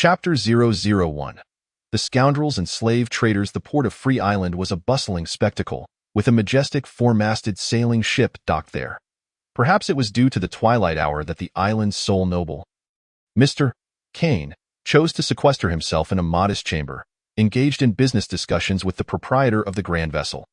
Chapter 001. The scoundrels and slave traders. The port of Free Island was a bustling spectacle, with a majestic four-masted sailing ship docked there. Perhaps it was due to the twilight hour that the island's sole noble, Mr. Kane, chose to sequester himself in a modest chamber, engaged in business discussions with the proprietor of the grand vessel.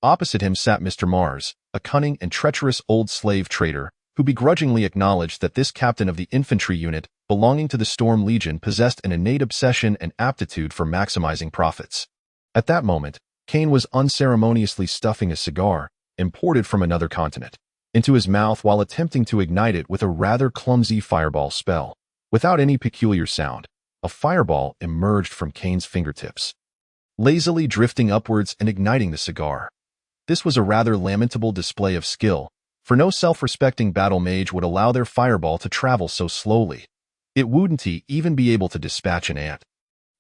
Opposite him sat Mr. Mars, a cunning and treacherous old slave trader, who begrudgingly acknowledged that this captain of the infantry unit belonging to the Storm Legion possessed an innate obsession and aptitude for maximizing profits. At that moment, Kane was unceremoniously stuffing a cigar, imported from another continent, into his mouth while attempting to ignite it with a rather clumsy fireball spell. Without any peculiar sound, a fireball emerged from Kane's fingertips, lazily drifting upwards and igniting the cigar. This was a rather lamentable display of skill, for no self-respecting battle mage would allow their fireball to travel so slowly. It wouldn't even be able to dispatch an ant.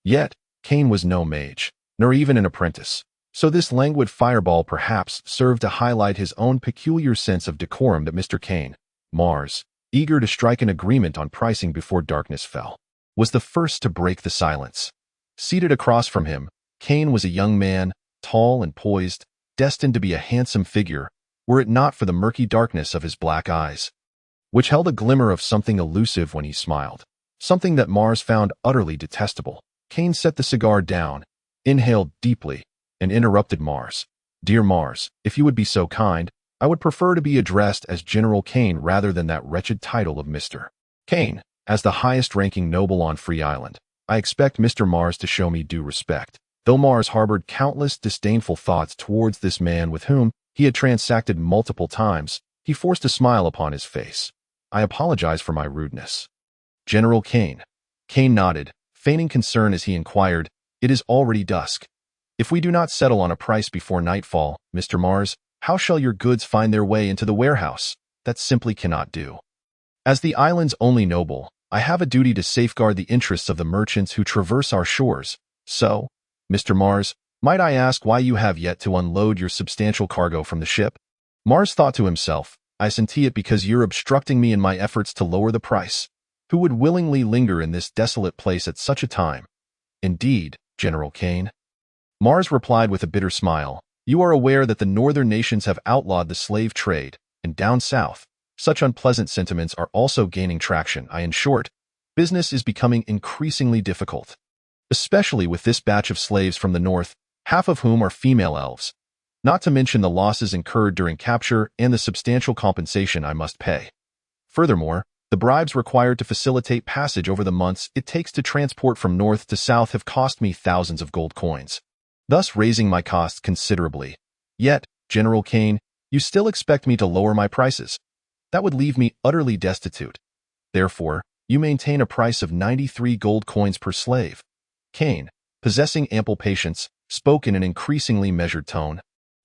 Yet, Kane was no mage, nor even an apprentice, so this languid fireball perhaps served to highlight his own peculiar sense of decorum that Mr. Kane, Mars, eager to strike an agreement on pricing before darkness fell, was the first to break the silence. Seated across from him, Kane was a young man, tall and poised, destined to be a handsome figure, were it not for the murky darkness of his black eyes, which held a glimmer of something elusive when he smiled, something that Mars found utterly detestable. Kane set the cigar down, inhaled deeply, and interrupted Mars. "Dear Mars, if you would be so kind, I would prefer to be addressed as General Kane rather than that wretched title of Mr. Kane. As the highest-ranking noble on Free Island, I expect Mr. Mars to show me due respect." Though Mars harbored countless disdainful thoughts towards this man with whom he had transacted multiple times, he forced a smile upon his face. "I apologize for my rudeness, General Kane." Kane nodded, feigning concern as he inquired, "It is already dusk. If we do not settle on a price before nightfall, Mr. Mars, how shall your goods find their way into the warehouse?" "That simply cannot do. As the island's only noble, I have a duty to safeguard the interests of the merchants who traverse our shores. So, Mr. Mars, might I ask why you have yet to unload your substantial cargo from the ship?" Mars thought to himself, "I senti it because you're obstructing me in my efforts to lower the price. Who would willingly linger in this desolate place at such a time?" "Indeed, General Kane." Mars replied with a bitter smile, "You are aware that the northern nations have outlawed the slave trade, and down south, such unpleasant sentiments are also gaining traction. In short, business is becoming increasingly difficult, especially with this batch of slaves from the north, half of whom are female elves, not to mention the losses incurred during capture and the substantial compensation I must pay. Furthermore, the bribes required to facilitate passage over the months it takes to transport from north to south have cost me thousands of gold coins, thus raising my costs considerably. Yet, General Kane, you still expect me to lower my prices. That would leave me utterly destitute. Therefore, you maintain a price of 93 gold coins per slave." Kane, possessing ample patience, spoke in an increasingly measured tone.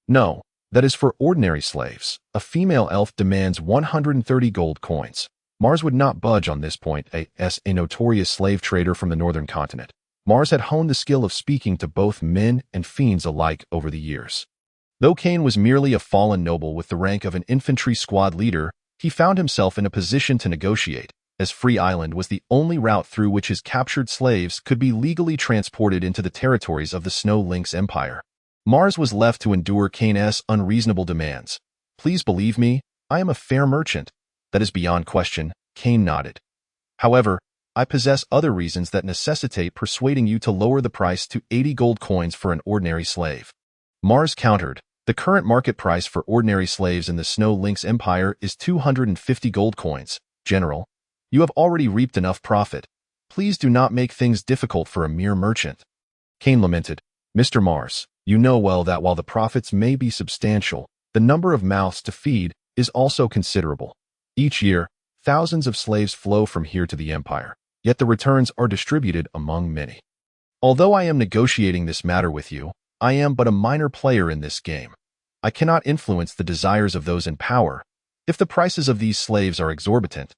"No, that is for ordinary slaves. A female elf demands 130 gold coins." Mars would not budge on this point. As a notorious slave trader from the northern continent, Mars had honed the skill of speaking to both men and fiends alike over the years. Though Kane was merely a fallen noble with the rank of an infantry squad leader, he found himself in a position to negotiate, as Free Island was the only route through which his captured slaves could be legally transported into the territories of the Snow Lynx Empire. Mars was left to endure Kane's unreasonable demands. "Please believe me, I am a fair merchant." "That is beyond question," Kane nodded. "However, I possess other reasons that necessitate persuading you to lower the price to 80 gold coins for an ordinary slave." Mars countered, "The current market price for ordinary slaves in the Snow Lynx Empire is 250 gold coins. General, you have already reaped enough profit. Please do not make things difficult for a mere merchant." Kane lamented, "Mr. Mars, you know well that while the profits may be substantial, the number of mouths to feed is also considerable. Each year, thousands of slaves flow from here to the Empire, yet the returns are distributed among many. Although I am negotiating this matter with you, I am but a minor player in this game. I cannot influence the desires of those in power. If the prices of these slaves are exorbitant,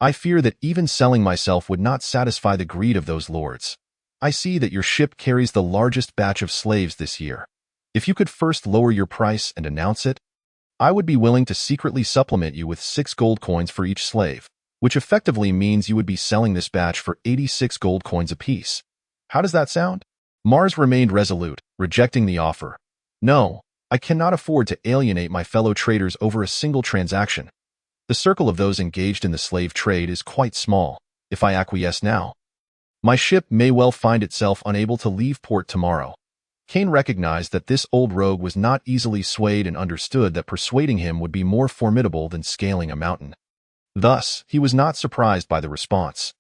I fear that even selling myself would not satisfy the greed of those lords. I see that your ship carries the largest batch of slaves this year. If you could first lower your price and announce it, I would be willing to secretly supplement you with 6 gold coins for each slave. which effectively means you would be selling this batch for 86 gold coins apiece. How does that sound? Mars remained resolute, rejecting the offer. No, I cannot afford to alienate my fellow traders over a single transaction. The circle of those engaged in the slave trade is quite small. If I acquiesce now, my ship may well find itself unable to leave port tomorrow. Kane recognized that this old rogue was not easily swayed and understood that persuading him would be more formidable than scaling a mountain. Thus, he was not surprised by the response.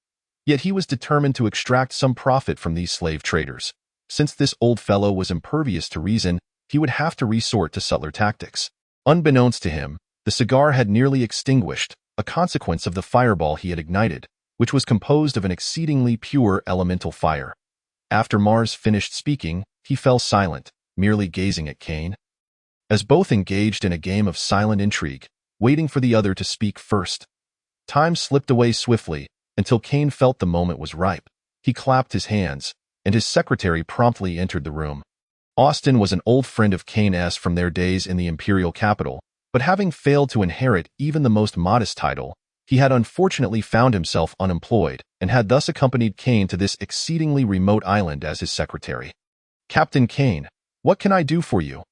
Yet he was determined to extract some profit from these slave traders. Since this old fellow was impervious to reason, he would have to resort to subtler tactics. Unbeknownst to him, the cigar had nearly extinguished, a consequence of the fireball he had ignited, which was composed of an exceedingly pure elemental fire. After Mars finished speaking, he fell silent, merely gazing at Kane. As both engaged in a game of silent intrigue, waiting for the other to speak first. Time slipped away swiftly, until Kane felt the moment was ripe. He clapped his hands, and his secretary promptly entered the room. Austin was an old friend of Kane's from their days in the imperial capital, but having failed to inherit even the most modest title, he had unfortunately found himself unemployed and had thus accompanied Kane to this exceedingly remote island as his secretary. "Captain Kane, what can I do for you?"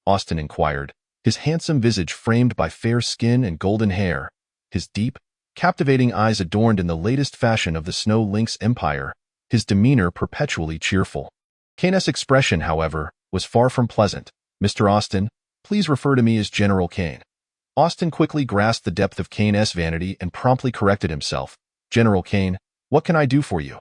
Austin inquired, his handsome visage framed by fair skin and golden hair, his deep, captivating eyes adorned in the latest fashion of the Snow Lynx Empire, his demeanor perpetually cheerful. Kane's expression, however, was far from pleasant. "Mr. Austin, please refer to me as General Kane." Austin quickly grasped the depth of Kane's vanity and promptly corrected himself. "General Kane, what can I do for you?"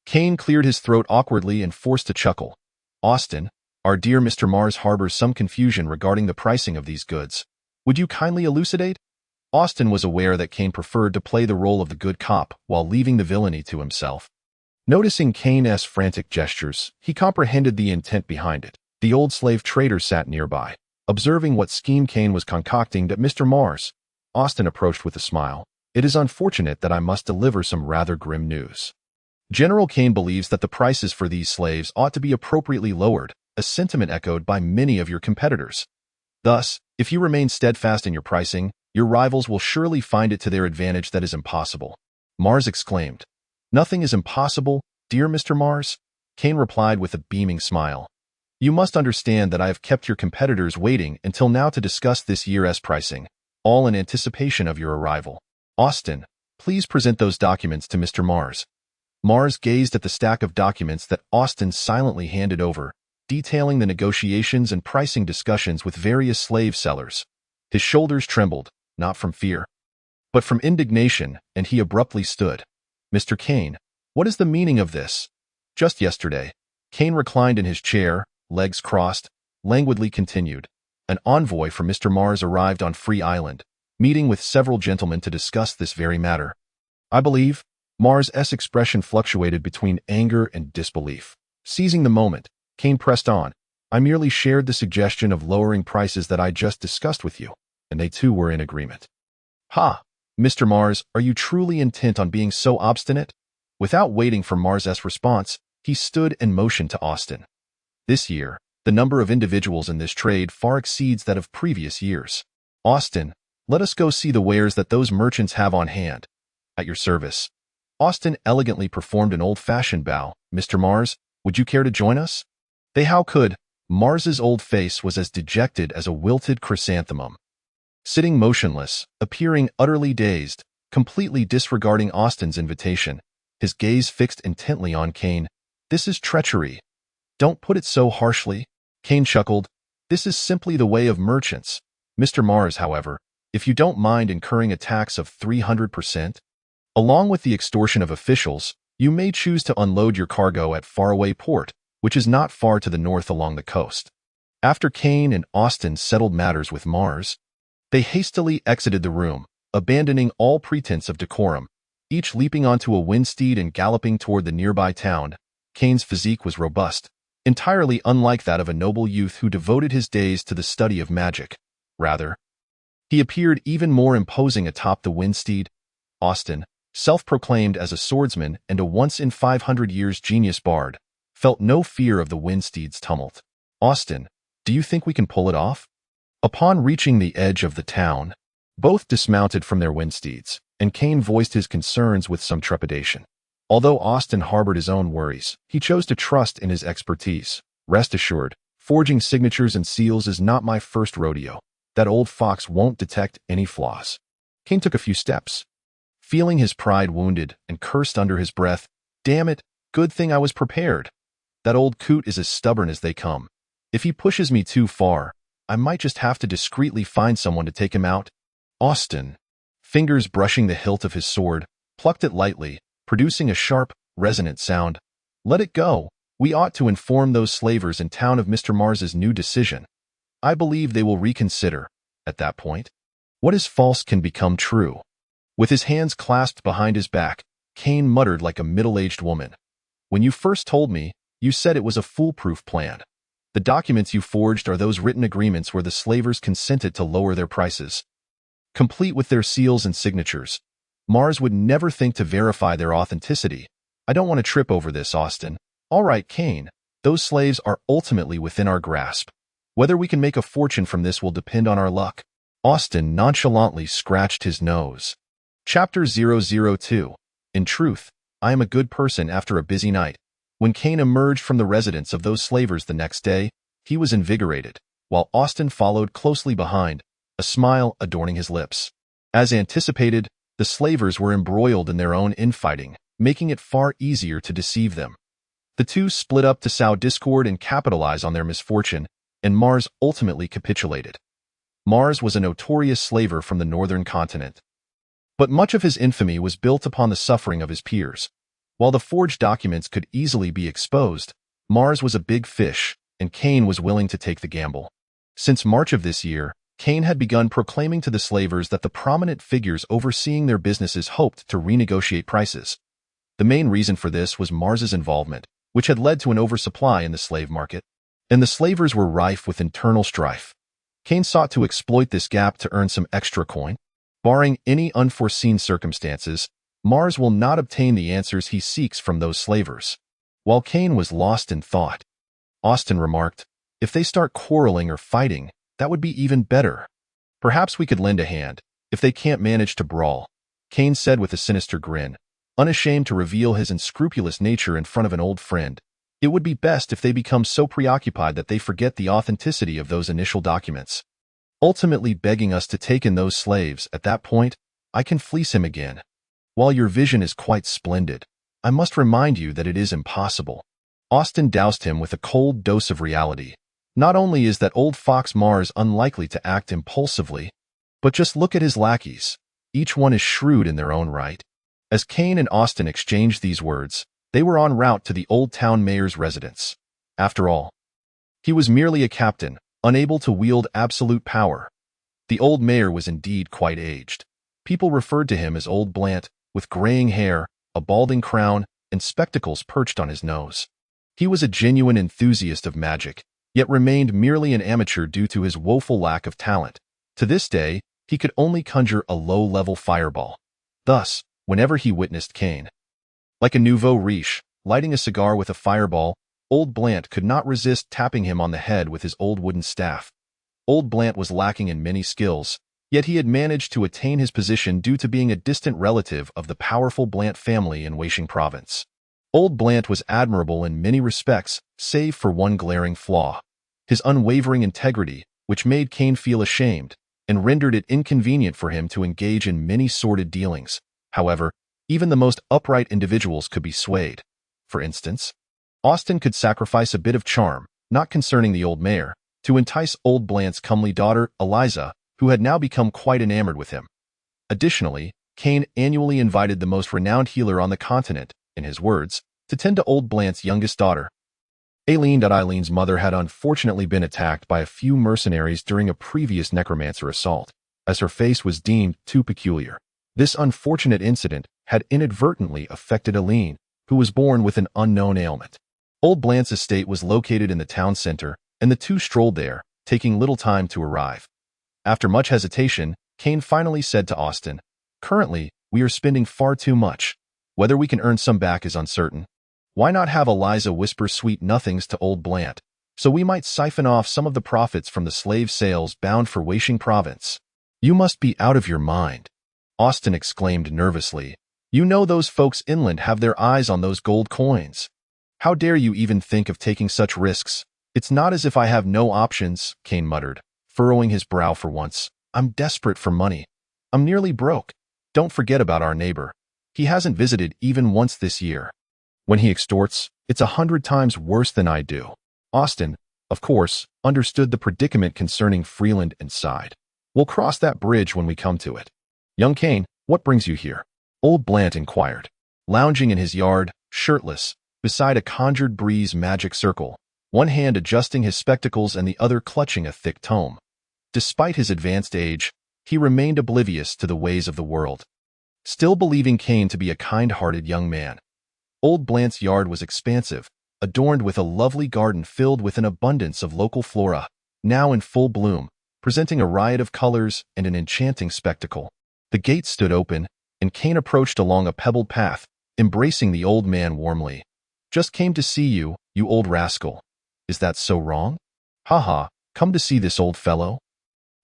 Kane cleared his throat awkwardly and forced a chuckle. "Austin, our dear Mr. Mars harbors some confusion regarding the pricing of these goods. Would you kindly elucidate?" Austin was aware that Kane preferred to play the role of the good cop while leaving the villainy to himself. Noticing Kane's frantic gestures, he comprehended the intent behind it. The old slave trader sat nearby, observing what scheme Kane was concocting to Mr. Mars. Austin approached with a smile. "It is unfortunate that I must deliver some rather grim news. General Kane believes that the prices for these slaves ought to be appropriately lowered, a sentiment echoed by many of your competitors. Thus, if you remain steadfast in your pricing, your rivals will surely find it to their advantage that is impossible." Mars exclaimed. "Nothing is impossible, dear Mr. Mars," Kane replied with a beaming smile. "You must understand that I have kept your competitors waiting until now to discuss this year's pricing, all in anticipation of your arrival. Austin, please present those documents to Mr. Mars." Mars gazed at the stack of documents that Austin silently handed over, detailing the negotiations and pricing discussions with various slave sellers. His shoulders trembled, not from fear, but from indignation, and he abruptly stood. "Mr. Kane, what is the meaning of this?" Just yesterday, Kane reclined in his chair, legs crossed, languidly continued. "An envoy from Mr. Mars arrived on Free Island, meeting with several gentlemen to discuss this very matter. I believe." Mars' expression fluctuated between anger and disbelief. Seizing the moment, Kane pressed on. "I merely shared the suggestion of lowering prices that I just discussed with you, and they too were in agreement." "Ha! Mr. Mars, are you truly intent on being so obstinate?" Without waiting for Mars' response, he stood and motioned to Austin. "This year, the number of individuals in this trade far exceeds that of previous years. Austin, let us go see the wares that those merchants have on hand." "At your service." Austin elegantly performed an old-fashioned bow. "Mr. Mars, would you care to join us?" They how could. Mars's old face was as dejected as a wilted chrysanthemum. Sitting motionless, appearing utterly dazed, completely disregarding Austin's invitation, his gaze fixed intently on Kane. "This is treachery." "Don't put it so harshly." Kane chuckled. "This is simply the way of merchants. Mr. Mars, however, if you don't mind incurring a tax of 300%, along with the extortion of officials, you may choose to unload your cargo at Faraway Port, which is not far to the north along the coast." After Kane and Austin settled matters with Mars, they hastily exited the room, abandoning all pretense of decorum, each leaping onto a windsteed and galloping toward the nearby town. Kane's physique was robust, entirely unlike that of a noble youth who devoted his days to the study of magic. Rather, he appeared even more imposing atop the windsteed. Austin, self-proclaimed as a swordsman and a once-in-500 years genius bard, felt no fear of the windsteed's tumult. "Austin, do you think we can pull it off?" Upon reaching the edge of the town, both dismounted from their windsteeds. And Kane voiced his concerns with some trepidation. Although Austin harbored his own worries, he chose to trust in his expertise. Rest assured, forging signatures and seals is not my first rodeo. That old fox won't detect any flaws. Kane took a few steps, feeling his pride wounded, and cursed under his breath. Damn it, good thing I was prepared. That old coot is as stubborn as they come. If he pushes me too far, I might just have to discreetly find someone to take him out. Austin, fingers brushing the hilt of his sword, plucked it lightly, producing a sharp, resonant sound. Let it go. We ought to inform those slavers in town of Mr. Mars's new decision. I believe they will reconsider. At that point, what is false can become true. With his hands clasped behind his back, Kane muttered like a middle-aged woman. When you first told me, you said it was a foolproof plan. The documents you forged are those written agreements where the slavers consented to lower their prices, complete with their seals and signatures. Mars would never think to verify their authenticity. I don't want to trip over this, Austin. All right, Kane, those slaves are ultimately within our grasp. Whether we can make a fortune from this will depend on our luck. Austin nonchalantly scratched his nose. Chapter 002. In truth, I am a good person after a busy night. When Kane emerged from the residence of those slavers the next day, he was invigorated, while Austin followed closely behind, a smile adorning his lips. As anticipated, the slavers were embroiled in their own infighting, making it far easier to deceive them. The two split up to sow discord and capitalize on their misfortune, and Mars ultimately capitulated. Mars was a notorious slaver from the northern continent, but much of his infamy was built upon the suffering of his peers. While the forged documents could easily be exposed, Mars was a big fish, and Kane was willing to take the gamble. Since March of this year, Kane had begun proclaiming to the slavers that the prominent figures overseeing their businesses hoped to renegotiate prices. The main reason for this was Mars's involvement, which had led to an oversupply in the slave market, and the slavers were rife with internal strife. Kane sought to exploit this gap to earn some extra coin. Barring any unforeseen circumstances, Mars will not obtain the answers he seeks from those slavers. While Kane was lost in thought, Austin remarked, if they start quarreling or fighting, that would be even better. Perhaps we could lend a hand, if they can't manage to brawl, Kane said with a sinister grin, unashamed to reveal his unscrupulous nature in front of an old friend. It would be best if they become so preoccupied that they forget the authenticity of those initial documents, ultimately begging us to take in those slaves. At that point, I can fleece him again. While your vision is quite splendid, I must remind you that it is impossible. Austin doused him with a cold dose of reality. Not only is that old fox Mars unlikely to act impulsively, but just look at his lackeys. Each one is shrewd in their own right. As Kane and Austin exchanged these words, they were en route to the old town mayor's residence. After all, he was merely a captain, unable to wield absolute power. The old mayor was indeed quite aged. People referred to him as Old Blant, with graying hair, a balding crown, and spectacles perched on his nose. He was a genuine enthusiast of magic, yet remained merely an amateur due to his woeful lack of talent. To this day, he could only conjure a low-level fireball. Thus, whenever he witnessed Kane, like a nouveau riche, lighting a cigar with a fireball, Old Blant could not resist tapping him on the head with his old wooden staff. Old Blant was lacking in many skills, yet he had managed to attain his position due to being a distant relative of the powerful Blant family in Weisheng province. Old Blant was admirable in many respects, save for one glaring flaw: his unwavering integrity, which made Kane feel ashamed, and rendered it inconvenient for him to engage in many sordid dealings. However, even the most upright individuals could be swayed. For instance, Austin could sacrifice a bit of charm, not concerning the old mayor, to entice Old Blant's comely daughter, Elisa, who had now become quite enamored with him. Additionally, Kane annually invited the most renowned healer on the continent, in his words, to tend to Old Blant's youngest daughter. Eileen's mother had unfortunately been attacked by a few mercenaries during a previous necromancer assault, as her face was deemed too peculiar. This unfortunate incident had inadvertently affected Eileen, who was born with an unknown ailment. Old Blant's estate was located in the town center, and the two strolled there, taking little time to arrive. After much hesitation, Kane finally said to Austin, "Currently, we are spending far too much. Whether we can earn some back is uncertain. Why not have Elisa whisper sweet nothings to Old Blant, so we might siphon off some of the profits from the slave sales bound for Weisheng province?" "You must be out of your mind." Austin exclaimed nervously. You know those folks inland have their eyes on those gold coins. How dare you even think of taking such risks? It's not as if I have no options, Kane muttered, furrowing his brow for once. I'm desperate for money. I'm nearly broke. Don't forget about our neighbor. He hasn't visited even once this year. When he extorts, it's 100 times worse than I do. Austin, of course, understood the predicament concerning Freeland and sighed. We'll cross that bridge when we come to it. Young Kane, what brings you here? Old Blant inquired. Lounging in his yard, shirtless, beside a conjured breeze magic circle, one hand adjusting his spectacles and the other clutching a thick tome. Despite his advanced age, he remained oblivious to the ways of the world, still believing Kane to be a kind-hearted young man. Old Blant's yard was expansive, adorned with a lovely garden filled with an abundance of local flora, now in full bloom, presenting a riot of colors and an enchanting spectacle. The gate stood open, and Kane approached along a pebbled path, embracing the old man warmly. Just came to see you, you old rascal. Is that so wrong? Ha, come to see this old fellow?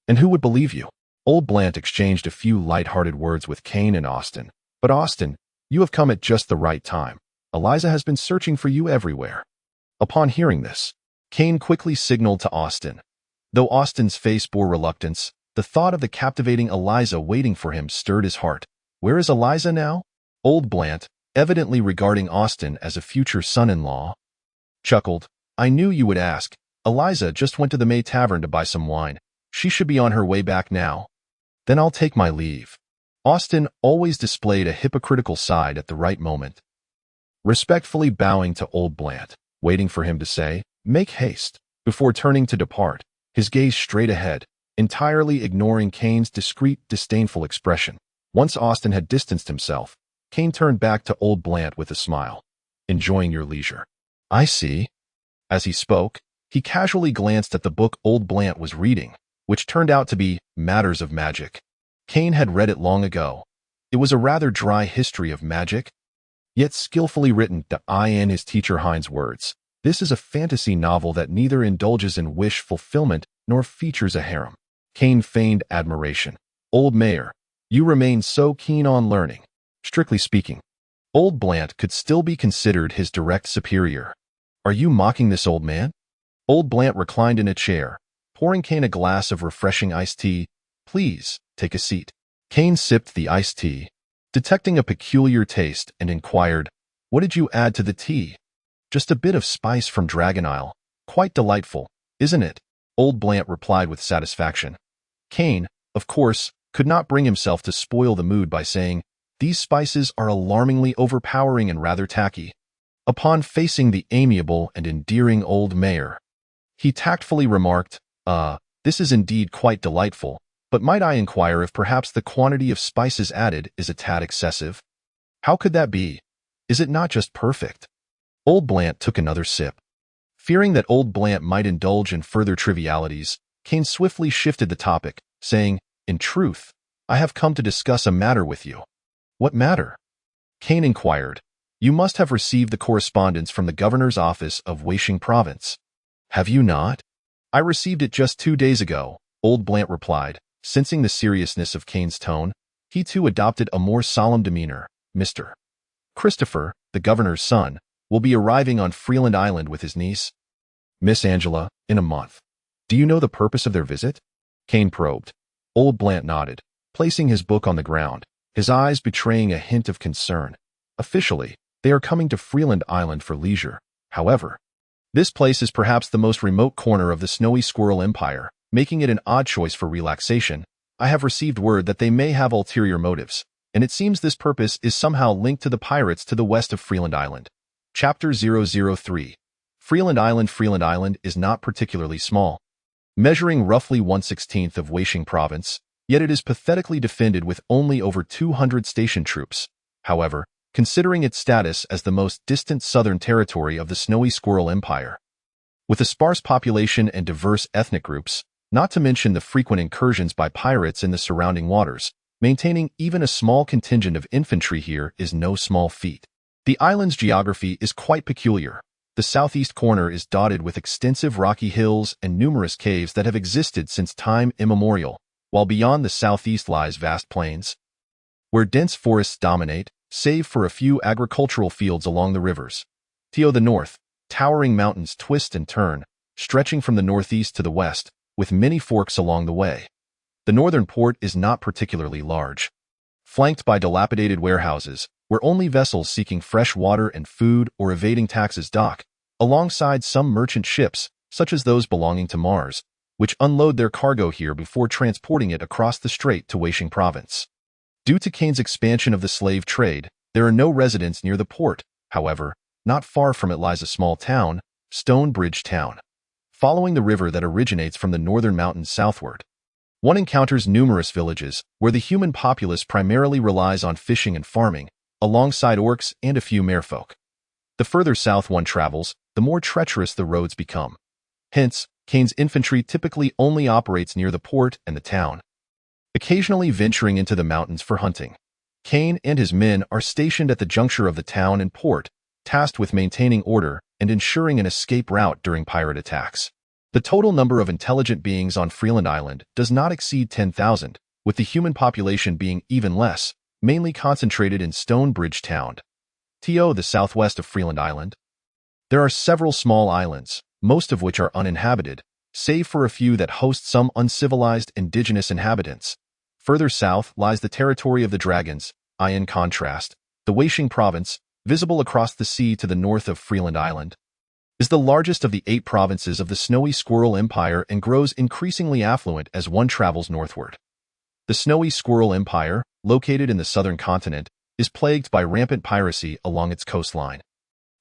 And who would believe you? Old Blant exchanged a few light-hearted words with Kane and Austin. But Austin, you have come at just the right time. Elisa has been searching for you everywhere. Upon hearing this, Kane quickly signaled to Austin. Though Austin's face bore reluctance, the thought of the captivating Elisa waiting for him stirred his heart. Where is Elisa now? Old Blant, evidently regarding Austin as a future son-in-law, chuckled. I knew you would ask. Elisa just went to the May Tavern to buy some wine. She should be on her way back now. Then I'll take my leave. Austin always displayed a hypocritical side at the right moment. Respectfully bowing to Old Blant, waiting for him to say, make haste, before turning to depart, his gaze straight ahead, entirely ignoring Kane's discreet, disdainful expression. Once Austin had distanced himself, Kane turned back to Old Blant with a smile. Enjoying your leisure. I see. As he spoke, he casually glanced at the book Old Blant was reading, which turned out to be Matters of Magic. Kane had read it long ago. It was a rather dry history of magic, yet skillfully written in his teacher Hein's words. This is a fantasy novel that neither indulges in wish fulfillment nor features a harem. Kane feigned admiration. Old Mayor, you remain so keen on learning. Strictly speaking, Old Blant could still be considered his direct superior. Are you mocking this old man? Old Blant reclined in a chair, pouring Kane a glass of refreshing iced tea. Please, take a seat. Kane sipped the iced tea, detecting a peculiar taste, and inquired, what did you add to the tea? Just a bit of spice from Dragon Isle. Quite delightful, isn't it? Old Blant replied with satisfaction. Kane, of course, could not bring himself to spoil the mood by saying, these spices are alarmingly overpowering and rather tacky. Upon facing the amiable and endearing old mayor, he tactfully remarked, this is indeed quite delightful, but might I inquire if perhaps the quantity of spices added is a tad excessive? How could that be? Is it not just perfect? Old Blant took another sip. Fearing that Old Blant might indulge in further trivialities, Kane swiftly shifted the topic, saying, in truth, I have come to discuss a matter with you. What matter? Kane inquired. You must have received the correspondence from the governor's office of Weishing Province. Have you not? I received it just 2 days ago, Old Blant replied. Sensing the seriousness of Kane's tone, he too adopted a more solemn demeanor. Mr. Christopher, the governor's son, will be arriving on Freeland Island with his niece, Miss Angela, in a month. Do you know the purpose of their visit? Kane probed. Old Blant nodded, placing his book on the ground, his eyes betraying a hint of concern. Officially, they are coming to Freeland Island for leisure. However, this place is perhaps the most remote corner of the Snowy Squirrel Empire, making it an odd choice for relaxation. I have received word that they may have ulterior motives, and it seems this purpose is somehow linked to the pirates to the west of Freeland Island. Chapter 003. Freeland Island is not particularly small, measuring roughly 1/16 of Weishing Province, yet it is pathetically defended with only over 200 station troops. However, considering its status as the most distant southern territory of the Snowy Squirrel Empire, with a sparse population and diverse ethnic groups, not to mention the frequent incursions by pirates in the surrounding waters, maintaining even a small contingent of infantry here is no small feat. The island's geography is quite peculiar. The southeast corner is dotted with extensive rocky hills and numerous caves that have existed since time immemorial, while beyond the southeast lies vast plains, where dense forests dominate, save for a few agricultural fields along the rivers. To the north, towering mountains twist and turn, stretching from the northeast to the west, with many forks along the way. The northern port is not particularly large. Flanked by dilapidated warehouses, where only vessels seeking fresh water and food or evading taxes dock, alongside some merchant ships, such as those belonging to Mars, which unload their cargo here before transporting it across the strait to Weisheng province. Due to Kane's expansion of the slave trade, there are no residents near the port. However, not far from it lies a small town, Stonebridge Town. Following the river that originates from the northern mountains southward, one encounters numerous villages where the human populace primarily relies on fishing and farming, alongside orcs and a few merfolk. The further south one travels, the more treacherous the roads become. Hence, Kane's infantry typically only operates near the port and the town, occasionally venturing into the mountains for hunting. Kane and his men are stationed at the juncture of the town and port, tasked with maintaining order and ensuring an escape route during pirate attacks. The total number of intelligent beings on Freeland Island does not exceed 10,000, with the human population being even less, mainly concentrated in Stonebridge Town, to the southwest of Freeland Island. There are several small islands, most of which are uninhabited, save for a few that host some uncivilized indigenous inhabitants. Further south lies the territory of the dragons, in contrast. The Weisheng province, visible across the sea to the north of Freeland Island, is the largest of the 8 provinces of the Snowy Squirrel Empire and grows increasingly affluent as one travels northward. The Snowy Squirrel Empire, located in the southern continent, is plagued by rampant piracy along its coastline.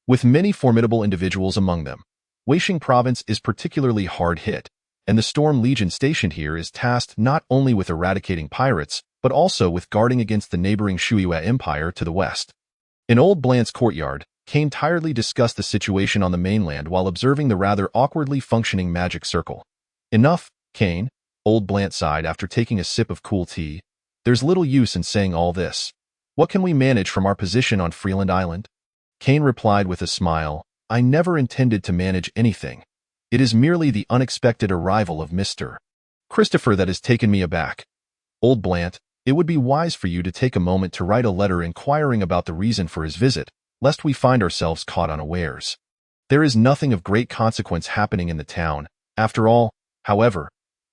With many formidable individuals among them, Weisheng province is particularly hard hit, and the Storm Legion stationed here is tasked not only with eradicating pirates, but also with guarding against the neighboring Shuiwa Empire to the west. In old Blant's courtyard, Kane tiredly discussed the situation on the mainland while observing the rather awkwardly functioning magic circle. Enough, Kane, old Blant sighed after taking a sip of cool tea. There's little use in saying all this. What can we manage from our position on Freeland Island? Kane replied with a smile, I never intended to manage anything. It is merely the unexpected arrival of Mr. Christopher that has taken me aback. Old Blant, it would be wise for you to take a moment to write a letter inquiring about the reason for his visit, lest we find ourselves caught unawares. There is nothing of great consequence happening in the town. After all, however,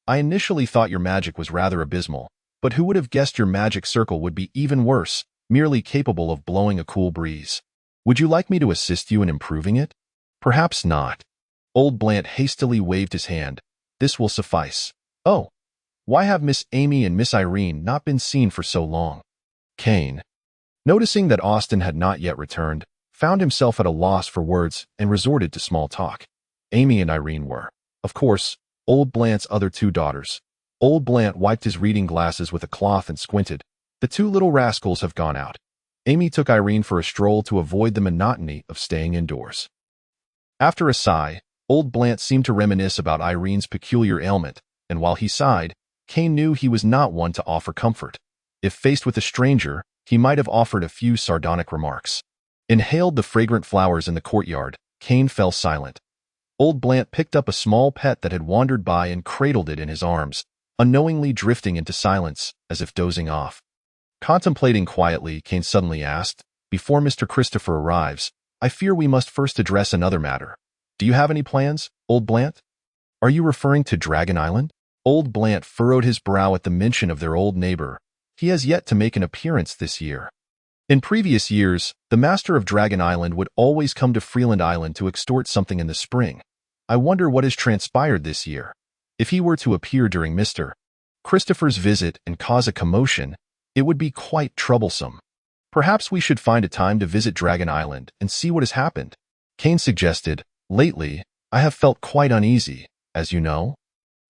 I initially thought your magic was rather abysmal, but who would have guessed your magic circle would be even worse, merely capable of blowing a cool breeze? Would you like me to assist you in improving it? Perhaps not. Old Blant hastily waved his hand. This will suffice. Oh, why have Miss Aimi and Miss Irene not been seen for so long? Kane, noticing that Austin had not yet returned, found himself at a loss for words and resorted to small talk. Aimi and Irene were, of course, old Blant's other 2 daughters. Old Blant wiped his reading glasses with a cloth and squinted. The 2 little rascals have gone out. Aimi took Irene for a stroll to avoid the monotony of staying indoors. After a sigh, old Blant seemed to reminisce about Irene's peculiar ailment, and while he sighed, Kane knew he was not one to offer comfort. If faced with a stranger, he might have offered a few sardonic remarks. Inhaled the fragrant flowers in the courtyard, Kane fell silent. Old Blant picked up a small pet that had wandered by and cradled it in his arms, unknowingly drifting into silence, as if dozing off. Contemplating quietly, Kane suddenly asked, Before Mr. Christopher arrives, I fear we must first address another matter. Do you have any plans, old Blant? Are you referring to Dragon Island? Old Blant furrowed his brow at the mention of their old neighbor. He has yet to make an appearance this year. In previous years, the master of Dragon Island would always come to Freeland Island to extort something in the spring. I wonder what has transpired this year. If he were to appear during Mr. Christopher's visit and cause a commotion, it would be quite troublesome. Perhaps we should find a time to visit Dragon Island and see what has happened. Kane suggested, Lately, I have felt quite uneasy, as you know.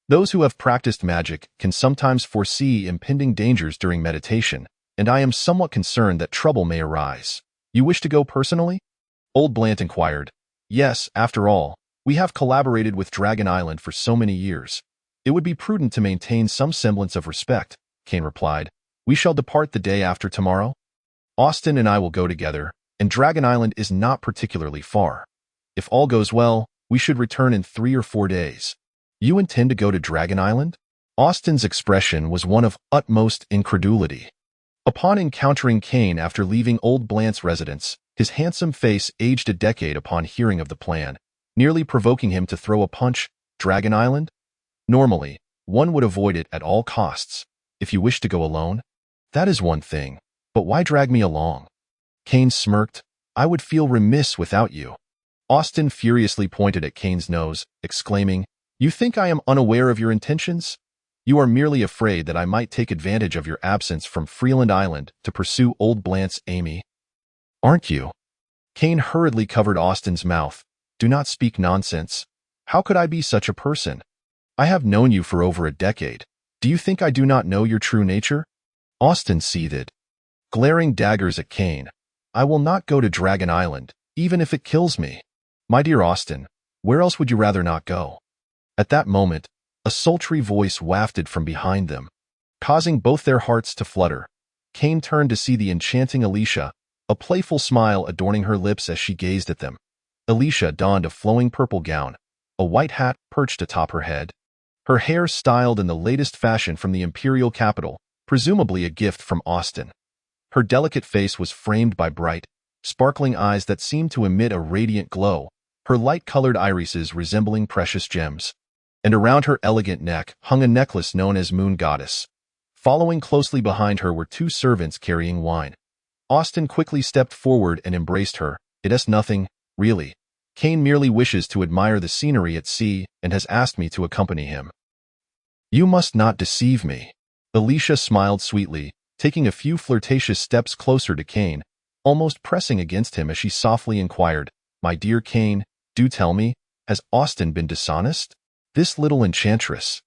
Those who have practiced magic can sometimes foresee impending dangers during meditation, and I am somewhat concerned that trouble may arise. You wish to go personally? Old Blant inquired. Yes, after all, we have collaborated with Dragon Island for so many years. It would be prudent to maintain some semblance of respect, Kane replied. We shall depart the day after tomorrow. Austin and I will go together, and Dragon Island is not particularly far. If all goes well, we should return in 3 or 4 days. You intend to go to Dragon Island? Austin's expression was one of utmost incredulity. Upon encountering Kane after leaving old Blant's residence, his handsome face aged a decade upon hearing of the plan, nearly provoking him to throw a punch. Dragon Island? Normally, one would avoid it at all costs. If you wish to go alone, that is one thing, but why drag me along? Kane smirked. I would feel remiss without you. Austin furiously pointed at Kane's nose, exclaiming, You think I am unaware of your intentions? You are merely afraid that I might take advantage of your absence from Freeland Island to pursue old Blant's Aimi. Aren't you? Kane hurriedly covered Austin's mouth. Do not speak nonsense. How could I be such a person? I have known you for over a decade. Do you think I do not know your true nature? Austin seethed, glaring daggers at Kane. I will not go to Dragon Island, even if it kills me. My dear Austin, where else would you rather not go? At that moment, a sultry voice wafted from behind them, causing both their hearts to flutter. Kane turned to see the enchanting Elisa, a playful smile adorning her lips as she gazed at them. Elisa donned a flowing purple gown, a white hat perched atop her head, her hair styled in the latest fashion from the imperial capital, presumably a gift from Austin. Her delicate face was framed by bright, sparkling eyes that seemed to emit a radiant glow, her light-colored irises resembling precious gems. And around her elegant neck hung a necklace known as Moon Goddess. Following closely behind her were two servants carrying wine. Austin quickly stepped forward and embraced her. It is nothing, really. Kane merely wishes to admire the scenery at sea and has asked me to accompany him. You must not deceive me. Elisa smiled sweetly, taking a few flirtatious steps closer to Kane, almost pressing against him as she softly inquired, My dear Kane, do tell me, has Austin been dishonest? This little enchantress.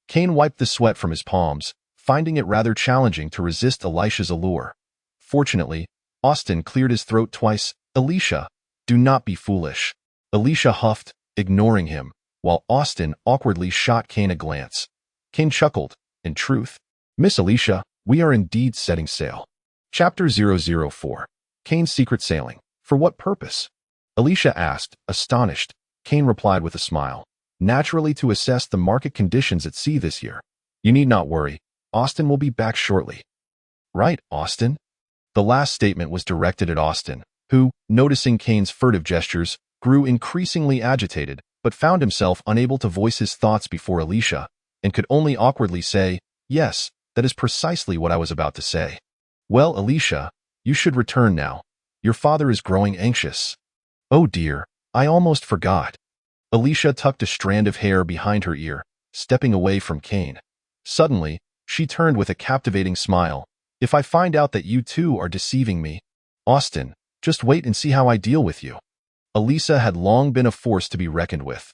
Kane wiped the sweat from his palms, finding it rather challenging to resist Elisa's allure. Fortunately, Austin cleared his throat twice. Elisa, do not be foolish. Elisa huffed, ignoring him, while Austin awkwardly shot Kane a glance. Kane chuckled. In truth, Miss Elisa, we are indeed setting sail. Chapter 004. Kane's secret sailing. For what purpose? Elisa asked, astonished. Kane replied with a smile. Naturally, to assess the market conditions at sea this year. You need not worry. Austin will be back shortly. Right, Austin? The last statement was directed at Austin, who, noticing Kane's furtive gestures, grew increasingly agitated, but found himself unable to voice his thoughts before Elisa, and could only awkwardly say, Yes, that is precisely what I was about to say. Well, Elisa, you should return now. Your father is growing anxious. Oh dear, I almost forgot. Elisa tucked a strand of hair behind her ear, stepping away from Kane. Suddenly, she turned with a captivating smile. If I find out that you too are deceiving me, Austin, just wait and see how I deal with you. Elisa had long been a force to be reckoned with.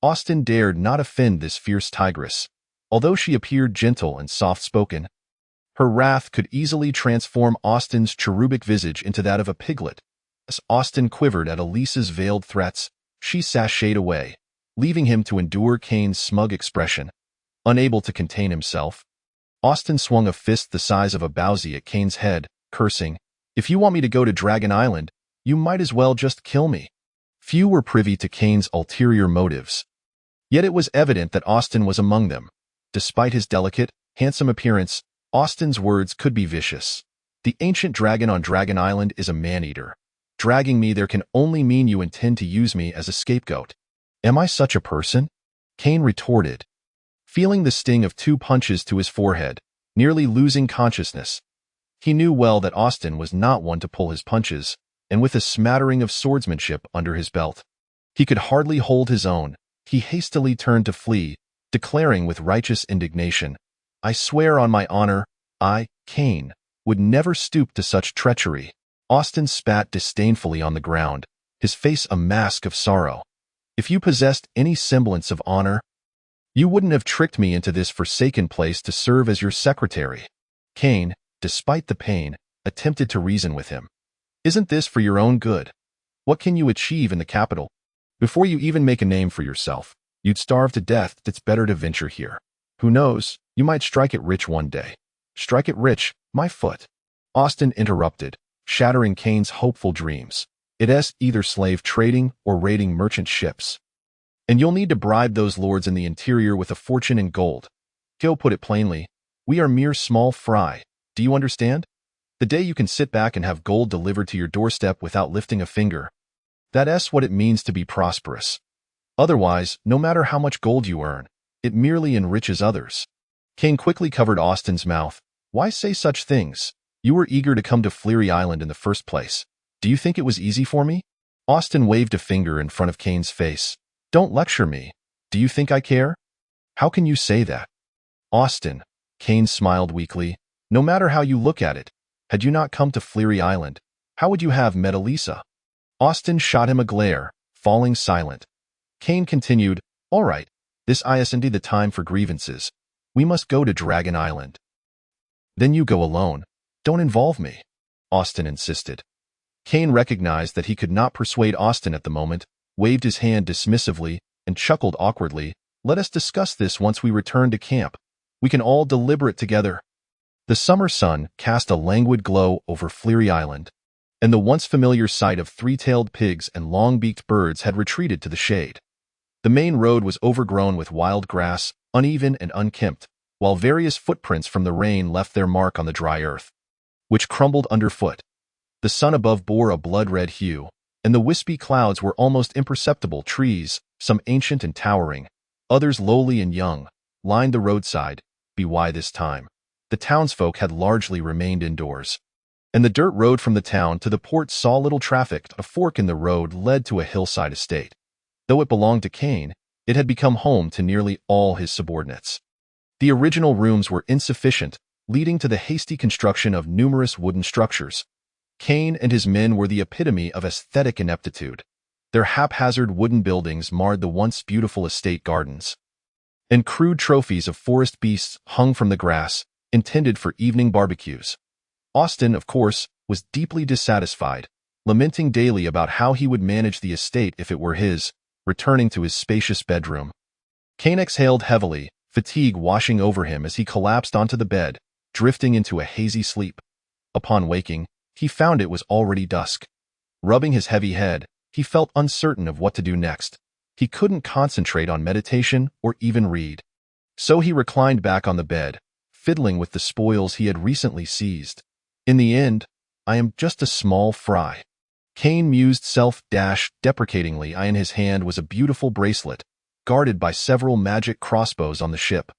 Austin dared not offend this fierce tigress. Although she appeared gentle and soft-spoken, her wrath could easily transform Austin's cherubic visage into that of a piglet. As Austin quivered at Elisa's veiled threats, she sashayed away, leaving him to endure Kane's smug expression. Unable to contain himself, Austin swung a fist the size of a bowsy at Kane's head, cursing, If you want me to go to Dragon Island, you might as well just kill me. Few were privy to Kane's ulterior motives. Yet it was evident that Austin was among them. Despite his delicate, handsome appearance, Austin's words could be vicious. The ancient dragon on Dragon Island is a man-eater. Dragging me there can only mean you intend to use me as a scapegoat. Am I such a person? Kane retorted, feeling the sting of two punches to his forehead, nearly losing consciousness. He knew well that Austin was not one to pull his punches, and with a smattering of swordsmanship under his belt, he could hardly hold his own. He hastily turned to flee, declaring with righteous indignation, I swear on my honor, I, Kane, would never stoop to such treachery. Austin spat disdainfully on the ground, his face a mask of sorrow. If you possessed any semblance of honor, you wouldn't have tricked me into this forsaken place to serve as your secretary. Kane, despite the pain, attempted to reason with him. Isn't this for your own good? What can you achieve in the capital? Before you even make a name for yourself, you'd starve to death. It's better to venture here. Who knows, you might strike it rich one day. Strike it rich, my foot. Austin interrupted, shattering Kane's hopeful dreams. It is either slave trading or raiding merchant ships. And you'll need to bribe those lords in the interior with a fortune in gold. Joe put it plainly, we are mere small fry. Do you understand? The day you can sit back and have gold delivered to your doorstep without lifting a finger. That's what it means to be prosperous. Otherwise, no matter how much gold you earn, it merely enriches others. Kane quickly covered Austin's mouth. Why say such things? You were eager to come to Fleary Island in the first place. Do you think it was easy for me? Austin waved a finger in front of Kane's face. Don't lecture me. Do you think I care? How can you say that? Austin, Kane smiled weakly. No matter how you look at it, had you not come to Fleary Island, how would you have met Elisa? Austin shot him a glare, falling silent. Kane continued, All right, this isn't the time for grievances. We must go to Dragon Island. Then you go alone. Don't involve me, Austin insisted. Kane recognized that he could not persuade Austin at the moment, waved his hand dismissively, and chuckled awkwardly. Let us discuss this once we return to camp. We can all deliberate together. The summer sun cast a languid glow over Fleary Island, and the once familiar sight of three-tailed pigs and long-beaked birds had retreated to the shade. The main road was overgrown with wild grass, uneven and unkempt, while various footprints from the rain left their mark on the dry earth, which crumbled underfoot. The sun above bore a blood-red hue, and the wispy clouds were almost imperceptible. Trees, some ancient and towering, others lowly and young, lined the roadside. By this time, the townsfolk had largely remained indoors, and the dirt road from the town to the port saw little traffic. A fork in the road led to a hillside estate. Though it belonged to Kane, it had become home to nearly all his subordinates. The original rooms were insufficient, leading to the hasty construction of numerous wooden structures. Kane and his men were the epitome of aesthetic ineptitude. Their haphazard wooden buildings marred the once beautiful estate gardens, and crude trophies of forest beasts hung from the grass, intended for evening barbecues. Austin, of course, was deeply dissatisfied, lamenting daily about how he would manage the estate if it were his, returning to his spacious bedroom. Kane exhaled heavily, fatigue washing over him as he collapsed onto the bed, drifting into a hazy sleep. Upon waking, he found it was already dusk. Rubbing his heavy head, he felt uncertain of what to do next. He couldn't concentrate on meditation or even read. So he reclined back on the bed, fiddling with the spoils he had recently seized. In the end, I am just a small fry. Kane mused self-deprecatingly. In his hand was a beautiful bracelet, guarded by several magic crossbows on the ship.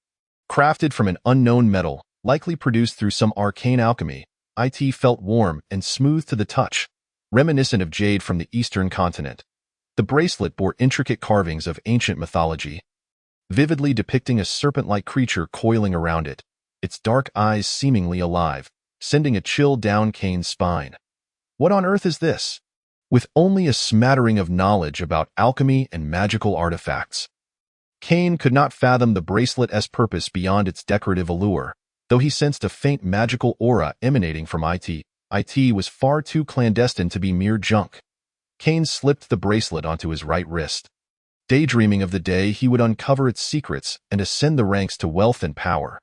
Crafted from an unknown metal, likely produced through some arcane alchemy, it felt warm and smooth to the touch, reminiscent of jade from the eastern continent. The bracelet bore intricate carvings of ancient mythology, vividly depicting a serpent-like creature coiling around it, its dark eyes seemingly alive, sending a chill down Kane's spine. What on earth is this? With only a smattering of knowledge about alchemy and magical artifacts, Kane could not fathom the bracelet's purpose beyond its decorative allure, though he sensed a faint magical aura emanating from it. It was far too clandestine to be mere junk. Kane slipped the bracelet onto his right wrist, daydreaming of the day he would uncover its secrets and ascend the ranks to wealth and power.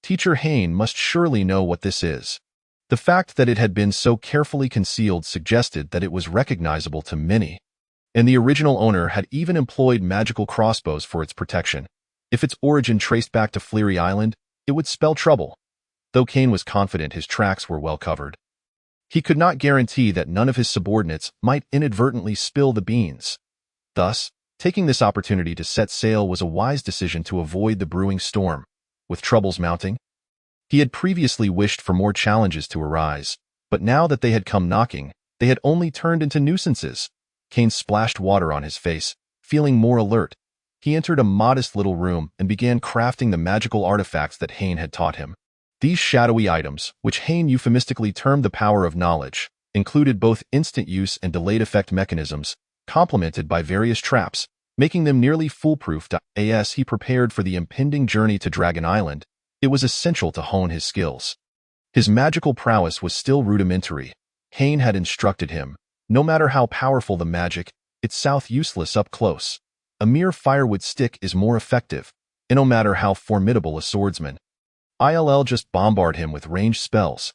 Teacher Hayne must surely know what this is. The fact that it had been so carefully concealed suggested that it was recognizable to many, and the original owner had even employed magical crossbows for its protection. If its origin traced back to Fleary Island, it would spell trouble. Though Kane was confident his tracks were well covered, he could not guarantee that none of his subordinates might inadvertently spill the beans. Thus, taking this opportunity to set sail was a wise decision to avoid the brewing storm. With troubles mounting, he had previously wished for more challenges to arise, but now that they had come knocking, they had only turned into nuisances. Kane splashed water on his face, feeling more alert. He entered a modest little room and began crafting the magical artifacts that Hayne had taught him. These shadowy items, which Hayne euphemistically termed the power of knowledge, included both instant use and delayed effect mechanisms, complemented by various traps, making them nearly foolproof. As he prepared for the impending journey to Dragon Island, it was essential to hone his skills. His magical prowess was still rudimentary. Hayne had instructed him, no matter how powerful the magic, it's useless up close. A mere firewood stick is more effective, and no matter how formidable a swordsman, I'll just bombard him with ranged spells,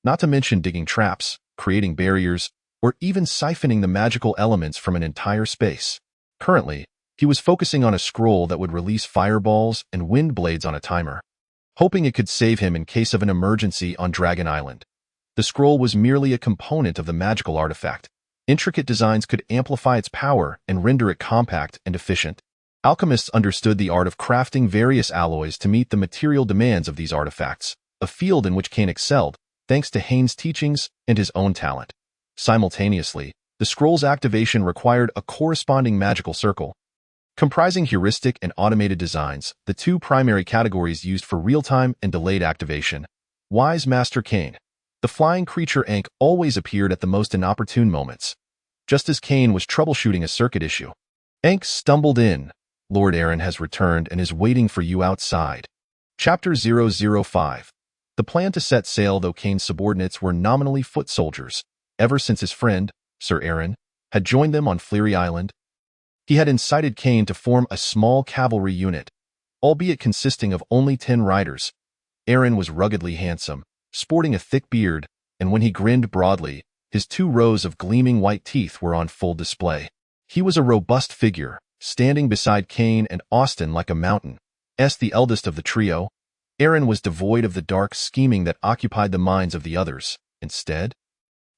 not to mention digging traps, creating barriers, or even siphoning the magical elements from an entire space. Currently, he was focusing on a scroll that would release fireballs and wind blades on a timer, hoping it could save him in case of an emergency on Dragon Island. The scroll was merely a component of the magical artifact. Intricate designs could amplify its power and render it compact and efficient. Alchemists understood the art of crafting various alloys to meet the material demands of these artifacts, a field in which Kane excelled, thanks to Haynes' teachings and his own talent. Simultaneously, the scroll's activation required a corresponding magical circle. Comprising heuristic and automated designs, the two primary categories used for real-time and delayed activation. Wise Master Kane. The flying creature Ankh always appeared at the most inopportune moments. Just as Kane was troubleshooting a circuit issue, Ankh stumbled in. Lord Aaron has returned and is waiting for you outside. Chapter 005. The plan to set sail, though Kane's subordinates were nominally foot soldiers, ever since his friend, Sir Aaron, had joined them on Fleary Island. He had incited Kane to form a small cavalry unit, albeit consisting of only 10 riders. Aaron was ruggedly handsome, sporting a thick beard, and when he grinned broadly, his 2 rows of gleaming white teeth were on full display. He was a robust figure, standing beside Kane and Austin like a mountain. As the eldest of the trio, Aaron was devoid of the dark scheming that occupied the minds of the others. Instead,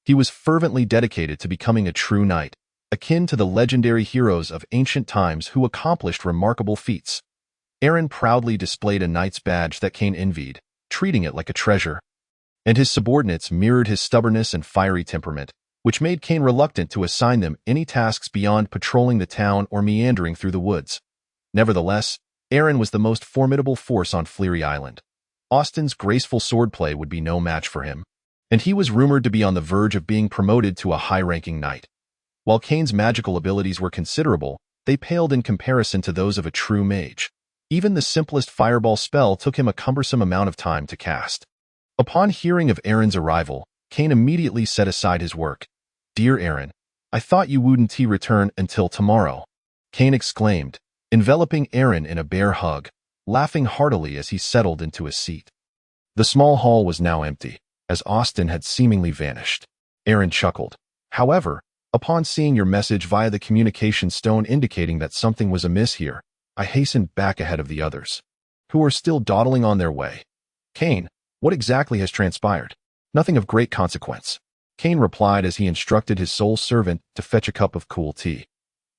he was fervently dedicated to becoming a true knight, akin to the legendary heroes of ancient times who accomplished remarkable feats. Aaron proudly displayed a knight's badge that Kane envied, treating it like a treasure. And his subordinates mirrored his stubbornness and fiery temperament, which made Kane reluctant to assign them any tasks beyond patrolling the town or meandering through the woods. Nevertheless, Aaron was the most formidable force on Fleary Island. Austin's graceful swordplay would be no match for him, and he was rumored to be on the verge of being promoted to a high-ranking knight. While Kane's magical abilities were considerable, they paled in comparison to those of a true mage. Even the simplest fireball spell took him a cumbersome amount of time to cast. Upon hearing of Aaron's arrival, Kane immediately set aside his work. "Dear Aaron, I thought you wouldn't return until tomorrow," Kane exclaimed, enveloping Aaron in a bear hug, laughing heartily as he settled into his seat. The small hall was now empty, as Austin had seemingly vanished. Aaron chuckled. "However, upon seeing your message via the communication stone indicating that something was amiss here, I hastened back ahead of the others, who are still dawdling on their way." "Kane, what exactly has transpired?" "Nothing of great consequence," Kane replied as he instructed his sole servant to fetch a cup of cool tea.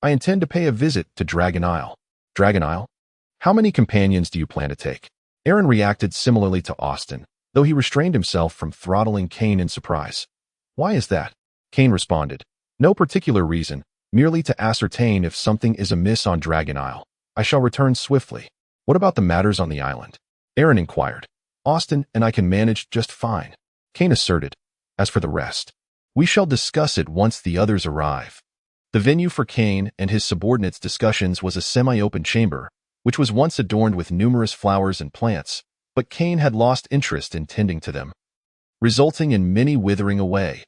"I intend to pay a visit to Dragon Isle." "Dragon Isle? How many companions do you plan to take?" Aaron reacted similarly to Austin, though he restrained himself from throttling Kane in surprise. "Why is that?" Kane responded. "No particular reason, merely to ascertain if something is amiss on Dragon Isle. I shall return swiftly." "What about the matters on the island?" Aaron inquired. "Austin and I can manage just fine," Kane asserted. "As for the rest, we shall discuss it once the others arrive." The venue for Kane and his subordinates' discussions was a semi-open chamber, which was once adorned with numerous flowers and plants, but Kane had lost interest in tending to them, resulting in many withering away.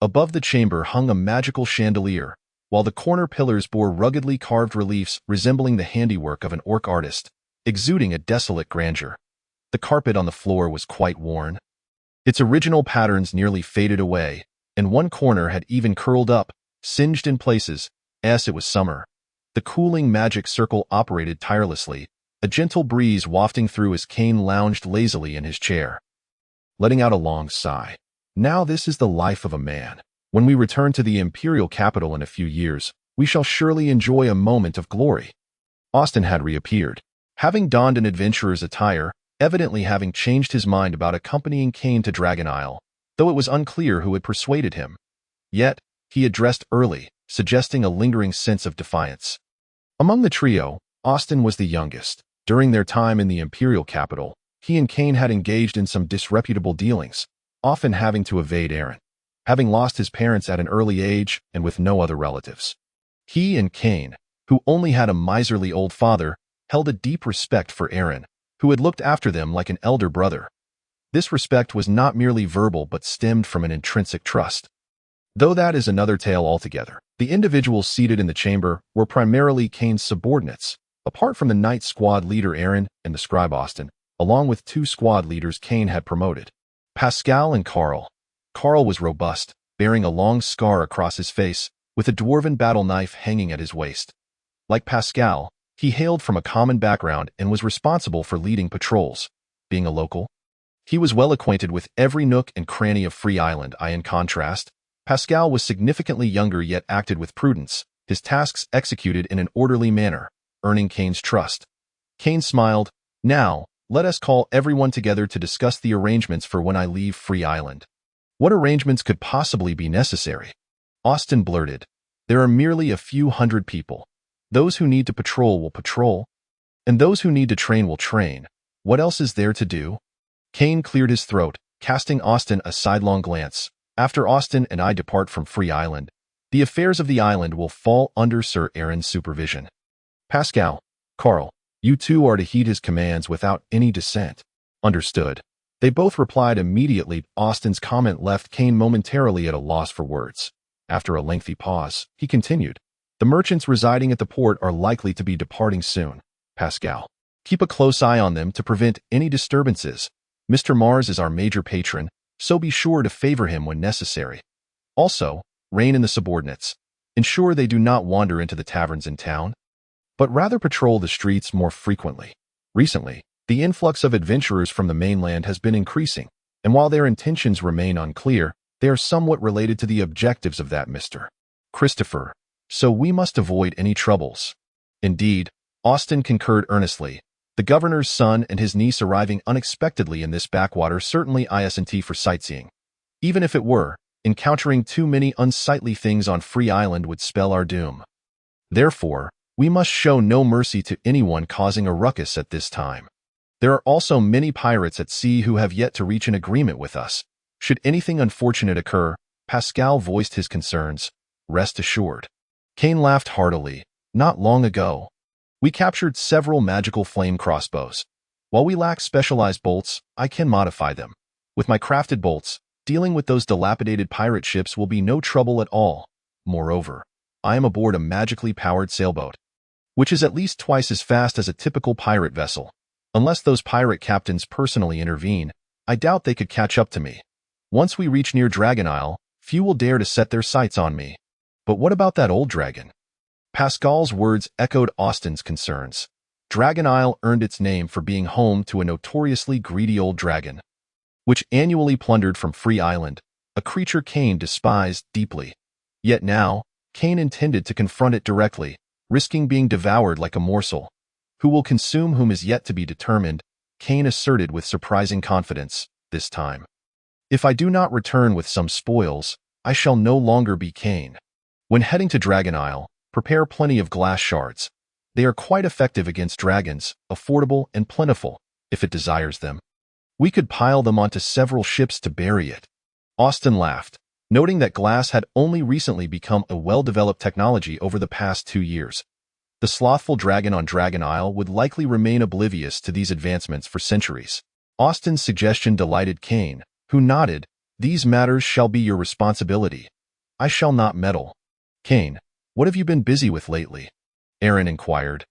Above the chamber hung a magical chandelier, while the corner pillars bore ruggedly carved reliefs resembling the handiwork of an orc artist, exuding a desolate grandeur. The carpet on the floor was quite worn. Its original patterns nearly faded away, and one corner had even curled up, singed in places, as it was summer. The cooling magic circle operated tirelessly, a gentle breeze wafting through as Kane lounged lazily in his chair, letting out a long sigh. "Now this is the life of a man. When we return to the imperial capital in a few years, we shall surely enjoy a moment of glory." Austin had reappeared, having donned an adventurer's attire, evidently having changed his mind about accompanying Kane to Dragon Isle, though it was unclear who had persuaded him. Yet, he addressed early, suggesting a lingering sense of defiance. Among the trio, Austin was the youngest. During their time in the imperial capital, he and Kane had engaged in some disreputable dealings, often having to evade Aaron. Having lost his parents at an early age and with no other relatives, he and Kane, who only had a miserly old father, held a deep respect for Aaron, who had looked after them like an elder brother. This respect was not merely verbal but stemmed from an intrinsic trust. Though that is another tale altogether. The individuals seated in the chamber were primarily Kane's subordinates, apart from the knight squad leader Aaron and the scribe Austin, along with 2 squad leaders Kane had promoted, Pascal and Carl. Carl was robust, bearing a long scar across his face, with a dwarven battle knife hanging at his waist. Like Pascal, he hailed from a common background and was responsible for leading patrols. Being a local, He was well acquainted with every nook and cranny of Free Island. In contrast, Pascal was significantly younger yet acted with prudence, his tasks executed in an orderly manner, earning Kane's trust. Kane smiled. Now, let us call everyone together to discuss the arrangements for when I leave Free Island. What arrangements could possibly be necessary? Austin blurted. There are merely a few hundred people. Those who need to patrol will patrol, and those who need to train will train. What else is there to do? Kane cleared his throat, casting Austin a sidelong glance. After Austin and I depart from Free Island, the affairs of the island will fall under Sir Aaron's supervision. Pascal, Carl, you two are to heed his commands without any dissent. Understood. They both replied immediately. Austin's comment left Kane momentarily at a loss for words. After a lengthy pause, he continued. The merchants residing at the port are likely to be departing soon. Pascal, keep a close eye on them to prevent any disturbances. Mr. Mars is our major patron, so be sure to favor him when necessary. Also, rein in the subordinates. Ensure they do not wander into the taverns in town, but rather patrol the streets more frequently. Recently, the influx of adventurers from the mainland has been increasing, and while their intentions remain unclear, they are somewhat related to the objectives of that Mr. Christopher, so we must avoid any troubles. Indeed, Austin concurred earnestly. The governor's son and his niece arriving unexpectedly in this backwater certainly isn't for sightseeing. Even if it were, encountering too many unsightly things on Free Island would spell our doom. Therefore, we must show no mercy to anyone causing a ruckus at this time. There are also many pirates at sea who have yet to reach an agreement with us. Should anything unfortunate occur, Pascal voiced his concerns. Rest assured. Kane laughed heartily. Not long ago, we captured several magical flame crossbows. While we lack specialized bolts, I can modify them. With my crafted bolts, dealing with those dilapidated pirate ships will be no trouble at all. Moreover, I am aboard a magically powered sailboat, which is at least twice as fast as a typical pirate vessel. Unless those pirate captains personally intervene, I doubt they could catch up to me. Once we reach near Dragon Isle, few will dare to set their sights on me. But what about that old dragon? Pascal's words echoed Austin's concerns. Dragon Isle earned its name for being home to a notoriously greedy old dragon, which annually plundered from Free Island, a creature Kane despised deeply. Yet now, Kane intended to confront it directly, risking being devoured like a morsel. Who will consume whom is yet to be determined, Kane asserted with surprising confidence, this time. If I do not return with some spoils, I shall no longer be Kane. When heading to Dragon Isle, prepare plenty of glass shards. They are quite effective against dragons, affordable and plentiful, if it desires them. We could pile them onto several ships to bury it. Austin laughed, noting that glass had only recently become a well-developed technology over the past 2 years. The slothful dragon on Dragon Isle would likely remain oblivious to these advancements for centuries. Austin's suggestion delighted Kane, who nodded. These matters shall be your responsibility. I shall not meddle. Kane, what have you been busy with lately? Aaron inquired.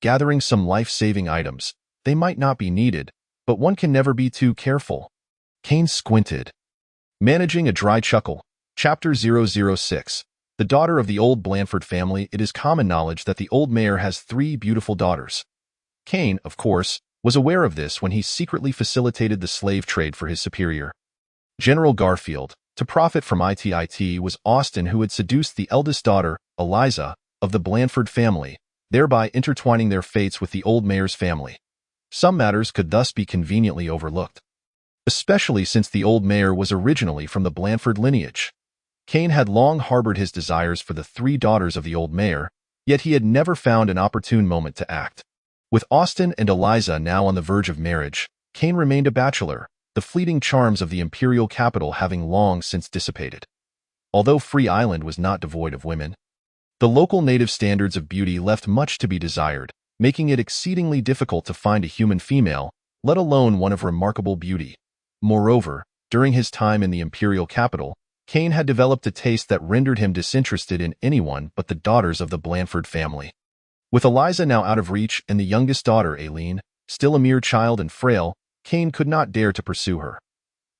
Gathering some life-saving items. They might not be needed, but one can never be too careful. Kane squinted. Managing a dry chuckle. Chapter 006. The daughter of the old Blanford family. It is common knowledge that the old mayor has 3 beautiful daughters. Kane, of course, was aware of this when he secretly facilitated the slave trade for his superior, General Garfield. To profit from it was Austin, who had seduced the eldest daughter, Elisa, of the Blanford family, thereby intertwining their fates with the old mayor's family. Some matters could thus be conveniently overlooked, especially since the old mayor was originally from the Blanford lineage. Kane had long harbored his desires for the 3 daughters of the old mayor, yet he had never found an opportune moment to act. With Austin and Elisa now on the verge of marriage, Kane remained a bachelor, the fleeting charms of the imperial capital having long since dissipated. Although Free Island was not devoid of women, the local native standards of beauty left much to be desired, making it exceedingly difficult to find a human female, let alone one of remarkable beauty. Moreover, during his time in the imperial capital, Kane had developed a taste that rendered him disinterested in anyone but the daughters of the Blanford family. With Elisa now out of reach and the youngest daughter, Aileen, still a mere child and frail, Kane could not dare to pursue her.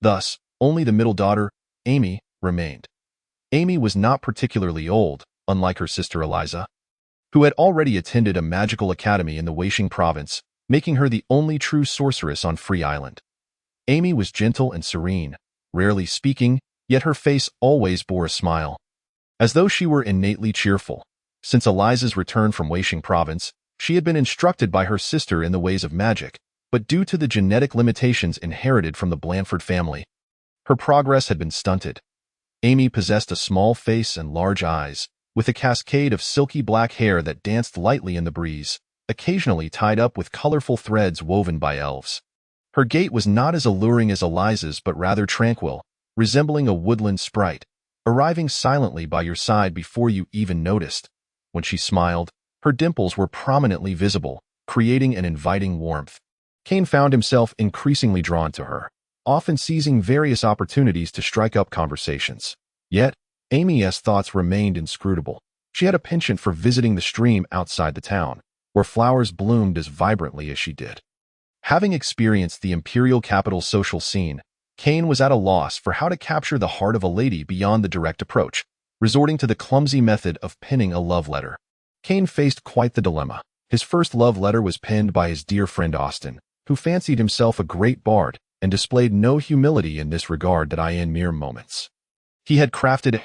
Thus, only the middle daughter, Aimi, remained. Aimi was not particularly old, unlike her sister Elisa, who had already attended a magical academy in the Weishing province, making her the only true sorceress on Free Island. Aimi was gentle and serene, rarely speaking, yet her face always bore a smile, as though she were innately cheerful. Since Elisa's return from Weisheng province, she had been instructed by her sister in the ways of magic, but due to the genetic limitations inherited from the Blanford family, her progress had been stunted. Aimi possessed a small face and large eyes, with a cascade of silky black hair that danced lightly in the breeze, occasionally tied up with colorful threads woven by elves. Her gait was not as alluring as Elisa's but rather tranquil, resembling a woodland sprite, arriving silently by your side before you even noticed. When she smiled, her dimples were prominently visible, creating an inviting warmth. Kane found himself increasingly drawn to her, often seizing various opportunities to strike up conversations. Yet, Aimi's thoughts remained inscrutable. She had a penchant for visiting the stream outside the town, where flowers bloomed as vibrantly as she did. Having experienced the imperial capital's social scene, Kane was at a loss for how to capture the heart of a lady beyond the direct approach, resorting to the clumsy method of penning a love letter. Kane faced quite the dilemma. His first love letter was penned by his dear friend Austin, who fancied himself a great bard and displayed no humility in this regard that in mere moments. He had crafted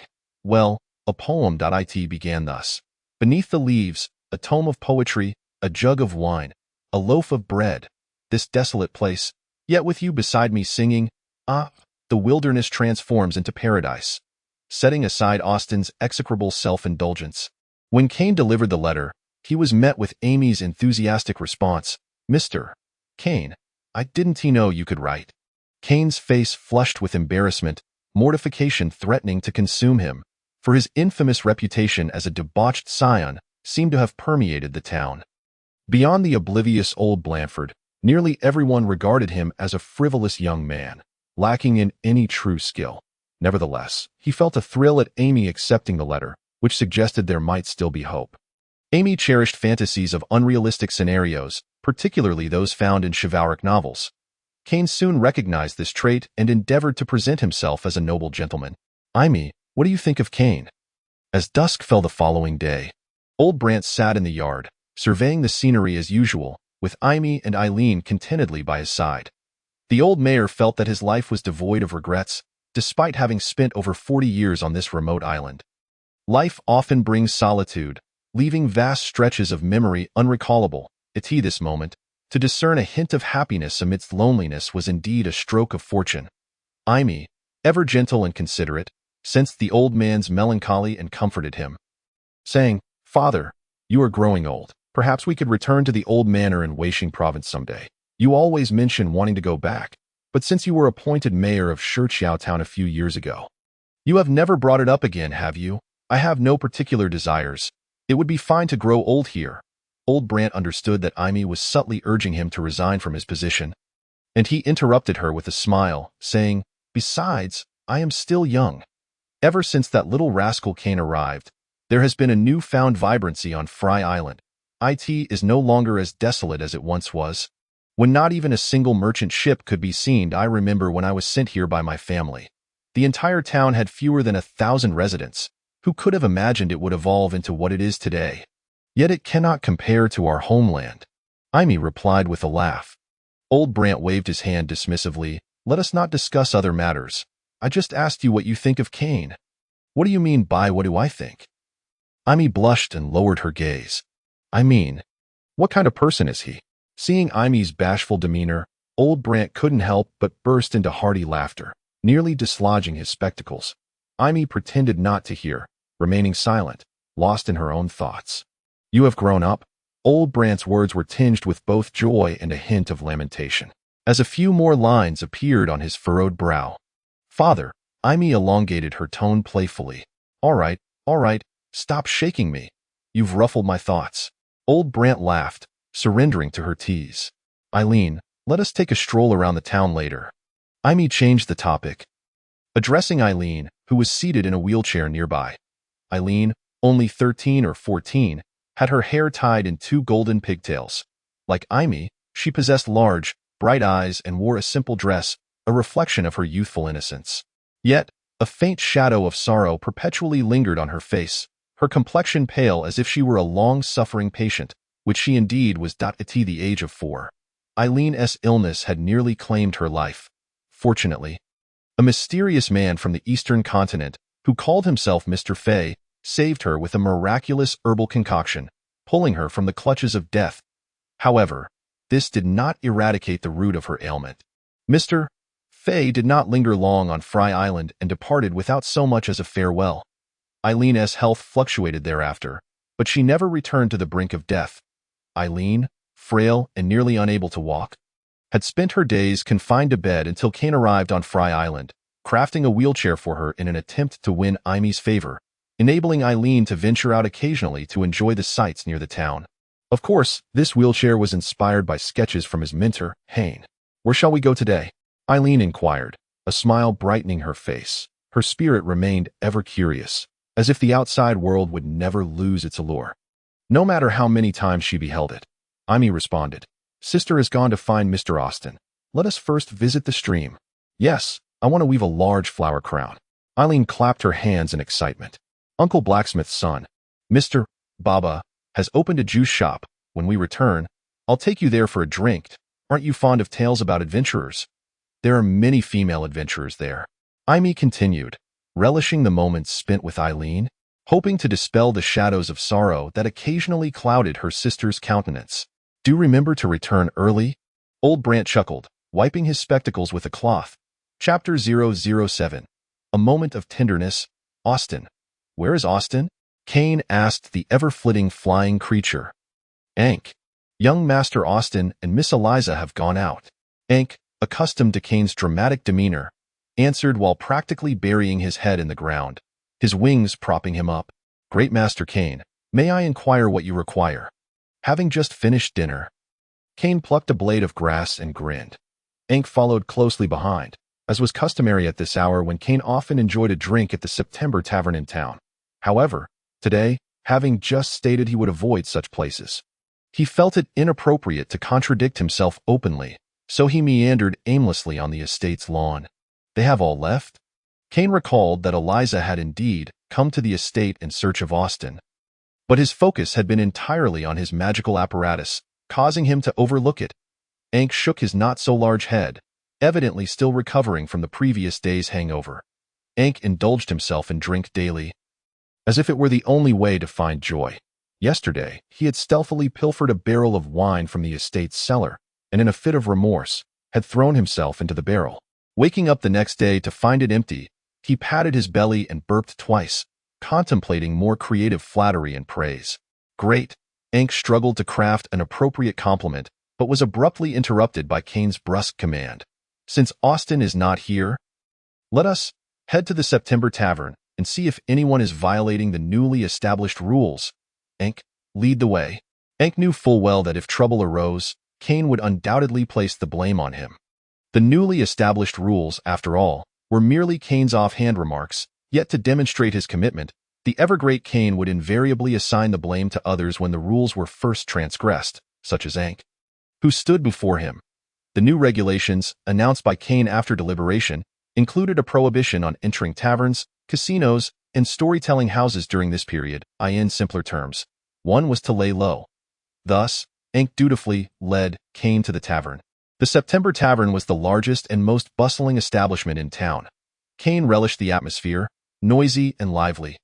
a poem. It began thus: "Beneath the leaves, a tome of poetry, a jug of wine, a loaf of bread, this desolate place, yet with you beside me singing, the wilderness transforms into paradise." Setting aside Austin's execrable self-indulgence, when Kane delivered the letter, he was met with Aimi's enthusiastic response, "Mr. Kane, I didn't know you could write." Kane's face flushed with embarrassment, mortification threatening to consume him, for his infamous reputation as a debauched scion seemed to have permeated the town. Beyond the oblivious old Blanford, nearly everyone regarded him as a frivolous young man, lacking in any true skill. Nevertheless, he felt a thrill at Aimi accepting the letter, which suggested there might still be hope. Aimi cherished fantasies of unrealistic scenarios, particularly those found in chivalric novels. Kane soon recognized this trait and endeavored to present himself as a noble gentleman. "Aimi, what do you think of Kane?" As dusk fell the following day, old Blant sat in the yard, surveying the scenery as usual, with Aimi and Eileen contentedly by his side. The old mayor felt that his life was devoid of regrets, despite having spent over 40 years on this remote island. Life often brings solitude, leaving vast stretches of memory unrecallable. At this moment, to discern a hint of happiness amidst loneliness was indeed a stroke of fortune. Aimi, ever gentle and considerate, sensed the old man's melancholy and comforted him, saying, "Father, you are growing old. Perhaps we could return to the old manor in Weisheng province someday. You always mention wanting to go back, but since you were appointed mayor of Shichiao town a few years ago, you have never brought it up again, have you?" "I have no particular desires. It would be fine to grow old here." Old Blant understood that Aimi was subtly urging him to resign from his position, and he interrupted her with a smile, saying, "Besides, I am still young. Ever since that little rascal Kane arrived, there has been a newfound vibrancy on Fry Island. It is no longer as desolate as it once was, when not even a single merchant ship could be seen. I remember when I was sent here by my family. The entire town had fewer than 1,000 residents. Who could have imagined it would evolve into what it is today? Yet it cannot compare to our homeland." Aimi replied with a laugh. Old Blant waved his hand dismissively. "Let us not discuss other matters. I just asked you what you think of Kane." "What do you mean by what do I think?" Aimi blushed and lowered her gaze. "I mean, what kind of person is he?" Seeing Aimi's bashful demeanor, old Blant couldn't help but burst into hearty laughter, nearly dislodging his spectacles. Aimi pretended not to hear, remaining silent, lost in her own thoughts. "You have grown up?" Old Brant's words were tinged with both joy and a hint of lamentation, as a few more lines appeared on his furrowed brow. "Father," Aimi elongated her tone playfully. All right, stop shaking me. You've ruffled my thoughts." Old Blant laughed, surrendering to her tease. "Eileen, let us take a stroll around the town later." Aimi changed the topic, addressing Eileen, who was seated in a wheelchair nearby. Eileen, only 13 or 14, had her hair tied in 2 golden pigtails. Like Aimi, she possessed large, bright eyes and wore a simple dress, a reflection of her youthful innocence. Yet, a faint shadow of sorrow perpetually lingered on her face, her complexion pale as if she were a long-suffering patient, which she indeed was. At the age of 4, Eileen's illness had nearly claimed her life, fortunately. A mysterious man from the eastern continent, who called himself Mr. Fay, saved her with a miraculous herbal concoction, pulling her from the clutches of death. However, this did not eradicate the root of her ailment. Mr. Fay did not linger long on Fry Island and departed without so much as a farewell. Eileen's health fluctuated thereafter, but she never returned to the brink of death. Eileen, frail and nearly unable to walk, had spent her days confined to bed until Kane arrived on Fry Island, crafting a wheelchair for her in an attempt to win Aimi's favor, enabling Eileen to venture out occasionally to enjoy the sights near the town. Of course, this wheelchair was inspired by sketches from his mentor, Kane. "Where shall we go today?" Eileen inquired, a smile brightening her face. Her spirit remained ever curious, as if the outside world would never lose its allure, no matter how many times she beheld it. Aimi responded, "Sister has gone to find Mr. Austin. Let us first visit the stream." "Yes, I want to weave a large flower crown." Eileen clapped her hands in excitement. "Uncle Blacksmith's son, Mr. Baba, has opened a juice shop. When we return, I'll take you there for a drink. Aren't you fond of tales about adventurers?" "There are many female adventurers there," Aimi continued, relishing the moments spent with Eileen, hoping to dispel the shadows of sorrow that occasionally clouded her sister's countenance. "Do remember to return early?" Old Blant chuckled, wiping his spectacles with a cloth. Chapter 007. A Moment of Tenderness. Austin. "Where is Austin?" Kane asked the ever-flitting flying creature. "Ankh. Young Master Austin and Miss Elisa have gone out." Ankh, accustomed to Kane's dramatic demeanor, answered while practically burying his head in the ground, his wings propping him up. "Great Master Kane, may I inquire what you require?" Having just finished dinner, Kane plucked a blade of grass and grinned. Ankh followed closely behind, as was customary at this hour when Kane often enjoyed a drink at the September Tavern in town. However, today, having just stated he would avoid such places, he felt it inappropriate to contradict himself openly, so he meandered aimlessly on the estate's lawn. "They have all left?" Kane recalled that Elisa had indeed come to the estate in search of Austin, but his focus had been entirely on his magical apparatus, causing him to overlook it. Ankh shook his not-so-large head, evidently still recovering from the previous day's hangover. Ankh indulged himself in drink daily, as if it were the only way to find joy. Yesterday, he had stealthily pilfered a barrel of wine from the estate's cellar, and in a fit of remorse, had thrown himself into the barrel. Waking up the next day to find it empty, he patted his belly and burped twice, contemplating more creative flattery and praise. "Great." Ankh struggled to craft an appropriate compliment, but was abruptly interrupted by Kane's brusque command. "Since Austin is not here, let us head to the September Tavern and see if anyone is violating the newly established rules. Ankh, lead the way." Ankh knew full well that if trouble arose, Kane would undoubtedly place the blame on him. The newly established rules, after all, were merely Kane's offhand remarks, yet to demonstrate his commitment, the ever-great Kane would invariably assign the blame to others when the rules were first transgressed, such as Ankh, who stood before him. The new regulations, announced by Kane after deliberation, included a prohibition on entering taverns, casinos, and storytelling houses during this period, in simpler terms. One was to lay low. Thus, Ankh dutifully led Kane to the tavern. The September Tavern was the largest and most bustling establishment in town. Kane relished the atmosphere, noisy and lively.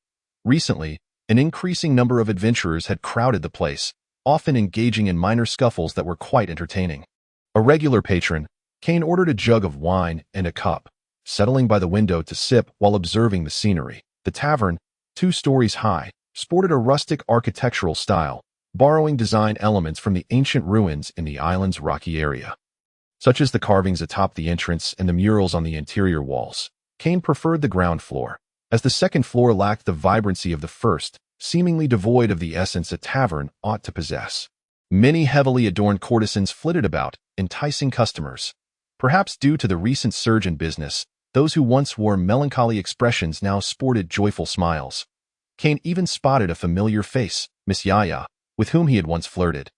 Recently, an increasing number of adventurers had crowded the place, often engaging in minor scuffles that were quite entertaining. A regular patron, Kane ordered a jug of wine and a cup, settling by the window to sip while observing the scenery. The tavern, 2 stories high, sported a rustic architectural style, borrowing design elements from the ancient ruins in the island's rocky area, such as the carvings atop the entrance and the murals on the interior walls. Kane preferred the ground floor, as the second floor lacked the vibrancy of the first, seemingly devoid of the essence a tavern ought to possess. Many heavily adorned courtesans flitted about, enticing customers. Perhaps due to the recent surge in business, those who once wore melancholy expressions now sported joyful smiles. Kane even spotted a familiar face, Miss Yaya, with whom he had once flirted.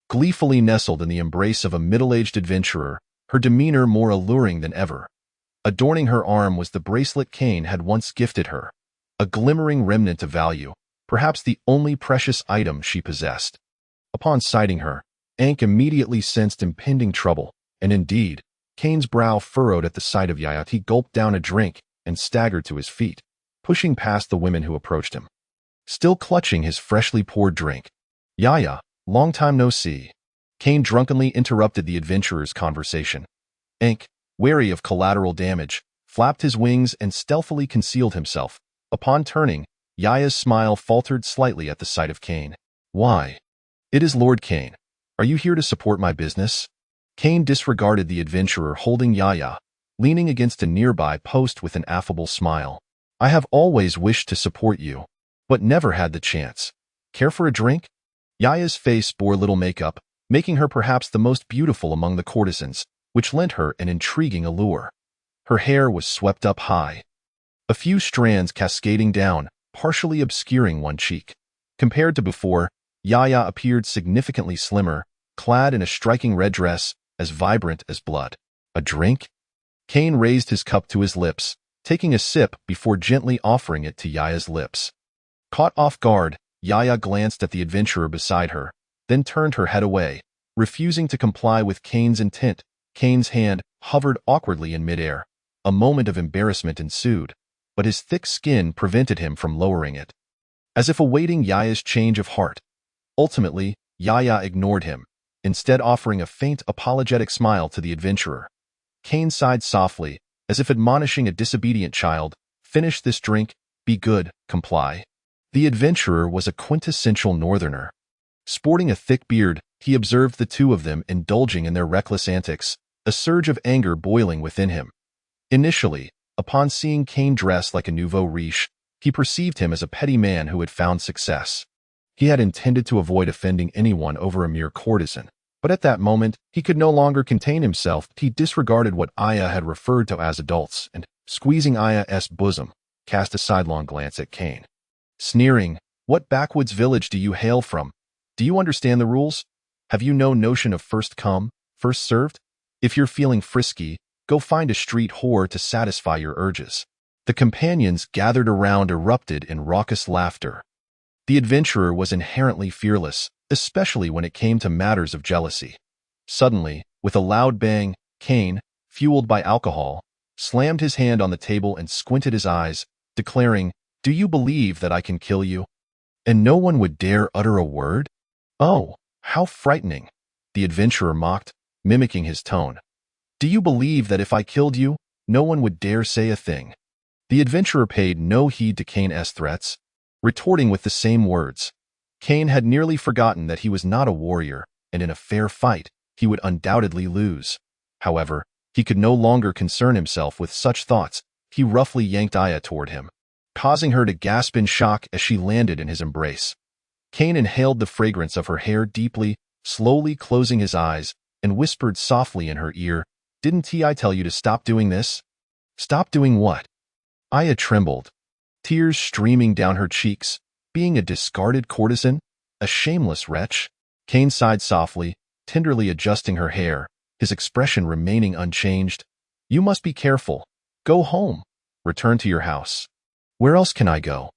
Gleefully nestled in the embrace of a middle-aged adventurer, her demeanor more alluring than ever. Adorning her arm was the bracelet Kane had once gifted her, a glimmering remnant of value, perhaps the only precious item she possessed. Upon sighting her, Ankh immediately sensed impending trouble, and indeed, Kane's brow furrowed at the sight of Yaya. He gulped down a drink and staggered to his feet, pushing past the women who approached him. Still clutching his freshly poured drink. Yaya, long time no see. Kane drunkenly interrupted the adventurer's conversation. Ankh, wary of collateral damage, flapped his wings and stealthily concealed himself. Upon turning, Yaya's smile faltered slightly at the sight of Kane. Why? It is Lord Kane. Are you here to support my business? Kane disregarded the adventurer holding Yaya, leaning against a nearby post with an affable smile. I have always wished to support you, but never had the chance. Care for a drink? Yaya's face bore little makeup, making her perhaps the most beautiful among the courtesans, which lent her an intriguing allure. Her hair was swept up high, a few strands cascading down, partially obscuring one cheek. Compared to before, Yaya appeared significantly slimmer, clad in a striking red dress, as vibrant as blood. A drink? Kane raised his cup to his lips, taking a sip before gently offering it to Yaya's lips. Caught off guard, Yaya glanced at the adventurer beside her, then turned her head away, refusing to comply with Kane's intent. Kane's hand hovered awkwardly in midair. A moment of embarrassment ensued, but his thick skin prevented him from lowering it, as if awaiting Yaya's change of heart. Ultimately, Yaya ignored him, instead offering a faint apologetic smile to the adventurer. Kane sighed softly, as if admonishing a disobedient child. Finish this drink, be good, comply. The adventurer was a quintessential northerner. Sporting a thick beard, he observed the two of them indulging in their reckless antics, a surge of anger boiling within him. Initially, upon seeing Kane dressed like a nouveau riche, he perceived him as a petty man who had found success. He had intended to avoid offending anyone over a mere courtesan, but at that moment, he could no longer contain himself. He disregarded what Aya had referred to as adults and, squeezing Aya's bosom, cast a sidelong glance at Kane. Sneering, what backwoods village do you hail from? Do you understand the rules? Have you no notion of first come, first served? If you're feeling frisky, go find a street whore to satisfy your urges. The companions gathered around erupted in raucous laughter. The adventurer was inherently fearless, especially when it came to matters of jealousy. Suddenly, with a loud bang, Kane, fueled by alcohol, slammed his hand on the table and squinted his eyes, declaring, Do you believe that I can kill you? And no one would dare utter a word? Oh, how frightening, the adventurer mocked, mimicking his tone. Do you believe that if I killed you, no one would dare say a thing? The adventurer paid no heed to Kane's threats, retorting with the same words. Kane had nearly forgotten that he was not a warrior, and in a fair fight, he would undoubtedly lose. However, he could no longer concern himself with such thoughts. He roughly yanked Aya toward him, causing her to gasp in shock as she landed in his embrace. Kane inhaled the fragrance of her hair deeply, slowly closing his eyes, and whispered softly in her ear, Didn't I tell you to stop doing this? Stop doing what? Aya trembled, tears streaming down her cheeks. Being a discarded courtesan? A shameless wretch? Kane sighed softly, tenderly adjusting her hair, his expression remaining unchanged. You must be careful. Go home. Return to your house. Where else can I go?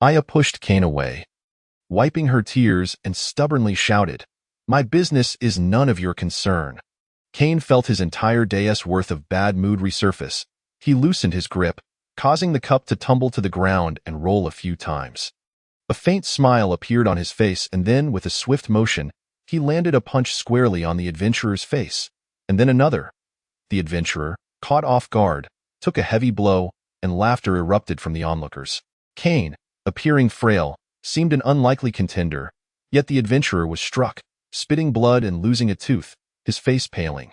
Aya pushed Kane away, wiping her tears, and stubbornly shouted, My business is none of your concern. Kane felt his entire day's worth of bad mood resurface. He loosened his grip, causing the cup to tumble to the ground and roll a few times. A faint smile appeared on his face, and then, with a swift motion, he landed a punch squarely on the adventurer's face, and then another. The adventurer, caught off guard, took a heavy blow, and laughter erupted from the onlookers. Kane, appearing frail, seemed an unlikely contender, yet the adventurer was struck, spitting blood and losing a tooth, his face paling.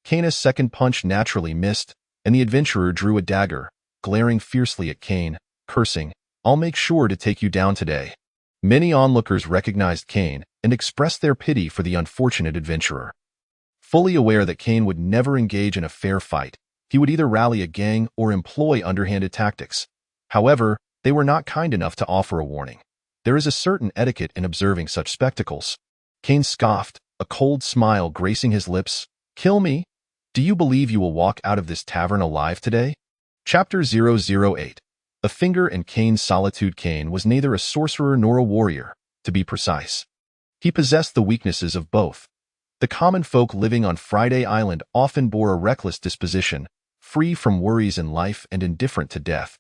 Kane's second punch naturally missed, and the adventurer drew a dagger, glaring fiercely at Kane, cursing, I'll make sure to take you down today. Many onlookers recognized Kane and expressed their pity for the unfortunate adventurer. Fully aware that Kane would never engage in a fair fight, he would either rally a gang or employ underhanded tactics. However, they were not kind enough to offer a warning. There is a certain etiquette in observing such spectacles. Kane scoffed, a cold smile gracing his lips. Kill me? Do you believe you will walk out of this tavern alive today? Chapter 008. A finger in Kane's solitude. Kane was neither a sorcerer nor a warrior, to be precise. He possessed the weaknesses of both. The common folk living on Friday Island often bore a reckless disposition, free from worries in life and indifferent to death.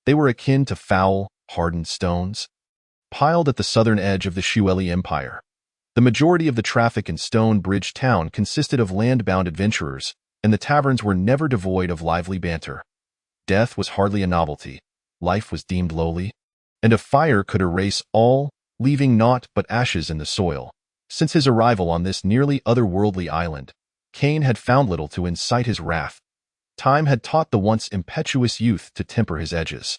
They were akin to foul, hardened stones, piled at the southern edge of the Shueli Empire. The majority of the traffic in Stone Bridge Town consisted of land-bound adventurers, and the taverns were never devoid of lively banter. Death was hardly a novelty, life was deemed lowly, and a fire could erase all, leaving naught but ashes in the soil. Since his arrival on this nearly otherworldly island, Kane had found little to incite his wrath. Time had taught the once impetuous youth to temper his edges.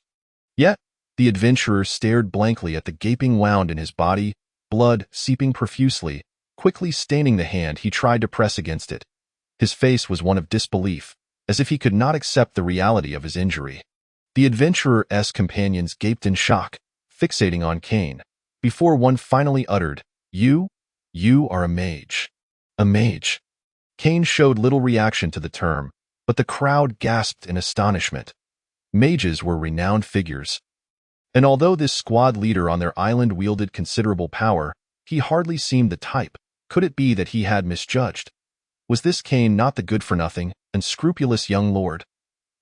Yet, the adventurer stared blankly at the gaping wound in his body, blood seeping profusely, quickly staining the hand he tried to press against it. His face was one of disbelief, as if he could not accept the reality of his injury. The adventurer's companions gaped in shock, fixating on Kane, before one finally uttered, You are a mage. A mage. Kane showed little reaction to the term, but the crowd gasped in astonishment. Mages were renowned figures. And although this squad leader on their island wielded considerable power, he hardly seemed the type. Could it be that he had misjudged? Was this Kane not the good-for-nothing, unscrupulous young lord?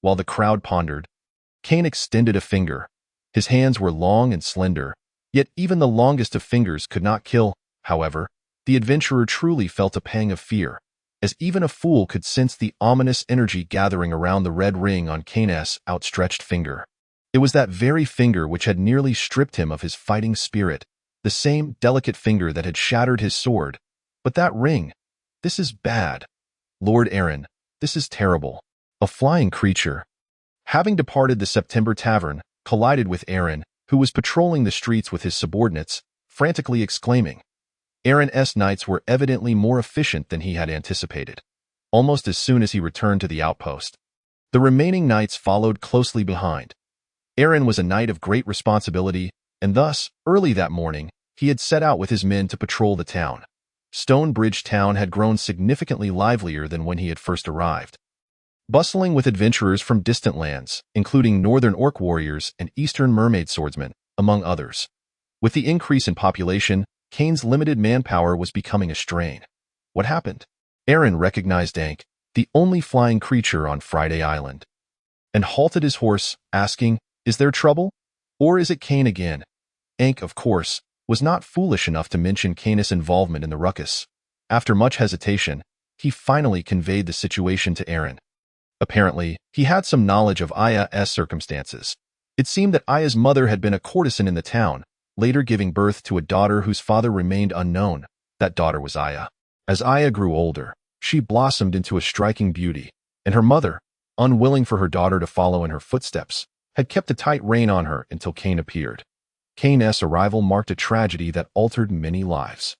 While the crowd pondered, Kane extended a finger. His hands were long and slender, yet even the longest of fingers could not kill. However, the adventurer truly felt a pang of fear, as even a fool could sense the ominous energy gathering around the red ring on Kane's outstretched finger. It was that very finger which had nearly stripped him of his fighting spirit, the same delicate finger that had shattered his sword. But that ring, this is bad. Lord Aaron, this is terrible. A flying creature. Having departed the September Tavern, collided with Aaron, who was patrolling the streets with his subordinates, frantically exclaiming. Aaron's knights were evidently more efficient than he had anticipated. Almost as soon as he returned to the outpost, the remaining knights followed closely behind. Aaron was a knight of great responsibility, and thus, early that morning, he had set out with his men to patrol the town. Stone Bridge Town had grown significantly livelier than when he had first arrived. Bustling with adventurers from distant lands, including northern orc warriors and eastern mermaid swordsmen, among others. With the increase in population, Kane's limited manpower was becoming a strain. What happened? Aaron recognized Ankh, the only flying creature on Friday Island, and halted his horse, asking, Is there trouble? Or is it Kane again? Ankh, of course, was not foolish enough to mention Kane's involvement in the ruckus. After much hesitation, he finally conveyed the situation to Aaron. Apparently, he had some knowledge of Yaya's circumstances. It seemed that Yaya's mother had been a courtesan in the town, later giving birth to a daughter whose father remained unknown. That daughter was Yaya. As Yaya grew older, she blossomed into a striking beauty, and her mother, unwilling for her daughter to follow in her footsteps, had kept a tight rein on her until Kane appeared. Kane's arrival marked a tragedy that altered many lives,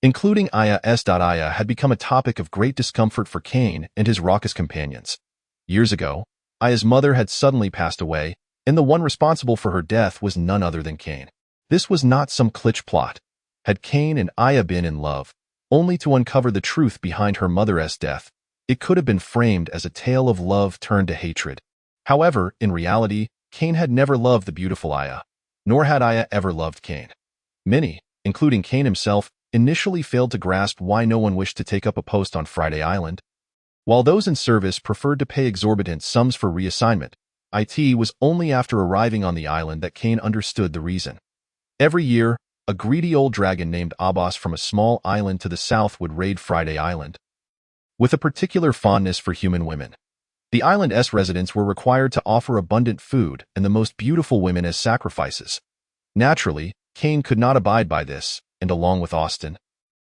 including Yaya's. Yaya had become a topic of great discomfort for Kane and his raucous companions. Years ago, Yaya's mother had suddenly passed away, and the one responsible for her death was none other than Kane. This was not some klitsch plot. Had Kane and Yaya been in love, only to uncover the truth behind her mother's death, it could have been framed as a tale of love turned to hatred. However, in reality, Kane had never loved the beautiful Yaya, nor had Yaya ever loved Kane. Many, including Kane himself, initially failed to grasp why no one wished to take up a post on Friday Island. While those in service preferred to pay exorbitant sums for reassignment, it was only after arriving on the island that Kane understood the reason. Every year, a greedy old dragon named Abbas from a small island to the south would raid Friday Island. With a particular fondness for human women, the island's residents were required to offer abundant food and the most beautiful women as sacrifices. Naturally, Kane could not abide by this, and along with Austin,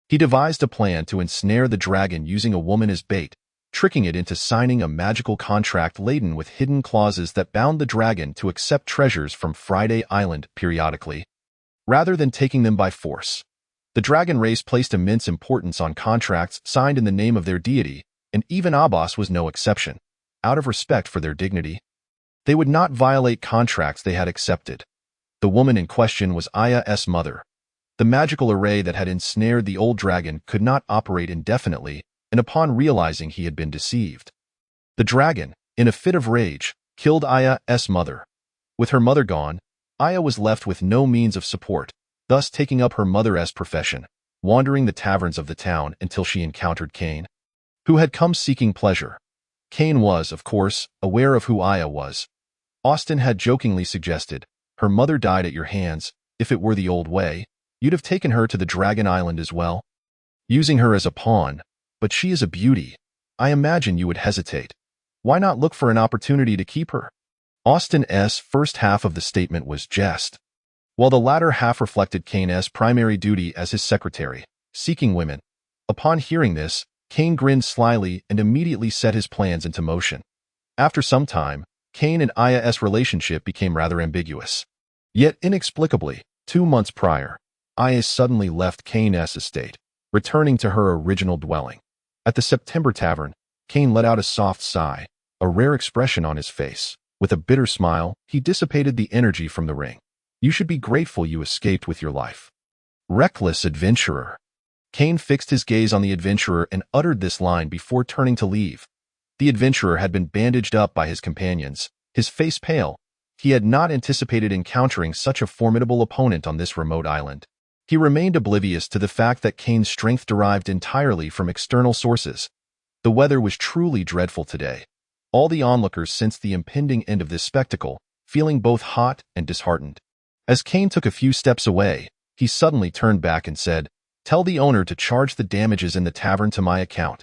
he devised a plan to ensnare the dragon using a woman as bait, tricking it into signing a magical contract laden with hidden clauses that bound the dragon to accept treasures from Friday Island periodically, rather than taking them by force. The dragon race placed immense importance on contracts signed in the name of their deity, and even Abbas was no exception. Out of respect for their dignity, they would not violate contracts they had accepted. The woman in question was Yaya's mother. The magical array that had ensnared the old dragon could not operate indefinitely, and upon realizing he had been deceived, the dragon, in a fit of rage, killed Yaya's mother. With her mother gone, Yaya was left with no means of support, thus taking up her mother's profession. wandering the taverns of the town until she encountered Kane, who had come seeking pleasure. Kane was, of course, aware of who Yaya was. Austin had jokingly suggested, her mother died at your hands. If it were the old way, you'd have taken her to the Dragon Island as well, using her as a pawn. But she is a beauty. I imagine you would hesitate. Why not look for an opportunity to keep her? Austin's first half of the statement was jest, while the latter half reflected Kane's primary duty as his secretary, seeking women. Upon hearing this, Kane grinned slyly and immediately set his plans into motion. After some time, Kane and Yaya's relationship became rather ambiguous. Yet inexplicably, 2 months prior, Yaya suddenly left Kane's estate, returning to her original dwelling. At the September Tavern, Kane let out a soft sigh, a rare expression on his face. With a bitter smile, he dissipated the energy from the ring. You should be grateful you escaped with your life. Reckless adventurer. Kane fixed his gaze on the adventurer and uttered this line before turning to leave. The adventurer had been bandaged up by his companions, his face pale. He had not anticipated encountering such a formidable opponent on this remote island. He remained oblivious to the fact that Kane's strength derived entirely from external sources. The weather was truly dreadful today. All the onlookers sensed the impending end of this spectacle, feeling both hot and disheartened. As Kane took a few steps away, he suddenly turned back and said, "Tell the owner to charge the damages in the tavern to my account."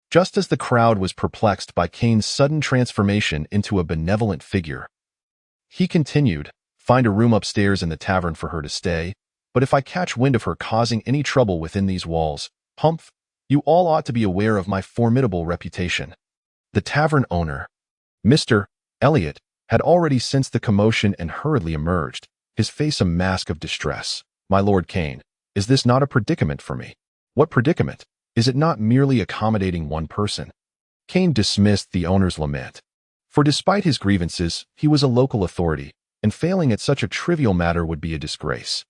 Just as the crowd was perplexed by Kane's sudden transformation into a benevolent figure, he continued, "Find a room upstairs in the tavern for her to stay, but if I catch wind of her causing any trouble within these walls, humph, you all ought to be aware of my formidable reputation." The tavern owner, Mr. Elliot, had already sensed the commotion and hurriedly emerged, his face a mask of distress. "My Lord Kane, is this not a predicament for me?" "What predicament? Is it not merely accommodating one person?" Kane dismissed the owner's lament. For despite his grievances, he was a local authority, and failing at such a trivial matter would be a disgrace.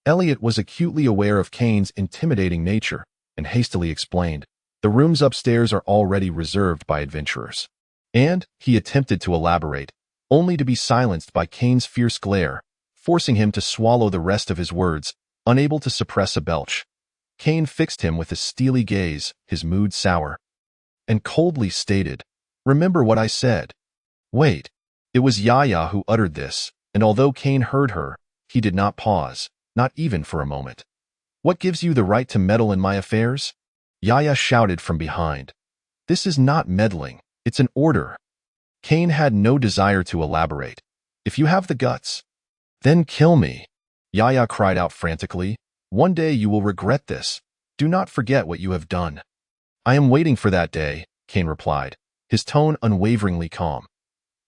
Elliot was acutely aware of Kane's intimidating nature, and hastily explained, "The rooms upstairs are already reserved by adventurers." And he attempted to elaborate, only to be silenced by Kane's fierce glare, forcing him to swallow the rest of his words, unable to suppress a belch. Kane fixed him with a steely gaze, his mood sour, and coldly stated, "Remember what I said." Wait. It was Yaya who uttered this, and although Kane heard her, he did not pause, not even for a moment. "What gives you the right to meddle in my affairs?" Yaya shouted from behind. "This is not meddling, it's an order." Kane had no desire to elaborate. "If you have the guts, then kill me," Yaya cried out frantically. "One day you will regret this. Do not forget what you have done." "I am waiting for that day," Kane replied, his tone unwaveringly calm.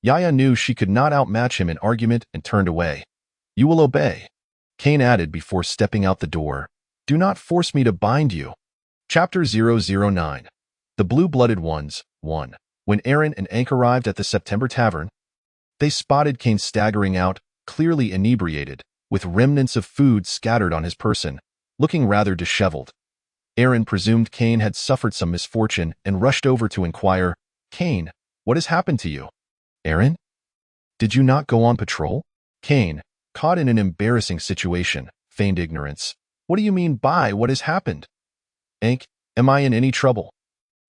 Yaya knew she could not outmatch him in argument and turned away. "You will obey," Kane added before stepping out the door. "Do not force me to bind you." Chapter 009. The Blue-Blooded Ones, 1. When Aaron and Ank arrived at the September Tavern, they spotted Kane staggering out, clearly inebriated, with remnants of food scattered on his person, looking rather disheveled. Aaron presumed Kane had suffered some misfortune and rushed over to inquire, "Kane, what has happened to you?" "Aaron? Did you not go on patrol?" Kane, caught in an embarrassing situation, feigned ignorance. "What do you mean by what has happened?" "Ank, am I in any trouble?"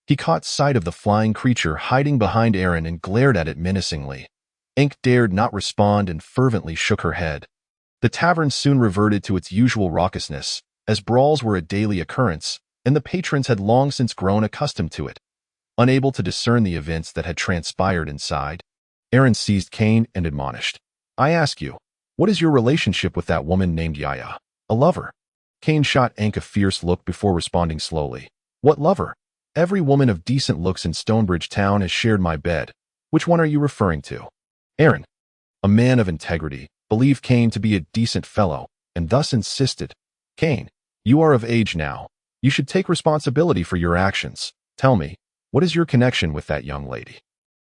He caught sight of the flying creature hiding behind Aaron and glared at it menacingly. Ank dared not respond and fervently shook her head. The tavern soon reverted to its usual raucousness, as brawls were a daily occurrence, and the patrons had long since grown accustomed to it. Unable to discern the events that had transpired inside, Aaron seized Kane and admonished, "I ask you, what is your relationship with that woman named Yaya? A lover?" Kane shot Ank a fierce look before responding slowly. "What lover? Every woman of decent looks in Stonebridge Town has shared my bed. Which one are you referring to?" Aaron, a man of integrity, believed Kane to be a decent fellow, and thus insisted, "Kane, you are of age now. You should take responsibility for your actions. Tell me, what is your connection with that young lady?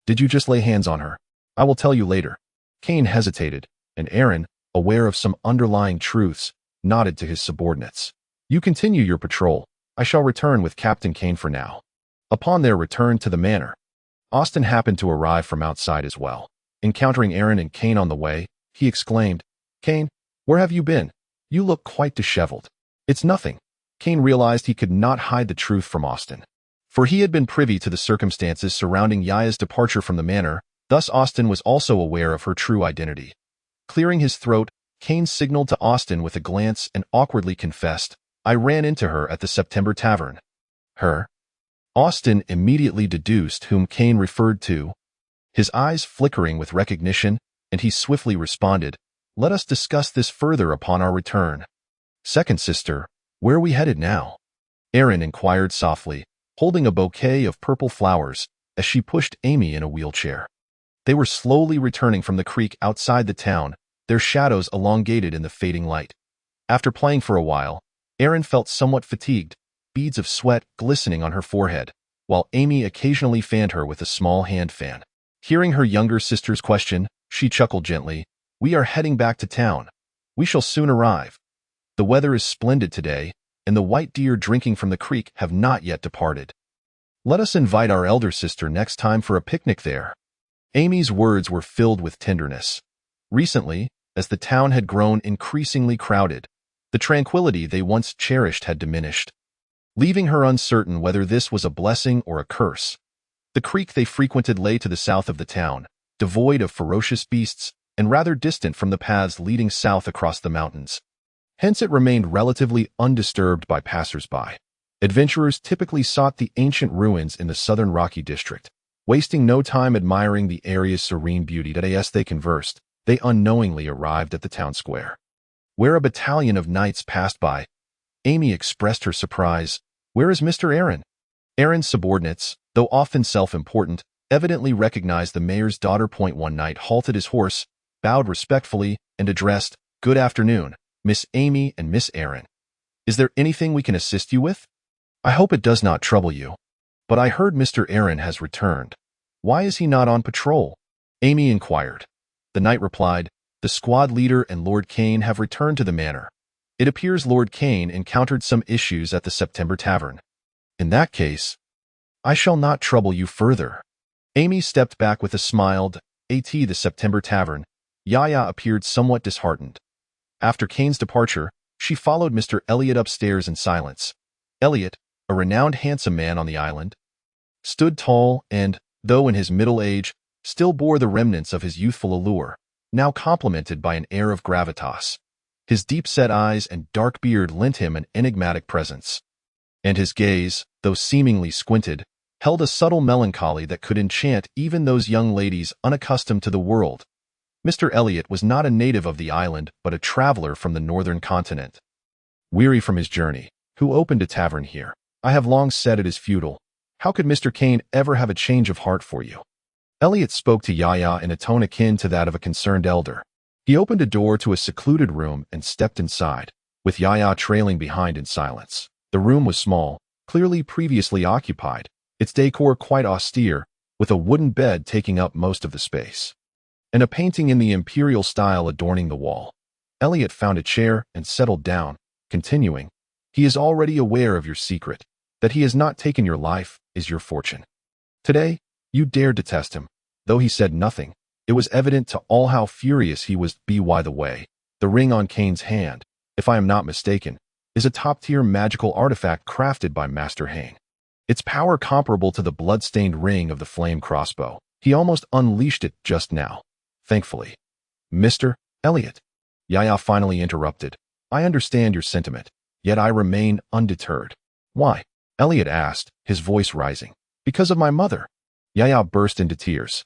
Did you just lay hands on her? I will tell you later." Kane hesitated, and Aaron, aware of some underlying truths, nodded to his subordinates. "You continue your patrol. I shall return with Captain Kane for now." Upon their return to the manor, Austin happened to arrive from outside as well. Encountering Aaron and Kane on the way, he exclaimed, "Kane, where have you been? You look quite disheveled." "It's nothing," Kane realized he could not hide the truth from Austin. For he had been privy to the circumstances surrounding Yaya's departure from the manor, thus Austin was also aware of her true identity. Clearing his throat, Kane signaled to Austin with a glance and awkwardly confessed, "I ran into her at the September Tavern." Her? Austin immediately deduced whom Kane referred to, his eyes flickering with recognition, and he swiftly responded, "Let us discuss this further upon our return." "Second sister, where are we headed now?" Aaron inquired softly, holding a bouquet of purple flowers as she pushed Aimi in a wheelchair. They were slowly returning from the creek outside the town, their shadows elongated in the fading light. After playing for a while, Aaron felt somewhat fatigued, beads of sweat glistening on her forehead, while Aimi occasionally fanned her with a small hand fan. Hearing her younger sister's question, she chuckled gently, "We are heading back to town. We shall soon arrive. The weather is splendid today, and the white deer drinking from the creek have not yet departed. Let us invite our elder sister next time for a picnic there." Amy's words were filled with tenderness. Recently, as the town had grown increasingly crowded, the tranquility they once cherished had diminished, leaving her uncertain whether this was a blessing or a curse. The creek they frequented lay to the south of the town, devoid of ferocious beasts and rather distant from the paths leading south across the mountains. Hence it remained relatively undisturbed by passers-by. Adventurers typically sought the ancient ruins in the southern Rocky district. Wasting no time admiring the area's serene beauty as they conversed, they unknowingly arrived at the town square, where a battalion of knights passed by. Aimi expressed her surprise. "Where is Mr. Aaron?" Aaron's subordinates, though often self-important, evidently recognized the mayor's daughter. One knight halted his horse, bowed respectfully, and addressed, "Good afternoon, Miss Aimi and Miss Aaron. Is there anything we can assist you with? I hope it does not trouble you. But I heard Mr. Aaron has returned. Why is he not on patrol?" Aimi inquired. The knight replied, "The squad leader and Lord Kane have returned to the manor. It appears Lord Kane encountered some issues at the September Tavern. In that case, I shall not trouble you further." Aimi stepped back with a smile. At the September Tavern, Yaya appeared somewhat disheartened. After Kane's departure, she followed Mr. Elliot upstairs in silence. Elliot, a renowned handsome man on the island, stood tall and, though in his middle age, still bore the remnants of his youthful allure, now complemented by an air of gravitas. His deep-set eyes and dark beard lent him an enigmatic presence, and his gaze, though seemingly squinted, held a subtle melancholy that could enchant even those young ladies unaccustomed to the world. Mr. Elliot was not a native of the island, but a traveler from the northern continent. Weary from his journey, who opened a tavern here? I have long said it is futile. How could Mr. Kane ever have a change of heart for you? Elliot spoke to Yaya in a tone akin to that of a concerned elder. He opened a door to a secluded room and stepped inside, with Yaya trailing behind in silence. The room was small, clearly previously occupied, its decor quite austere, with a wooden bed taking up most of the space, and a painting in the imperial style adorning the wall. Elliot found a chair and settled down, continuing, "He is already aware of your secret. That he has not taken your life is your fortune. Today, you dared to test him. Though he said nothing, it was evident to all how furious he was. By the way, the ring on Kane's hand, if I am not mistaken, is a top-tier magical artifact crafted by Master Hane. Its power comparable to the blood-stained ring of the flame crossbow. He almost unleashed it just now. Thankfully." "Mr. Elliot," Yaya finally interrupted, "I understand your sentiment, yet I remain undeterred." "Why?" Elliot asked, his voice rising. "Because of my mother." Yaya burst into tears,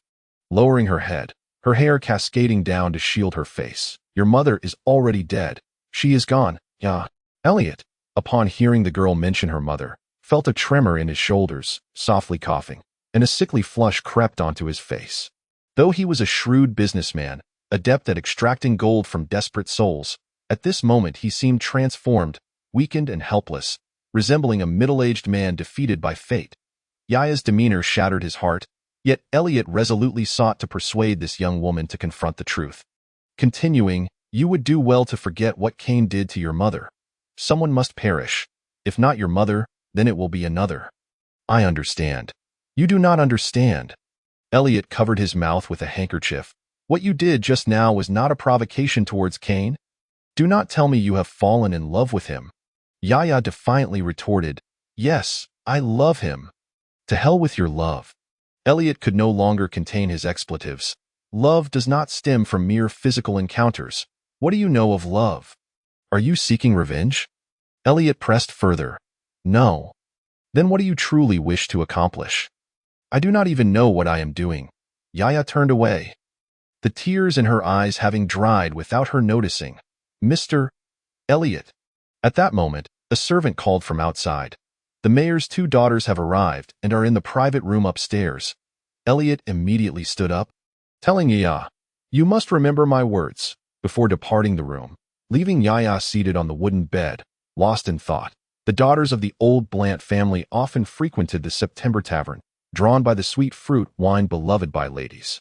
lowering her head, her hair cascading down to shield her face. "Your mother is already dead. She is gone." "Yeah." Elliot, upon hearing the girl mention her mother, felt a tremor in his shoulders, softly coughing, and a sickly flush crept onto his face. Though he was a shrewd businessman, adept at extracting gold from desperate souls, at this moment he seemed transformed, weakened and helpless, resembling a middle-aged man defeated by fate. Yaya's demeanor shattered his heart, yet Elliot resolutely sought to persuade this young woman to confront the truth. Continuing, "You would do well to forget what Kane did to your mother. Someone must perish. If not your mother, then it will be another." "I understand." "You do not understand." Elliot covered his mouth with a handkerchief. "What you did just now was not a provocation towards Kane. Do not tell me you have fallen in love with him." Yaya defiantly retorted, "Yes, I love him." "To hell with your love." Elliot could no longer contain his expletives. "Love does not stem from mere physical encounters. What do you know of love? Are you seeking revenge?" Elliot pressed further. "No." "Then what do you truly wish to accomplish?" "I do not even know what I am doing." Yaya turned away, the tears in her eyes having dried without her noticing. "Mr. Elliot." At that moment, a servant called from outside. "The mayor's 2 daughters have arrived and are in the private room upstairs." Elliot immediately stood up, telling Yaya, "You must remember my words," before departing the room, leaving Yaya seated on the wooden bed, lost in thought. The daughters of the old Blant family often frequented the September Tavern, drawn by the sweet fruit wine beloved by ladies.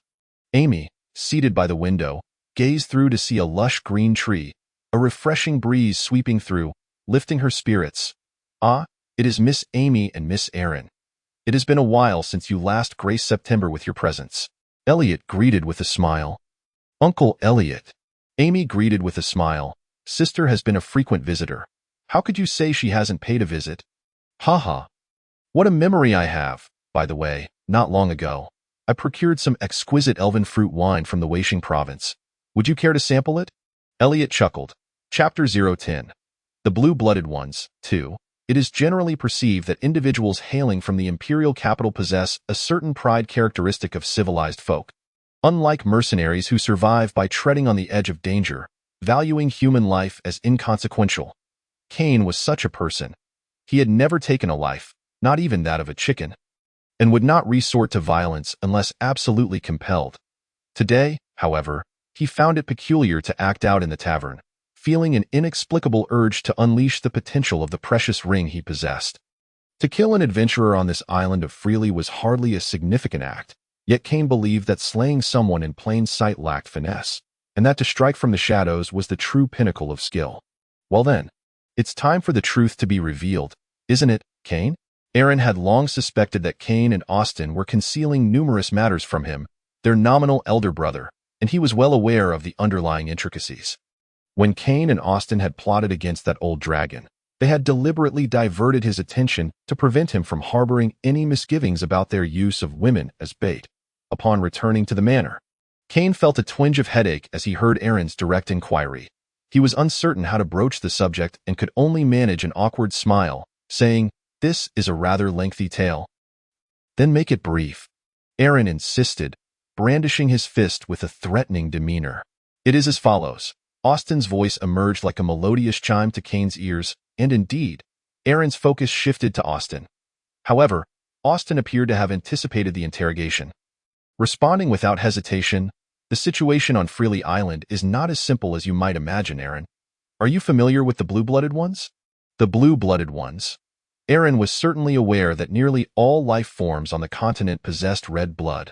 Aimi, seated by the window, gazed through to see a lush green tree, a refreshing breeze sweeping through, lifting her spirits. "Ah, it is Miss Aimi and Miss Erin. It has been a while since you last graced September with your presence." Elliot greeted with a smile. "Uncle Elliot." Aimi greeted with a smile. "Sister has been a frequent visitor. How could you say she hasn't paid a visit?" "Haha. What a memory I have. By the way, not long ago, I procured some exquisite elven fruit wine from the Weisheng province. Would you care to sample it?" Elliot chuckled. Chapter 010. The Blue-Blooded Ones, 2. It is generally perceived that individuals hailing from the imperial capital possess a certain pride characteristic of civilized folk. Unlike mercenaries who survive by treading on the edge of danger, valuing human life as inconsequential, Kane was such a person. He had never taken a life, not even that of a chicken, and would not resort to violence unless absolutely compelled. Today, however, he found it peculiar to act out in the tavern, feeling an inexplicable urge to unleash the potential of the precious ring he possessed. To kill an adventurer on this island of Freely was hardly a significant act, yet Kane believed that slaying someone in plain sight lacked finesse, and that to strike from the shadows was the true pinnacle of skill. Well then, it's time for the truth to be revealed, isn't it, Kane? Aaron had long suspected that Kane and Austin were concealing numerous matters from him, their nominal elder brother, and he was well aware of the underlying intricacies. When Kane and Austin had plotted against that old dragon, they had deliberately diverted his attention to prevent him from harboring any misgivings about their use of women as bait. Upon returning to the manor, Kane felt a twinge of headache as he heard Aaron's direct inquiry. He was uncertain how to broach the subject and could only manage an awkward smile, saying, "This is a rather lengthy tale." "Then make it brief," Aaron insisted, brandishing his fist with a threatening demeanor. "It is as follows." Austin's voice emerged like a melodious chime to Kane's ears, and indeed, Aaron's focus shifted to Austin. However, Austin appeared to have anticipated the interrogation. Responding without hesitation, "The situation on Freely Island is not as simple as you might imagine, Aaron. Are you familiar with the Blue-Blooded Ones?" The Blue-Blooded Ones. Aaron was certainly aware that nearly all life forms on the continent possessed red blood,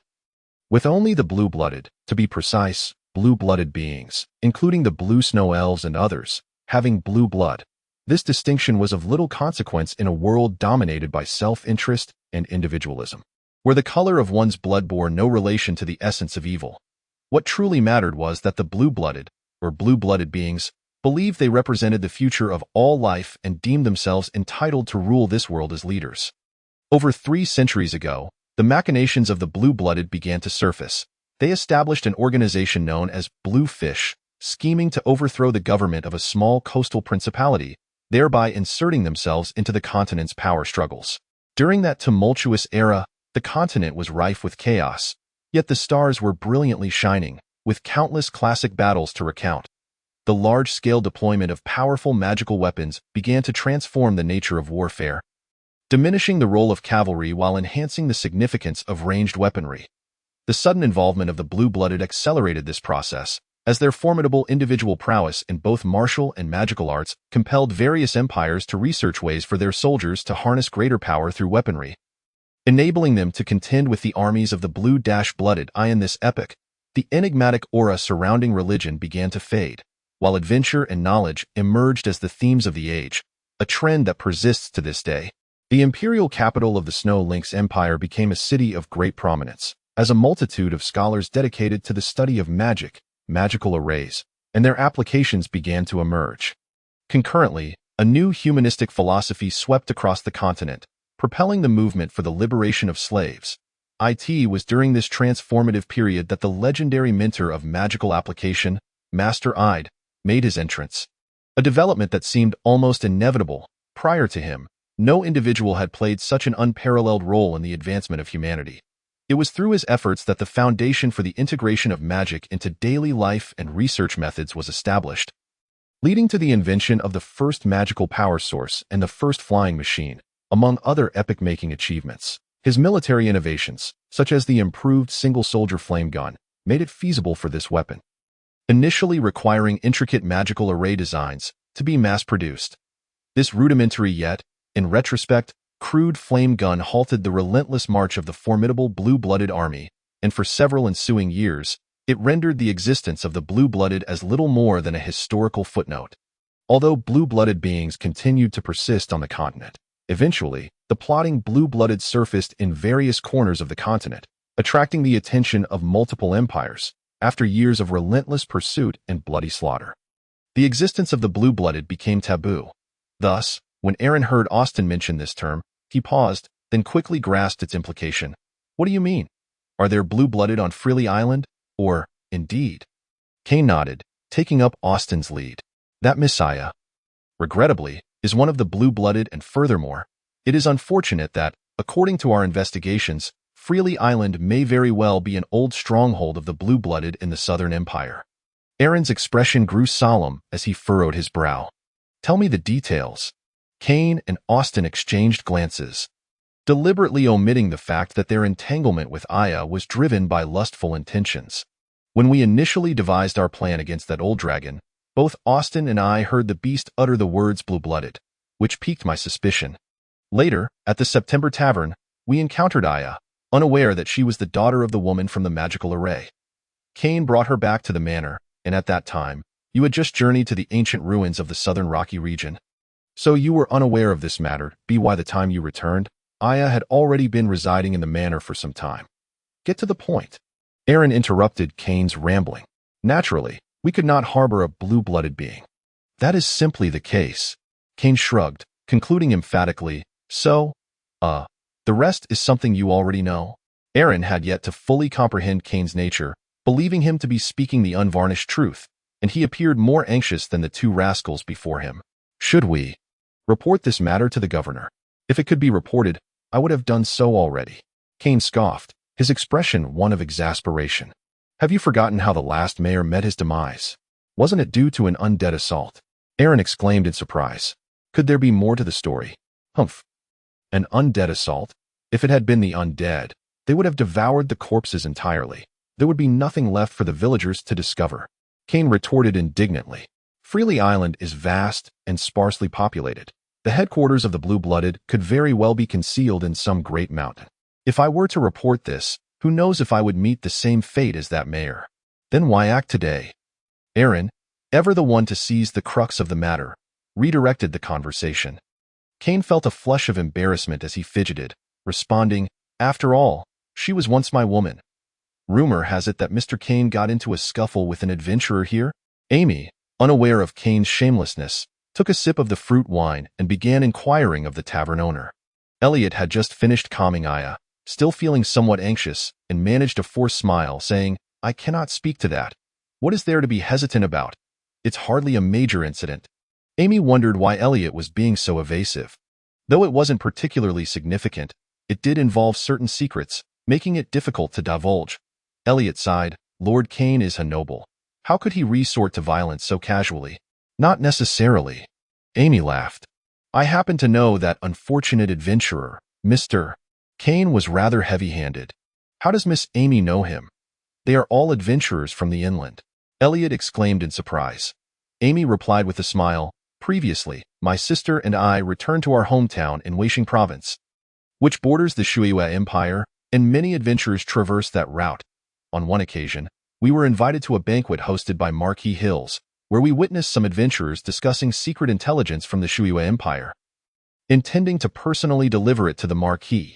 with only the blue-blooded, to be precise, blue-blooded beings, including the blue snow elves and others, having blue blood. This distinction was of little consequence in a world dominated by self-interest and individualism, where the color of one's blood bore no relation to the essence of evil. What truly mattered was that the blue-blooded, or blue-blooded beings, believed they represented the future of all life and deemed themselves entitled to rule this world as leaders. Over 3 centuries ago, the machinations of the blue-blooded began to surface. They established an organization known as Bluefish, scheming to overthrow the government of a small coastal principality, thereby inserting themselves into the continent's power struggles. During that tumultuous era, the continent was rife with chaos, yet the stars were brilliantly shining, with countless classic battles to recount. The large-scale deployment of powerful magical weapons began to transform the nature of warfare, diminishing the role of cavalry while enhancing the significance of ranged weaponry. The sudden involvement of the blue-blooded accelerated this process, as their formidable individual prowess in both martial and magical arts compelled various empires to research ways for their soldiers to harness greater power through weaponry, enabling them to contend with the armies of the blue-blooded. In this epoch, the enigmatic aura surrounding religion began to fade, while adventure and knowledge emerged as the themes of the age, a trend that persists to this day. The imperial capital of the Snow Lynx Empire became a city of great prominence, as a multitude of scholars dedicated to the study of magic, magical arrays, and their applications began to emerge. Concurrently, A new humanistic philosophy swept across the continent, propelling the movement for the liberation of slaves. It was during this transformative period that the legendary minter of magical application, Master Ide, made his entrance. A development that seemed almost inevitable. Prior to him, no individual had played such an unparalleled role in the advancement of humanity. It was through his efforts that the foundation for the integration of magic into daily life and research methods was established, leading to the invention of the first magical power source and the first flying machine, among other epic-making achievements. His military innovations, such as the improved single-soldier flame gun, made it feasible for this weapon, initially requiring intricate magical array designs, to be mass-produced. This rudimentary yet, in retrospect, crude flame gun halted the relentless march of the formidable blue-blooded army, and for several ensuing years, it rendered the existence of the blue-blooded as little more than a historical footnote. Although blue-blooded beings continued to persist on the continent, eventually, the plotting blue-blooded surfaced in various corners of the continent, attracting the attention of multiple empires, after years of relentless pursuit and bloody slaughter. The existence of the blue-blooded became taboo. Thus, when Aaron heard Austin mention this term, he paused, then quickly grasped its implication. What do you mean? Are there blue-blooded on Freely Island? Or, indeed? Kane nodded, taking up Austin's lead. That Messiah, regrettably, is one of the blue-blooded, and furthermore, it is unfortunate that, according to our investigations, Freely Island may very well be an old stronghold of the blue-blooded in the Southern Empire. Aaron's expression grew solemn as he furrowed his brow. Tell me the details. Kane and Austin exchanged glances, deliberately omitting the fact that their entanglement with Yaya was driven by lustful intentions. When we initially devised our plan against that old dragon, both Austin and I heard the beast utter the words blue-blooded, which piqued my suspicion. Later, at the September Tavern, we encountered Yaya, unaware that she was the daughter of the woman from the magical array. Kane brought her back to the manor, and at that time, you had just journeyed to the ancient ruins of the southern Rocky region. So you were unaware of this matter, by the time you returned, Yaya had already been residing in the manor for some time. Get to the point. Aaron interrupted Kane's rambling. Naturally, we could not harbor a blue-blooded being. That is simply the case. Kane shrugged, concluding emphatically, so, the rest is something you already know. Aaron had yet to fully comprehend Kane's nature, believing him to be speaking the unvarnished truth, and he appeared more anxious than the two rascals before him. Should we report this matter to the governor? If it could be reported, I would have done so already. Kane scoffed, his expression one of exasperation. Have you forgotten how the last mayor met his demise? Wasn't it due to an undead assault? Aaron exclaimed in surprise. Could there be more to the story? Humph. An undead assault? If it had been the undead, they would have devoured the corpses entirely. There would be nothing left for the villagers to discover. Kane retorted indignantly. Freely Island is vast and sparsely populated. The headquarters of the blue-blooded could very well be concealed in some great mountain. If I were to report this, who knows if I would meet the same fate as that mayor? Then why act today? Aaron, ever the one to seize the crux of the matter, redirected the conversation. Kane felt a flush of embarrassment as he fidgeted, responding, after all, she was once my woman. Rumor has it that Mr. Kane got into a scuffle with an adventurer here? Aimi, unaware of Kane's shamelessness, took a sip of the fruit wine and began inquiring of the tavern owner. Elliot had just finished calming Yaya, still feeling somewhat anxious, and managed a forced smile, saying, I cannot speak to that. What is there to be hesitant about? It's hardly a major incident. Aimi wondered why Elliot was being so evasive. Though it wasn't particularly significant, it did involve certain secrets, making it difficult to divulge. Elliot sighed. Lord Kane is a noble. How could he resort to violence so casually? Not necessarily. Aimi laughed. I happen to know that unfortunate adventurer, Mr. Kane was rather heavy-handed. How does Miss Aimi know him? They are all adventurers from the inland. Elliot exclaimed in surprise. Aimi replied with a smile. Previously, my sister and I returned to our hometown in Weishing Province, which borders the Shuiwa Empire, and many adventurers traverse that route. On one occasion, we were invited to a banquet hosted by Marquis Hills, where we witnessed some adventurers discussing secret intelligence from the Shuiwa Empire. Intending to personally deliver it to the Marquis,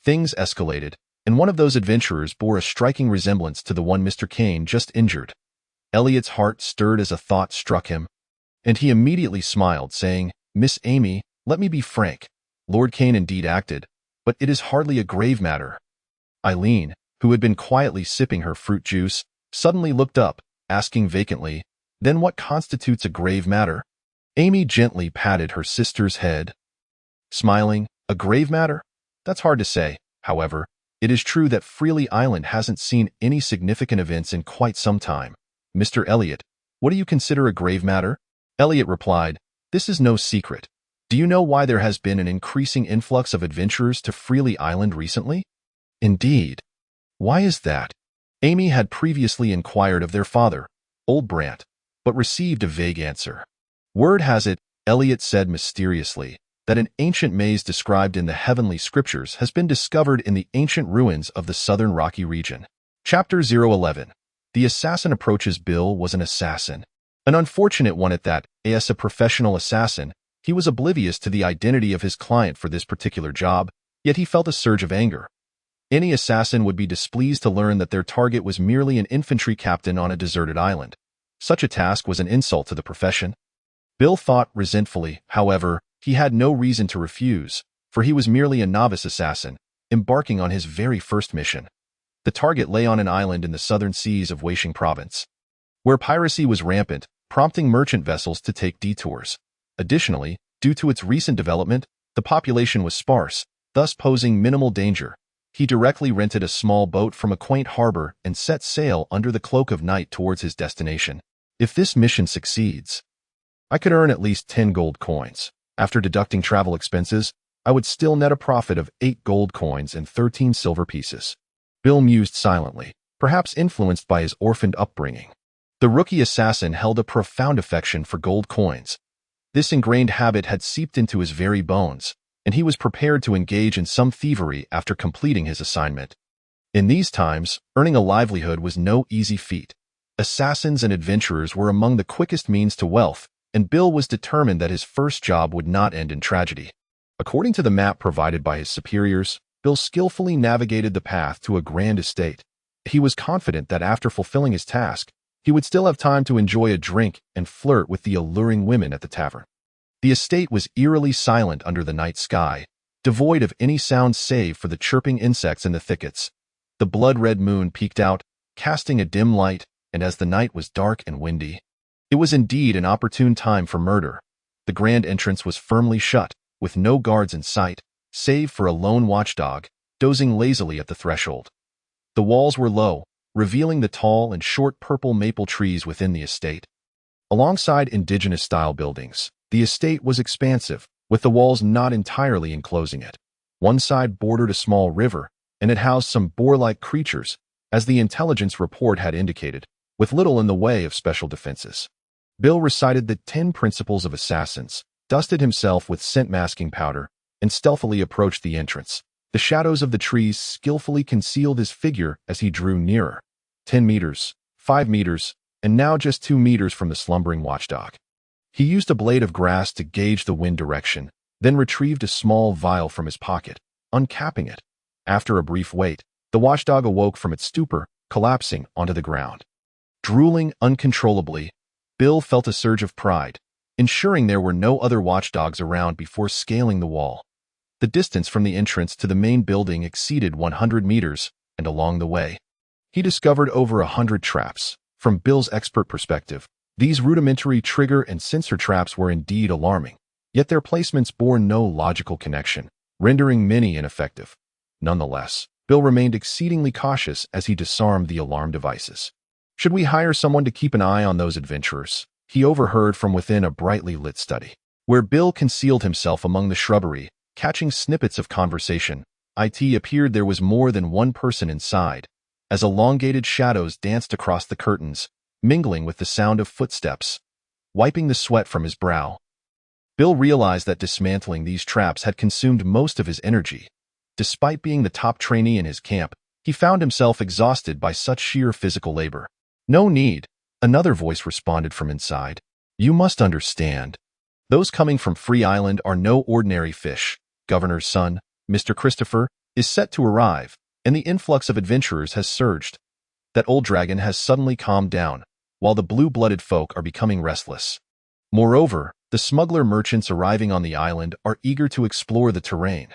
things escalated, and one of those adventurers bore a striking resemblance to the one Mr. Kane just injured. Elliot's heart stirred as a thought struck him, and he immediately smiled, saying, Miss Aimi, let me be frank. Lord Kane indeed acted, but it is hardly a grave matter. Eileen, who had been quietly sipping her fruit juice, suddenly looked up, asking vacantly, then what constitutes a grave matter? Aimi gently patted her sister's head. Smiling, a grave matter? That's hard to say. However, it is true that Freely Island hasn't seen any significant events in quite some time. Mr. Elliot, what do you consider a grave matter? Elliot replied, this is no secret. Do you know why there has been an increasing influx of adventurers to Freely Island recently? Indeed. Why is that? Aimi had previously inquired of their father, old Blant, but received a vague answer. Word has it, Elliot said mysteriously, that an ancient maze described in the heavenly scriptures has been discovered in the ancient ruins of the southern Rocky region. Chapter 011. The assassin approaches. Bill was an assassin. An unfortunate one at that. As a professional assassin, he was oblivious to the identity of his client for this particular job, yet he felt a surge of anger. Any assassin would be displeased to learn that their target was merely an infantry captain on a deserted island. Such a task was an insult to the profession. Bill thought resentfully, however, he had no reason to refuse, for he was merely a novice assassin, embarking on his very first mission. The target lay on an island in the southern seas of Weisheng province, where piracy was rampant, prompting merchant vessels to take detours. Additionally, due to its recent development, the population was sparse, thus posing minimal danger. He directly rented a small boat from a quaint harbor and set sail under the cloak of night towards his destination. If this mission succeeds, I could earn at least 10 gold coins. After deducting travel expenses, I would still net a profit of 8 gold coins and 13 silver pieces. Bill mused silently, perhaps influenced by his orphaned upbringing. The rookie assassin held a profound affection for gold coins. This ingrained habit had seeped into his very bones, and he was prepared to engage in some thievery after completing his assignment. In these times, earning a livelihood was no easy feat. Assassins and adventurers were among the quickest means to wealth, and Bill was determined that his first job would not end in tragedy. According to the map provided by his superiors, Bill skillfully navigated the path to a grand estate. He was confident that after fulfilling his task, he would still have time to enjoy a drink and flirt with the alluring women at the tavern. The estate was eerily silent under the night sky, devoid of any sound save for the chirping insects in the thickets. The blood-red moon peeked out, casting a dim light, and as the night was dark and windy, it was indeed an opportune time for murder. The grand entrance was firmly shut, with no guards in sight, save for a lone watchdog, dozing lazily at the threshold. The walls were low, revealing the tall and short purple maple trees within the estate. Alongside indigenous-style buildings, the estate was expansive, with the walls not entirely enclosing it. One side bordered a small river, and it housed some boar-like creatures, as the intelligence report had indicated, with little in the way of special defenses. Bill recited the 10 principles of assassins, dusted himself with scent-masking powder, and stealthily approached the entrance. The shadows of the trees skillfully concealed his figure as he drew nearer. 10 meters, 5 meters, and now just 2 meters from the slumbering watchdog. He used a blade of grass to gauge the wind direction, then retrieved a small vial from his pocket, uncapping it. After a brief wait, the watchdog awoke from its stupor, collapsing onto the ground. Drooling uncontrollably, Bill felt a surge of pride, ensuring there were no other watchdogs around before scaling the wall. The distance from the entrance to the main building exceeded 100 meters, and along the way, he discovered over 100 traps. From Bill's expert perspective, these rudimentary trigger and sensor traps were indeed alarming, yet their placements bore no logical connection, rendering many ineffective. Nonetheless, Bill remained exceedingly cautious as he disarmed the alarm devices. Should we hire someone to keep an eye on those adventurers? He overheard from within a brightly lit study, where Bill concealed himself among the shrubbery, catching snippets of conversation. It appeared there was more than one person inside, as elongated shadows danced across the curtains, mingling with the sound of footsteps. Wiping the sweat from his brow, Bill realized that dismantling these traps had consumed most of his energy. Despite being the top trainee in his camp, he found himself exhausted by such sheer physical labor. No need, another voice responded from inside. You must understand. Those coming from Free Island are no ordinary fish. Governor's son, Mr. Christopher, is set to arrive, and the influx of adventurers has surged. That old dragon has suddenly calmed down, while the blue-blooded folk are becoming restless. Moreover, The smuggler merchants arriving on the island are eager to explore the terrain.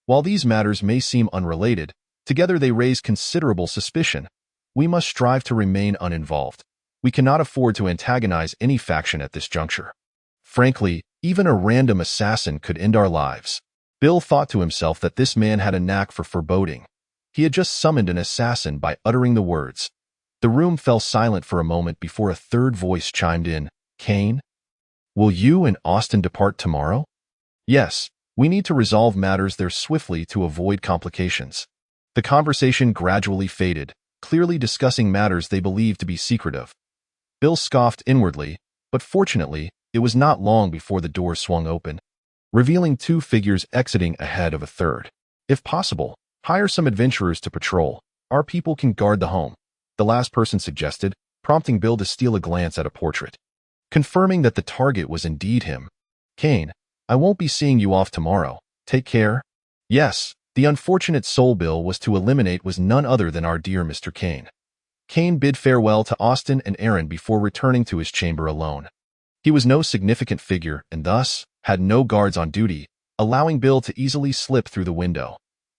While these matters may seem unrelated, together they raise considerable suspicion. We must strive to remain uninvolved. We cannot afford to antagonize any faction at this juncture. Frankly, even a random assassin could end our lives. Bill thought to himself that this man had a knack for foreboding. He had just summoned an assassin by uttering the words. The room fell silent for a moment before a third voice chimed in. Kane? Will you and Austin depart tomorrow? Yes, we need to resolve matters there swiftly to avoid complications. The conversation gradually faded, clearly discussing matters they believed to be secretive. Bill scoffed inwardly, but fortunately, it was not long before the door swung open, revealing two figures exiting ahead of a third. If possible, hire some adventurers to patrol. Our people can guard the home, the last person suggested, prompting Bill to steal a glance at a portrait. Confirming that the target was indeed him. Kane, I won't be seeing you off tomorrow. Take care. Yes, the unfortunate soul Bill was to eliminate was none other than our dear Mr. Kane. Kane bid farewell to Austin and Aaron before returning to his chamber alone. He was no significant figure and thus had no guards on duty, allowing Bill to easily slip through the window.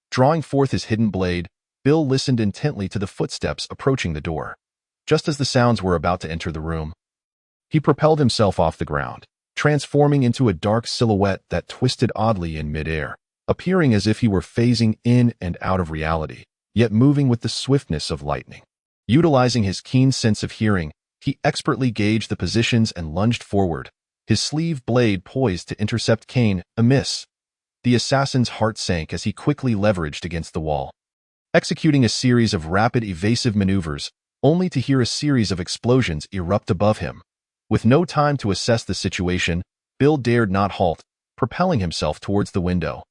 Drawing forth his hidden blade, Bill listened intently to the footsteps approaching the door. Just as the sounds were about to enter the room, he propelled himself off the ground, transforming into a dark silhouette that twisted oddly in midair, appearing as if he were phasing in and out of reality, yet moving with the swiftness of lightning. Utilizing his keen sense of hearing, he expertly gauged the positions and lunged forward, his sleeve blade poised to intercept Kane, a miss. The assassin's heart sank as he quickly leveraged against the wall, executing a series of rapid evasive maneuvers, only to hear a series of explosions erupt above him. With no time to assess the situation, Bill dared not halt, propelling himself towards the window.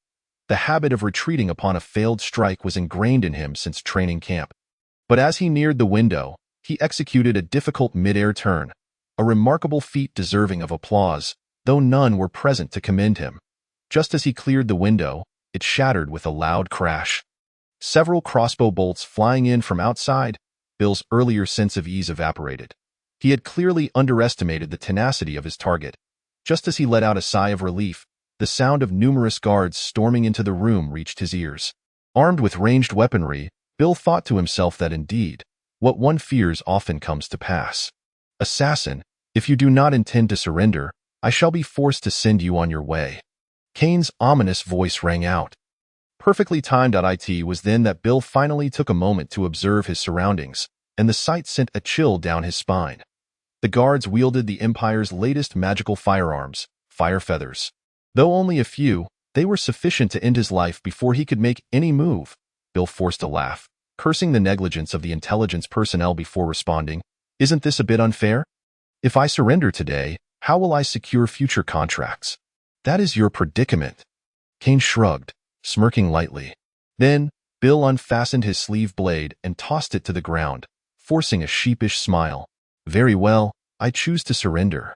The habit of retreating upon a failed strike was ingrained in him since training camp. But as he neared the window, he executed a difficult mid-air turn, a remarkable feat deserving of applause, though none were present to commend him. Just as he cleared the window, it shattered with a loud crash. Several crossbow bolts flying in from outside, Bill's earlier sense of ease evaporated. He had clearly underestimated the tenacity of his target. Just as he let out a sigh of relief, the sound of numerous guards storming into the room reached his ears. Armed with ranged weaponry, Bill thought to himself that indeed, what one fears often comes to pass. Assassin, if you do not intend to surrender, I shall be forced to send you on your way. Kane's ominous voice rang out. Perfectly timed. It was then that Bill finally took a moment to observe his surroundings, and the sight sent a chill down his spine. The guards wielded the Empire's latest magical firearms, fire feathers. Though only a few, they were sufficient to end his life before he could make any move. Bill forced a laugh, cursing the negligence of the intelligence personnel before responding. Isn't this a bit unfair? If I surrender today, how will I secure future contracts? That is your predicament. Kane shrugged, smirking lightly. Then, Bill unfastened his sleeve blade and tossed it to the ground, forcing a sheepish smile. Very well, I choose to surrender.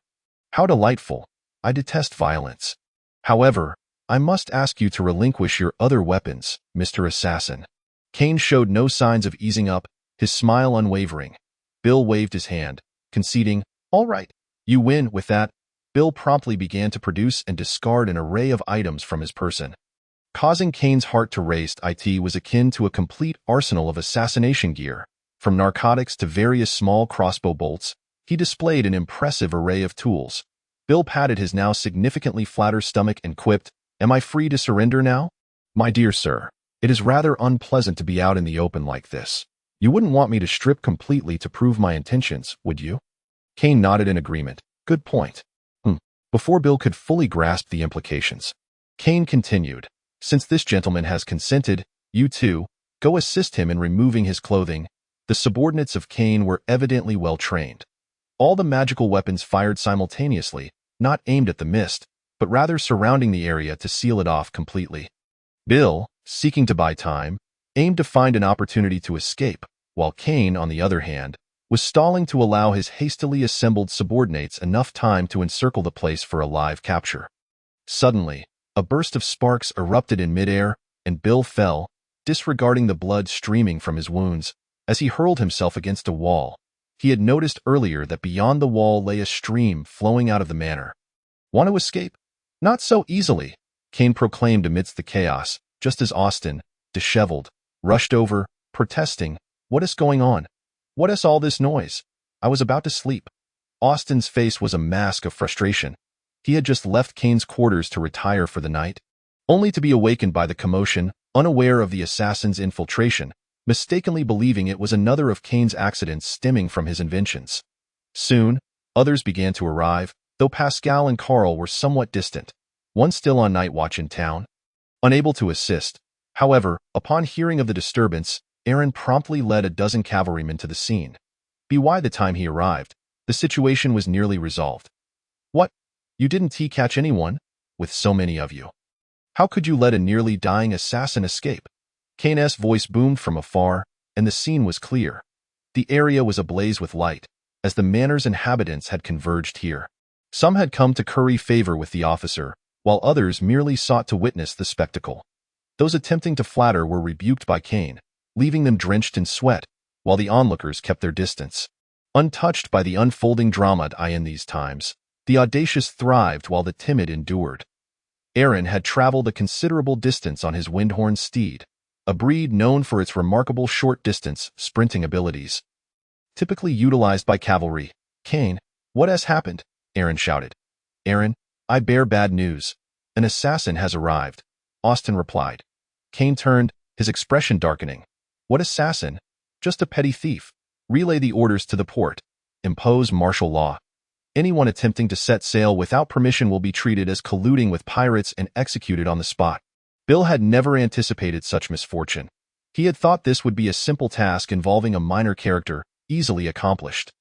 How delightful. I detest violence. However, I must ask you to relinquish your other weapons, Mr. Assassin. Kane showed no signs of easing up, his smile unwavering. Bill waved his hand, conceding, all right, you win. With that, Bill promptly began to produce and discard an array of items from his person. Causing Kane's heart to race, it was akin to a complete arsenal of assassination gear. From narcotics to various small crossbow bolts, he displayed an impressive array of tools. Bill patted his now significantly flatter stomach and quipped, Am I free to surrender now? My dear sir, it is rather unpleasant to be out in the open like this. You wouldn't want me to strip completely to prove my intentions, would you? Kane nodded in agreement. Good point. Before Bill could fully grasp the implications, Kane continued, Since this gentleman has consented, you too, go assist him in removing his clothing. The subordinates of Kane were evidently well trained. All the magical weapons fired simultaneously, not aimed at the mist, but rather surrounding the area to seal it off completely. Bill, seeking to buy time, aimed to find an opportunity to escape, while Kane, on the other hand, was stalling to allow his hastily assembled subordinates enough time to encircle the place for a live capture. Suddenly, a burst of sparks erupted in midair, and Bill fell, disregarding the blood streaming from his wounds, as he hurled himself against a wall. He had noticed earlier that beyond the wall lay a stream flowing out of the manor. Want to escape? Not so easily, Kane proclaimed amidst the chaos, just as Austin, disheveled, rushed over, protesting, "What is going on? What is all this noise? I was about to sleep." Austin's face was a mask of frustration. He had just left Kane's quarters to retire for the night, only to be awakened by the commotion, unaware of the assassin's infiltration, mistakenly believing it was another of Kane's accidents stemming from his inventions. Soon, others began to arrive, though Pascal and Carl were somewhat distant, one still on night watch in town. Unable to assist, however, upon hearing of the disturbance, Aaron promptly led a dozen cavalrymen to the scene. By the time he arrived, the situation was nearly resolved. "What? You didn't catch anyone? With so many of you? How could you let a nearly dying assassin escape?" Kane's voice boomed from afar, and the scene was clear. The area was ablaze with light, as the manor's inhabitants had converged here. Some had come to curry favor with the officer, while others merely sought to witness the spectacle. Those attempting to flatter were rebuked by Kane, leaving them drenched in sweat, while the onlookers kept their distance. Untouched by the unfolding drama in these times, the audacious thrived while the timid endured. Aaron had traveled a considerable distance on his windhorn steed, a breed known for its remarkable short-distance sprinting abilities. Typically utilized by cavalry. "Kane, what has happened?" Aaron shouted. "Aaron, I bear bad news. An assassin has arrived," Austin replied. Kane turned, his expression darkening. "What assassin? Just a petty thief. Relay the orders to the port. Impose martial law. Anyone attempting to set sail without permission will be treated as colluding with pirates and executed on the spot." Bill had never anticipated such misfortune. He had thought this would be a simple task involving a minor character, easily accomplished.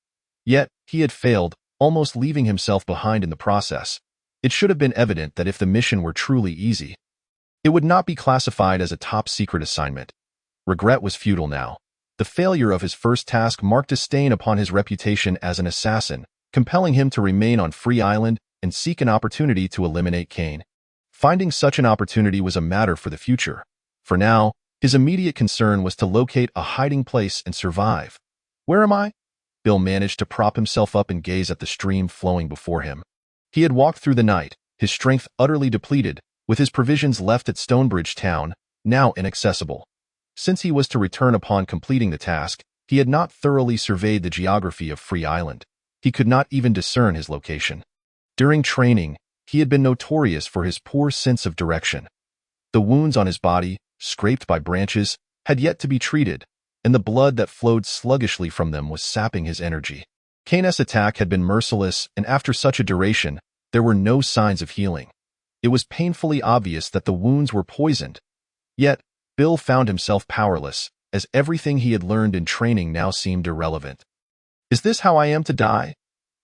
Yet, he had failed, almost leaving himself behind in the process. It should have been evident that if the mission were truly easy, it would not be classified as a top-secret assignment. Regret was futile now. The failure of his first task marked a stain upon his reputation as an assassin, compelling him to remain on Free Island and seek an opportunity to eliminate Kane. Finding such an opportunity was a matter for the future. For now, his immediate concern was to locate a hiding place and survive. "Where am I?" Bill managed to prop himself up and gaze at the stream flowing before him. He had walked through the night, his strength utterly depleted, with his provisions left at Stonebridge Town, now inaccessible. Since he was to return upon completing the task, he had not thoroughly surveyed the geography of Free Island. He could not even discern his location. During training, he had been notorious for his poor sense of direction. The wounds on his body, scraped by branches, had yet to be treated, and the blood that flowed sluggishly from them was sapping his energy. Kane's attack had been merciless, and after such a duration, there were no signs of healing. It was painfully obvious that the wounds were poisoned. Yet, Bill found himself powerless, as everything he had learned in training now seemed irrelevant. "Is this how I am to die?"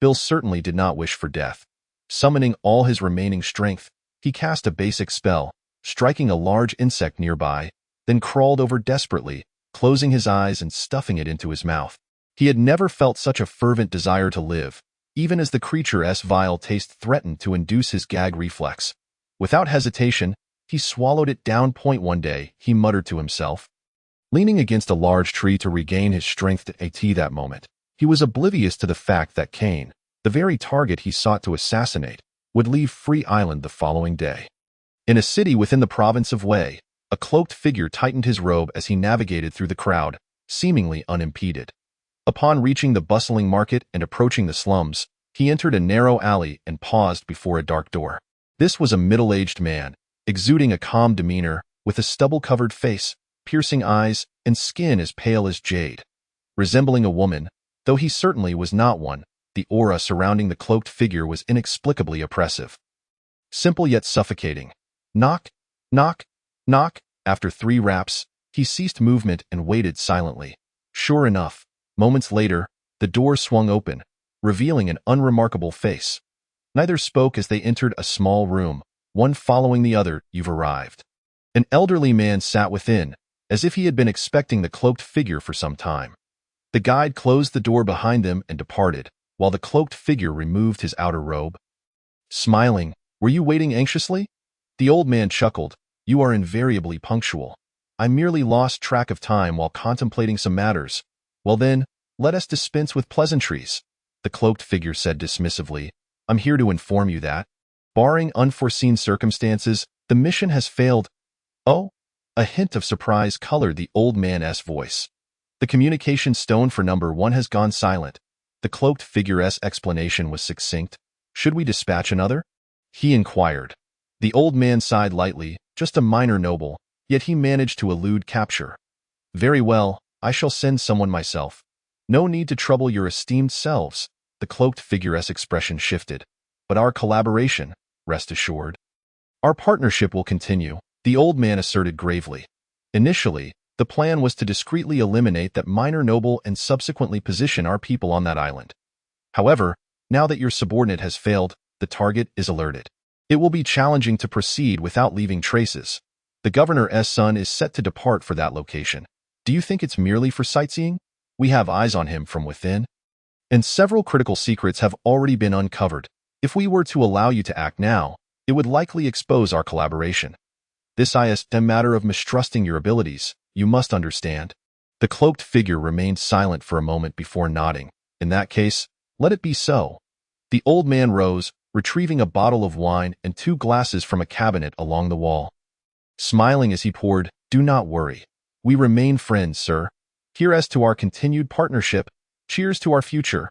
Bill certainly did not wish for death. Summoning all his remaining strength, he cast a basic spell, striking a large insect nearby, then crawled over desperately, closing his eyes and stuffing it into his mouth. He had never felt such a fervent desire to live, even as the creature's vile taste threatened to induce his gag reflex. Without hesitation, he swallowed it down. One day, he muttered to himself. Leaning against a large tree to regain his strength at that moment, he was oblivious to the fact that Kane, the very target he sought to assassinate, would leave Free Island the following day. In a city within the province of Wei, a cloaked figure tightened his robe as he navigated through the crowd, seemingly unimpeded. Upon reaching the bustling market and approaching the slums, he entered a narrow alley and paused before a dark door. This was a middle-aged man, exuding a calm demeanor, with a stubble-covered face, piercing eyes, and skin as pale as jade. Resembling a woman, though he certainly was not one, the aura surrounding the cloaked figure was inexplicably oppressive. Simple yet suffocating. Knock, knock, knock. After 3 raps, he ceased movement and waited silently. Sure enough, moments later, the door swung open, revealing an unremarkable face. Neither spoke as they entered a small room, one following the other. "You've arrived." An elderly man sat within, as if he had been expecting the cloaked figure for some time. The guide closed the door behind them and departed, while the cloaked figure removed his outer robe. Smiling, "Were you waiting anxiously?" The old man chuckled. "You are invariably punctual. I merely lost track of time while contemplating some matters. Well then, let us dispense with pleasantries," the cloaked figure said dismissively. "I'm here to inform you that Barring unforeseen circumstances, the mission has failed. Oh, a hint of surprise colored the old man's voice. The communication stone for number 1 has gone silent. The cloaked figure's explanation was succinct. Should we dispatch another? He inquired. The old man sighed lightly, just a minor noble, yet he managed to elude capture. Very well, I shall send someone myself. No need to trouble your esteemed selves. The cloaked figure's expression shifted. But our collaboration, rest assured. Our partnership will continue, the old man asserted gravely. Initially, the plan was to discreetly eliminate that minor noble and subsequently position our people on that island. However, now that your subordinate has failed, the target is alerted. It will be challenging to proceed without leaving traces. The governor's son is set to depart for that location. Do you think it's merely for sightseeing? We have eyes on him from within. And several critical secrets have already been uncovered. If we were to allow you to act now, it would likely expose our collaboration. This is a matter of mistrusting your abilities, you must understand. The cloaked figure remained silent for a moment before nodding. In that case, let it be so. The old man rose, retrieving a bottle of wine and 2 glasses from a cabinet along the wall. Smiling as he poured, do not worry. We remain friends, sir. Here's to our continued partnership. Cheers to our future.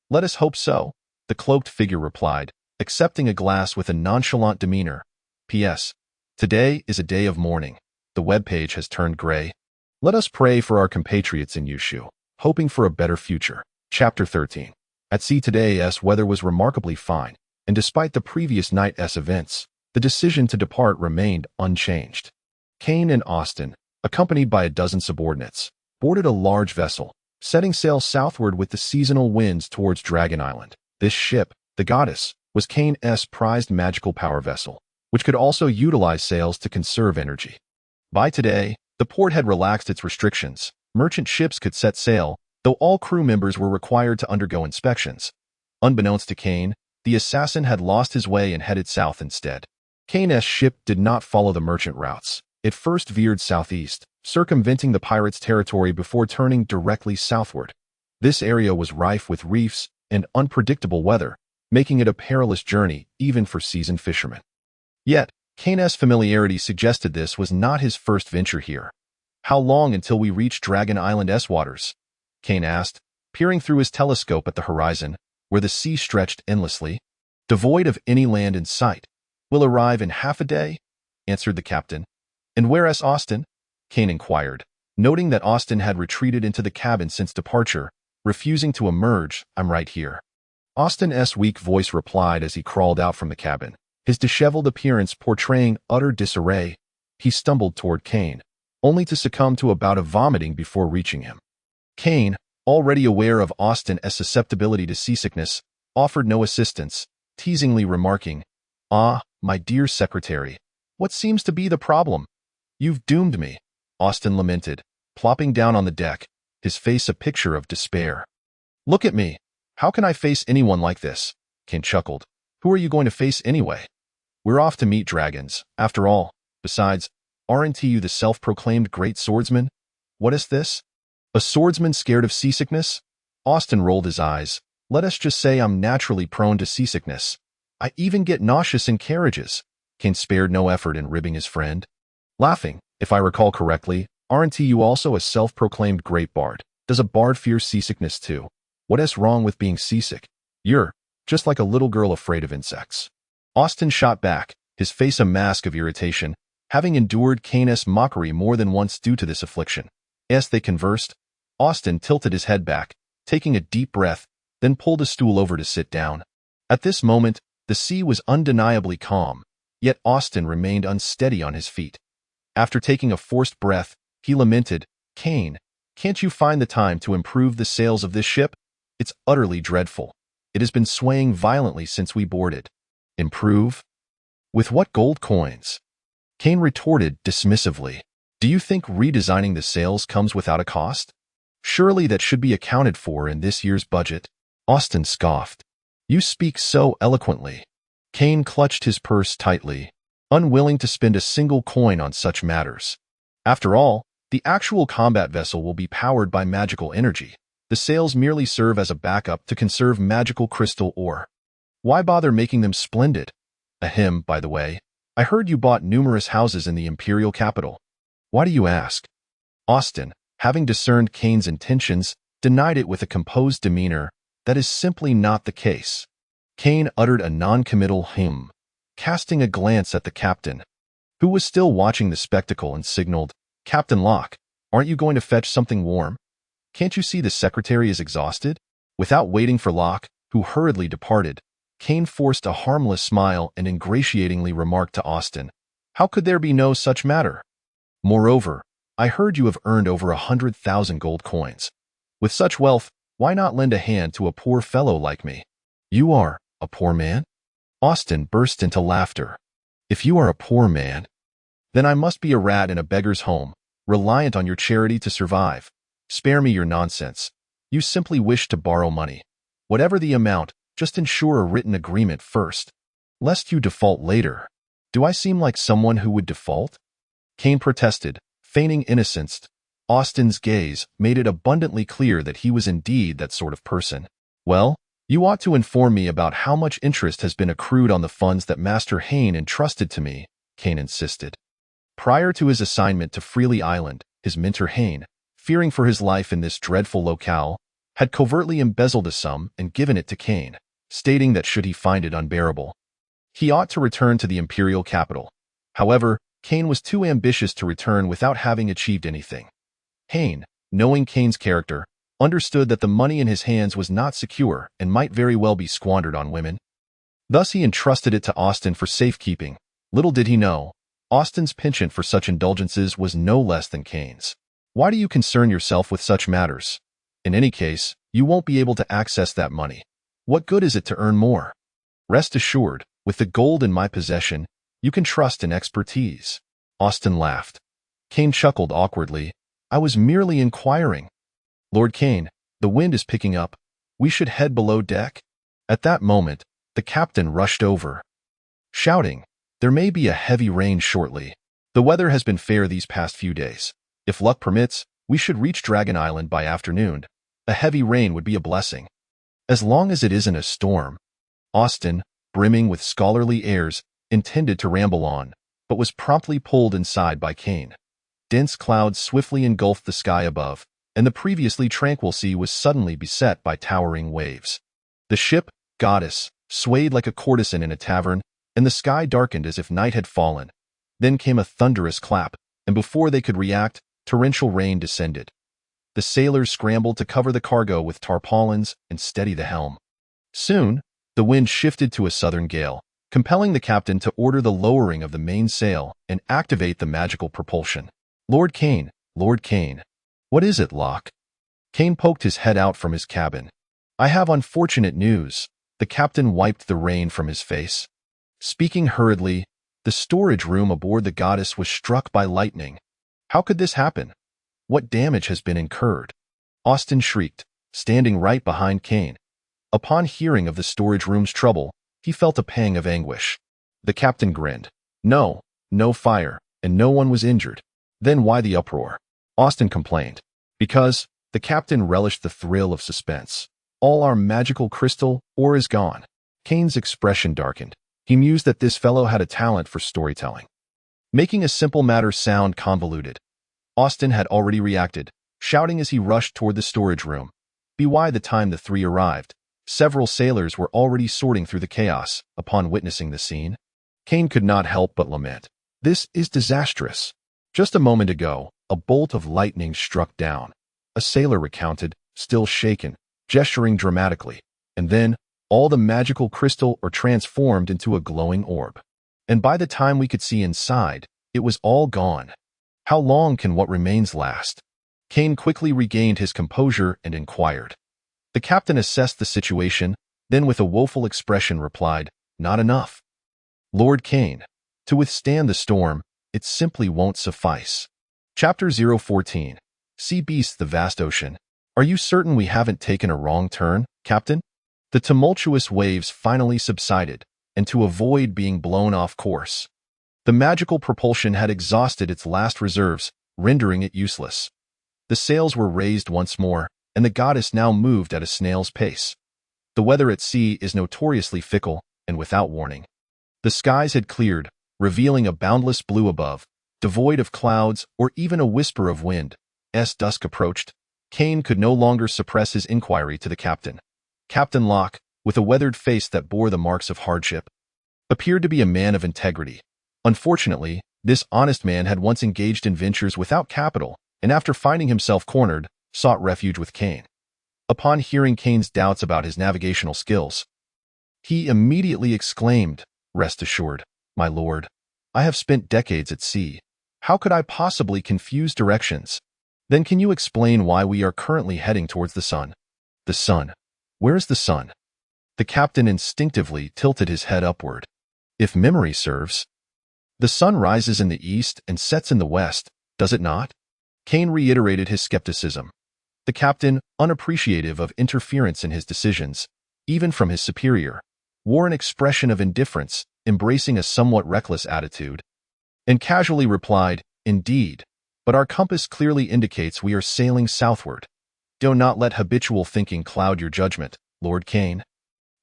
Let us hope so, the cloaked figure replied, accepting a glass with a nonchalant demeanor. P.S. Today is a day of mourning. The webpage has turned gray. Let us pray for our compatriots in Yushu, hoping for a better future. Chapter 13. At sea today's weather was remarkably fine, and despite the previous night's events, the decision to depart remained unchanged. Kane and Austin, accompanied by a dozen subordinates, boarded a large vessel, setting sail southward with the seasonal winds towards Dragon Island. This ship, the Goddess, was Kane's prized magical power vessel, which could also utilize sails to conserve energy. By today, the port had relaxed its restrictions. Merchant ships could set sail, though all crew members were required to undergo inspections. Unbeknownst to Kane, the assassin had lost his way and headed south instead. Kane's ship did not follow the merchant routes. It first veered southeast, circumventing the pirates' territory before turning directly southward. This area was rife with reefs and unpredictable weather, making it a perilous journey even for seasoned fishermen. Yet, Kane's familiarity suggested this was not his first venture here. How long until we reach Dragon Island's waters? Kane asked, peering through his telescope at the horizon, where the sea stretched endlessly. Devoid of any land in sight. We'll arrive in half a day, answered the captain. And where's Austin? Kane inquired, noting that Austin had retreated into the cabin since departure, refusing to emerge. I'm right here. Austin's weak voice replied as he crawled out from the cabin, his disheveled appearance portraying utter disarray. He stumbled toward Kane, only to succumb to a bout of vomiting before reaching him. Kane, already aware of Austin's susceptibility to seasickness, offered no assistance, teasingly remarking, "Ah, my dear secretary, what seems to be the problem? You've doomed me," Austin lamented, plopping down on the deck, his face a picture of despair. "Look at me. How can I face anyone like this?" Kane chuckled. "Who are you going to face anyway? We're off to meet dragons, after all. Besides, aren't you the self-proclaimed great swordsman? What is this? A swordsman scared of seasickness?" Austin rolled his eyes. "Let us just say I'm naturally prone to seasickness. I even get nauseous in carriages." Kane spared no effort in ribbing his friend. Laughing, "If I recall correctly, aren't you also a self-proclaimed great bard? Does a bard fear seasickness too? What is wrong with being seasick? You're just like a little girl afraid of insects." Austin shot back, his face a mask of irritation, having endured Kane's mockery more than once due to this affliction. As they conversed, Austin tilted his head back, taking a deep breath, then pulled a stool over to sit down. At this moment, the sea was undeniably calm, yet Austin remained unsteady on his feet. After taking a forced breath, he lamented, "Kane, can't you find the time to improve the sails of this ship? It's utterly dreadful. It has been swaying violently since we boarded." "Improve? With what gold coins?" Kane retorted dismissively. "Do you think redesigning the sails comes without a cost? Surely that should be accounted for in this year's budget." Austin scoffed. "You speak so eloquently." Kane clutched his purse tightly, unwilling to spend a single coin on such matters. After all, the actual combat vessel will be powered by magical energy. The sails merely serve as a backup to conserve magical crystal ore. Why bother making them splendid? Ahem, by the way. I heard you bought numerous houses in the imperial capital. Why do you ask? Austin, having discerned Kane's intentions, denied it with a composed demeanor. That is simply not the case. Kane uttered a non-committal hum, casting a glance at the captain, who was still watching the spectacle, and signaled, "Captain Locke, aren't you going to fetch something warm? Can't you see the secretary is exhausted?" Without waiting for Locke, who hurriedly departed, Kane forced a harmless smile and ingratiatingly remarked to Austin, "How could there be no such matter? Moreover, I heard you have earned over 100,000 gold coins. With such wealth, why not lend a hand to a poor fellow like me?" "You are a poor man?" Austin burst into laughter. "If you are a poor man, then I must be a rat in a beggar's home, reliant on your charity to survive. Spare me your nonsense. You simply wish to borrow money. Whatever the amount, just ensure a written agreement first, lest you default later." "Do I seem like someone who would default?" Kane protested, feigning innocence. Austin's gaze made it abundantly clear that he was indeed that sort of person. "Well, you ought to inform me about how much interest has been accrued on the funds that Master Hayne entrusted to me," Kane insisted. Prior to his assignment to Freely Island, his mentor Hayne, fearing for his life in this dreadful locale, had covertly embezzled a sum and given it to Kane, stating that should he find it unbearable, he ought to return to the imperial capital. However, Kane was too ambitious to return without having achieved anything. Hayne, knowing Kane's character, understood that the money in his hands was not secure and might very well be squandered on women. Thus he entrusted it to Austin for safekeeping. Little did he know, Austin's penchant for such indulgences was no less than Kane's. "Why do you concern yourself with such matters? In any case, you won't be able to access that money. What good is it to earn more? Rest assured, with the gold in my possession, you can trust in expertise." Austin laughed. Kane chuckled awkwardly. "I was merely inquiring." "Lord Kane, the wind is picking up. We should head below deck." At that moment, the captain rushed over, shouting, "There may be a heavy rain shortly. The weather has been fair these past few days. If luck permits, we should reach Dragon Island by afternoon. A heavy rain would be a blessing." "As long as it isn't a storm." Austin, brimming with scholarly airs, intended to ramble on, but was promptly pulled inside by Kane. Dense clouds swiftly engulfed the sky above, and the previously tranquil sea was suddenly beset by towering waves. The ship, Goddess, swayed like a courtesan in a tavern, and the sky darkened as if night had fallen. Then came a thunderous clap, and before they could react, torrential rain descended. The sailors scrambled to cover the cargo with tarpaulins and steady the helm. Soon, the wind shifted to a southern gale, compelling the captain to order the lowering of the mainsail and activate the magical propulsion. Lord Kane, Lord Kane." "What is it, Locke?" Kane poked his head out from his cabin. "I have unfortunate news." The captain wiped the rain from his face. Speaking hurriedly, the storage room aboard the Goddess was struck by lightning. "How could this happen? What damage has been incurred?" Austin shrieked, standing right behind Kane. Upon hearing of the storage room's trouble, he felt a pang of anguish. The captain grinned. "No fire, and no one was injured." "Then why the uproar?" Austin complained. "Because," the captain relished the thrill of suspense, "all our magical crystal ore is gone." Kane's expression darkened. He mused that this fellow had a talent for storytelling, making a simple matter sound convoluted. Austin had already reacted, shouting as he rushed toward the storage room. By the time the three arrived, several sailors were already sorting through the chaos. Upon witnessing the scene, Kane could not help but lament. "This is disastrous. Just a moment ago, a bolt of lightning struck down," a sailor recounted, still shaken, gesturing dramatically. "And then, all the magical crystal ore transformed into a glowing orb. And by the time we could see inside, it was all gone. How long can what remains last?" Kane quickly regained his composure and inquired. The captain assessed the situation, then with a woeful expression replied, "Not enough. Lord Kane, to withstand the storm, it simply won't suffice." Chapter 014. Sea Beasts, the Vast Ocean. "Are you certain we haven't taken a wrong turn, Captain?" The tumultuous waves finally subsided, and to avoid being blown off course, the magical propulsion had exhausted its last reserves, rendering it useless. The sails were raised once more, and the Goddess now moved at a snail's pace. The weather at sea is notoriously fickle, and without warning, The skies had cleared, revealing a boundless blue above, devoid of clouds or even a whisper of wind. As dusk approached, Kane could no longer suppress his inquiry to the captain. Captain Locke, with a weathered face that bore the marks of hardship, appeared to be a man of integrity. Unfortunately, this honest man had once engaged in ventures without capital, and after finding himself cornered, sought refuge with Kane. Upon hearing Kane's doubts about his navigational skills, he immediately exclaimed, "Rest assured, my lord. I have spent decades at sea. How could I possibly confuse directions? Then can you explain why we are currently heading towards the sun?" "The sun? Where is the sun?" The captain instinctively tilted his head upward. "If memory serves, the sun rises in the east and sets in the west, does it not?" Kane reiterated his skepticism. The captain, unappreciative of interference in his decisions, even from his superior, wore an expression of indifference, embracing a somewhat reckless attitude, and casually replied, "Indeed, but our compass clearly indicates we are sailing southward. Do not let habitual thinking cloud your judgment, Lord Kane."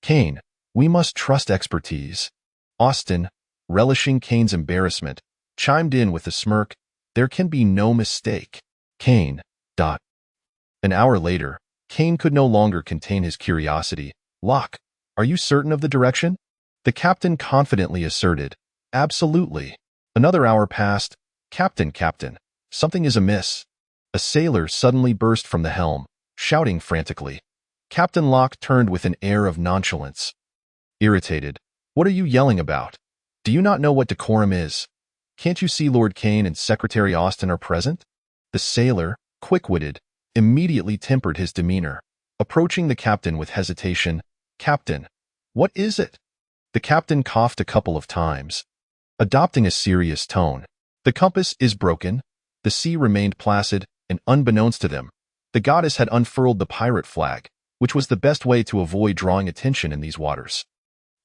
"Kane, we must trust expertise." Austin, relishing Kane's embarrassment, chimed in with a smirk, "There can be no mistake." Kane. An hour later, Kane could no longer contain his curiosity. "Locke, are you certain of the direction?" The captain confidently asserted, "Absolutely." Another hour passed. Captain, something is amiss." A sailor suddenly burst from the helm, shouting frantically. Captain Locke turned with an air of nonchalance. Irritated, "What are you yelling about? Do you not know what decorum is? Can't you see Lord Kane and Secretary Austin are present?" The sailor, quick-witted, immediately tempered his demeanor, approaching the captain with hesitation. "Captain, what is it?" The captain coughed a couple of times, adopting a serious tone. "The compass is broken." The sea remained placid, and unbeknownst to them, the goddess had unfurled the pirate flag, which was the best way to avoid drawing attention in these waters.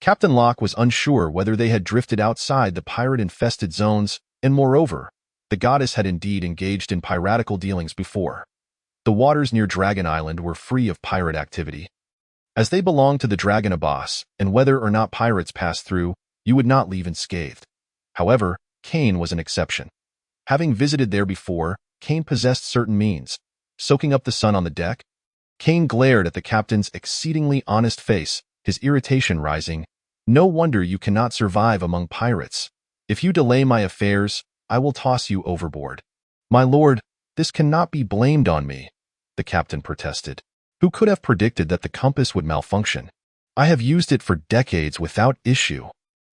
Captain Locke was unsure whether they had drifted outside the pirate-infested zones, and moreover, the goddess had indeed engaged in piratical dealings before. The waters near Dragon Island were free of pirate activity. As they belonged to the Dragon Abbas, and whether or not pirates passed through, you would not leave unscathed. However, Kane was an exception. Having visited there before, Kane possessed certain means. Soaking up the sun on the deck? Kane glared at the captain's exceedingly honest face, his irritation rising. "No wonder you cannot survive among pirates. If you delay my affairs, I will toss you overboard." "My lord, this cannot be blamed on me," the captain protested. "Who could have predicted that the compass would malfunction? I have used it for decades without issue."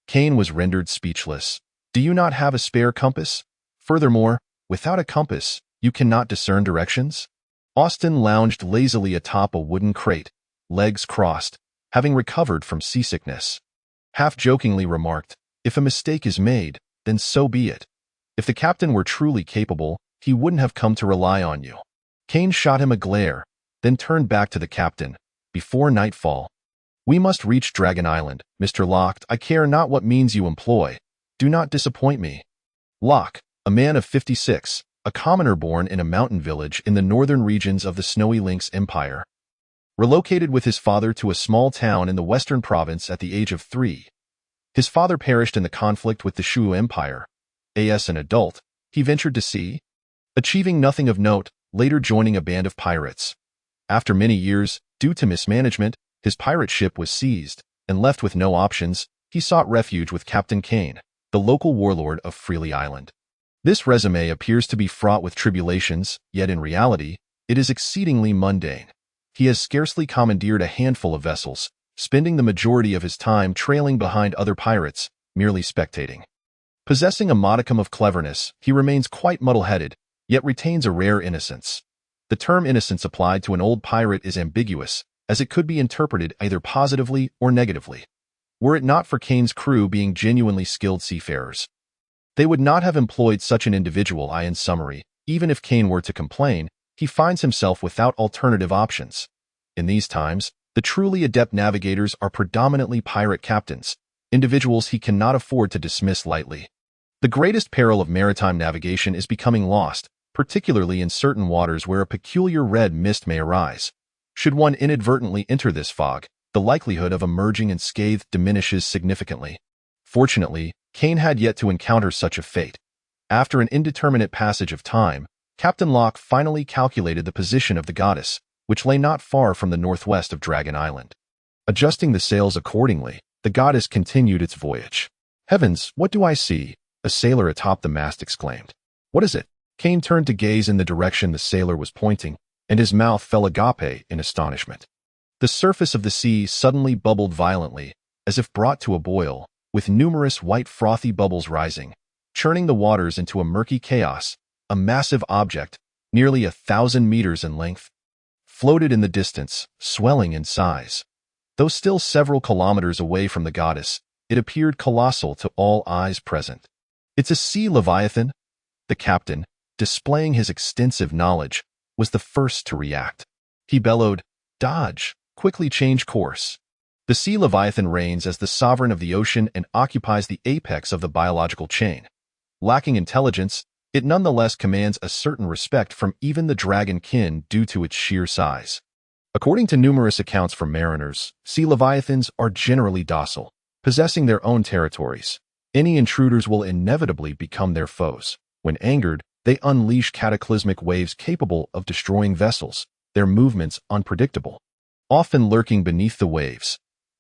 Kane was rendered speechless. "Do you not have a spare compass? Furthermore, without a compass, you cannot discern directions?" Austin lounged lazily atop a wooden crate, legs crossed, having recovered from seasickness. Half-jokingly remarked, "If a mistake is made, then so be it. If the captain were truly capable, he wouldn't have come to rely on you." Kane shot him a glare, then turned back to the captain. "Before nightfall, we must reach Dragon Island. Mr. Locke, I care not what means you employ. Do not disappoint me." Locke, a man of 56, a commoner born in a mountain village in the northern regions of the Snowy Lynx Empire, relocated with his father to a small town in the western province at the age of 3. His father perished in the conflict with the Shu Empire. As an adult, he ventured to sea, achieving nothing of note, later joining a band of pirates. After many years, due to mismanagement, his pirate ship was seized, and left with no options, he sought refuge with Captain Kane, the local warlord of Freely Island. This resume appears to be fraught with tribulations, yet in reality, it is exceedingly mundane. He has scarcely commandeered a handful of vessels, spending the majority of his time trailing behind other pirates, merely spectating. Possessing a modicum of cleverness, he remains quite muddle-headed, yet retains a rare innocence. The term innocence applied to an old pirate is ambiguous, as it could be interpreted either positively or negatively. Were it not for Kane's crew being genuinely skilled seafarers, they would not have employed such an individual. In summary, even if Kane were to complain, he finds himself without alternative options. In these times, the truly adept navigators are predominantly pirate captains, individuals he cannot afford to dismiss lightly. The greatest peril of maritime navigation is becoming lost, particularly in certain waters where a peculiar red mist may arise. Should one inadvertently enter this fog, the likelihood of emerging unscathed diminishes significantly. Fortunately, Kane had yet to encounter such a fate. After an indeterminate passage of time, Captain Locke finally calculated the position of the goddess, which lay not far from the northwest of Dragon Island. Adjusting the sails accordingly, the goddess continued its voyage. "Heavens, what do I see?" a sailor atop the mast exclaimed. "What is it?" Kane turned to gaze in the direction the sailor was pointing, and his mouth fell agape in astonishment. The surface of the sea suddenly bubbled violently, as if brought to a boil, with numerous white frothy bubbles rising, churning the waters into a murky chaos. A massive object, nearly 1,000 meters in length, floated in the distance, swelling in size. Though still several kilometers away from the goddess, it appeared colossal to all eyes present. "It's a sea leviathan." The captain, displaying his extensive knowledge, was the first to react. He bellowed, "Dodge! Quickly change course." The sea leviathan reigns as the sovereign of the ocean and occupies the apex of the biological chain. Lacking intelligence, it nonetheless commands a certain respect from even the dragon kin due to its sheer size. According to numerous accounts from mariners, sea leviathans are generally docile, possessing their own territories. Any intruders will inevitably become their foes. When angered, they unleash cataclysmic waves capable of destroying vessels, their movements unpredictable, often lurking beneath the waves.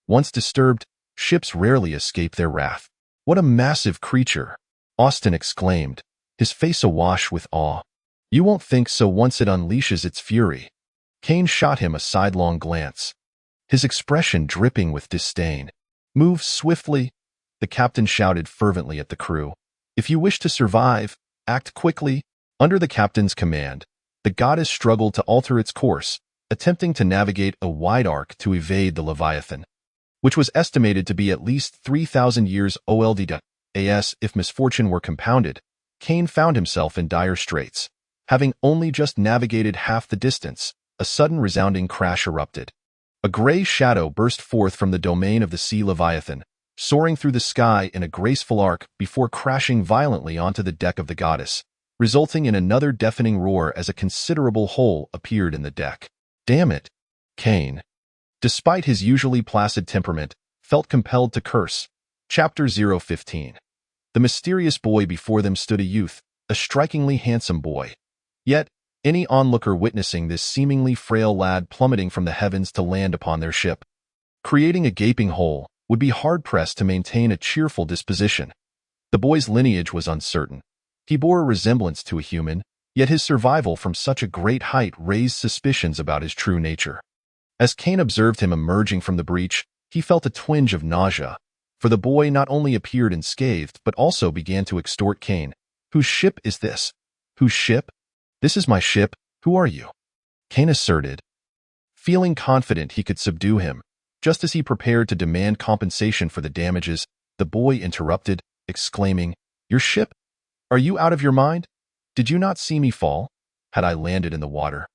Once disturbed, ships rarely escape their wrath. "What a massive creature!" Austin exclaimed, his face awash with awe. "You won't think so once it unleashes its fury." Kane shot him a sidelong glance, his expression dripping with disdain. "Move swiftly," the captain shouted fervently at the crew. "If you wish to survive, act quickly." Under the captain's command, the goddess struggled to alter its course, attempting to navigate a wide arc to evade the Leviathan, which was estimated to be at least 3,000 years old. As if misfortune were compounded, Kane found himself in dire straits. Having only just navigated half the distance, a sudden resounding crash erupted. A gray shadow burst forth from the domain of the sea leviathan, soaring through the sky in a graceful arc before crashing violently onto the deck of the goddess, resulting in another deafening roar as a considerable hole appeared in the deck. "Damn it!" Kane, despite his usually placid temperament, felt compelled to curse. Chapter 015. The mysterious boy before them stood a youth, a strikingly handsome boy. Yet, any onlooker witnessing this seemingly frail lad plummeting from the heavens to land upon their ship, creating a gaping hole, would be hard-pressed to maintain a cheerful disposition. The boy's lineage was uncertain. He bore a resemblance to a human, yet his survival from such a great height raised suspicions about his true nature. As Kane observed him emerging from the breach, he felt a twinge of nausea, for the boy not only appeared unscathed but also began to extort Kane. "Whose ship is this?" "Whose ship?" "This is my ship. Who are you?" Kane asserted, feeling confident he could subdue him. Just as he prepared to demand compensation for the damages, the boy interrupted, exclaiming, "Your ship? Are you out of your mind? Did you not see me fall? Had I landed in the water,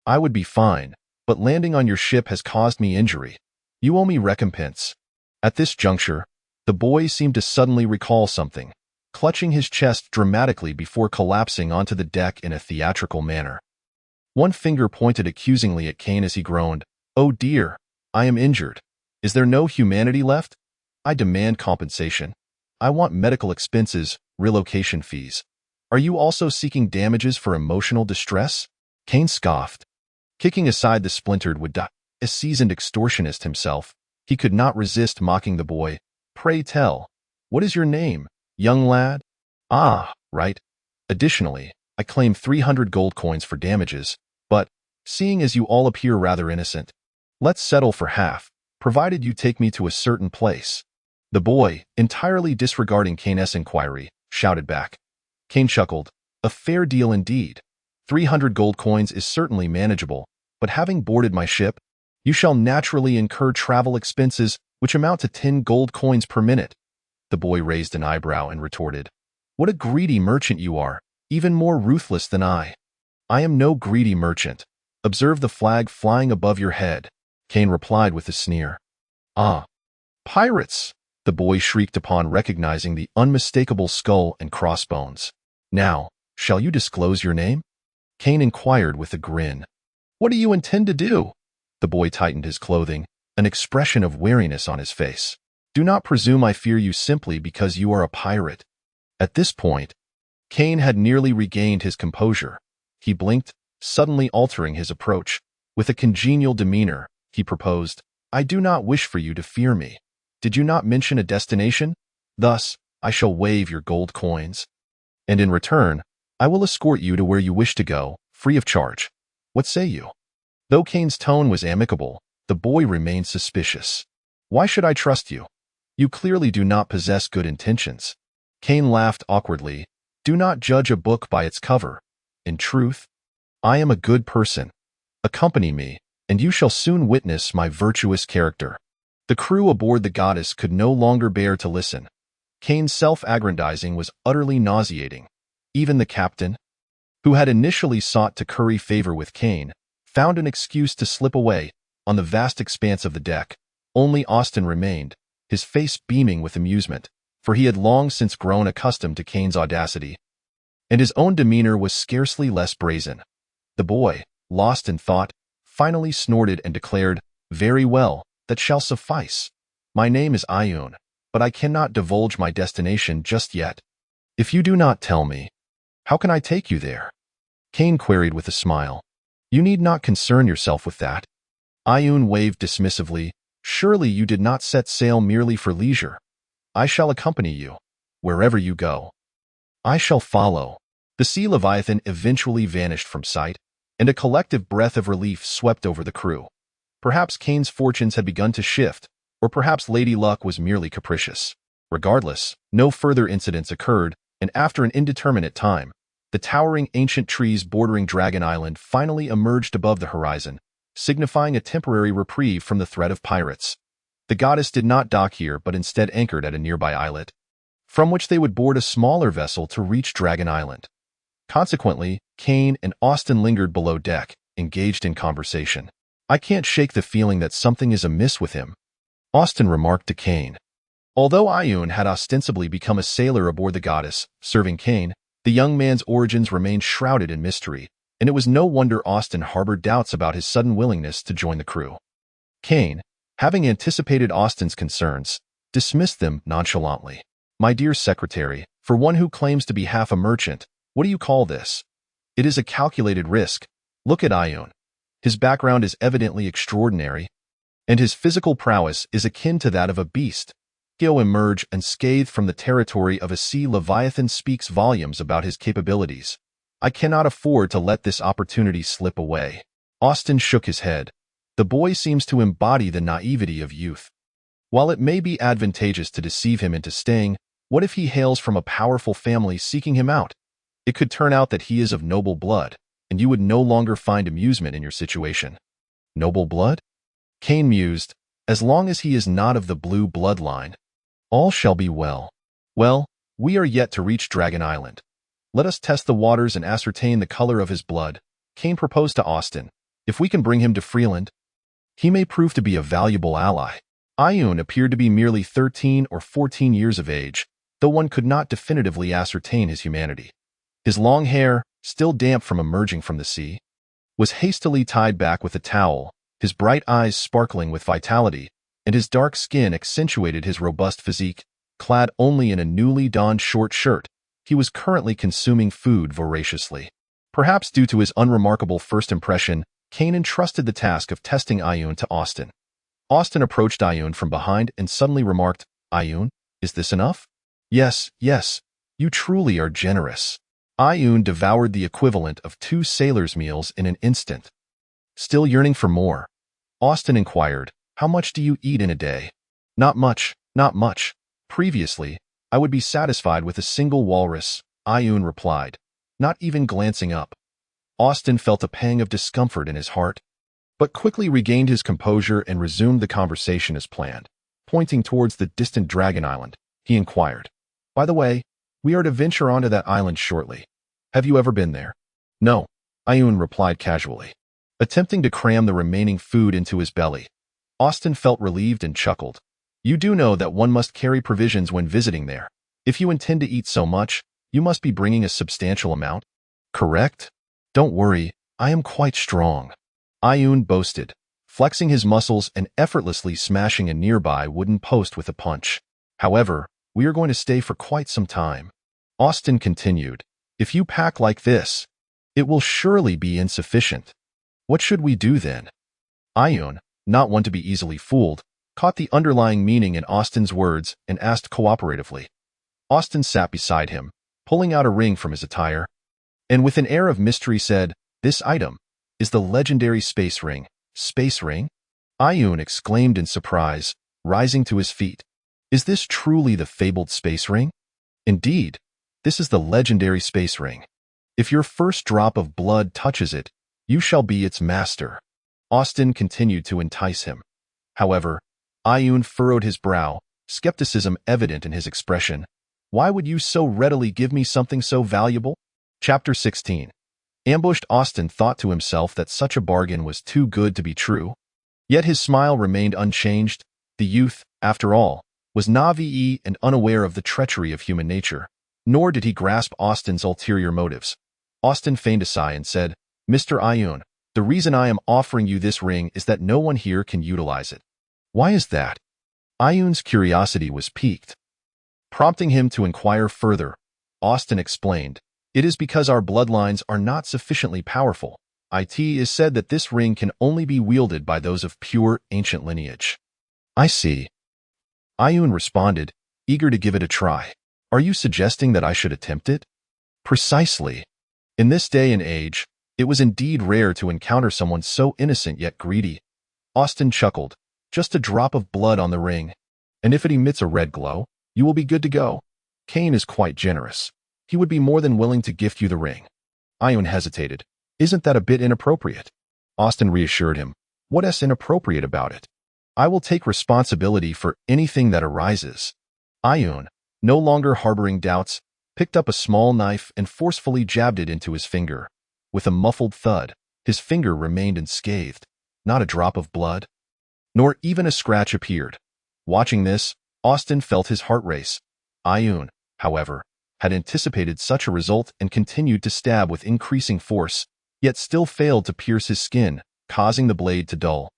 I would be fine, but landing on your ship has caused me injury. You owe me recompense." At this juncture, the boy seemed to suddenly recall something, clutching his chest dramatically before collapsing onto the deck in a theatrical manner. One finger pointed accusingly at Kane as he groaned, "Oh dear, I am injured. Is there no humanity left? I demand compensation. I want medical expenses, relocation fees. Are you also seeking damages for emotional distress?" Kane scoffed, kicking aside the splintered wood. A seasoned extortionist himself, he could not resist mocking the boy. "Pray tell, what is your name, young lad?" "Ah, right. Additionally, I claim 300 gold coins for damages, but, seeing as you all appear rather innocent, let's settle for half, provided you take me to a certain place." The boy, entirely disregarding Kane's inquiry, shouted back. Kane chuckled, "A fair deal indeed. 300 gold coins is certainly manageable, but having boarded my ship, you shall naturally incur travel expenses which amount to 10 gold coins per minute." The boy raised an eyebrow and retorted, "What a greedy merchant you are, even more ruthless than I." "I am no greedy merchant. Observe the flag flying above your head," Kane replied with a sneer. "Ah, pirates!" the boy shrieked upon recognizing the unmistakable skull and crossbones. "Now, shall you disclose your name?" Kane inquired with a grin. "What do you intend to do?" The boy tightened his clothing, an expression of wariness on his face. Do not presume I fear you simply because you are a pirate. At this point, Kane had nearly regained his composure. He blinked, suddenly altering his approach. With a congenial demeanor, he proposed, I do not wish for you to fear me. Did you not mention a destination? Thus, I shall waive your gold coins. And in return, I will escort you to where you wish to go, free of charge. What say you? Though Kane's tone was amicable, the boy remained suspicious. Why should I trust you? You clearly do not possess good intentions. Kane laughed awkwardly. Do not judge a book by its cover. In truth, I am a good person. Accompany me, and you shall soon witness my virtuous character. The crew aboard the goddess could no longer bear to listen. Kane's self-aggrandizing was utterly nauseating. Even the captain, who had initially sought to curry favor with Kane, found an excuse to slip away. On the vast expanse of the deck, only Austin remained, his face beaming with amusement, for he had long since grown accustomed to Kane's audacity, and his own demeanor was scarcely less brazen. The boy, lost in thought, finally snorted and declared, Very well, that shall suffice. My name is Ayun, but I cannot divulge my destination just yet. If you do not tell me, how can I take you there? Kane queried with a smile. You need not concern yourself with that. Ayun waved dismissively. Surely you did not set sail merely for leisure. I shall accompany you, wherever you go. I shall follow. The sea leviathan eventually vanished from sight, and a collective breath of relief swept over the crew. Perhaps Kane's fortunes had begun to shift, or perhaps Lady Luck was merely capricious. Regardless, no further incidents occurred, and after an indeterminate time, the towering ancient trees bordering Dragon Island finally emerged above the horizon, signifying a temporary reprieve from the threat of pirates. The goddess did not dock here but instead anchored at a nearby islet, from which they would board a smaller vessel to reach Dragon Island. Consequently, Kane and Austin lingered below deck, engaged in conversation. I can't shake the feeling that something is amiss with him, Austin remarked to Kane. Although Ayun had ostensibly become a sailor aboard the goddess, serving Kane, the young man's origins remained shrouded in mystery, and it was no wonder Austin harbored doubts about his sudden willingness to join the crew. Kane, having anticipated Austin's concerns, dismissed them nonchalantly. My dear secretary, for one who claims to be half a merchant, what do you call this? It is a calculated risk. Look at Ayun. His background is evidently extraordinary, and his physical prowess is akin to that of a beast. He'll emerge unscathed from the territory of a sea leviathan speaks volumes about his capabilities. I cannot afford to let this opportunity slip away. Austin shook his head. The boy seems to embody the naivety of youth. While it may be advantageous to deceive him into staying, what if he hails from a powerful family seeking him out? It could turn out that he is of noble blood, and you would no longer find amusement in your situation. Noble blood? Kane mused. As long as he is not of the blue bloodline, all shall be well. Well, we are yet to reach Dragon Island. Let us test the waters and ascertain the color of his blood. Kane proposed to Austin. If we can bring him to Freeland, he may prove to be a valuable ally. Ayun appeared to be merely 13 or 14 years of age, though one could not definitively ascertain his humanity. His long hair, still damp from emerging from the sea, was hastily tied back with a towel, his bright eyes sparkling with vitality, and his dark skin accentuated his robust physique. Clad only in a newly donned short shirt, he was currently consuming food voraciously. Perhaps due to his unremarkable first impression, Kane entrusted the task of testing Ayun to Austin. Austin approached Ayun from behind and suddenly remarked, Ayun, is this enough? Yes, yes, you truly are generous. Ayun devoured the equivalent of 2 sailors' meals in an instant. Still yearning for more, Austin inquired, how much do you eat in a day? Not much, not much. Previously, I would be satisfied with a single walrus, Ayun replied, not even glancing up. Austin felt a pang of discomfort in his heart, but quickly regained his composure and resumed the conversation as planned. Pointing towards the distant Dragon Island, he inquired, by the way, we are to venture onto that island shortly. Have you ever been there? No, Ayun replied casually. Attempting to cram the remaining food into his belly, Austin felt relieved and chuckled. You do know that one must carry provisions when visiting there. If you intend to eat so much, you must be bringing a substantial amount. Correct? Don't worry, I am quite strong. Ayun boasted, flexing his muscles and effortlessly smashing a nearby wooden post with a punch. However, we are going to stay for quite some time. Austin continued, if you pack like this, it will surely be insufficient. What should we do then? Ayun, not one to be easily fooled, caught the underlying meaning in Austin's words and asked cooperatively. Austin sat beside him, pulling out a ring from his attire, and with an air of mystery said, this item is the legendary space ring. Space ring? Ayun exclaimed in surprise, rising to his feet. Is this truly the fabled space ring? Indeed, this is the legendary space ring. If your first drop of blood touches it, you shall be its master. Austin continued to entice him. However, Ayun furrowed his brow, skepticism evident in his expression. Why would you so readily give me something so valuable? Chapter 16. Ambushed. Austin thought to himself that such a bargain was too good to be true. Yet his smile remained unchanged. The youth, after all, was naive and unaware of the treachery of human nature, nor did he grasp Austin's ulterior motives. Austin feigned a sigh and said, Mr. Ayun, the reason I am offering you this ring is that no one here can utilize it. Why is that? Ayun's curiosity was piqued. Prompting him to inquire further, Austin explained, it is because our bloodlines are not sufficiently powerful. It is said that this ring can only be wielded by those of pure ancient lineage. I see. Ayun responded, eager to give it a try. Are you suggesting that I should attempt it? Precisely. In this day and age, it was indeed rare to encounter someone so innocent yet greedy. Austin chuckled. Just a drop of blood on the ring, and if it emits a red glow, you will be good to go. Kane is quite generous. He would be more than willing to gift you the ring. Ayun hesitated. Isn't that a bit inappropriate? Austin reassured him. What's inappropriate about it? I will take responsibility for anything that arises. Ayun, no longer harboring doubts, picked up a small knife and forcefully jabbed it into his finger. With a muffled thud, his finger remained unscathed. Not a drop of blood, nor even a scratch appeared. Watching this, Austin felt his heart race. Ayun, however, had anticipated such a result and continued to stab with increasing force, yet still failed to pierce his skin, causing the blade to dull.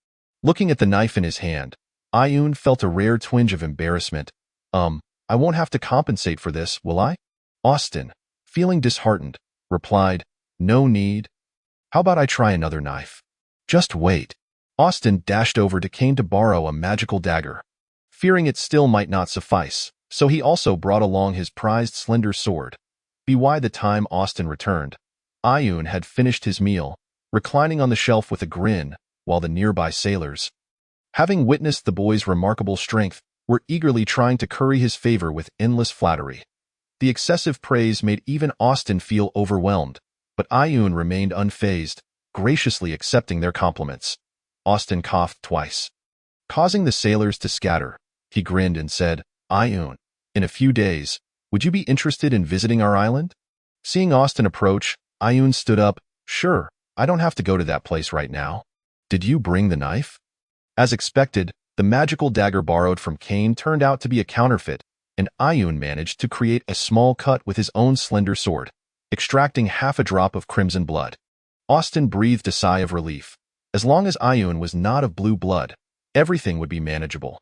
Looking at the knife in his hand, Ayun felt a rare twinge of embarrassment. I won't have to compensate for this, will I? Austin, feeling disheartened, replied, no need. How about I try another knife? Just wait. Austin dashed over to Kane to borrow a magical dagger. Fearing it still might not suffice, so he also brought along his prized slender sword. By the time Austin returned, Ayun had finished his meal, reclining on the shelf with a grin, while the nearby sailors, having witnessed the boy's remarkable strength, were eagerly trying to curry his favor with endless flattery. The excessive praise made even Austin feel overwhelmed, but Ayun remained unfazed, graciously accepting their compliments. Austin coughed twice, causing the sailors to scatter. He grinned and said, Ayun, in a few days, would you be interested in visiting our island? Seeing Austin approach, Ayun stood up. Sure, I don't have to go to that place right now. Did you bring the knife? As expected, the magical dagger borrowed from Kane turned out to be a counterfeit, and Ayun managed to create a small cut with his own slender sword, extracting half a drop of crimson blood. Austin breathed a sigh of relief. As long as Ayun was not of blue blood, everything would be manageable.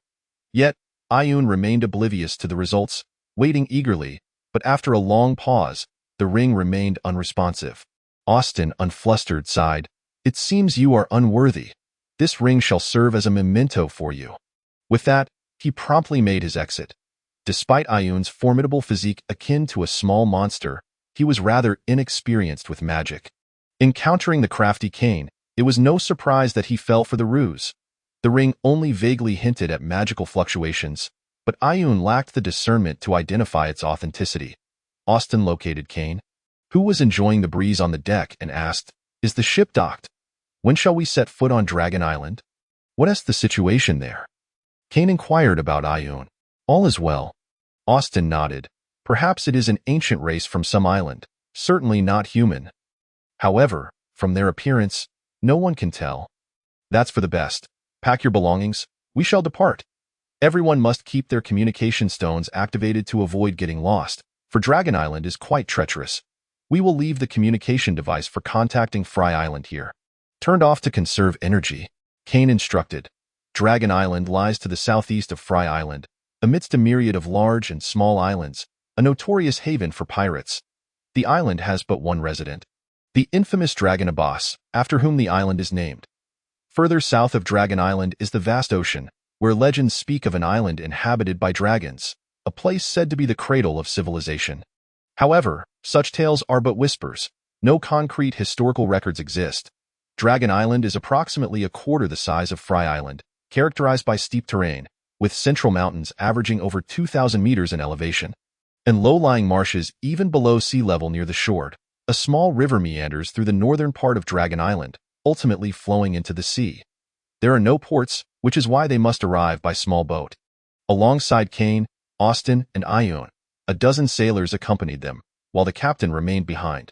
Yet, Ayun remained oblivious to the results, waiting eagerly, but after a long pause, the ring remained unresponsive. Austin, unflustered, sighed, It seems you are unworthy. This ring shall serve as a memento for you. With that, he promptly made his exit. Despite Ayun's formidable physique akin to a small monster, he was rather inexperienced with magic. Encountering the crafty Kane, it was no surprise that he fell for the ruse. The ring only vaguely hinted at magical fluctuations, but Ayun lacked the discernment to identify its authenticity. Austin located Kane, who was enjoying the breeze on the deck, and asked, Is the ship docked? When shall we set foot on Dragon Island? What's the situation there? Kane inquired about Ayun. All is well. Austin nodded. Perhaps it is an ancient race from some island, certainly not human. However, from their appearance, no one can tell. That's for the best. Pack your belongings. We shall depart. Everyone must keep their communication stones activated to avoid getting lost, for Dragon Island is quite treacherous. We will leave the communication device for contacting Fry Island here, turned off to conserve energy. Kane instructed. Dragon Island lies to the southeast of Fry Island, amidst a myriad of large and small islands, a notorious haven for pirates. The island has but one resident, the infamous Dragon Abbas, after whom the island is named. Further south of Dragon Island is the vast ocean, where legends speak of an island inhabited by dragons, a place said to be the cradle of civilization. However, such tales are but whispers. No concrete historical records exist. Dragon Island is approximately a quarter the size of Fry Island, characterized by steep terrain, with central mountains averaging over 2,000 meters in elevation, and low-lying marshes even below sea level near the shore. A small river meanders through the northern part of Dragon Island, ultimately flowing into the sea. There are no ports, which is why they must arrive by small boat. Alongside Kane, Austin, and Ayun, a dozen sailors accompanied them, while the captain remained behind.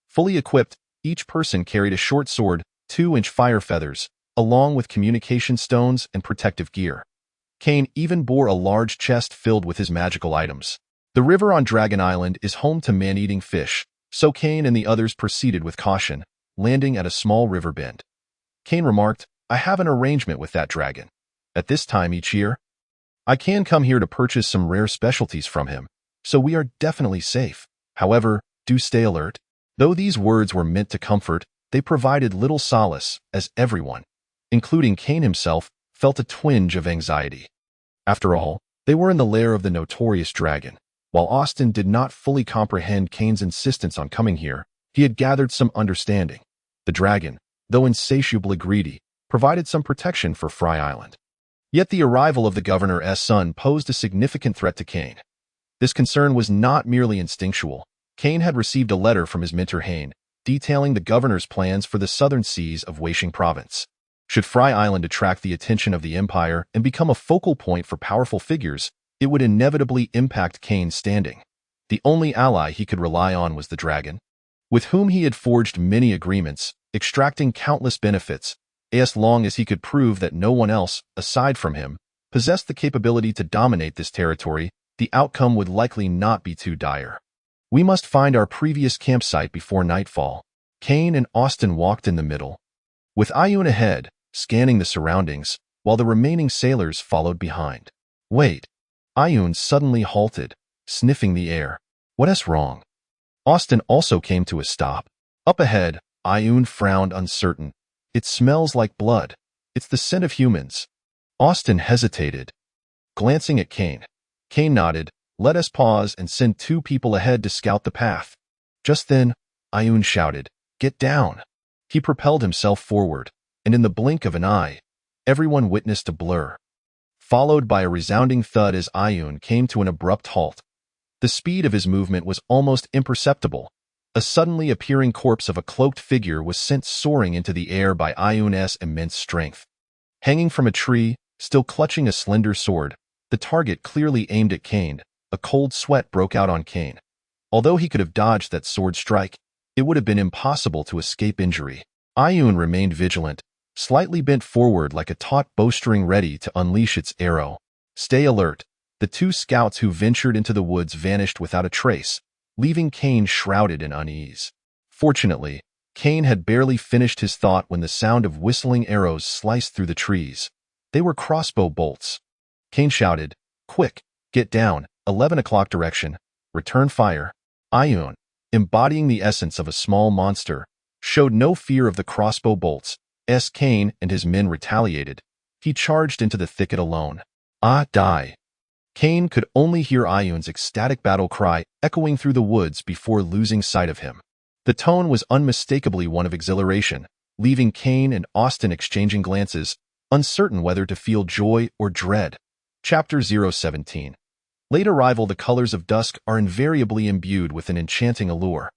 Fully equipped, each person carried a short sword, 2-inch fire feathers, along with communication stones and protective gear. Kane even bore a large chest filled with his magical items. The river on Dragon Island is home to man-eating fish, so Kane and the others proceeded with caution, landing at a small river bend. Kane remarked, "I have an arrangement with that dragon. At this time each year, I can come here to purchase some rare specialties from him, so we are definitely safe. However, do stay alert." Though these words were meant to comfort, they provided little solace, as everyone, including Kane himself, felt a twinge of anxiety. After all, they were in the lair of the notorious dragon. While Austin did not fully comprehend Kane's insistence on coming here, he had gathered some understanding. The dragon, though insatiably greedy, provided some protection for Fry Island. Yet the arrival of the governor's son posed a significant threat to Kane. This concern was not merely instinctual. Kane had received a letter from his mentor Hain, detailing the governor's plans for the southern seas of Weisheng province. Should Fry Island attract the attention of the empire and become a focal point for powerful figures, it would inevitably impact Kane's standing. The only ally he could rely on was the dragon, with whom he had forged many agreements, extracting countless benefits, as long as he could prove that no one else, aside from him, possessed the capability to dominate this territory. The outcome would likely not be too dire. "We must find our previous campsite before nightfall." Kane and Austin walked in the middle, with Ayun ahead, scanning the surroundings, while the remaining sailors followed behind. "Wait." Ayun suddenly halted, sniffing the air. "What's wrong?" Austin also came to a stop. Up ahead, Ayun frowned, uncertain. "It smells like blood. It's the scent of humans." Austin hesitated, glancing at Kane. Kane nodded. "Let us pause and send 2 people ahead to scout the path." Just then, Ayun shouted, "Get down!" He propelled himself forward, and in the blink of an eye, everyone witnessed a blur, followed by a resounding thud as Ayun came to an abrupt halt. The speed of his movement was almost imperceptible. A suddenly appearing corpse of a cloaked figure was sent soaring into the air by Ayun's immense strength. Hanging from a tree, still clutching a slender sword, the target clearly aimed at Kane. A cold sweat broke out on Kane. Although he could have dodged that sword strike, it would have been impossible to escape injury. Ayun remained vigilant, slightly bent forward like a taut bowstring ready to unleash its arrow. "Stay alert." The 2 scouts who ventured into the woods vanished without a trace, leaving Kane shrouded in unease. Fortunately, Kane had barely finished his thought when the sound of whistling arrows sliced through the trees. They were crossbow bolts. Kane shouted, "Quick, get down, 11 o'clock direction, return fire." Ayun, embodying the essence of a small monster, showed no fear of the crossbow bolts. As Kane and his men retaliated, he charged into the thicket alone. Die. Kane could only hear Ayun's ecstatic battle cry echoing through the woods before losing sight of him. The tone was unmistakably one of exhilaration, leaving Kane and Austin exchanging glances, uncertain whether to feel joy or dread. Chapter 017. Late arrival. The colors of dusk are invariably imbued with an enchanting allure.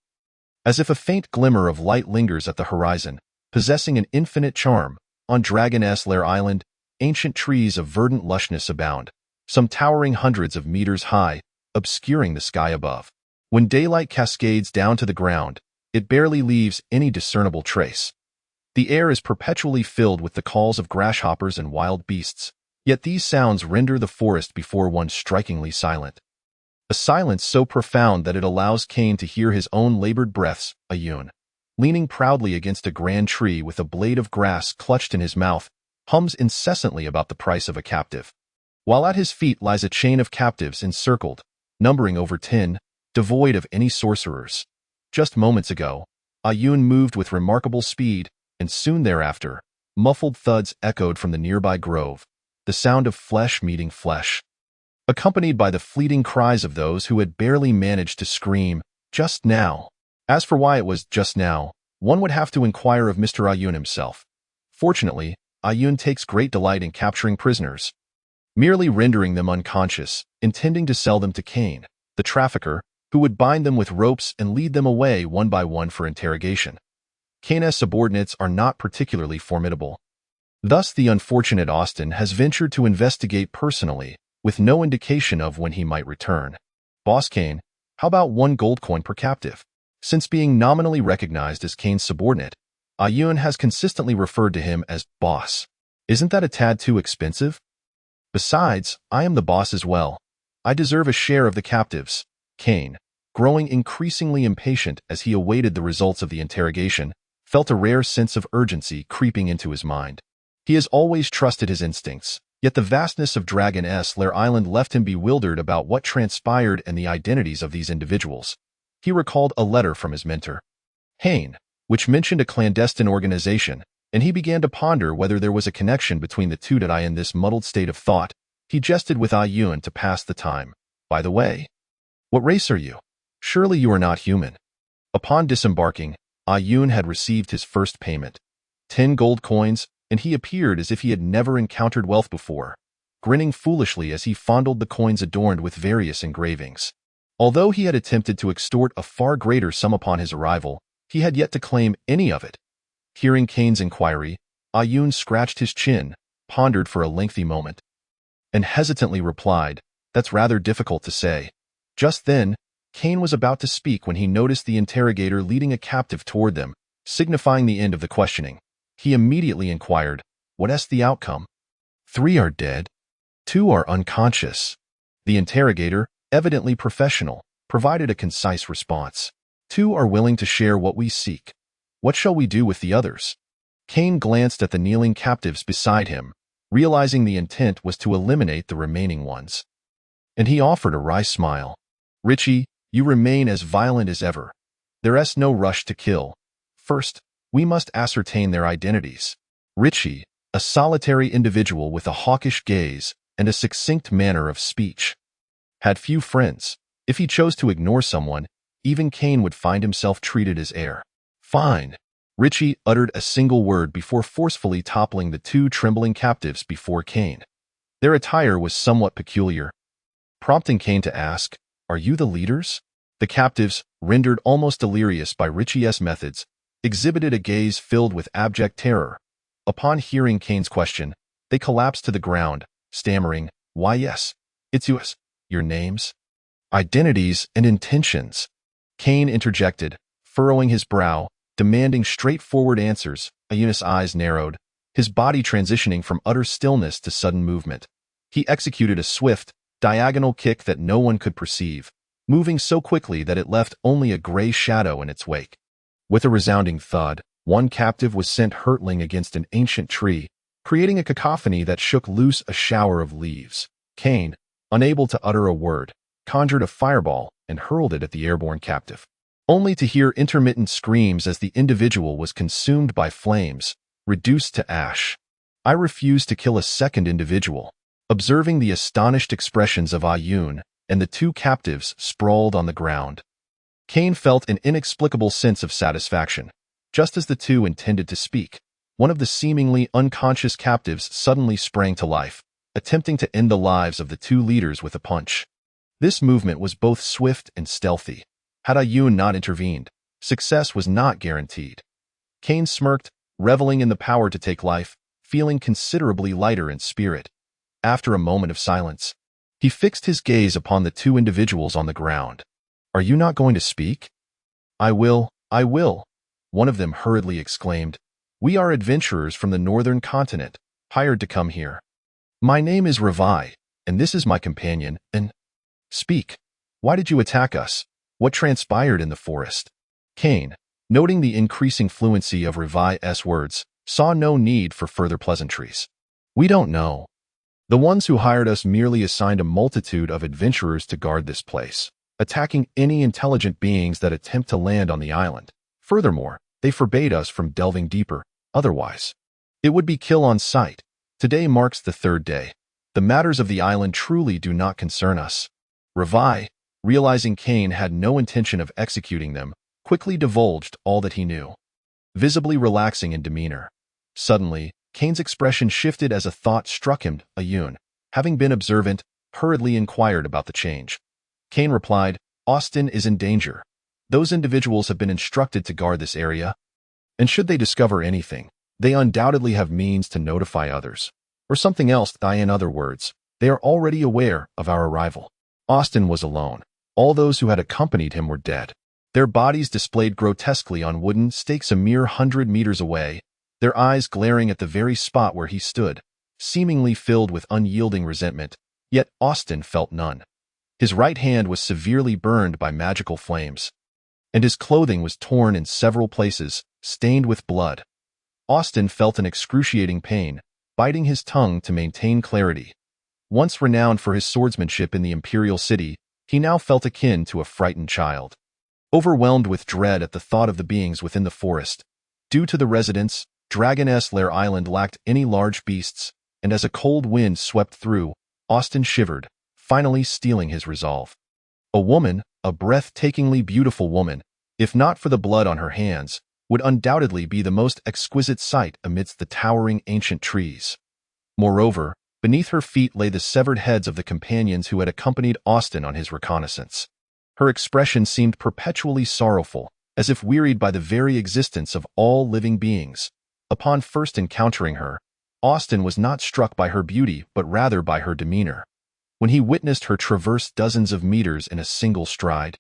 As if a faint glimmer of light lingers at the horizon, possessing an infinite charm, on Dragon's Lair Island, ancient trees of verdant lushness abound, some towering hundreds of meters high, obscuring the sky above. When daylight cascades down to the ground, it barely leaves any discernible trace. The air is perpetually filled with the calls of grasshoppers and wild beasts, yet these sounds render the forest before one strikingly silent. A silence so profound that it allows Kane to hear his own labored breaths. Ayun, leaning proudly against a grand tree with a blade of grass clutched in his mouth, hums incessantly about the price of a captive. While at his feet lies a chain of captives encircled, numbering over 10, devoid of any sorcerers. Just moments ago, Ayun moved with remarkable speed, and soon thereafter, muffled thuds echoed from the nearby grove, the sound of flesh meeting flesh, accompanied by the fleeting cries of those who had barely managed to scream, just now. As for why it was just now, one would have to inquire of Mr. Ayun himself. Fortunately, Ayun takes great delight in capturing prisoners, merely rendering them unconscious, intending to sell them to Kane, the trafficker, who would bind them with ropes and lead them away one by one for interrogation. Kane's subordinates are not particularly formidable. Thus the unfortunate Austin has ventured to investigate personally, with no indication of when he might return. Boss Kane, how about 1 gold coin per captive? Since being nominally recognized as Kane's subordinate, Ayun has consistently referred to him as boss. Isn't that a tad too expensive? Besides, I am the boss as well. I deserve a share of the captives. Kane, growing increasingly impatient as he awaited the results of the interrogation, felt a rare sense of urgency creeping into his mind. He has always trusted his instincts, yet the vastness of Dragon's Lair Island left him bewildered about what transpired and the identities of these individuals. He recalled a letter from his mentor, Kane, which mentioned a clandestine organization, and he began to ponder whether there was a connection between the two. In this muddled state of thought, he jested with Ayun to pass the time. By the way, what race are you? Surely you are not human. Upon disembarking, Ayun had received his first payment, 10 gold coins, and he appeared as if he had never encountered wealth before, grinning foolishly as he fondled the coins adorned with various engravings. Although he had attempted to extort a far greater sum upon his arrival, he had yet to claim any of it. Hearing Kane's inquiry, Ayun scratched his chin, pondered for a lengthy moment, and hesitantly replied, "That's rather difficult to say." Just then, Kane was about to speak when he noticed the interrogator leading a captive toward them, signifying the end of the questioning. He immediately inquired, "What's the outcome?" 3 are dead. 2 are unconscious. The interrogator, evidently professional, provided a concise response. 2 are willing to share what we seek. What shall we do with the others? Kane glanced at the kneeling captives beside him, realizing the intent was to eliminate the remaining ones. And he offered a wry smile. "Richie, you remain as violent as ever. There's no rush to kill. First, we must ascertain their identities." Richie, a solitary individual with a hawkish gaze and a succinct manner of speech, had few friends. If he chose to ignore someone, even Kane would find himself treated as heir. "Fine." Richie uttered a single word before forcefully toppling the 2 trembling captives before Kane. Their attire was somewhat peculiar, prompting Kane to ask, "Are you the leaders?" The captives, rendered almost delirious by Richie's methods, exhibited a gaze filled with abject terror. Upon hearing Kane's question, they collapsed to the ground, stammering, "Why yes, it's yours. Your names, identities, and intentions." Kane interjected, furrowing his brow, demanding straightforward answers. Ayun's eyes narrowed, his body transitioning from utter stillness to sudden movement. He executed a swift, diagonal kick that no one could perceive, moving so quickly that it left only a gray shadow in its wake. With a resounding thud, one captive was sent hurtling against an ancient tree, creating a cacophony that shook loose a shower of leaves. Kane, unable to utter a word, conjured a fireball and hurled it at the airborne captive, only to hear intermittent screams as the individual was consumed by flames, reduced to ash. I refused to kill a second individual. Observing the astonished expressions of Ayun and the 2 captives sprawled on the ground, Kane felt an inexplicable sense of satisfaction. Just as the 2 intended to speak, one of the seemingly unconscious captives suddenly sprang to life, attempting to end the lives of the 2 leaders with a punch. This movement was both swift and stealthy. Had Ayun not intervened, success was not guaranteed. Kane smirked, reveling in the power to take life, feeling considerably lighter in spirit. After a moment of silence, he fixed his gaze upon the 2 individuals on the ground. "Are you not going to speak?" I will, one of them hurriedly exclaimed. "We are adventurers from the northern continent, hired to come here. My name is Revi, and this is my companion, and—" "Speak. Why did you attack us? What transpired in the forest?" Kane, noting the increasing fluency of Revi's words, saw no need for further pleasantries. We don't know. The ones who hired us merely assigned a multitude of adventurers to guard this place, attacking any intelligent beings that attempt to land on the island. Furthermore, they forbade us from delving deeper. Otherwise, it would be kill on sight. Today marks the third day. The matters of the island truly do not concern us. Revi, realizing Kane had no intention of executing them, quickly divulged all that he knew, visibly relaxing in demeanor. Suddenly, Kane's expression shifted as a thought struck him. Ayun, having been observant, hurriedly inquired about the change. Kane replied, Austin is in danger. Those individuals have been instructed to guard this area, and should they discover anything, they undoubtedly have means to notify others. Or something else. In other words, they are already aware of our arrival. Austin was alone. All those who had accompanied him were dead. Their bodies displayed grotesquely on wooden stakes a mere 100 meters away, their eyes glaring at the very spot where he stood, seemingly filled with unyielding resentment, yet Austin felt none. His right hand was severely burned by magical flames, and his clothing was torn in several places, stained with blood. Austin felt an excruciating pain, biting his tongue to maintain clarity. Once renowned for his swordsmanship in the Imperial City, he now felt akin to a frightened child. Overwhelmed with dread at the thought of the beings within the forest. Due to the residents, Dragoness Lair Island lacked any large beasts, and as a cold wind swept through, Austin shivered, finally steeling his resolve. A woman, a breathtakingly beautiful woman, if not for the blood on her hands, would undoubtedly be the most exquisite sight amidst the towering ancient trees. Moreover, beneath her feet lay the severed heads of the companions who had accompanied Austin on his reconnaissance. Her expression seemed perpetually sorrowful, as if wearied by the very existence of all living beings. Upon first encountering her, Austin was not struck by her beauty but rather by her demeanor. When he witnessed her traverse dozens of meters in a single stride,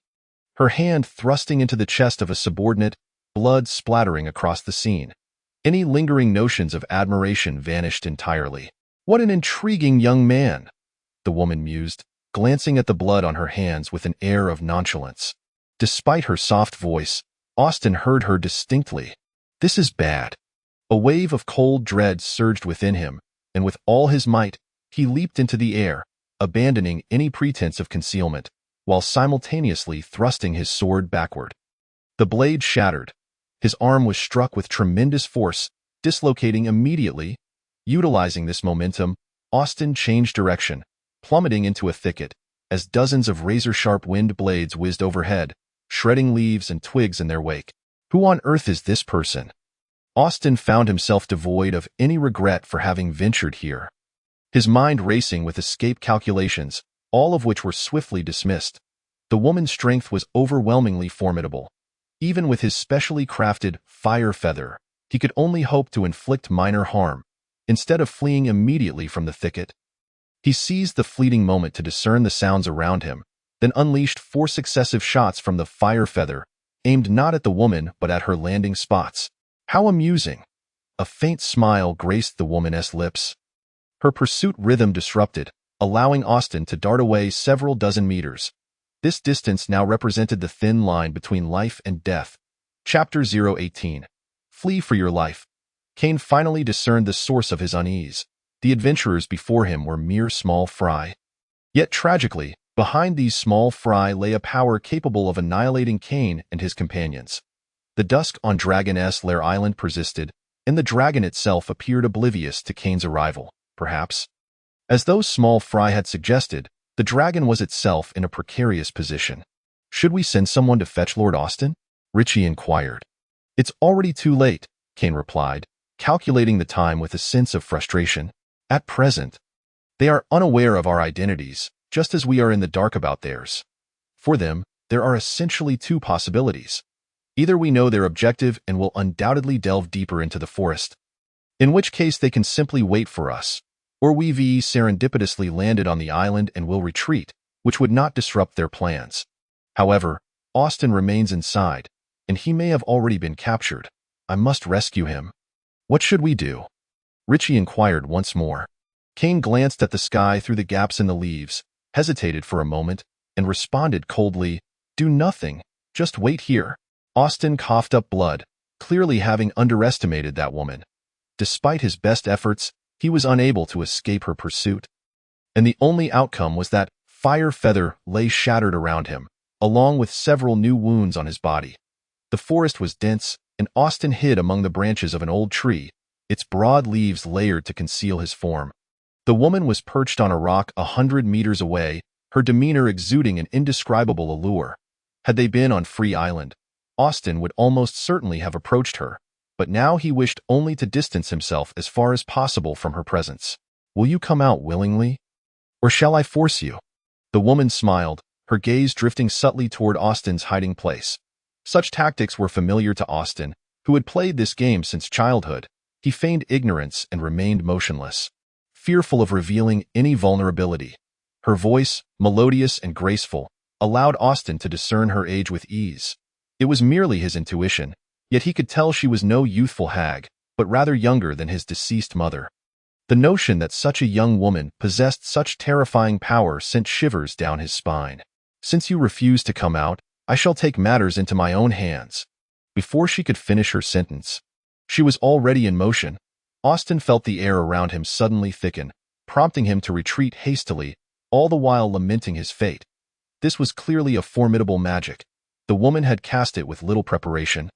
her hand thrusting into the chest of a subordinate, blood splattering across the scene, any lingering notions of admiration vanished entirely. What an intriguing young man, the woman mused, glancing at the blood on her hands with an air of nonchalance. Despite her soft voice, Austin heard her distinctly. This is bad. A wave of cold dread surged within him, and with all his might, he leaped into the air, abandoning any pretense of concealment, while simultaneously thrusting his sword backward. The blade shattered. His arm was struck with tremendous force, dislocating immediately. Utilizing this momentum, Austin changed direction, plummeting into a thicket, as dozens of razor-sharp wind blades whizzed overhead, shredding leaves and twigs in their wake. Who on earth is this person? Austin found himself devoid of any regret for having ventured here. His mind racing with escape calculations, all of which were swiftly dismissed. The woman's strength was overwhelmingly formidable. Even with his specially crafted fire feather, he could only hope to inflict minor harm. Instead of fleeing immediately from the thicket, he seized the fleeting moment to discern the sounds around him, then unleashed 4 successive shots from the fire feather, aimed not at the woman but at her landing spots. How amusing! A faint smile graced the woman's lips. Her pursuit rhythm disrupted, allowing Austin to dart away several dozen meters. This distance now represented the thin line between life and death. Chapter 018. Flee for your life. Kane finally discerned the source of his unease. The adventurers before him were mere small fry. Yet tragically, behind these small fry lay a power capable of annihilating Kane and his companions. The dusk on Dragoness Lair Island persisted, and the dragon itself appeared oblivious to Kane's arrival, perhaps. As those small fry had suggested, the dragon was itself in a precarious position. Should we send someone to fetch Lord Austin? Richie inquired. It's already too late, Kane replied, calculating the time with a sense of frustration. At present, they are unaware of our identities, just as we are in the dark about theirs. For them, there are essentially 2 possibilities. Either we know their objective and will undoubtedly delve deeper into the forest, in which case they can simply wait for us, or we've serendipitously landed on the island and will retreat, which would not disrupt their plans. However, Austin remains inside, and he may have already been captured. I must rescue him. What should we do? Richie inquired once more. Kane glanced at the sky through the gaps in the leaves, hesitated for a moment, and responded coldly, Do nothing, just wait here. Austin coughed up blood, clearly having underestimated that woman. Despite his best efforts, He was unable to escape her pursuit. And the only outcome was that Fire Feather lay shattered around him, along with several new wounds on his body. The forest was dense, and Austin hid among the branches of an old tree, its broad leaves layered to conceal his form. The woman was perched on a rock 100 meters away, her demeanor exuding an indescribable allure. Had they been on Free Island, Austin would almost certainly have approached her, but now he wished only to distance himself as far as possible from her presence. "Will you come out willingly? Or shall I force you?" The woman smiled, her gaze drifting subtly toward Austin's hiding place. Such tactics were familiar to Austin, who had played this game since childhood. He feigned ignorance and remained motionless, fearful of revealing any vulnerability. Her voice, melodious and graceful, allowed Austin to discern her age with ease. It was merely his intuition, yet he could tell she was no youthful hag, but rather younger than his deceased mother. The notion that such a young woman possessed such terrifying power sent shivers down his spine. "Since you refuse to come out, I shall take matters into my own hands." Before she could finish her sentence, she was already in motion. Austin felt the air around him suddenly thicken, prompting him to retreat hastily, all the while lamenting his fate. This was clearly a formidable magic. The woman had cast it with little preparation,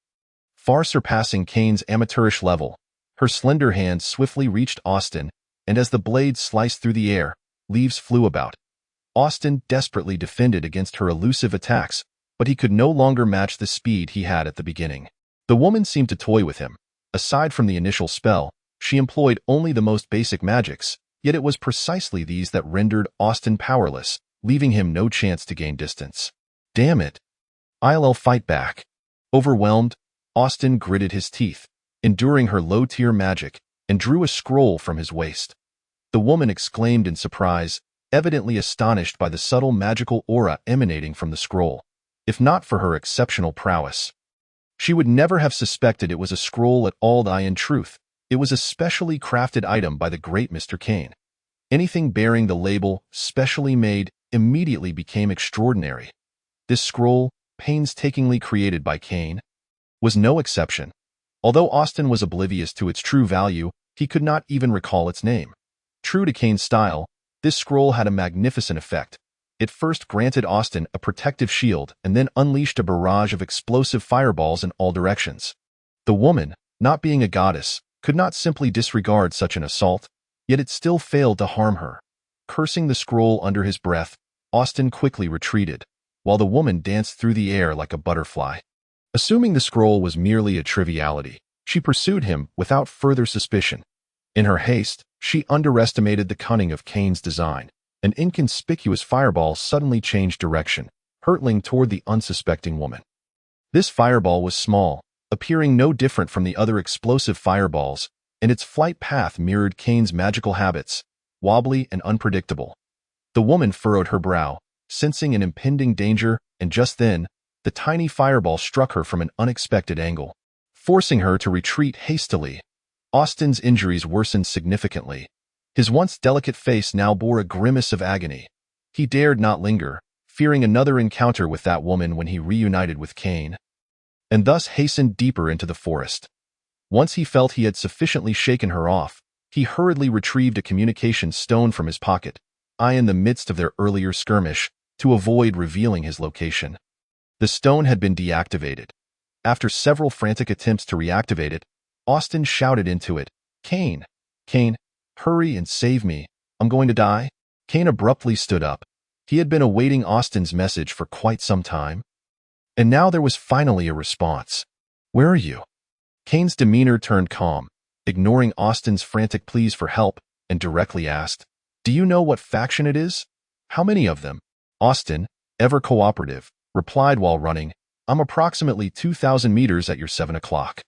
far surpassing Kane's amateurish level. Her slender hand swiftly reached Austin, and as the blade sliced through the air, leaves flew about. Austin desperately defended against her elusive attacks, but he could no longer match the speed he had at the beginning. The woman seemed to toy with him. Aside from the initial spell, she employed only the most basic magics, yet it was precisely these that rendered Austin powerless, leaving him no chance to gain distance. "Damn it. I'll fight back." Overwhelmed, Austin gritted his teeth, enduring her low-tier magic, and drew a scroll from his waist. The woman exclaimed in surprise, evidently astonished by the subtle magical aura emanating from the scroll. If not for her exceptional prowess, she would never have suspected it was a scroll at all. In truth, it was a specially crafted item by the great Mr. Kane. Anything bearing the label "specially made" immediately became extraordinary. This scroll, painstakingly created by Kane, was no exception. Although Austin was oblivious to its true value, he could not even recall its name. True to Kane's style, this scroll had a magnificent effect. It first granted Austin a protective shield and then unleashed a barrage of explosive fireballs in all directions. The woman, not being a goddess, could not simply disregard such an assault, yet it still failed to harm her. Cursing the scroll under his breath, Austin quickly retreated, while the woman danced through the air like a butterfly. Assuming the scroll was merely a triviality, she pursued him without further suspicion. In her haste, she underestimated the cunning of Kane's design. An inconspicuous fireball suddenly changed direction, hurtling toward the unsuspecting woman. This fireball was small, appearing no different from the other explosive fireballs, and its flight path mirrored Kane's magical habits, wobbly and unpredictable. The woman furrowed her brow, sensing an impending danger, and just then, the tiny fireball struck her from an unexpected angle, forcing her to retreat hastily. Austin's injuries worsened significantly. His once delicate face now bore a grimace of agony. He dared not linger, fearing another encounter with that woman when he reunited with Kane, and thus hastened deeper into the forest. Once he felt he had sufficiently shaken her off, he hurriedly retrieved a communication stone from his pocket, in the midst of their earlier skirmish, to avoid revealing his location. The stone had been deactivated. After several frantic attempts to reactivate it, Austin shouted into it, "Kane! Kane! Hurry and save me. I'm going to die." Kane abruptly stood up. He had been awaiting Austin's message for quite some time. And now there was finally a response. "Where are you?" Kane's demeanor turned calm, ignoring Austin's frantic pleas for help, and directly asked, "Do you know what faction it is? How many of them?" Austin, ever cooperative, replied while running, "I'm approximately 2,000 meters at your 7 o'clock.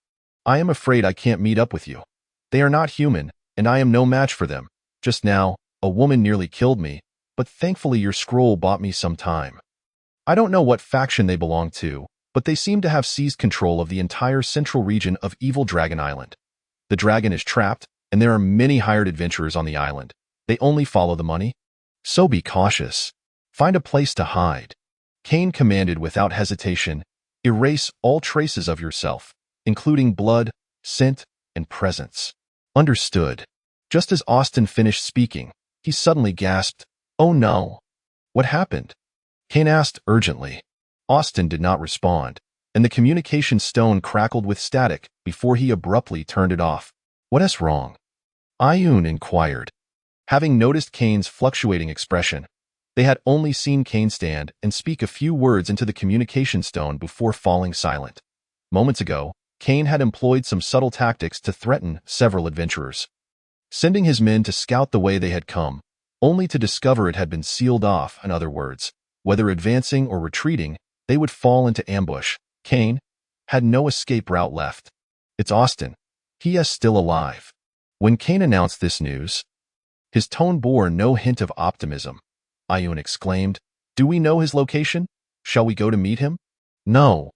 I am afraid I can't meet up with you. They are not human, and I am no match for them. Just now, a woman nearly killed me, but thankfully your scroll bought me some time. I don't know what faction they belong to, but they seem to have seized control of the entire central region of Evil Dragon Island. The dragon is trapped, and there are many hired adventurers on the island. They only follow the money. So be cautious. Find a place to hide." Kane commanded without hesitation, "Erase all traces of yourself, including blood, scent, and presence." "Understood." Just as Austin finished speaking, he suddenly gasped, "Oh no! What happened?" Kane asked urgently. Austin did not respond, and the communication stone crackled with static before he abruptly turned it off. "What is wrong?" Ayun inquired. Having noticed Kane's fluctuating expression, they had only seen Kane stand and speak a few words into the communication stone before falling silent. Moments ago, Kane had employed some subtle tactics to threaten several adventurers, sending his men to scout the way they had come, only to discover it had been sealed off. In other words, whether advancing or retreating, they would fall into ambush. Kane had no escape route left. "It's Austin. He is still alive." When Kane announced this news, his tone bore no hint of optimism. Ayun exclaimed, "Do we know his location? Shall we go to meet him?" "No."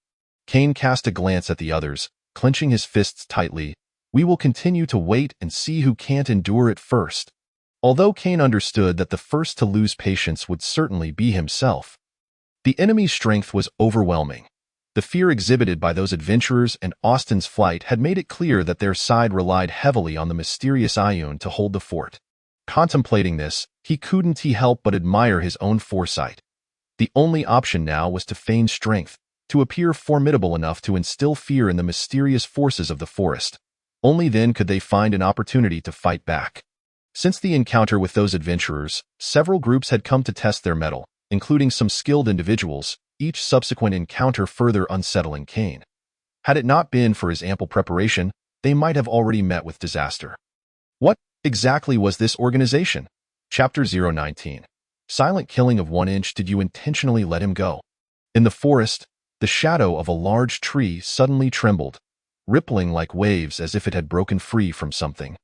Kane cast a glance at the others, clenching his fists tightly. "We will continue to wait and see who can't endure it first." Although Kane understood that the first to lose patience would certainly be himself, the enemy's strength was overwhelming. The fear exhibited by those adventurers and Austin's flight had made it clear that their side relied heavily on the mysterious Ayun to hold the fort. Contemplating this, he couldn't help but admire his own foresight. The only option now was to feign strength, to appear formidable enough to instill fear in the mysterious forces of the forest. Only then could they find an opportunity to fight back. Since the encounter with those adventurers, several groups had come to test their mettle, including some skilled individuals, each subsequent encounter further unsettling Kane. Had it not been for his ample preparation, they might have already met with disaster. What exactly was this organization? Chapter 019. Silent killing of 1 inch. Did you intentionally let him go? In the forest, the shadow of a large tree suddenly trembled, rippling like waves as if it had broken free from something,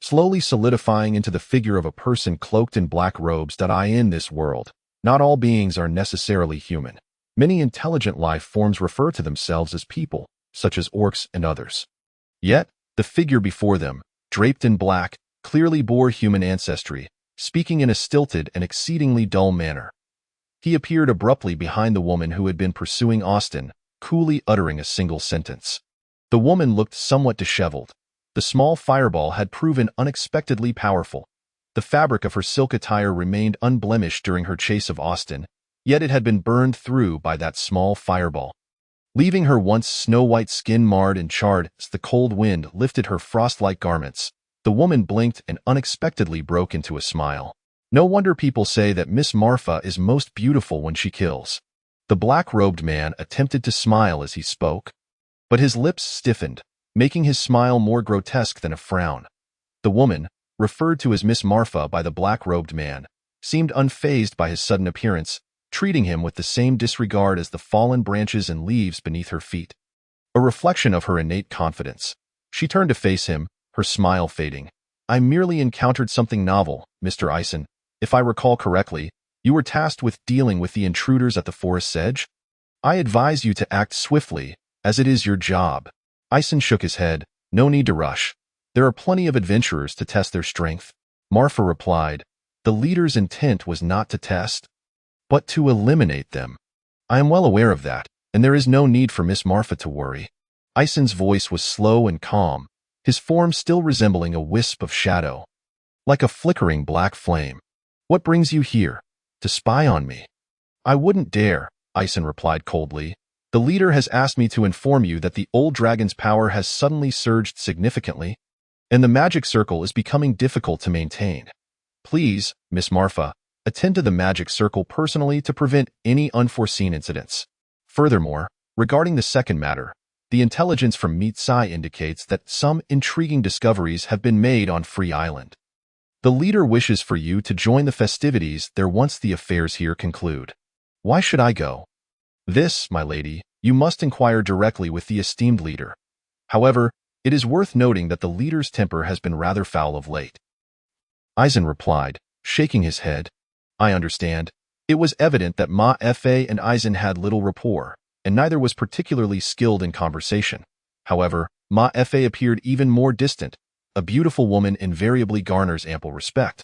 slowly solidifying into the figure of a person cloaked in black robes. In this world, not all beings are necessarily human. Many intelligent life forms refer to themselves as people, such as orcs and others. Yet, the figure before them, draped in black, clearly bore human ancestry, speaking in a stilted and exceedingly dull manner. He appeared abruptly behind the woman who had been pursuing Austin, coolly uttering a single sentence. The woman looked somewhat disheveled. The small fireball had proven unexpectedly powerful. The fabric of her silk attire remained unblemished during her chase of Austin, yet it had been burned through by that small fireball, leaving her once snow-white skin marred and charred as the cold wind lifted her frost-like garments. The woman blinked and unexpectedly broke into a smile. "No wonder people say that Miss Marfa is most beautiful when she kills." The black-robed man attempted to smile as he spoke, but his lips stiffened, making his smile more grotesque than a frown. The woman, referred to as Miss Marfa by the black-robed man, seemed unfazed by his sudden appearance, treating him with the same disregard as the fallen branches and leaves beneath her feet. A reflection of her innate confidence. She turned to face him, her smile fading. "I merely encountered something novel, Mr. Eisen. If I recall correctly, you were tasked with dealing with the intruders at the forest's edge? I advise you to act swiftly, as it is your job." Eisen shook his head. "No need to rush. There are plenty of adventurers to test their strength." Marfa replied. "The leader's intent was not to test, but to eliminate them. I am well aware of that, and there is no need for Miss Marfa to worry." Eisen's voice was slow and calm, his form still resembling a wisp of shadow, like a flickering black flame. "What brings you here? To spy on me?" "I wouldn't dare," Eisen replied coldly. "The leader has asked me to inform you that the old dragon's power has suddenly surged significantly, and the magic circle is becoming difficult to maintain. Please, Miss Marfa, attend to the magic circle personally to prevent any unforeseen incidents. Furthermore, regarding the second matter, the intelligence from Meat Sai indicates that some intriguing discoveries have been made on Free Island. The leader wishes for you to join the festivities there once the affairs here conclude." "Why should I go?" "This, my lady, you must inquire directly with the esteemed leader. However, it is worth noting that the leader's temper has been rather foul of late." Eisen replied, shaking his head. "I understand." It was evident that Ma Fa and Eisen had little rapport, and neither was particularly skilled in conversation. However, Ma Fa appeared even more distant. A beautiful woman invariably garners ample respect.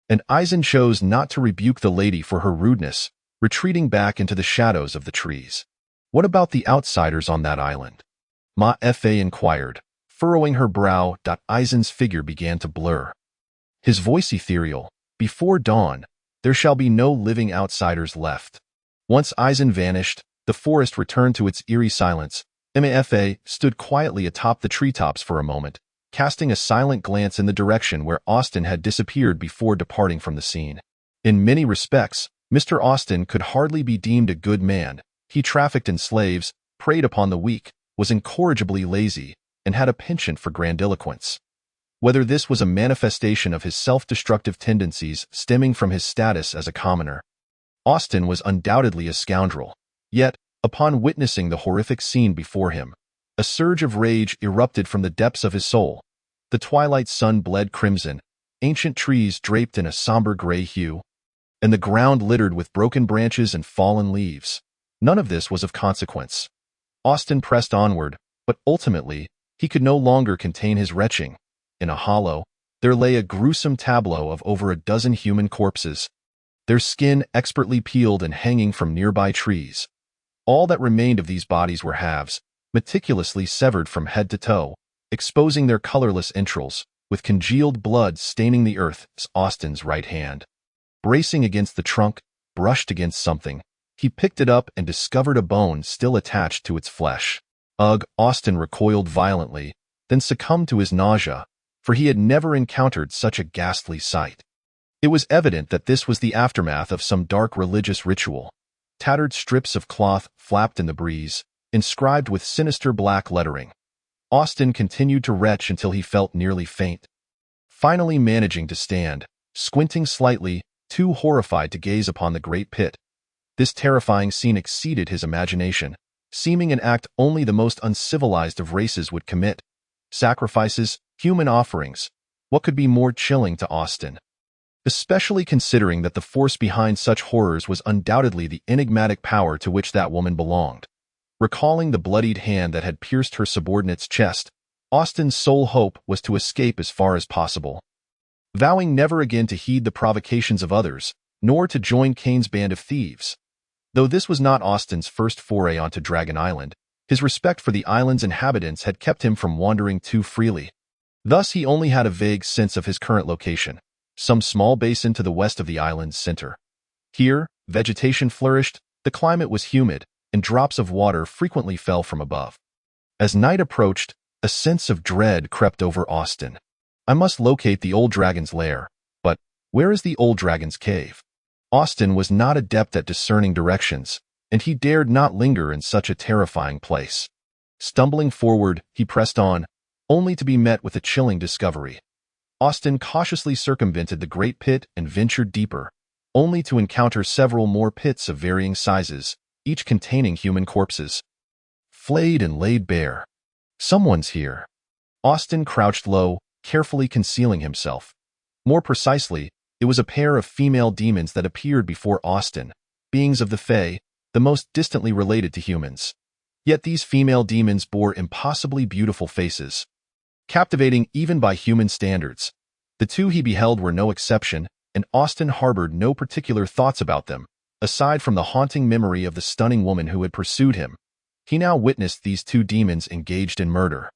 And Eisen chose not to rebuke the lady for her rudeness, retreating back into the shadows of the trees. "What about the outsiders on that island?" Ma Fa inquired, furrowing her brow. Eisen's figure began to blur. his voice ethereal. Before dawn, there shall be no living outsiders left. Once Eisen vanished, the forest returned to its eerie silence. Mafa stood quietly atop the treetops for a moment, casting a silent glance in the direction where Austin had disappeared before departing from the scene. In many respects, Mr. Austin could hardly be deemed a good man. He trafficked in slaves, preyed upon the weak, was incorrigibly lazy, and had a penchant for grandiloquence. Whether this was a manifestation of his self-destructive tendencies stemming from his status as a commoner, Austin was undoubtedly a scoundrel. Yet, upon witnessing the horrific scene before him, a surge of rage erupted from the depths of his soul. The twilight sun bled crimson, ancient trees draped in a somber gray hue, and the ground littered with broken branches and fallen leaves. None of this was of consequence. Austin pressed onward, but ultimately, he could no longer contain his retching. In a hollow, there lay a gruesome tableau of over a dozen human corpses, their skin expertly peeled and hanging from nearby trees. All that remained of these bodies were halves, meticulously severed from head to toe, exposing their colorless entrails, with congealed blood staining the earth. Austin's right hand, bracing against the trunk, brushed against something. He picked it up and discovered a bone still attached to its flesh. Ugh! Austin recoiled violently, then succumbed to his nausea, for he had never encountered such a ghastly sight. It was evident that this was the aftermath of some dark religious ritual. Tattered strips of cloth flapped in the breeze, inscribed with sinister black lettering. Austin continued to retch until he felt nearly faint. Finally managing to stand, squinting slightly, too horrified to gaze upon the great pit. This terrifying scene exceeded his imagination, seeming an act only the most uncivilized of races would commit. Sacrifices, human offerings. What could be more chilling to Austin? Especially considering that the force behind such horrors was undoubtedly the enigmatic power to which that woman belonged. Recalling the bloodied hand that had pierced her subordinate's chest, Austin's sole hope was to escape as far as possible. Vowing never again to heed the provocations of others, nor to join Kane's band of thieves. Though this was not Austin's first foray onto Dragon Island, his respect for the island's inhabitants had kept him from wandering too freely. Thus he only had a vague sense of his current location, some small basin to the west of the island's center. Here, vegetation flourished, the climate was humid, and drops of water frequently fell from above. As night approached, a sense of dread crept over Austin. I must locate the old dragon's lair, but where is the old dragon's cave? Austin was not adept at discerning directions, and he dared not linger in such a terrifying place. Stumbling forward, he pressed on, only to be met with a chilling discovery. Austin cautiously circumvented the great pit and ventured deeper, only to encounter several more pits of varying sizes, each containing human corpses, flayed and laid bare. Someone's here. Austin crouched low, carefully concealing himself. More precisely, it was a pair of female demons that appeared before Austin, beings of the Fae, the most distantly related to humans. Yet these female demons bore impossibly beautiful faces, captivating even by human standards. The two he beheld were no exception, and Austin harbored no particular thoughts about them, aside from the haunting memory of the stunning woman who had pursued him. He now witnessed these two demons engaged in murder,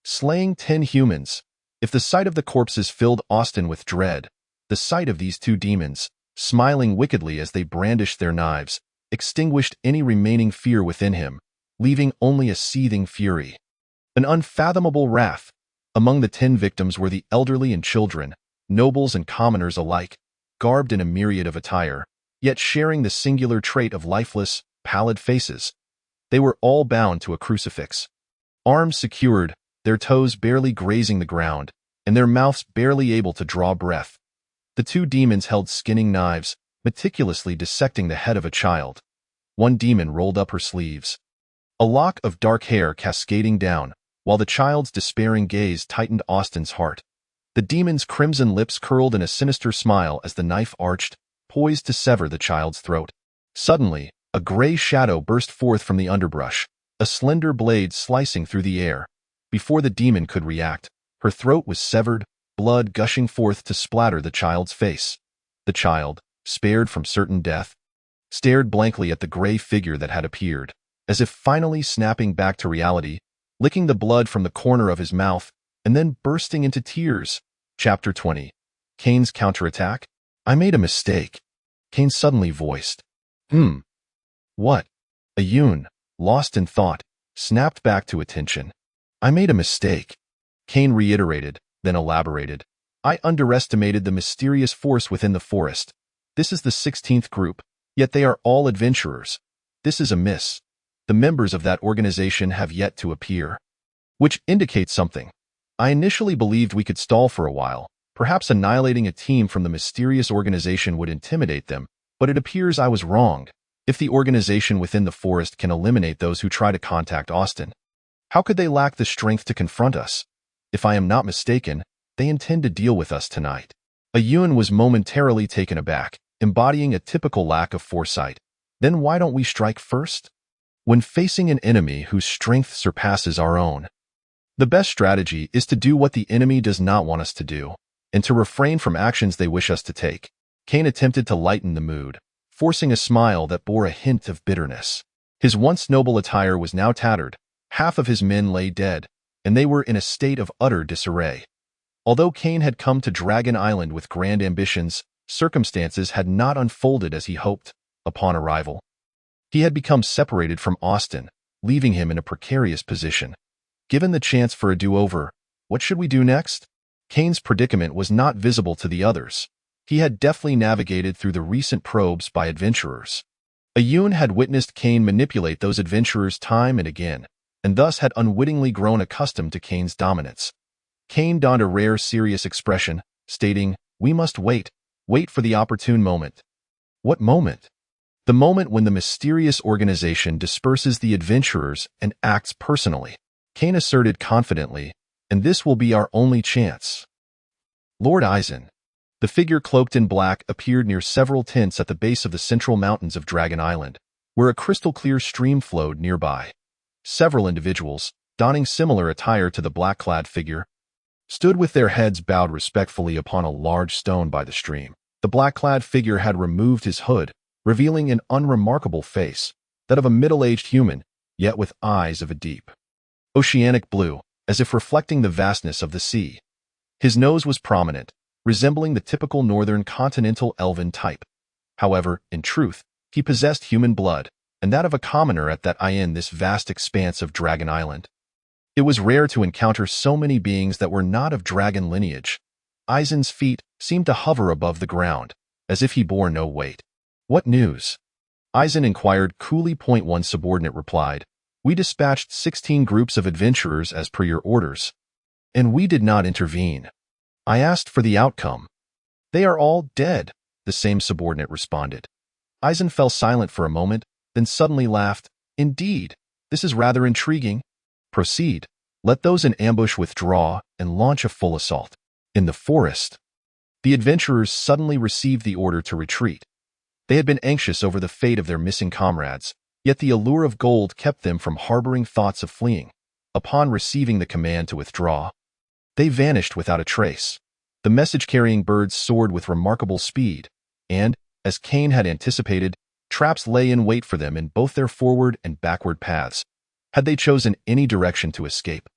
slaying 10 humans. If the sight of the corpses filled Austin with dread, the sight of these two demons, smiling wickedly as they brandished their knives, extinguished any remaining fear within him, leaving only a seething fury. An unfathomable wrath. Among the 10 victims were the elderly and children, nobles and commoners alike, garbed in a myriad of attire, yet sharing the singular trait of lifeless, pallid faces. They were all bound to a crucifix, arms secured, their toes barely grazing the ground, and their mouths barely able to draw breath. The two demons held skinning knives, meticulously dissecting the head of a child. One demon rolled up her sleeves, a lock of dark hair cascading down, while the child's despairing gaze tightened Austin's heart. The demon's crimson lips curled in a sinister smile as the knife arched, poised to sever the child's throat. Suddenly, a gray shadow burst forth from the underbrush, a slender blade slicing through the air. Before the demon could react, her throat was severed, blood gushing forth to splatter the child's face. The child, spared from certain death, stared blankly at the gray figure that had appeared, as if finally snapping back to reality, licking the blood from the corner of his mouth, and then bursting into tears. Chapter 20. Kane's counterattack? I made a mistake. Kane suddenly voiced. What? Ayun, lost in thought, snapped back to attention. I made a mistake. Kane reiterated, then elaborated. I underestimated the mysterious force within the forest. This is the 16th group, yet they are all adventurers. This is a miss. The members of that organization have yet to appear. Which indicates something. I initially believed we could stall for a while. Perhaps annihilating a team from the mysterious organization would intimidate them, but it appears I was wrong. If the organization within the forest can eliminate those who try to contact Austin, how could they lack the strength to confront us? If I am not mistaken, they intend to deal with us tonight. Ayun was momentarily taken aback, embodying a typical lack of foresight. Then why don't we strike first? When facing an enemy whose strength surpasses our own, the best strategy is to do what the enemy does not want us to do, and to refrain from actions they wish us to take. Kane attempted to lighten the mood, forcing a smile that bore a hint of bitterness. His once noble attire was now tattered, half of his men lay dead, and they were in a state of utter disarray. Although Kane had come to Dragon Island with grand ambitions, circumstances had not unfolded as he hoped. Upon arrival, he had become separated from Austin, leaving him in a precarious position. Given the chance for a do-over, what should we do next? Kane's predicament was not visible to the others. He had deftly navigated through the recent probes by adventurers. Ayun had witnessed Kane manipulate those adventurers time and again, and thus had unwittingly grown accustomed to Kane's dominance. Kane donned a rare serious expression, stating, "We must wait for the opportune moment." What moment? The moment when the mysterious organization disperses the adventurers and acts personally. Kane asserted confidently, "And this will be our only chance." Lord Eisen. The figure cloaked in black appeared near several tents at the base of the central mountains of Dragon Island, where a crystal-clear stream flowed nearby. Several individuals, donning similar attire to the black-clad figure, stood with their heads bowed respectfully upon a large stone by the stream. The black-clad figure had removed his hood, revealing an unremarkable face, that of a middle-aged human, yet with eyes of a deep oceanic blue, as if reflecting the vastness of the sea. His nose was prominent, resembling the typical northern continental elven type. However, in truth, he possessed human blood, and that of a commoner at that in this vast expanse of Dragon Island. It was rare to encounter so many beings that were not of dragon lineage. Eisen's feet seemed to hover above the ground, as if he bore no weight. What news? Eisen inquired coolly. One subordinate replied, "We dispatched 16 groups of adventurers as per your orders, and we did not intervene. I asked for the outcome." "They are all dead," the same subordinate responded. Eisen fell silent for a moment, then suddenly laughed. "Indeed, this is rather intriguing. Proceed. Let those in ambush withdraw and launch a full assault." In the forest, the adventurers suddenly received the order to retreat. They had been anxious over the fate of their missing comrades, yet the allure of gold kept them from harboring thoughts of fleeing. Upon receiving the command to withdraw, they vanished without a trace. The message-carrying birds soared with remarkable speed, and, as Kane had anticipated, traps lay in wait for them in both their forward and backward paths. Had they chosen any direction to escape,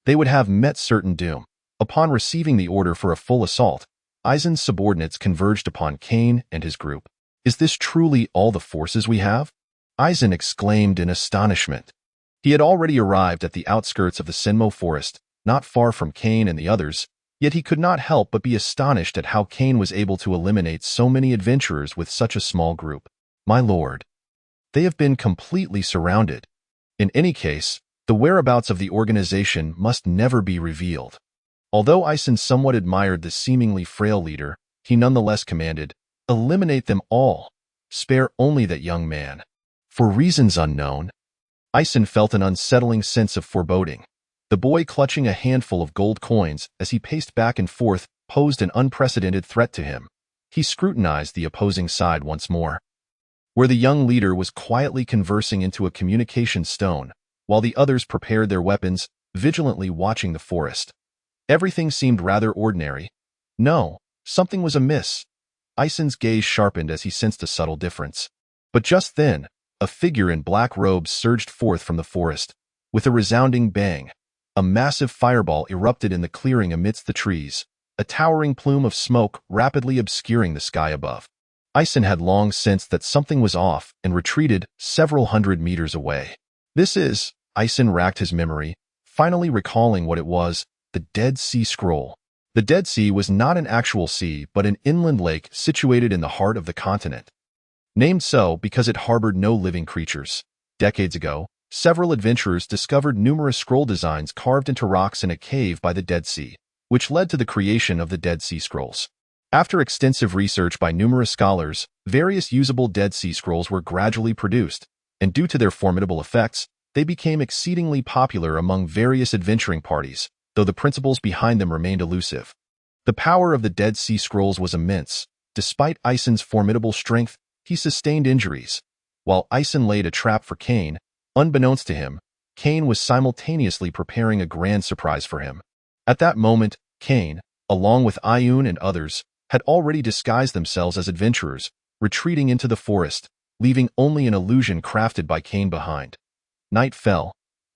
they would have met certain doom. Upon receiving the order for a full assault, Eisen's subordinates converged upon Kane and his group. "Is this truly all the forces we have?" Eisen exclaimed in astonishment. He had already arrived at the outskirts of the Senmo forest, not far from Kane and the others, yet he could not help but be astonished at how Kane was able to eliminate so many adventurers with such a small group. "My lord, they have been completely surrounded. In any case, the whereabouts of the organization must never be revealed." Although Eisen somewhat admired the seemingly frail leader, he nonetheless commanded, "Eliminate them all. Spare only that young man." For reasons unknown, Eisen felt an unsettling sense of foreboding. The boy, clutching a handful of gold coins as he paced back and forth, posed an unprecedented threat to him. He scrutinized the opposing side once more, where the young leader was quietly conversing into a communication stone, while the others prepared their weapons, vigilantly watching the forest. Everything seemed rather ordinary. No, something was amiss. Eisen's gaze sharpened as he sensed a subtle difference. But just then, a figure in black robes surged forth from the forest. With a resounding bang, a massive fireball erupted in the clearing amidst the trees. a towering plume of smoke rapidly obscuring the sky above. Aisen had long sensed that something was off and retreated several hundred meters away. Aisen racked his memory, finally recalling what it was, the Dead Sea Scroll. The Dead Sea was not an actual sea but an inland lake situated in the heart of the continent. Named so because it harbored no living creatures. Decades ago, several adventurers discovered numerous scroll designs carved into rocks in a cave by the Dead Sea, which led to the creation of the Dead Sea Scrolls. After extensive research by numerous scholars, various usable Dead Sea Scrolls were gradually produced, and due to their formidable effects, they became exceedingly popular among various adventuring parties, though the principles behind them remained elusive. The power of the Dead Sea Scrolls was immense. Despite Aisen's formidable strength, he sustained injuries. While Aisen laid a trap for Kane, unbeknownst to him, Kane was simultaneously preparing a grand surprise for him. At that moment, Kane, along with Ayun and others, had already disguised themselves as adventurers, retreating into the forest, leaving only an illusion crafted by Kane behind. Night fell.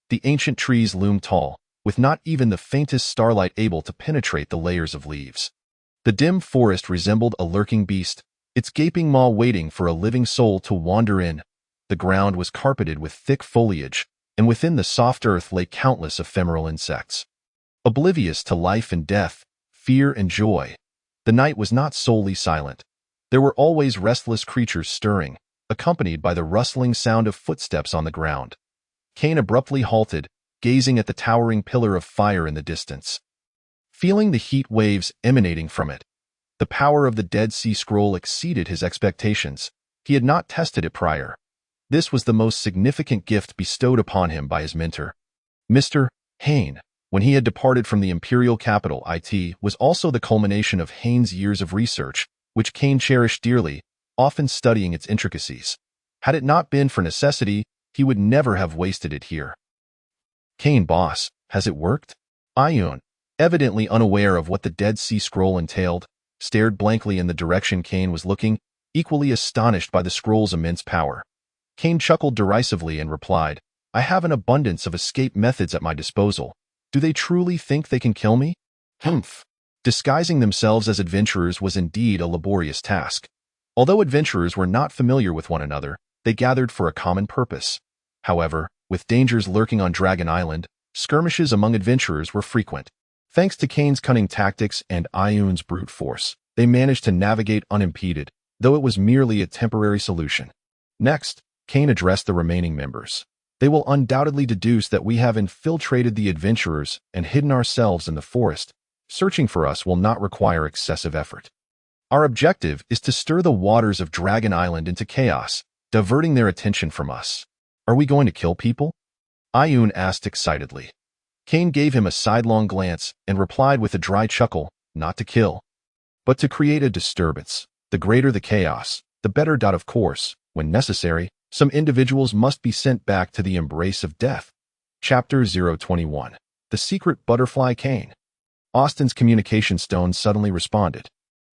The ancient trees loomed tall, with not even the faintest starlight able to penetrate the layers of leaves. The dim forest resembled a lurking beast, its gaping maw waiting for a living soul to wander in. The ground was carpeted with thick foliage, and within the soft earth lay countless ephemeral insects. Oblivious to life and death, fear and joy, the night was not solely silent. There were always restless creatures stirring, accompanied by the rustling sound of footsteps on the ground. Kane abruptly halted, gazing at the towering pillar of fire in the distance. Feeling the heat waves emanating from it, the power of the Dead Sea Scroll exceeded his expectations. He had not tested it prior. This was the most significant gift bestowed upon him by his mentor. Mr. Kane, when he had departed from the imperial capital, it was also the culmination of Kane's years of research, which Kane cherished dearly, often studying its intricacies. Had it not been for necessity, he would never have wasted it here. Kane, boss, has it worked? Ayun, evidently unaware of what the Dead Sea Scroll entailed, stared blankly in the direction Kane was looking, equally astonished by the scroll's immense power. Kane chuckled derisively and replied, I have an abundance of escape methods at my disposal. Do they truly think they can kill me? Humph. Disguising themselves as adventurers was indeed a laborious task. Although adventurers were not familiar with one another, they gathered for a common purpose. However, with dangers lurking on Dragon Island, skirmishes among adventurers were frequent. Thanks to Kane's cunning tactics and Ayun's brute force, they managed to navigate unimpeded, though it was merely a temporary solution. Next, Kane addressed the remaining members. They will undoubtedly deduce that we have infiltrated the adventurers and hidden ourselves in the forest. Searching for us will not require excessive effort. Our objective is to stir the waters of Dragon Island into chaos, diverting their attention from us. Are we going to kill people? Ayun asked excitedly. Kane gave him a sidelong glance and replied with a dry chuckle, not to kill, but to create a disturbance. The greater the chaos, the better. Of course, when necessary, some individuals must be sent back to the embrace of death. Chapter 021. The Secret Butterfly. Kane. Austin's communication stone suddenly responded,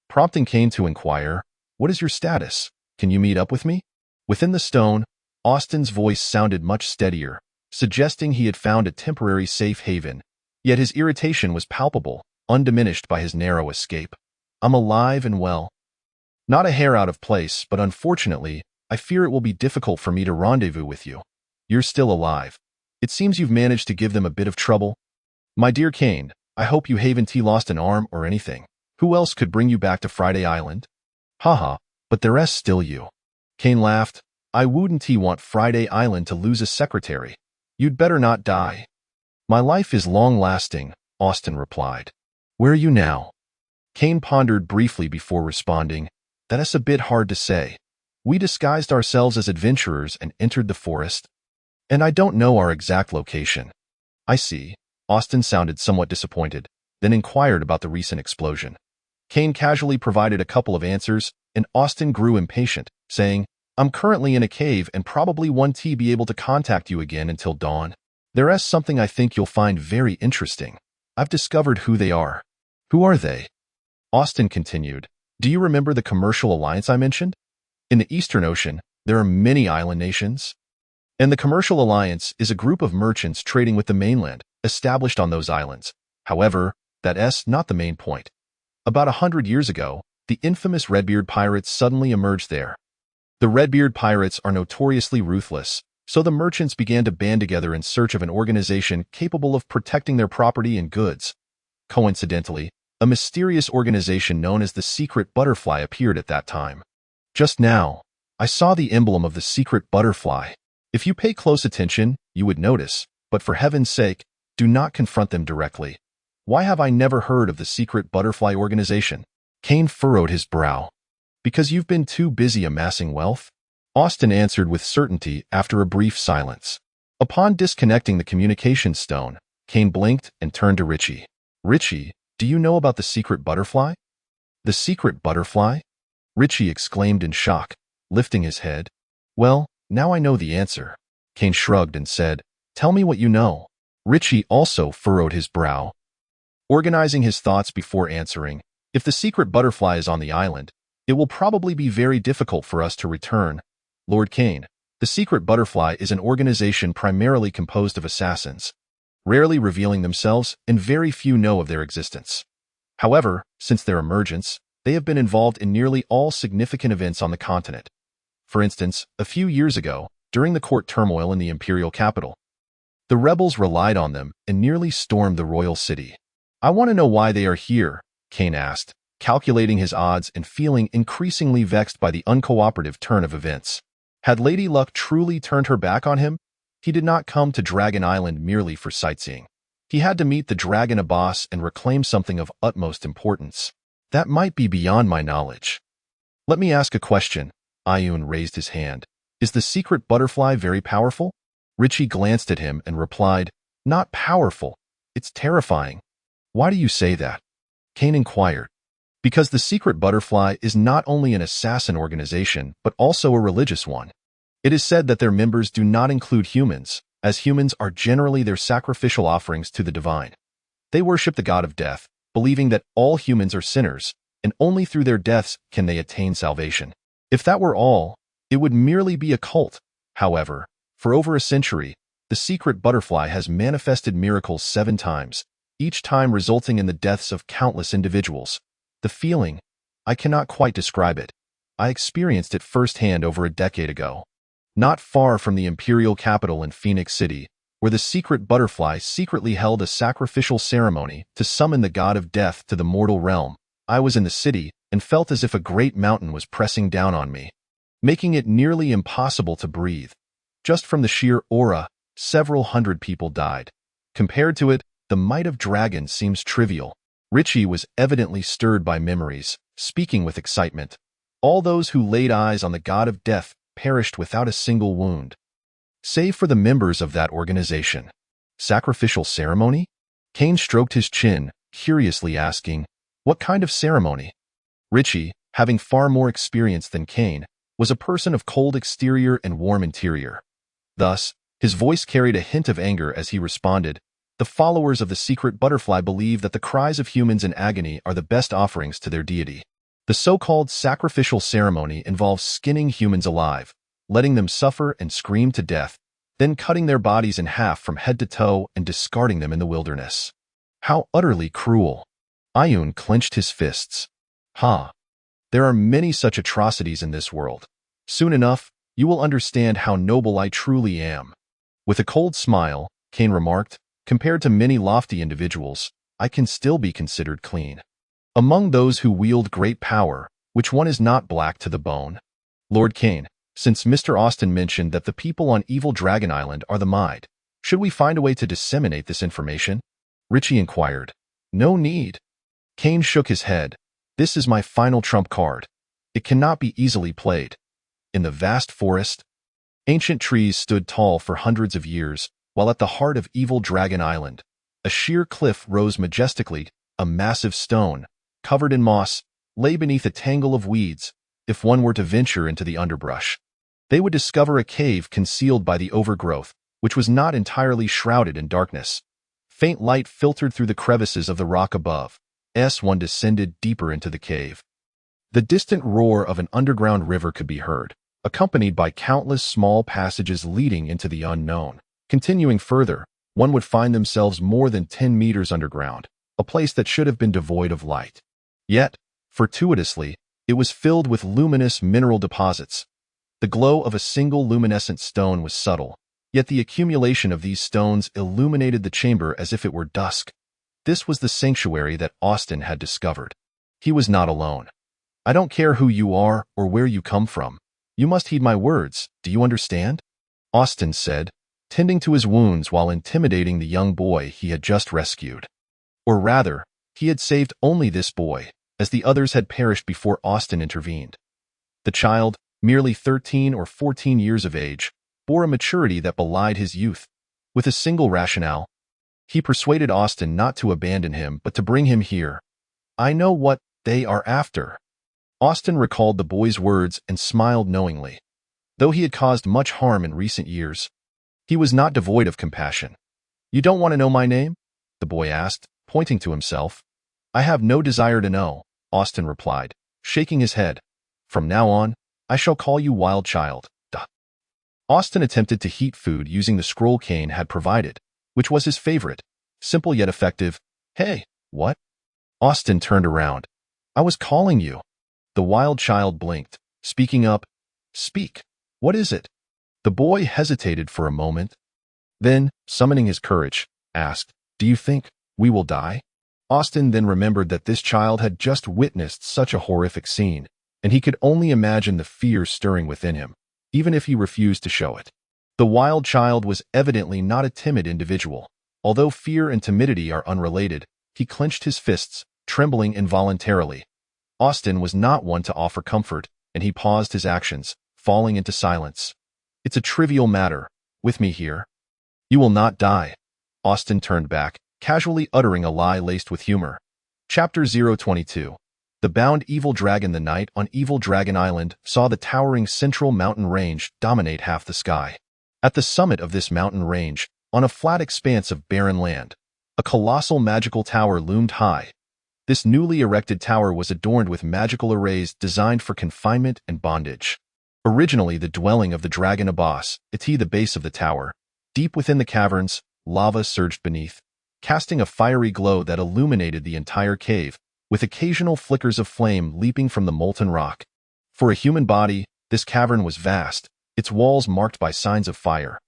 prompting Kane to inquire, what is your status? Can you meet up with me? Within the stone, Austin's voice sounded much steadier, suggesting he had found a temporary safe haven, yet his irritation was palpable, undiminished by his narrow escape. I'm alive and well. Not a hair out of place, but unfortunately, I fear it will be difficult for me to rendezvous with you. You're still alive. It seems you've managed to give them a bit of trouble. My dear Kane, I hope you haven't lost an arm or anything. Who else could bring you back to Friday Island? Haha, but the rest still you. Kane laughed. I wouldn't want Friday Island to lose a secretary. You'd better not die. My life is long-lasting, Austin replied. Where are you now? Kane pondered briefly before responding, that's a bit hard to say. We disguised ourselves as adventurers and entered the forest, and I don't know our exact location. I see. Austin sounded somewhat disappointed, then inquired about the recent explosion. Kane casually provided a couple of answers, and Austin grew impatient, saying, I'm currently in a cave and probably won't be able to contact you again until dawn. There's something I think you'll find very interesting. I've discovered who they are. Who are they? Austin continued, do you remember the commercial alliance I mentioned? In the Eastern Ocean, there are many island nations, and the Commercial Alliance is a group of merchants trading with the mainland, established on those islands. However, that's not the main point. About 100 years ago, the infamous Redbeard pirates suddenly emerged there. The Redbeard pirates are notoriously ruthless, so the merchants began to band together in search of an organization capable of protecting their property and goods. Coincidentally, a mysterious organization known as the Secret Butterfly appeared at that time. Just now, I saw the emblem of the Secret Butterfly. If you pay close attention, you would notice, but for heaven's sake, do not confront them directly. Why have I never heard of the Secret Butterfly organization? Kane furrowed his brow. Because you've been too busy amassing wealth? Austin answered with certainty after a brief silence. Upon disconnecting the communication stone, Kane blinked and turned to Richie. Richie, do you know about the Secret Butterfly? The Secret Butterfly? Richie exclaimed in shock, lifting his head. Well, now I know the answer. Kane shrugged and said, Tell me what you know. Richie also furrowed his brow, organizing his thoughts before answering. If the Secret Butterfly is on the island, it will probably be very difficult for us to return. Lord Kane, the Secret Butterfly is an organization primarily composed of assassins, rarely revealing themselves, and very few know of their existence. However, since their emergence, they have been involved in nearly all significant events on the continent. For instance, a few years ago, during the court turmoil in the imperial capital, the rebels relied on them and nearly stormed the royal city. I want to know why they are here, Kane asked, calculating his odds and feeling increasingly vexed by the uncooperative turn of events. Had Lady Luck truly turned her back on him? He did not come to Dragon Island merely for sightseeing. He had to meet the Dragon Boss and reclaim something of utmost importance. That might be beyond my knowledge. Let me ask a question. Ayun raised his hand. Is the Secret Butterfly very powerful? Richie glanced at him and replied, Not powerful. It's terrifying. Why do you say that? Kane inquired. Because the Secret Butterfly is not only an assassin organization, but also a religious one. It is said that their members do not include humans, as humans are generally their sacrificial offerings to the divine. They worship the god of death, believing that all humans are sinners, and only through their deaths can they attain salvation. If that were all, it would merely be a cult. However, for over a century, the Secret Butterfly has manifested miracles 7 times, each time resulting in the deaths of countless individuals. The feeling, I cannot quite describe it. I experienced it firsthand over a decade ago. Not far from the imperial capital in Phoenix City, where the Secret Butterfly secretly held a sacrificial ceremony to summon the god of death to the mortal realm, I was in the city and felt as if a great mountain was pressing down on me, making it nearly impossible to breathe. Just from the sheer aura, several hundred people died. Compared to it, the might of dragons seems trivial. Richie was evidently stirred by memories, speaking with excitement. All those who laid eyes on the god of death perished without a single wound, save for the members of that organization. Sacrificial ceremony? Kane stroked his chin, curiously asking, What kind of ceremony? Richie, having far more experience than Kane, was a person of cold exterior and warm interior. Thus, his voice carried a hint of anger as he responded, The followers of the Secret Butterfly believe that the cries of humans in agony are the best offerings to their deity. The so-called sacrificial ceremony involves skinning humans alive, letting them suffer and scream to death, then cutting their bodies in half from head to toe and discarding them in the wilderness. How utterly cruel. Ayun clenched his fists. There are many such atrocities in this world. Soon enough, you will understand how noble I truly am. With a cold smile, Kane remarked, Compared to many lofty individuals, I can still be considered clean. Among those who wield great power, which one is not black to the bone? Lord Kane, since Mr. Austin mentioned that the people on Evil Dragon Island are the Maid, should we find a way to disseminate this information? Richie inquired. No need. Kane shook his head. This is my final trump card. It cannot be easily played. In the vast forest, ancient trees stood tall for hundreds of years, while at the heart of Evil Dragon Island, a sheer cliff rose majestically. A massive stone, covered in moss, lay beneath a tangle of weeds. If one were to venture into the underbrush, they would discover a cave concealed by the overgrowth, which was not entirely shrouded in darkness. Faint light filtered through the crevices of the rock above, as one descended deeper into the cave. The distant roar of an underground river could be heard, accompanied by countless small passages leading into the unknown. Continuing further, one would find themselves more than 10 meters underground, a place that should have been devoid of light. Yet, fortuitously, it was filled with luminous mineral deposits. The glow of a single luminescent stone was subtle, yet the accumulation of these stones illuminated the chamber as if it were dusk. This was the sanctuary that Austin had discovered. He was not alone. I don't care who you are or where you come from. You must heed my words, do you understand? Austin said, tending to his wounds while intimidating the young boy he had just rescued. Or rather, he had saved only this boy, as the others had perished before Austin intervened. The child, merely 13 or 14 years of age, bore a maturity that belied his youth. With a single rationale, he persuaded Austin not to abandon him but to bring him here. I know what they are after. Austin recalled the boy's words and smiled knowingly. Though he had caused much harm in recent years, he was not devoid of compassion. You don't want to know my name? The boy asked, pointing to himself. I have no desire to know, Austin replied, shaking his head. From now on, I shall call you Wild Child. Duh. Austin attempted to heat food using the scroll Kane had provided, which was his favorite, simple yet effective. Hey, what? Austin turned around. I was calling you. The Wild Child blinked, speaking up. Speak. What is it? The boy hesitated for a moment. Then, summoning his courage, asked, Do you think we will die? Austin then remembered that this child had just witnessed such a horrific scene, and he could only imagine the fear stirring within him, even if he refused to show it. The Wild Child was evidently not a timid individual. Although fear and timidity are unrelated, he clenched his fists, trembling involuntarily. Austin was not one to offer comfort, and he paused his actions, falling into silence. It's a trivial matter. With me here. You will not die. Austin turned back, casually uttering a lie laced with humor. Chapter 022. The bound evil dragon. The night on Evil Dragon Island saw the towering central mountain range dominate half the sky. At the summit of this mountain range, on a flat expanse of barren land, a colossal magical tower loomed high. This newly erected tower was adorned with magical arrays designed for confinement and bondage. Originally the dwelling of the dragon Abbas, at the base of the tower, deep within the caverns, lava surged beneath, casting a fiery glow that illuminated the entire cave, with occasional flickers of flame leaping from the molten rock. For a human body, this cavern was vast, its walls marked by signs of fire.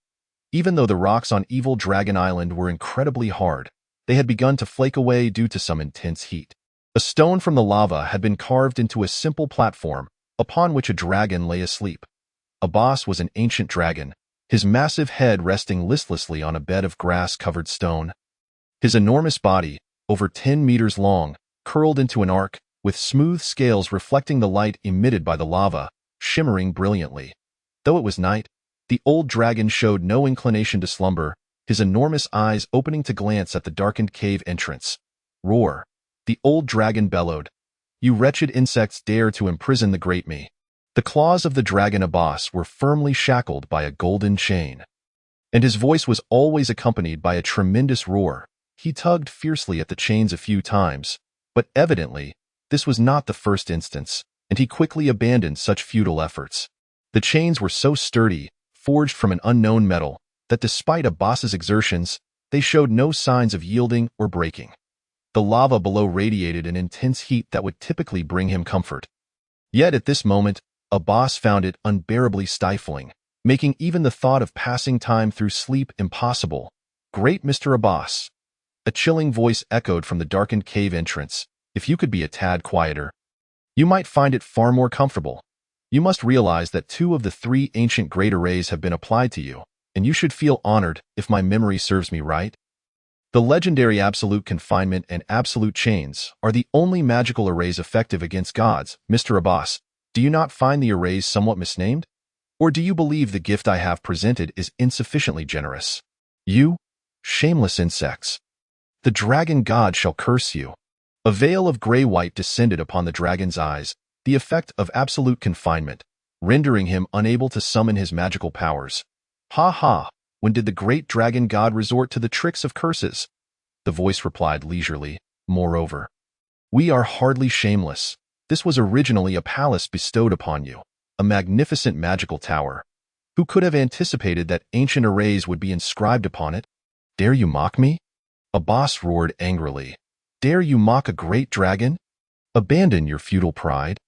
Even though the rocks on Evil Dragon Island were incredibly hard, they had begun to flake away due to some intense heat. A stone from the lava had been carved into a simple platform, upon which a dragon lay asleep. Abbas was an ancient dragon, his massive head resting listlessly on a bed of grass-covered stone. His enormous body, over 10 meters long, curled into an arc, with smooth scales reflecting the light emitted by the lava, shimmering brilliantly. Though it was night, the old dragon showed no inclination to slumber, his enormous eyes opening to glance at the darkened cave entrance. Roar! The old dragon bellowed. You wretched insects dare to imprison the great me. The claws of the dragon Abbas were firmly shackled by a golden chain. And his voice was always accompanied by a tremendous roar. He tugged fiercely at the chains a few times, but evidently, this was not the first instance, and he quickly abandoned such futile efforts. The chains were so sturdy, forged from an unknown metal, that despite Abbas's exertions, they showed no signs of yielding or breaking. The lava below radiated an intense heat that would typically bring him comfort. Yet at this moment, Abbas found it unbearably stifling, making even the thought of passing time through sleep impossible. Great Mr. Abbas! A chilling voice echoed from the darkened cave entrance. If you could be a tad quieter, you might find it far more comfortable. You must realize that 2 of the 3 ancient great arrays have been applied to you, and you should feel honored if my memory serves me right. The legendary Absolute Confinement and Absolute Chains are the only magical arrays effective against gods. Mr. Abbas, do you not find the arrays somewhat misnamed? Or do you believe the gift I have presented is insufficiently generous? You, shameless insects! The dragon god shall curse you. A veil of gray-white descended upon the dragon's eyes, the effect of absolute confinement, rendering him unable to summon his magical powers. Ha ha! When did the great dragon god resort to the tricks of curses? The voice replied leisurely. Moreover, we are hardly shameless. This was originally a palace bestowed upon you, a magnificent magical tower. Who could have anticipated that ancient arrays would be inscribed upon it? Dare you mock me? Abbas roared angrily. Dare you mock a great dragon? Abandon your feudal pride?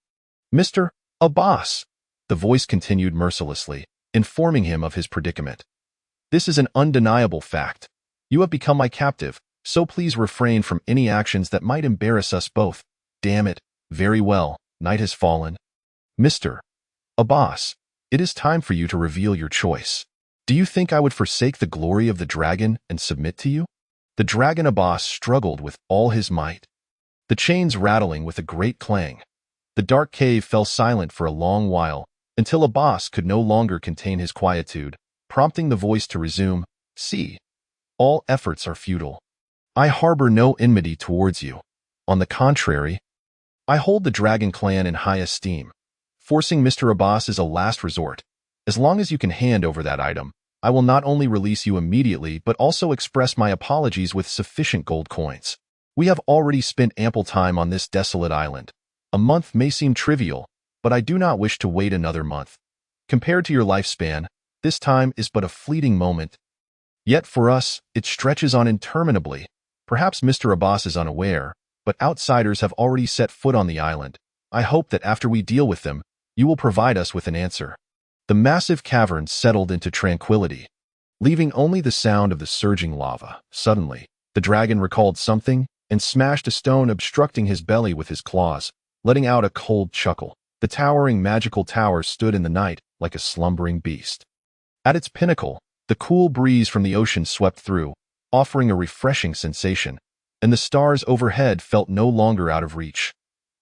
Mr. Abbas, the voice continued mercilessly, informing him of his predicament. This is an undeniable fact. You have become my captive, so please refrain from any actions that might embarrass us both. Damn it. Very well, night has fallen. Mr. Abbas, it is time for you to reveal your choice. Do you think I would forsake the glory of the dragon and submit to you? The dragon Abbas struggled with all his might, the chains rattling with a great clang. The dark cave fell silent for a long while, until Abbas could no longer contain his quietude, prompting the voice to resume, See, all efforts are futile. I harbor no enmity towards you. On the contrary, I hold the dragon clan in high esteem. Forcing Mr. Abbas is a last resort. As long as you can hand over that item, I will not only release you immediately but also express my apologies with sufficient gold coins. We have already spent ample time on this desolate island. A month may seem trivial, but I do not wish to wait another month. Compared to your lifespan, this time is but a fleeting moment. Yet for us, it stretches on interminably. Perhaps Mr. Abbas is unaware, but outsiders have already set foot on the island. I hope that after we deal with them, you will provide us with an answer. The massive cavern settled into tranquility, leaving only the sound of the surging lava. Suddenly, the dragon recalled something and smashed a stone, obstructing his belly with his claws, letting out a cold chuckle. The towering magical tower stood in the night like a slumbering beast. At its pinnacle, the cool breeze from the ocean swept through, offering a refreshing sensation, and the stars overhead felt no longer out of reach.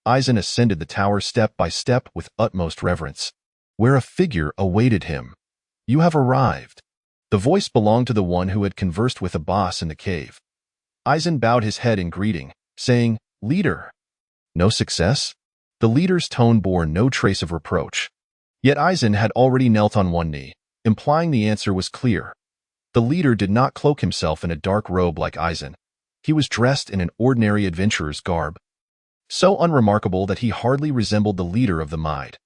Eisen ascended the tower step by step with utmost reverence, where a figure awaited him. You have arrived. The voice belonged to the one who had conversed with Abbas in the cave. Eisen bowed his head in greeting, saying, Leader. No success? The leader's tone bore no trace of reproach. Yet Eisen had already knelt on one knee, implying the answer was clear. The leader did not cloak himself in a dark robe like Eisen. He was dressed in an ordinary adventurer's garb, so unremarkable that he hardly resembled the leader of the Maid.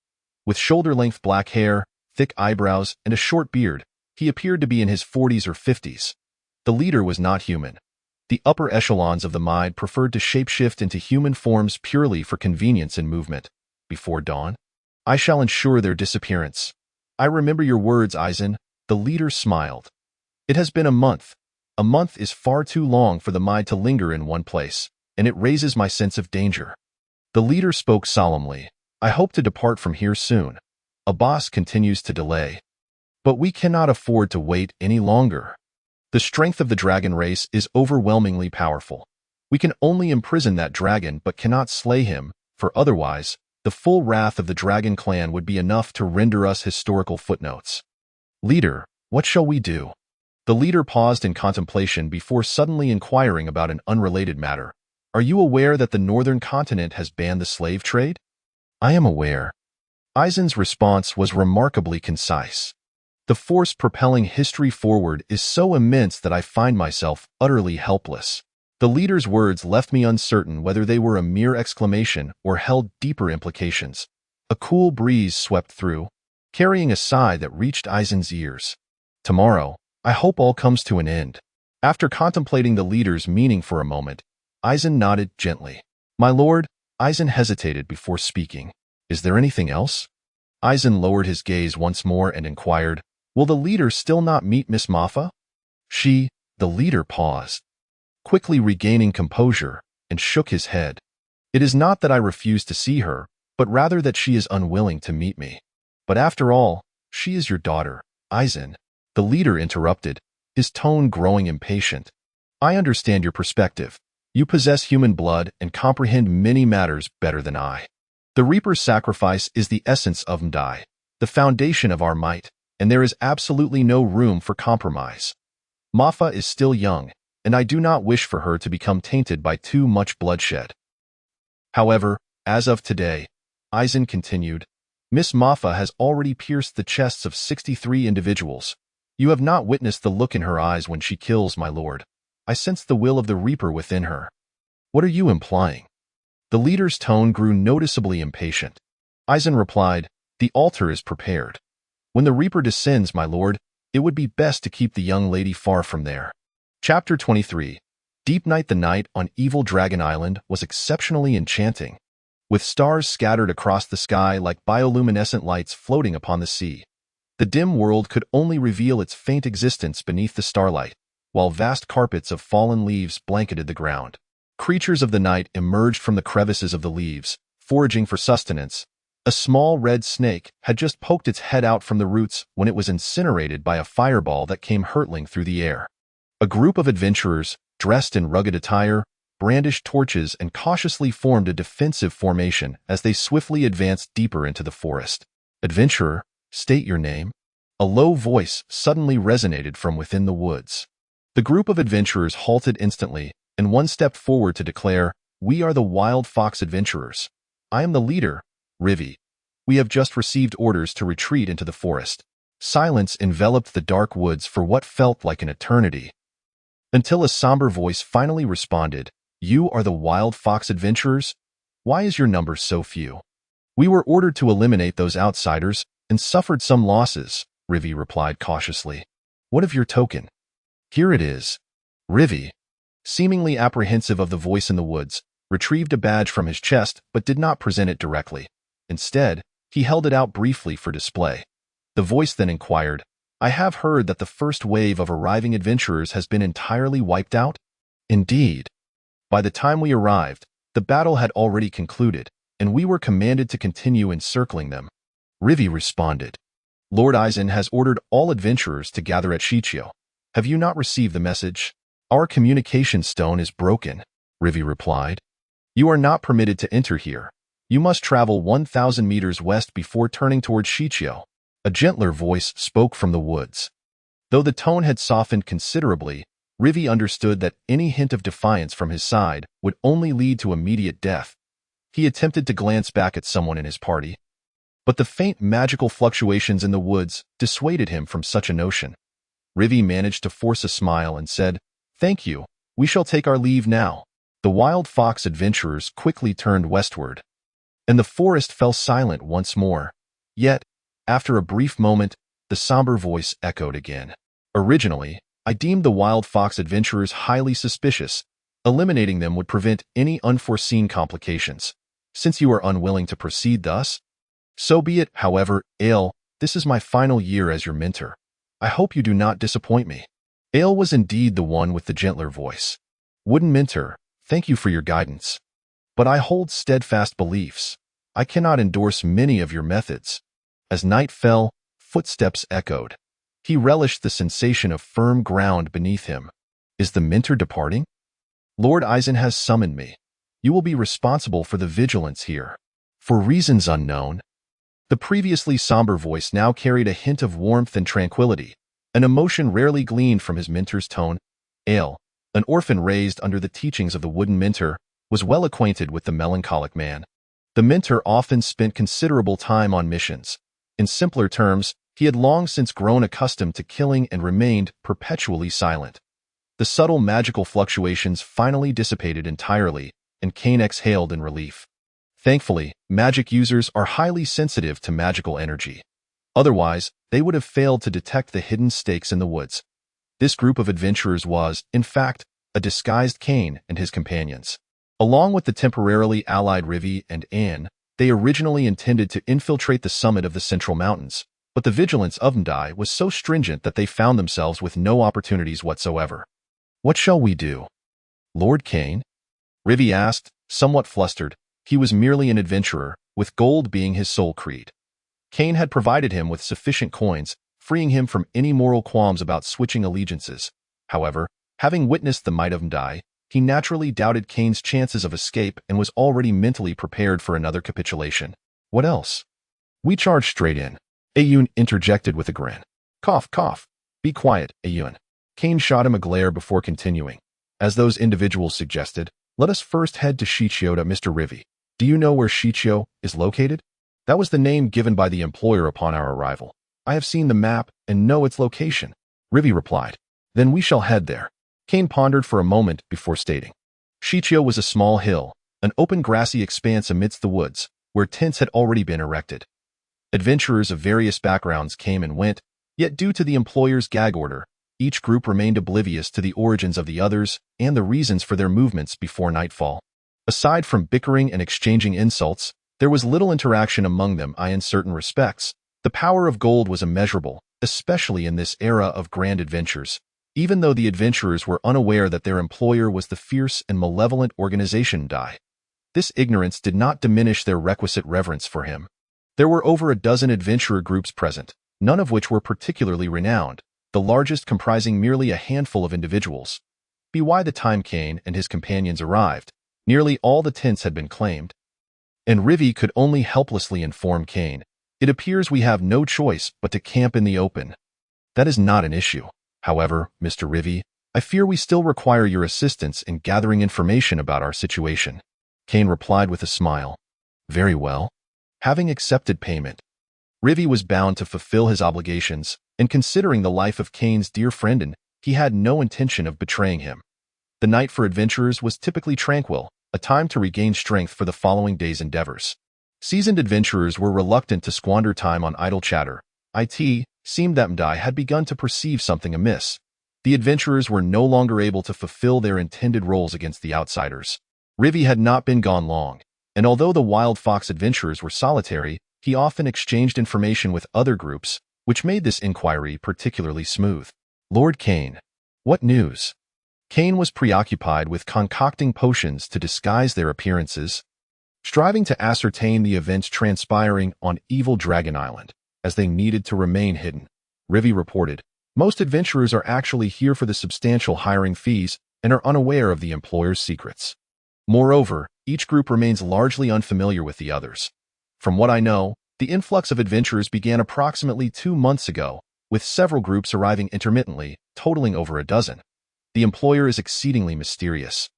With shoulder-length black hair, thick eyebrows, and a short beard, he appeared to be in his 40s or 50s. The leader was not human. The upper echelons of the Maid preferred to shapeshift into human forms purely for convenience and movement. Before dawn, I shall ensure their disappearance. I remember your words, Eisen. The leader smiled. It has been a month. A month is far too long for the Maid to linger in one place, and it raises my sense of danger. The leader spoke solemnly. I hope to depart from here soon. Abbas continues to delay. But we cannot afford to wait any longer. The strength of the dragon race is overwhelmingly powerful. We can only imprison that dragon but cannot slay him, for otherwise, the full wrath of the dragon clan would be enough to render us historical footnotes. Leader, what shall we do? The leader paused in contemplation before suddenly inquiring about an unrelated matter. Are you aware that the northern continent has banned the slave trade? I am aware. Eisen's response was remarkably concise. The force propelling history forward is so immense that I find myself utterly helpless. The leader's words left me uncertain whether they were a mere exclamation or held deeper implications. A cool breeze swept through, carrying a sigh that reached Eisen's ears. Tomorrow, I hope all comes to an end. After contemplating the leader's meaning for a moment, Eisen nodded gently. My lord, Eisen hesitated before speaking. Is there anything else? Eisen lowered his gaze once more and inquired, Will the leader still not meet Miss Maffa? The leader paused, quickly regaining composure, and shook his head. It is not that I refuse to see her, but rather that she is unwilling to meet me. But after all, she is your daughter, Eisen. The leader interrupted, his tone growing impatient. I understand your perspective. You possess human blood and comprehend many matters better than I. The Reaper's sacrifice is the essence of Mdai, the foundation of our might, and there is absolutely no room for compromise. Maffa is still young, and I do not wish for her to become tainted by too much bloodshed. However, as of today, Eisen continued, Miss Maffa has already pierced the chests of 63 individuals. You have not witnessed the look in her eyes when she kills, my lord. I sense the will of the Reaper within her. What are you implying? The leader's tone grew noticeably impatient. Eisen replied, The altar is prepared. When the Reaper descends, my lord, it would be best to keep the young lady far from there. Chapter 23. Deep Night. The night on Evil Dragon Island was exceptionally enchanting. with stars scattered across the sky like bioluminescent lights floating upon the sea. The dim world could only reveal its faint existence beneath the starlight, while vast carpets of fallen leaves blanketed the ground. Creatures of the night emerged from the crevices of the leaves, foraging for sustenance. A small red snake had just poked its head out from the roots when it was incinerated by a fireball that came hurtling through the air. A group of adventurers, dressed in rugged attire, brandished torches and cautiously formed a defensive formation as they swiftly advanced deeper into the forest. "Adventurer, state your name." A low voice suddenly resonated from within the woods. The group of adventurers halted instantly, and one stepped forward to declare, "We are the Wild Fox Adventurers. I am the leader, Rivi. We have just received orders to retreat into the forest." Silence enveloped the dark woods for what felt like an eternity, until a somber voice finally responded, "You are the Wild Fox Adventurers? Why is your number so few?" "We were ordered to eliminate those outsiders and suffered some losses," Rivi replied cautiously. "What of your token?" "Here it is." Rivi, seemingly apprehensive of the voice in the woods, retrieved a badge from his chest but did not present it directly. Instead, he held it out briefly for display. The voice then inquired, "I have heard that the first wave of arriving adventurers has been entirely wiped out?" "Indeed. By the time we arrived, the battle had already concluded, and we were commanded to continue encircling them," Rivi responded. "Lord Eisen has ordered all adventurers to gather at Shichio. Have you not received the message?" "Our communication stone is broken," Rivi replied. "You are not permitted to enter here. You must travel 1,000 meters west before turning towards Shichio." A gentler voice spoke from the woods. Though the tone had softened considerably, Rivi understood that any hint of defiance from his side would only lead to immediate death. He attempted to glance back at someone in his party, but the faint magical fluctuations in the woods dissuaded him from such a notion. Rivi managed to force a smile and said, "Thank you. We shall take our leave now." The Wild Fox adventurers quickly turned westward, and the forest fell silent once more. Yet, after a brief moment, the somber voice echoed again. "Originally, I deemed the Wild Fox adventurers highly suspicious. Eliminating them would prevent any unforeseen complications. Since you are unwilling to proceed thus, so be it. However, Ale, this is my final year as your mentor. I hope you do not disappoint me." Ale was indeed the one with the gentler voice. "Wooden mentor, thank you for your guidance. But I hold steadfast beliefs. I cannot endorse many of your methods." As night fell, footsteps echoed. He relished the sensation of firm ground beneath him. "Is the mentor departing?" "Lord Eisen has summoned me. You will be responsible for the vigilance here, for reasons unknown." The previously somber voice now carried a hint of warmth and tranquility, an emotion rarely gleaned from his mentor's tone. Ale, an orphan raised under the teachings of the wooden mentor, was well acquainted with the melancholic man. The mentor often spent considerable time on missions. In simpler terms, he had long since grown accustomed to killing and remained perpetually silent. The subtle magical fluctuations finally dissipated entirely, and Kane exhaled in relief. Thankfully, magic users are highly sensitive to magical energy. Otherwise, they would have failed to detect the hidden stakes in the woods. This group of adventurers was, in fact, a disguised Kane and his companions. Along with the temporarily allied Rivi and Anne, they originally intended to infiltrate the summit of the Central Mountains, but the vigilance of Mdai was so stringent that they found themselves with no opportunities whatsoever. "What shall we do, Lord Kane?" Rivi asked, somewhat flustered. He was merely an adventurer, with gold being his sole creed. Kane had provided him with sufficient coins, freeing him from any moral qualms about switching allegiances. However, having witnessed the might of Mdai, he naturally doubted Kane's chances of escape and was already mentally prepared for another capitulation. "What else?" "We charge straight in," Ayun interjected with a grin. "Cough, cough. Be quiet, Ayun." Kane shot him a glare before continuing. "As those individuals suggested, let us first head to Shichio to Mr. Rivi. Do you know where Shichio is located?" "That was the name given by the employer upon our arrival. I have seen the map and know its location," Rivi replied. "Then we shall head there." Kane pondered for a moment before stating. Shichio was a small hill, an open grassy expanse amidst the woods, where tents had already been erected. Adventurers of various backgrounds came and went, yet due to the employer's gag order, each group remained oblivious to the origins of the others and the reasons for their movements before nightfall. Aside from bickering and exchanging insults, there was little interaction among them. In certain respects, the power of gold was immeasurable, especially in this era of grand adventures, even though the adventurers were unaware that their employer was the fierce and malevolent organization Die. This ignorance did not diminish their requisite reverence for him. There were over a dozen adventurer groups present, none of which were particularly renowned, the largest comprising merely a handful of individuals. By the time Kane and his companions arrived, nearly all the tents had been claimed, and Rivi could only helplessly inform Kane, "It appears we have no choice but to camp in the open." "That is not an issue. However, Mr. Rivi, I fear we still require your assistance in gathering information about our situation." Kane replied with a smile. "Very well." Having accepted payment, Rivi was bound to fulfill his obligations, and considering the life of Kane's dear friend, he had no intention of betraying him. The night for adventurers was typically tranquil, a time to regain strength for the following day's endeavors. Seasoned adventurers were reluctant to squander time on idle chatter. It seemed that Mdai had begun to perceive something amiss. The adventurers were no longer able to fulfill their intended roles against the outsiders. Rivi had not been gone long, and although the Wild Fox adventurers were solitary, he often exchanged information with other groups, which made this inquiry particularly smooth. "Lord Kane, what news?" Kane was preoccupied with concocting potions to disguise their appearances, striving to ascertain the events transpiring on Evil Dragon Island, as they needed to remain hidden. Rivi reported, "Most adventurers are actually here for the substantial hiring fees and are unaware of the employer's secrets. Moreover, each group remains largely unfamiliar with the others. From what I know, the influx of adventurers began approximately 2 months ago, with several groups arriving intermittently, totaling over a dozen. The employer is exceedingly mysterious.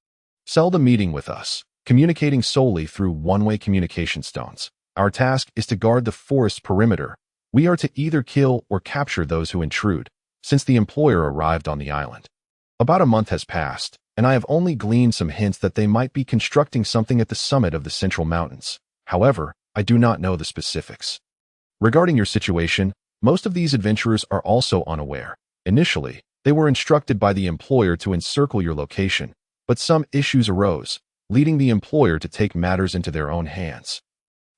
Seldom meeting with us, communicating solely through one-way communication stones. Our task is to guard the forest perimeter. We are to either kill or capture those who intrude, since the employer arrived on the island. About a month has passed, and I have only gleaned some hints that they might be constructing something at the summit of the Central Mountains. However, I do not know the specifics. Regarding your situation, most of these adventurers are also unaware. Initially, they were instructed by the employer to encircle your location, but some issues arose, leading the employer to take matters into their own hands.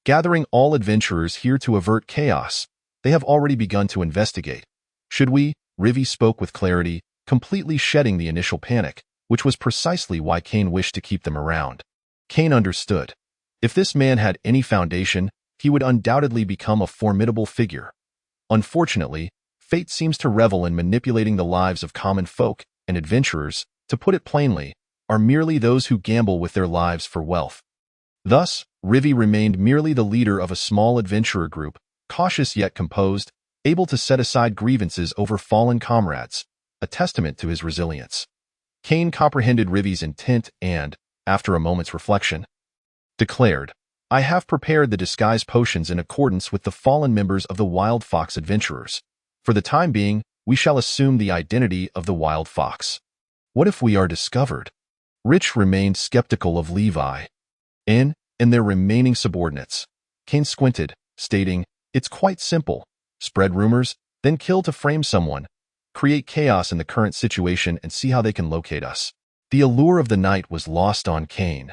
Gathering all adventurers here to avert chaos, they have already begun to investigate. Should we?" Rivi spoke with clarity, completely shedding the initial panic, which was precisely why Kane wished to keep them around. Kane understood. If this man had any foundation, he would undoubtedly become a formidable figure. Unfortunately, fate seems to revel in manipulating the lives of common folk, and adventurers, to put it plainly, are merely those who gamble with their lives for wealth. Thus, Rivi remained merely the leader of a small adventurer group, cautious yet composed, able to set aside grievances over fallen comrades, a testament to his resilience. Kane comprehended Rivi's intent and, after a moment's reflection, declared, "I have prepared the disguise potions in accordance with the fallen members of the Wild Fox adventurers. For the time being, we shall assume the identity of the Wild Fox. What if we are discovered?" Rich remained skeptical of Levi and their remaining subordinates. Kane squinted, stating, "It's quite simple. Spread rumors, then kill to frame someone. Create chaos in the current situation and see how they can locate us." The allure of the night was lost on Kane,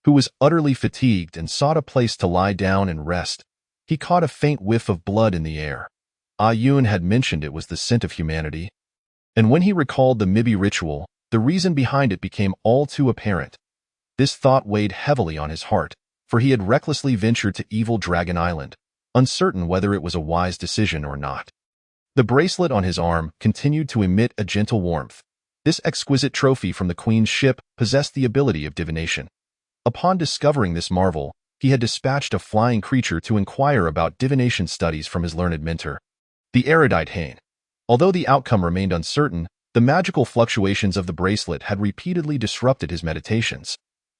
who was utterly fatigued and sought a place to lie down and rest. He caught a faint whiff of blood in the air. Ayun had mentioned it was the scent of humanity. And when he recalled the Mibi ritual, the reason behind it became all too apparent. This thought weighed heavily on his heart, for he had recklessly ventured to Evil Dragon Island, uncertain whether it was a wise decision or not. The bracelet on his arm continued to emit a gentle warmth. This exquisite trophy from the Queen's ship possessed the ability of divination. Upon discovering this marvel, he had dispatched a flying creature to inquire about divination studies from his learned mentor, the erudite Kane. Although the outcome remained uncertain, the magical fluctuations of the bracelet had repeatedly disrupted his meditations.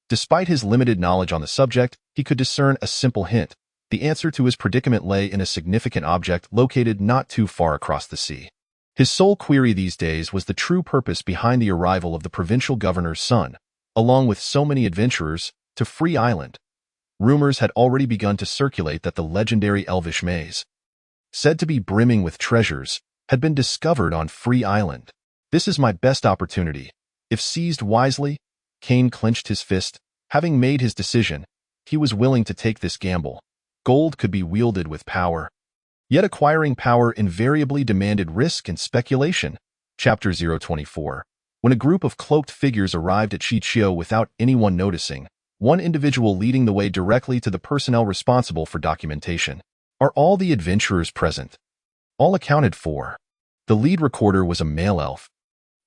Despite his limited knowledge on the subject, he could discern a simple hint. The answer to his predicament lay in a significant object located not too far across the sea. His sole query these days was the true purpose behind the arrival of the provincial governor's son, along with so many adventurers, to Free Island. Rumors had already begun to circulate that the legendary Elvish maze, said to be brimming with treasures, had been discovered on Free Island. "This is my best opportunity. If seized wisely," Kane clenched his fist, Having made his decision, he was willing to take this gamble. Gold could be wielded with power. Yet acquiring power invariably demanded risk and speculation. Chapter 024. When a group of cloaked figures arrived at Chichio without anyone noticing, one individual leading the way directly to the personnel responsible for documentation. Are all the adventurers present? All accounted for. The lead recorder was a male elf.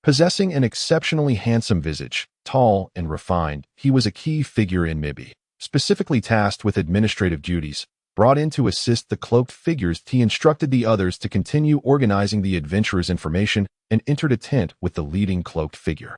Possessing an exceptionally handsome visage, tall and refined, he was a key figure in MIBI, specifically tasked with administrative duties. Brought in to assist the cloaked figures, he instructed the others to continue organizing the adventurers' information and entered a tent with the leading cloaked figure.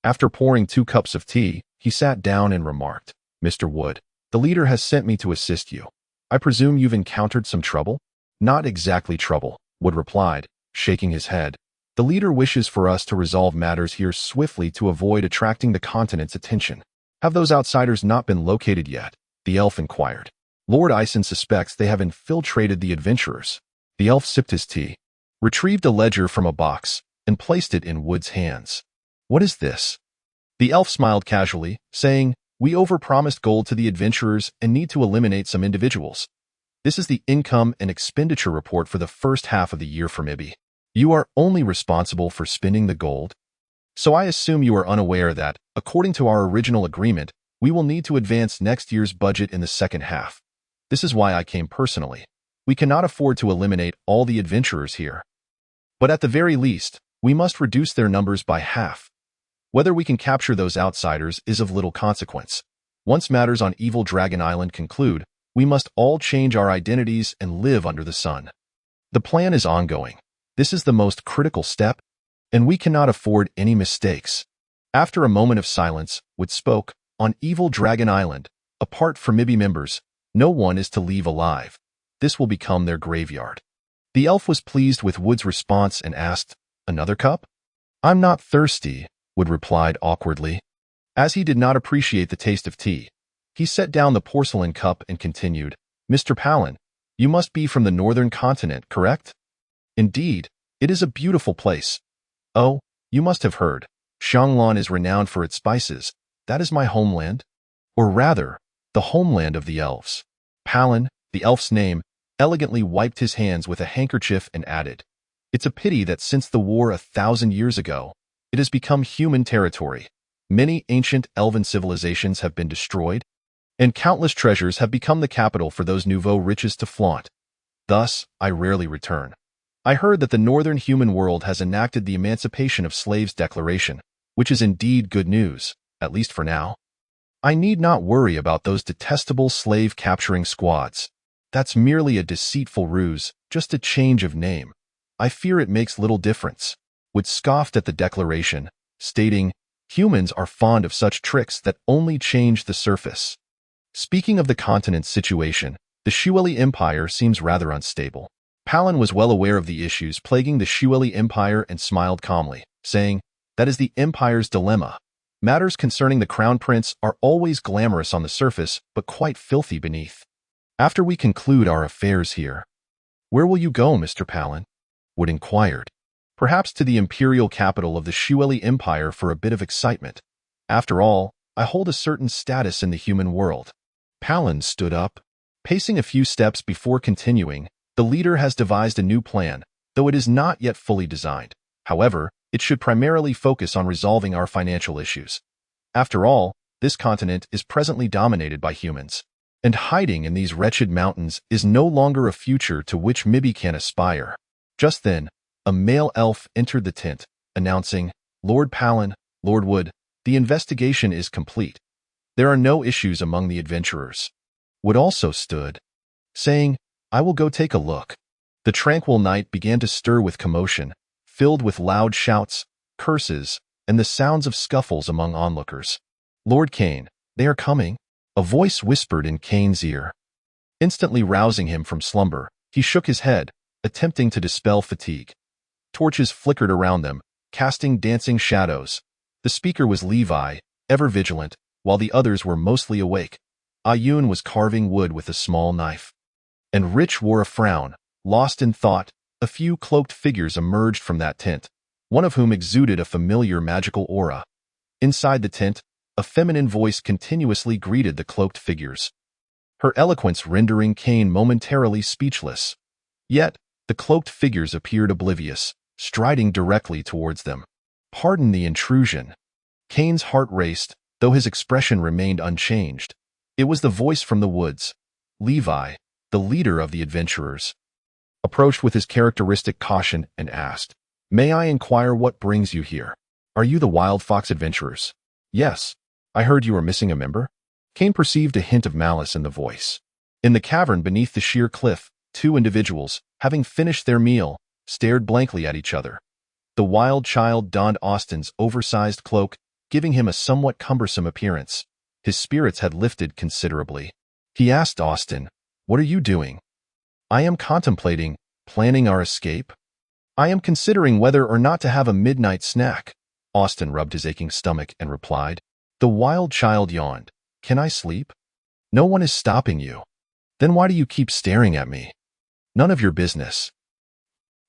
After pouring 2 cups of tea, he sat down and remarked, "Mr. Wood, the leader has sent me to assist you. I presume you've encountered some trouble?" "Not exactly trouble," Wood replied, shaking his head. "The leader wishes for us to resolve matters here swiftly to avoid attracting the continent's attention." "Have those outsiders not been located yet?" the elf inquired. "Lord Ison suspects they have infiltrated the adventurers." The elf sipped his tea, retrieved a ledger from a box, and placed it in Wood's hands. "What is this?" The elf smiled casually, saying, "We overpromised gold to the adventurers and need to eliminate some individuals. This is the income and expenditure report for the first half of the year for MIBI. You are only responsible for spending the gold. So I assume you are unaware that, according to our original agreement, we will need to advance next year's budget in the second half. This is why I came personally. We cannot afford to eliminate all the adventurers here. But at the very least, we must reduce their numbers by half. Whether we can capture those outsiders is of little consequence. Once matters on Evil Dragon Island conclude, we must all change our identities and live under the sun. The plan is ongoing. This is the most critical step, and we cannot afford any mistakes." After a moment of silence, Wood spoke, "On Evil Dragon Island, apart from MIBI members, no one is to leave alive. This will become their graveyard." The elf was pleased with Wood's response and asked, "Another cup?" "I'm not thirsty," Wood replied awkwardly. As he did not appreciate the taste of tea, he set down the porcelain cup and continued, "Mr. Palin, you must be from the northern continent, correct?" "Indeed, it is a beautiful place." "Oh, you must have heard. Xianglan is renowned for its spices. That is my homeland. Or rather, the homeland of the elves." Palin, the elf's name, elegantly wiped his hands with a handkerchief and added, "It's a pity that since the war 1,000 years ago, it has become human territory. Many ancient elven civilizations have been destroyed, and countless treasures have become the capital for those nouveau riches to flaunt. Thus, I rarely return. I heard that the northern human world has enacted the Emancipation of Slaves Declaration, which is indeed good news, at least for now. I need not worry about those detestable slave-capturing squads. That's merely a deceitful ruse, just a change of name. I fear it makes little difference." Wood scoffed at the declaration, stating, "Humans are fond of such tricks that only change the surface." Speaking of the continent's situation, the Shueli Empire seems rather unstable. Palin was well aware of the issues plaguing the Shueli Empire and smiled calmly, saying, "That is the Empire's dilemma. Matters concerning the Crown Prince are always glamorous on the surface, but quite filthy beneath. After we conclude our affairs here." "Where will you go, Mr. Palin?" Wood inquired. "Perhaps to the imperial capital of the Shueli Empire for a bit of excitement. After all, I hold a certain status in the human world." Palin stood up. Pacing a few steps before continuing, "The leader has devised a new plan, though it is not yet fully designed. However, it should primarily focus on resolving our financial issues. After all, this continent is presently dominated by humans, and hiding in these wretched mountains is no longer a future to which MIBI can aspire." Just then, a male elf entered the tent, announcing, "Lord Palin, Lord Wood, the investigation is complete. There are no issues among the adventurers." Wood also stood, saying, "I will go take a look." The tranquil night began to stir with commotion, filled with loud shouts, curses, and the sounds of scuffles among onlookers. "Lord Kane, they are coming," a voice whispered in Kane's ear. Instantly rousing him from slumber, he shook his head, attempting to dispel fatigue. Torches flickered around them, casting dancing shadows. The speaker was Levi, ever vigilant, while the others were mostly awake. Ayun was carving wood with a small knife. And Rich wore a frown, lost in thought. A few cloaked figures emerged from that tent, one of whom exuded a familiar magical aura. Inside the tent, a feminine voice continuously greeted the cloaked figures, her eloquence rendering Kane momentarily speechless. Yet, the cloaked figures appeared oblivious, striding directly towards them. "Pardon the intrusion." Kane's heart raced, though his expression remained unchanged. It was the voice from the woods. Levi, the leader of the adventurers, approached with his characteristic caution and asked, "May I inquire what brings you here? Are you the Wild Fox adventurers?" "Yes. I heard you were missing a member." Kane perceived a hint of malice in the voice. In the cavern beneath the sheer cliff, two individuals, having finished their meal, stared blankly at each other. The wild child donned Austin's oversized cloak, giving him a somewhat cumbersome appearance. His spirits had lifted considerably. He asked Austin, "What are you doing?" "I am contemplating, planning our escape. I am considering whether or not to have a midnight snack." Austin rubbed his aching stomach and replied. The wild child yawned. "Can I sleep?" "No one is stopping you." "Then why do you keep staring at me?" "None of your business."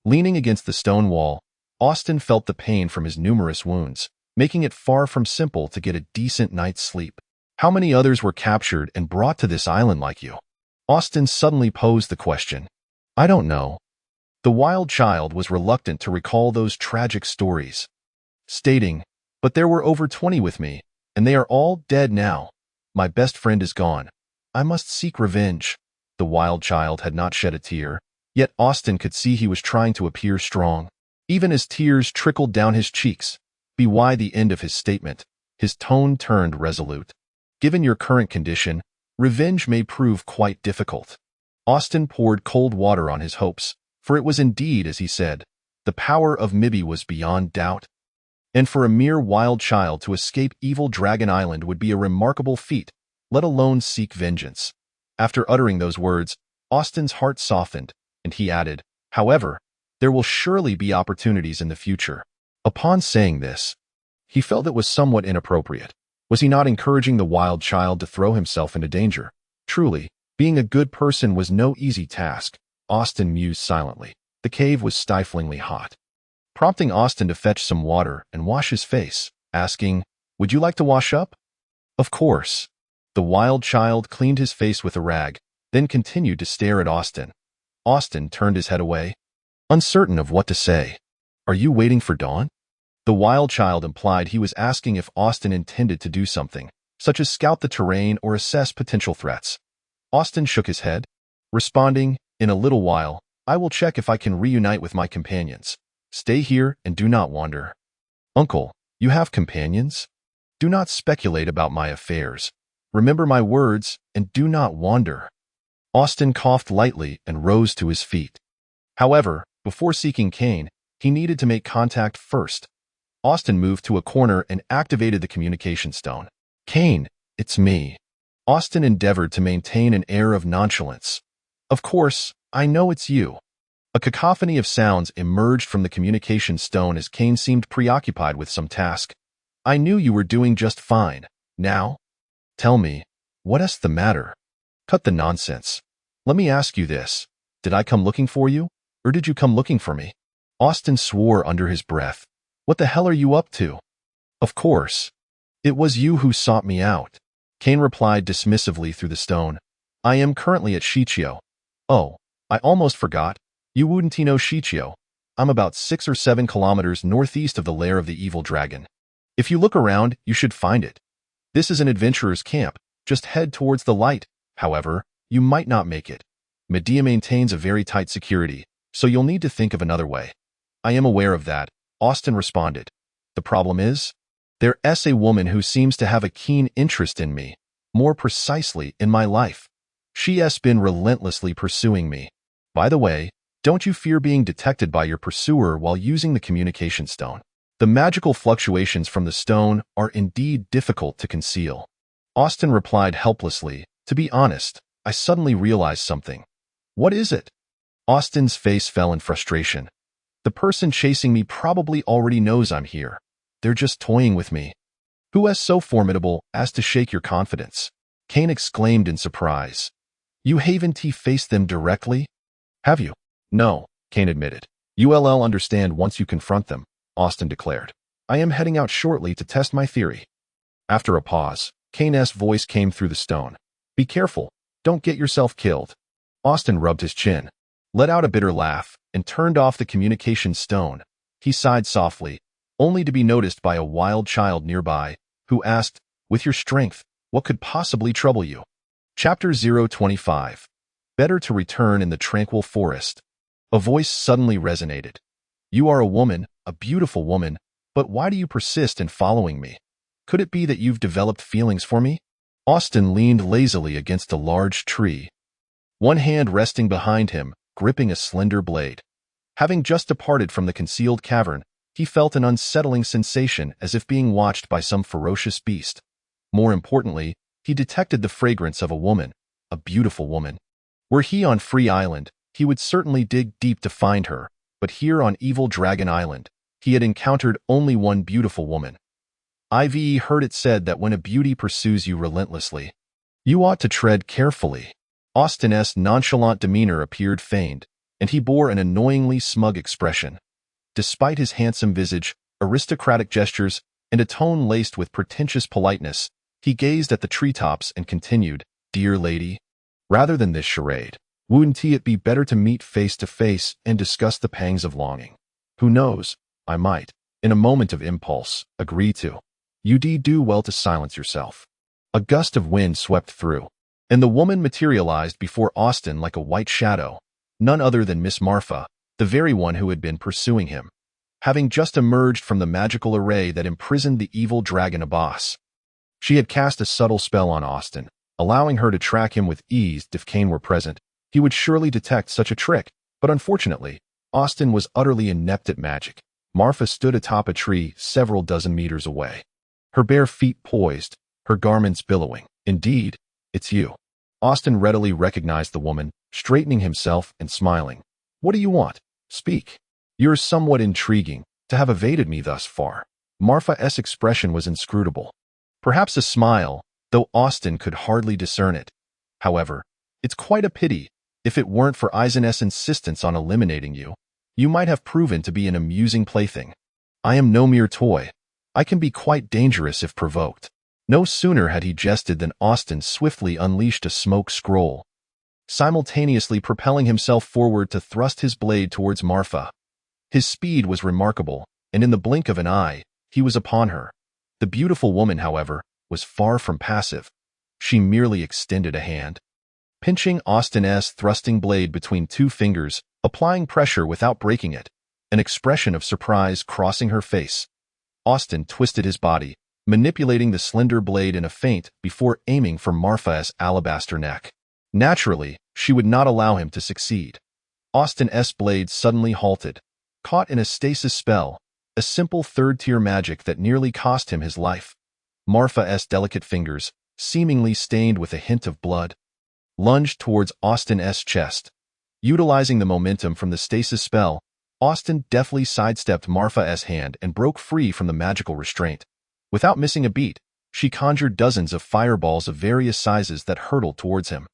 Leaning against the stone wall, Austin felt the pain from his numerous wounds, making it far from simple to get a decent night's sleep. "How many others were captured and brought to this island like you?" Austin suddenly posed the question. "I don't know." The wild child was reluctant to recall those tragic stories, stating, "But there were over 20 with me, and they are all dead now. My best friend is gone. I must seek revenge." The wild child had not shed a tear, yet Austin could see he was trying to appear strong. Even as tears trickled down his cheeks, by the end of his statement, his tone turned resolute. "Given your current condition, revenge may prove quite difficult." Austin poured cold water on his hopes, for it was indeed, as he said, the power of Mibby was beyond doubt. And for a mere wild child to escape evil Dragon Island would be a remarkable feat, let alone seek vengeance. After uttering those words, Austin's heart softened, and he added, "However, there will surely be opportunities in the future." Upon saying this, he felt it was somewhat inappropriate. Was he not encouraging the wild child to throw himself into danger? Truly, being a good person was no easy task. Austin mused silently. The cave was stiflingly hot, prompting Austin to fetch some water and wash his face, asking, "Would you like to wash up?" "Of course." The wild child cleaned his face with a rag, then continued to stare at Austin. Austin turned his head away, uncertain of what to say. "Are you waiting for dawn?" The wild child implied he was asking if Austin intended to do something, such as scout the terrain or assess potential threats. Austin shook his head, responding, "In a little while, I will check if I can reunite with my companions. Stay here and do not wander." "Uncle, you have companions?" "Do not speculate about my affairs. Remember my words and do not wander." Austin coughed lightly and rose to his feet. However, before seeking Kane, he needed to make contact first. Austin moved to a corner and activated the communication stone. "Kane, it's me." Austin endeavored to maintain an air of nonchalance. "Of course, I know it's you." A cacophony of sounds emerged from the communication stone as Kane seemed preoccupied with some task. "I knew you were doing just fine. Now, tell me, what's the matter?" "Cut the nonsense. Let me ask you this. Did I come looking for you, or did you come looking for me?" Austin swore under his breath. "What the hell are you up to?" "Of course. It was you who sought me out." Kane replied dismissively through the stone. "I am currently at Shichio." "Oh, I almost forgot. You wouldn't know Shichio. I'm about 6 or 7 kilometers northeast of the lair of the evil dragon. If you look around, you should find it. This is an adventurer's camp. Just head towards the light. However, you might not make it. Medea maintains a very tight security, so you'll need to think of another way." "I am aware of that," Austin responded. "The problem is, there's a woman who seems to have a keen interest in me, more precisely in my life. She has been relentlessly pursuing me. By the way, don't you fear being detected by your pursuer while using the communication stone? The magical fluctuations from the stone are indeed difficult to conceal." Austin replied helplessly, "To be honest, I suddenly realized something." "What is it?" Austin's face fell in frustration. "The person chasing me probably already knows I'm here. They're just toying with me." "Who is so formidable as to shake your confidence?" Kane exclaimed in surprise. "You haven't faced them directly? Have you?" "No," Kane admitted. "You'll understand once you confront them," Austin declared. "I am heading out shortly to test my theory." After a pause, Kane's voice came through the stone. Be careful. Don't get yourself killed. Austin rubbed his chin, let out a bitter laugh, and turned off the communication stone. He sighed softly, only to be noticed by a wild child nearby, who asked, with your strength, what could possibly trouble you? Chapter 025. Better to return in the tranquil forest. A voice suddenly resonated. You are a woman, a beautiful woman, but why do you persist in following me? Could it be that you've developed feelings for me? Austin leaned lazily against a large tree, one hand resting behind him, gripping a slender blade. Having just departed from the concealed cavern, he felt an unsettling sensation as if being watched by some ferocious beast. More importantly, he detected the fragrance of a woman, a beautiful woman. Were he on Free Island, he would certainly dig deep to find her, but here on Evil Dragon Island, he had encountered only one beautiful woman. I've heard it said that when a beauty pursues you relentlessly, you ought to tread carefully. Austin's nonchalant demeanor appeared feigned, and he bore an annoyingly smug expression. Despite his handsome visage, aristocratic gestures, and a tone laced with pretentious politeness, he gazed at the treetops and continued, Dear lady, rather than this charade, wouldn't it be better to meet face to face and discuss the pangs of longing? Who knows, I might, in a moment of impulse, agree to. You'd do well to silence yourself. A gust of wind swept through, and the woman materialized before Austin like a white shadow, none other than Miss Marfa, the very one who had been pursuing him, having just emerged from the magical array that imprisoned the evil dragon Abbas. She had cast a subtle spell on Austin, allowing her to track him with ease. If Kane were present, he would surely detect such a trick, but unfortunately, Austin was utterly inept at magic. Marfa stood atop a tree several dozen meters away, her bare feet poised, her garments billowing. Indeed, it's you. Austin readily recognized the woman, straightening himself and smiling. What do you want? Speak. You're somewhat intriguing, to have evaded me thus far. Marfa's expression was inscrutable. Perhaps a smile, though Austin could hardly discern it. However, it's quite a pity. If it weren't for Eisen's insistence on eliminating you, you might have proven to be an amusing plaything. I am no mere toy. I can be quite dangerous if provoked. No sooner had he jested than Austin swiftly unleashed a smoke scroll, simultaneously propelling himself forward to thrust his blade towards Marfa. His speed was remarkable, and in the blink of an eye, he was upon her. The beautiful woman, however, was far from passive. She merely extended a hand, pinching Austin's thrusting blade between two fingers, applying pressure without breaking it, an expression of surprise crossing her face. Austin twisted his body, manipulating the slender blade in a feint before aiming for Marfa's alabaster neck. Naturally, she would not allow him to succeed. Austin's blade suddenly halted, caught in a stasis spell, a simple third-tier magic that nearly cost him his life. Marfa's delicate fingers, seemingly stained with a hint of blood, lunged towards Austin's chest. Utilizing the momentum from the stasis spell, Austin deftly sidestepped Marfa's hand and broke free from the magical restraint. Without missing a beat, she conjured dozens of fireballs of various sizes that hurtled towards him.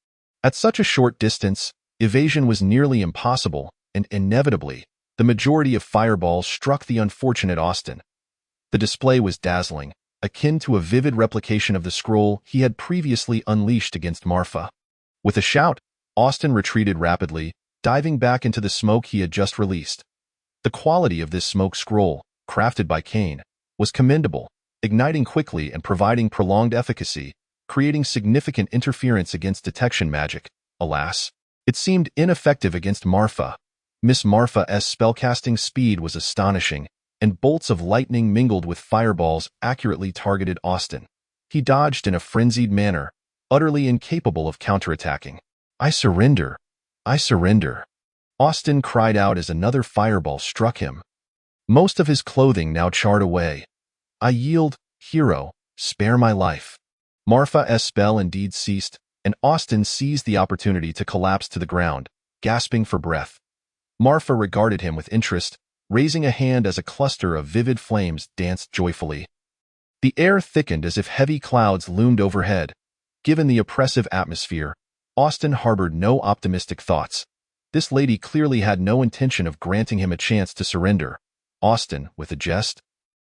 At such a short distance, evasion was nearly impossible, and inevitably, the majority of fireballs struck the unfortunate Austin. The display was dazzling, akin to a vivid replication of the scroll he had previously unleashed against Marfa. With a shout, Austin retreated rapidly, diving back into the smoke he had just released. The quality of this smoke scroll, crafted by Kane, was commendable, igniting quickly and providing prolonged efficacy, creating significant interference against detection magic. Alas, it seemed ineffective against Marfa. Miss Marfa's spellcasting speed was astonishing, and bolts of lightning mingled with fireballs accurately targeted Austin. He dodged in a frenzied manner, utterly incapable of counterattacking. I surrender. I surrender. Austin cried out as another fireball struck him. Most of his clothing now charred away. I yield, hero, spare my life. Marfa's spell indeed ceased, and Austin seized the opportunity to collapse to the ground, gasping for breath. Marfa regarded him with interest, raising a hand as a cluster of vivid flames danced joyfully. The air thickened as if heavy clouds loomed overhead. Given the oppressive atmosphere, Austin harbored no optimistic thoughts. This lady clearly had no intention of granting him a chance to surrender. Austin, with a jest,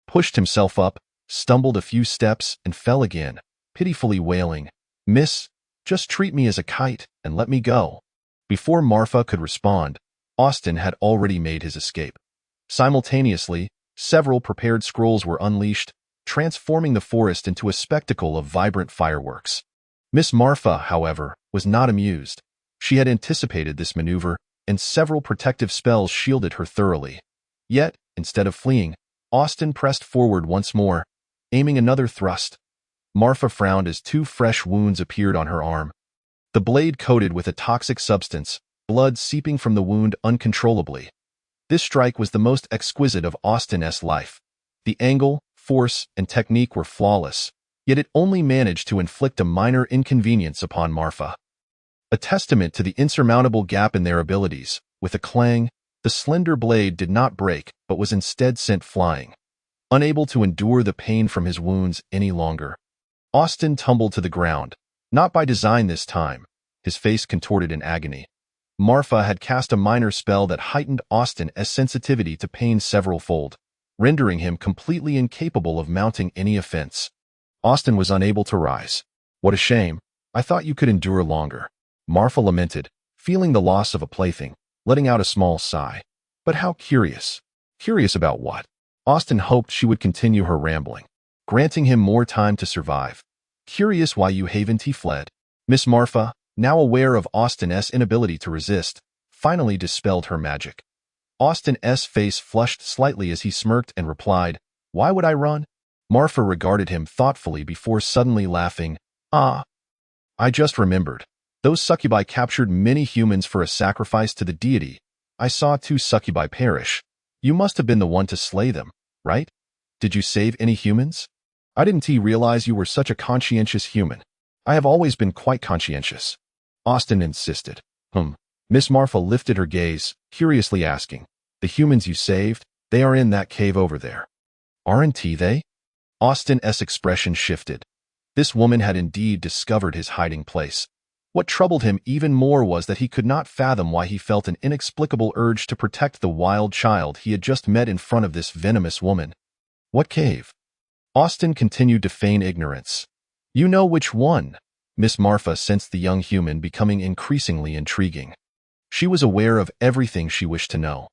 pushed himself up, stumbled a few steps, and fell again, pitifully wailing, "Miss, just treat me as a kite and let me go." Before Marfa could respond, Austin had already made his escape. Simultaneously, several prepared scrolls were unleashed, transforming the forest into a spectacle of vibrant fireworks. Miss Marfa, however, was not amused. She had anticipated this maneuver, and several protective spells shielded her thoroughly. Yet, instead of fleeing, Austin pressed forward once more, aiming another thrust. Marfa frowned as two fresh wounds appeared on her arm. The blade coated with a toxic substance, blood seeping from the wound uncontrollably. This strike was the most exquisite of Austin's life. The angle, force, and technique were flawless, yet it only managed to inflict a minor inconvenience upon Marfa. A testament to the insurmountable gap in their abilities, with a clang, the slender blade did not break but was instead sent flying. Unable to endure the pain from his wounds any longer, Austin tumbled to the ground, not by design this time, his face contorted in agony. Marfa had cast a minor spell that heightened Austin's sensitivity to pain several-fold, rendering him completely incapable of mounting any offense. Austin was unable to rise. "What a shame. I thought you could endure longer," Marfa lamented, feeling the loss of a plaything, letting out a small sigh. "But how curious." Curious about what? Austin hoped she would continue her rambling, granting him more time to survive. "Curious why you haven't fled." Miss Marfa, now aware of Austin's inability to resist, finally dispelled her magic. Austin's face flushed slightly as he smirked and replied, "Why would I run?" Marfa regarded him thoughtfully before suddenly laughing. "Ah, I just remembered. Those succubi captured many humans for a sacrifice to the deity. I saw 2 succubi perish. You must have been the one to slay them, right? Did you save any humans?" "I didn't realize you were such a conscientious human." "I have always been quite conscientious," Austin insisted. Miss Marfa lifted her gaze, curiously asking, "The humans you saved, they are in that cave over there, aren't they?" Austin's expression shifted. This woman had indeed discovered his hiding place. What troubled him even more was that he could not fathom why he felt an inexplicable urge to protect the wild child he had just met in front of this venomous woman. "What cave?" Austin continued to feign ignorance. "You know which one." Miss Marfa sensed the young human becoming increasingly intriguing. She was aware of everything she wished to know.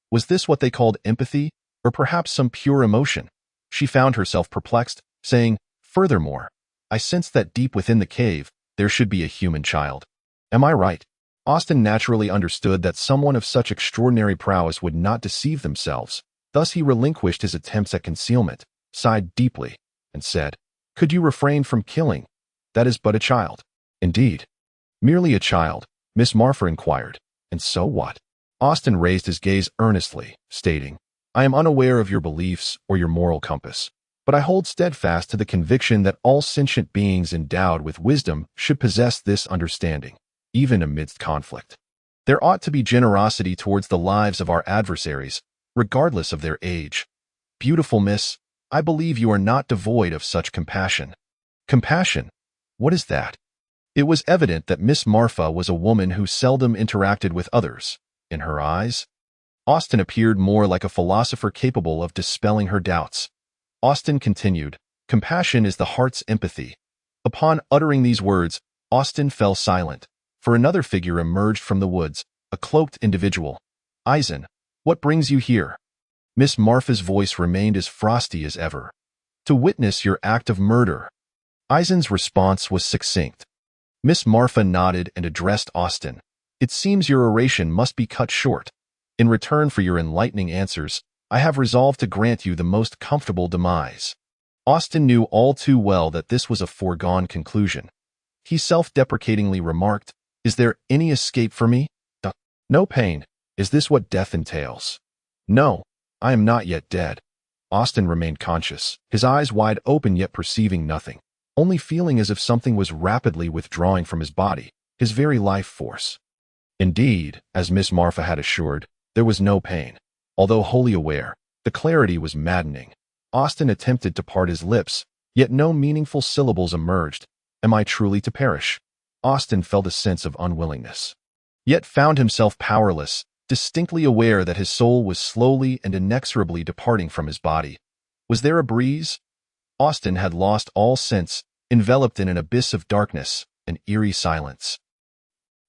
Was this what they called empathy, or perhaps some pure emotion? She found herself perplexed, saying, "Furthermore, I sense that deep within the cave, there should be a human child. Am I right?" Austin naturally understood that someone of such extraordinary prowess would not deceive themselves. Thus he relinquished his attempts at concealment, sighed deeply, and said, "Could you refrain from killing? That is but a child." "Indeed." "Merely a child?" Miss Marfa inquired. "And so what?" Austin raised his gaze earnestly, stating, "I am unaware of your beliefs or your moral compass, but I hold steadfast to the conviction that all sentient beings endowed with wisdom should possess this understanding, even amidst conflict. There ought to be generosity towards the lives of our adversaries, regardless of their age. Beautiful miss, I believe you are not devoid of such compassion." "Compassion? What is that?" It was evident that Miss Marfa was a woman who seldom interacted with others. In her eyes, Austin appeared more like a philosopher capable of dispelling her doubts. Austin continued, "Compassion is the heart's empathy." Upon uttering these words, Austin fell silent, for another figure emerged from the woods, a cloaked individual. "Eisen, what brings you here?" Miss Marfa's voice remained as frosty as ever. "To witness your act of murder." Eisen's response was succinct. Miss Marfa nodded and addressed Austin. "It seems your oration must be cut short. In return for your enlightening answers, I have resolved to grant you the most comfortable demise." Austin knew all too well that this was a foregone conclusion. He self-deprecatingly remarked, "Is there any escape for me?" "No pain. Is this what death entails?" "No, I am not yet dead." Austin remained conscious, his eyes wide open yet perceiving nothing, only feeling as if something was rapidly withdrawing from his body, his very life force. Indeed, as Miss Marfa had assured, there was no pain. Although wholly aware, the clarity was maddening. Austin attempted to part his lips, yet no meaningful syllables emerged. "Am I truly to perish?" Austin felt a sense of unwillingness, yet found himself powerless, distinctly aware that his soul was slowly and inexorably departing from his body. Was there a breeze? Austin had lost all sense, enveloped in an abyss of darkness, an eerie silence.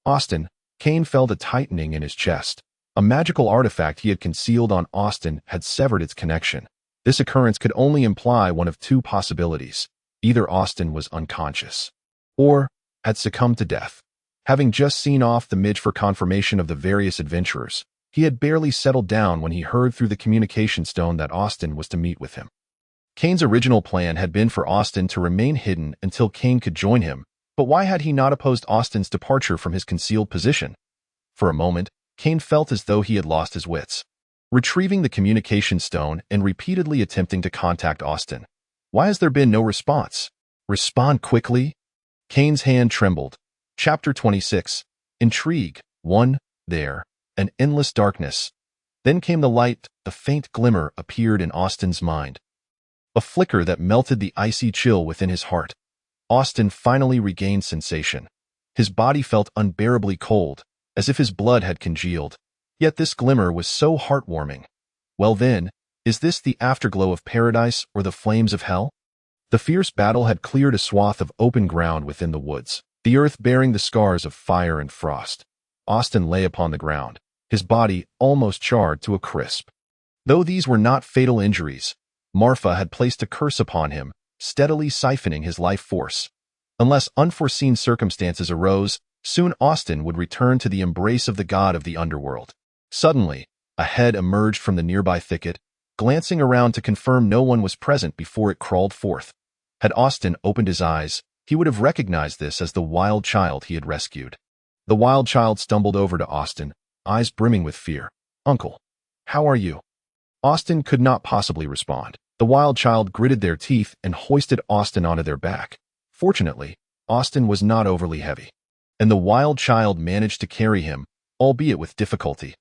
Austin, Kane felt a tightening in his chest. A magical artifact he had concealed on Austin had severed its connection. This occurrence could only imply one of two possibilities. Either Austin was unconscious, or had succumbed to death. Having just seen off the midge for confirmation of the various adventurers, he had barely settled down when he heard through the communication stone that Austin was to meet with him. Kane's original plan had been for Austin to remain hidden until Kane could join him, but why had he not opposed Austin's departure from his concealed position? For a moment, Kane felt as though he had lost his wits. Retrieving the communication stone and repeatedly attempting to contact Austin. Why has there been no response? Respond quickly? Kane's hand trembled. Chapter 26. Intrigue. 1. There. An endless darkness. Then came the light. A faint glimmer appeared in Austin's mind. A flicker that melted the icy chill within his heart. Austin finally regained sensation. His body felt unbearably cold, as if his blood had congealed. Yet this glimmer was so heartwarming. Well then, is this the afterglow of paradise or the flames of hell? The fierce battle had cleared a swath of open ground within the woods, the earth bearing the scars of fire and frost. Austin lay upon the ground, his body almost charred to a crisp. Though these were not fatal injuries, Marfa had placed a curse upon him, steadily siphoning his life force. Unless unforeseen circumstances arose, soon Austin would return to the embrace of the god of the underworld. Suddenly, a head emerged from the nearby thicket, glancing around to confirm no one was present before it crawled forth. Had Austin opened his eyes, he would have recognized this as the wild child he had rescued. The wild child stumbled over to Austin, eyes brimming with fear. "Uncle, how are you?" Austin could not possibly respond. The wild child gritted their teeth and hoisted Austin onto their back. Fortunately, Austin was not overly heavy, and the wild child managed to carry him, albeit with difficulty.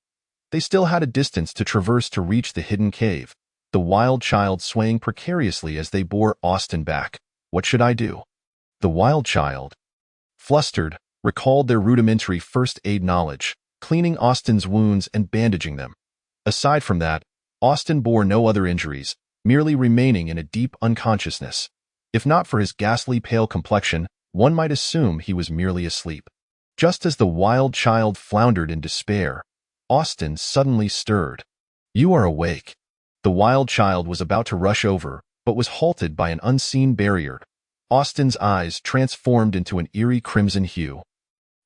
They still had a distance to traverse to reach the hidden cave, the wild child swaying precariously as they bore Austin back. What should I do? The wild child, flustered, recalled their rudimentary first aid knowledge, cleaning Austin's wounds and bandaging them. Aside from that, Austin bore no other injuries, merely remaining in a deep unconsciousness. If not for his ghastly pale complexion, one might assume he was merely asleep. Just as the wild child floundered in despair, Austin suddenly stirred. "You are awake." The wild child was about to rush over, but was halted by an unseen barrier. Austin's eyes transformed into an eerie crimson hue,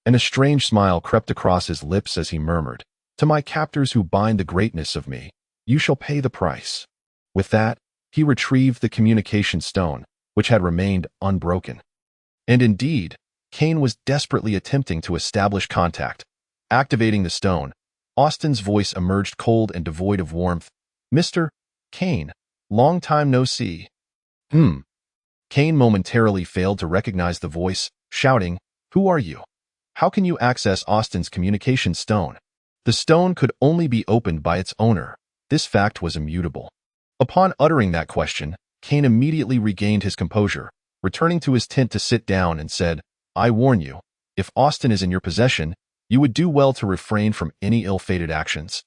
and a strange smile crept across his lips as he murmured, "To my captors who bind the greatness of me, you shall pay the price." With that, he retrieved the communication stone, which had remained unbroken. And indeed, Kane was desperately attempting to establish contact. Activating the stone, Austin's voice emerged cold and devoid of warmth. "Mr. Kane, long time no see." Kane momentarily failed to recognize the voice, shouting, "Who are you? How can you access Austin's communication stone?" The stone could only be opened by its owner. This fact was immutable. Upon uttering that question, Kane immediately regained his composure, returning to his tent to sit down and said, "I warn you, if Austin is in your possession, you would do well to refrain from any ill-fated actions.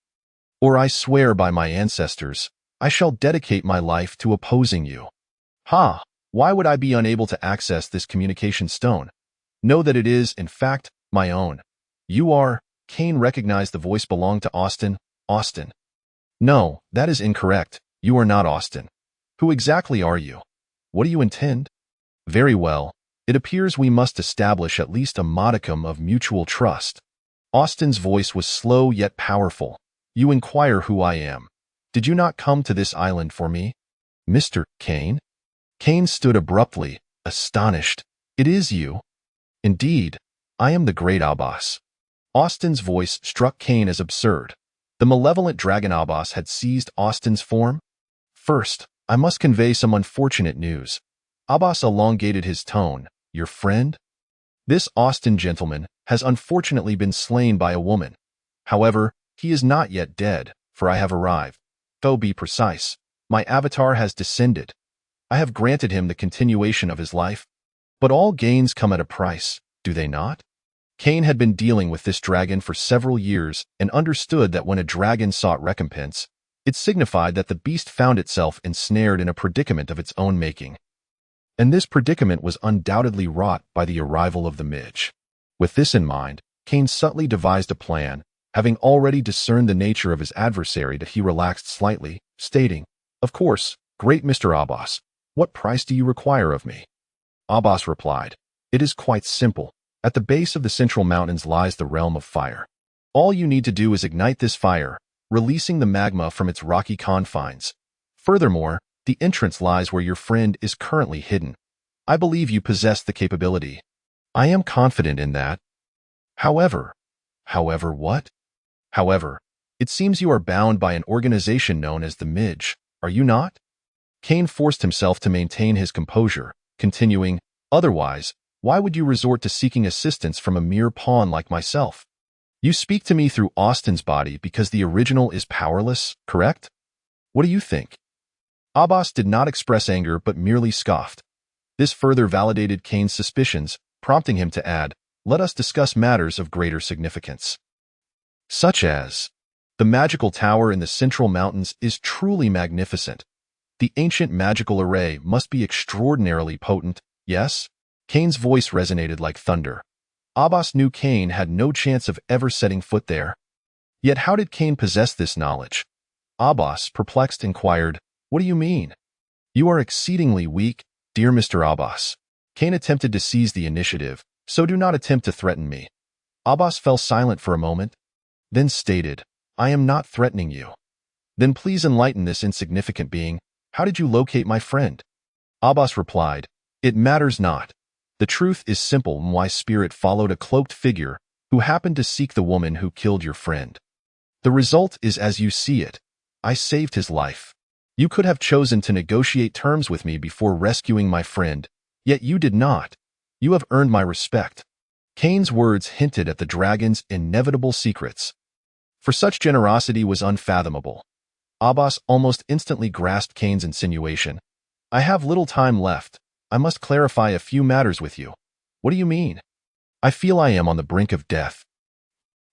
Or I swear by my ancestors, I shall dedicate my life to opposing you." "Ha! Why would I be unable to access this communication stone? Know that it is, in fact, my own." "You are—" Kane recognized the voice belonged to Austin. "Austin." "No, that is incorrect. You are not Austin. Who exactly are you? What do you intend?" "Very well. It appears we must establish at least a modicum of mutual trust." Austin's voice was slow yet powerful. "You inquire who I am. Did you not come to this island for me?" "Mr. Kane?" Kane stood abruptly, astonished. "It is you?" "Indeed, I am the great Abbas." Austin's voice struck Kane as absurd. The malevolent dragon Abbas had seized Austin's form? "First, I must convey some unfortunate news." Abbas elongated his tone. "Your friend? This Austin gentleman has unfortunately been slain by a woman. However, he is not yet dead, for I have arrived. To be precise, my avatar has descended. I have granted him the continuation of his life. But all gains come at a price, do they not?" Kane had been dealing with this dragon for several years and understood that when a dragon sought recompense, it signified that the beast found itself ensnared in a predicament of its own making. And this predicament was undoubtedly wrought by the arrival of the midge. With this in mind, Kane subtly devised a plan. Having already discerned the nature of his adversary, that he relaxed slightly, stating, "Of course, great Mr. Abbas, what price do you require of me?" Abbas replied, "It is quite simple. At the base of the central mountains lies the realm of fire. All you need to do is ignite this fire, releasing the magma from its rocky confines. Furthermore, the entrance lies where your friend is currently hidden. I believe you possess the capability." "I am confident in that. However what? However, it seems you are bound by an organization known as the Midge, are you not?" Kane forced himself to maintain his composure, continuing, "Otherwise, why would you resort to seeking assistance from a mere pawn like myself? You speak to me through Austin's body because the original is powerless, correct? What do you think?" Abbas did not express anger but merely scoffed. This further validated Kane's suspicions, prompting him to add, "Let us discuss matters of greater significance. Such as, the magical tower in the central mountains is truly magnificent. The ancient magical array must be extraordinarily potent, yes?" Kane's voice resonated like thunder. Abbas knew Kane had no chance of ever setting foot there. Yet how did Kane possess this knowledge? Abbas, perplexed, inquired, "What do you mean?" "You are exceedingly weak, dear Mr. Abbas." Kane attempted to seize the initiative, "So do not attempt to threaten me." Abbas fell silent for a moment, then stated, "I am not threatening you." "Then please enlighten this insignificant being. How did you locate my friend?" Abbas replied, "It matters not. The truth is simple. My spirit followed a cloaked figure who happened to seek the woman who killed your friend. The result is as you see it. I saved his life. You could have chosen to negotiate terms with me before rescuing my friend, yet you did not. You have earned my respect." Kane's words hinted at the dragon's inevitable secrets. For such generosity was unfathomable. Abbas almost instantly grasped Kane's insinuation. "I have little time left. I must clarify a few matters with you." "What do you mean?" "I feel I am on the brink of death."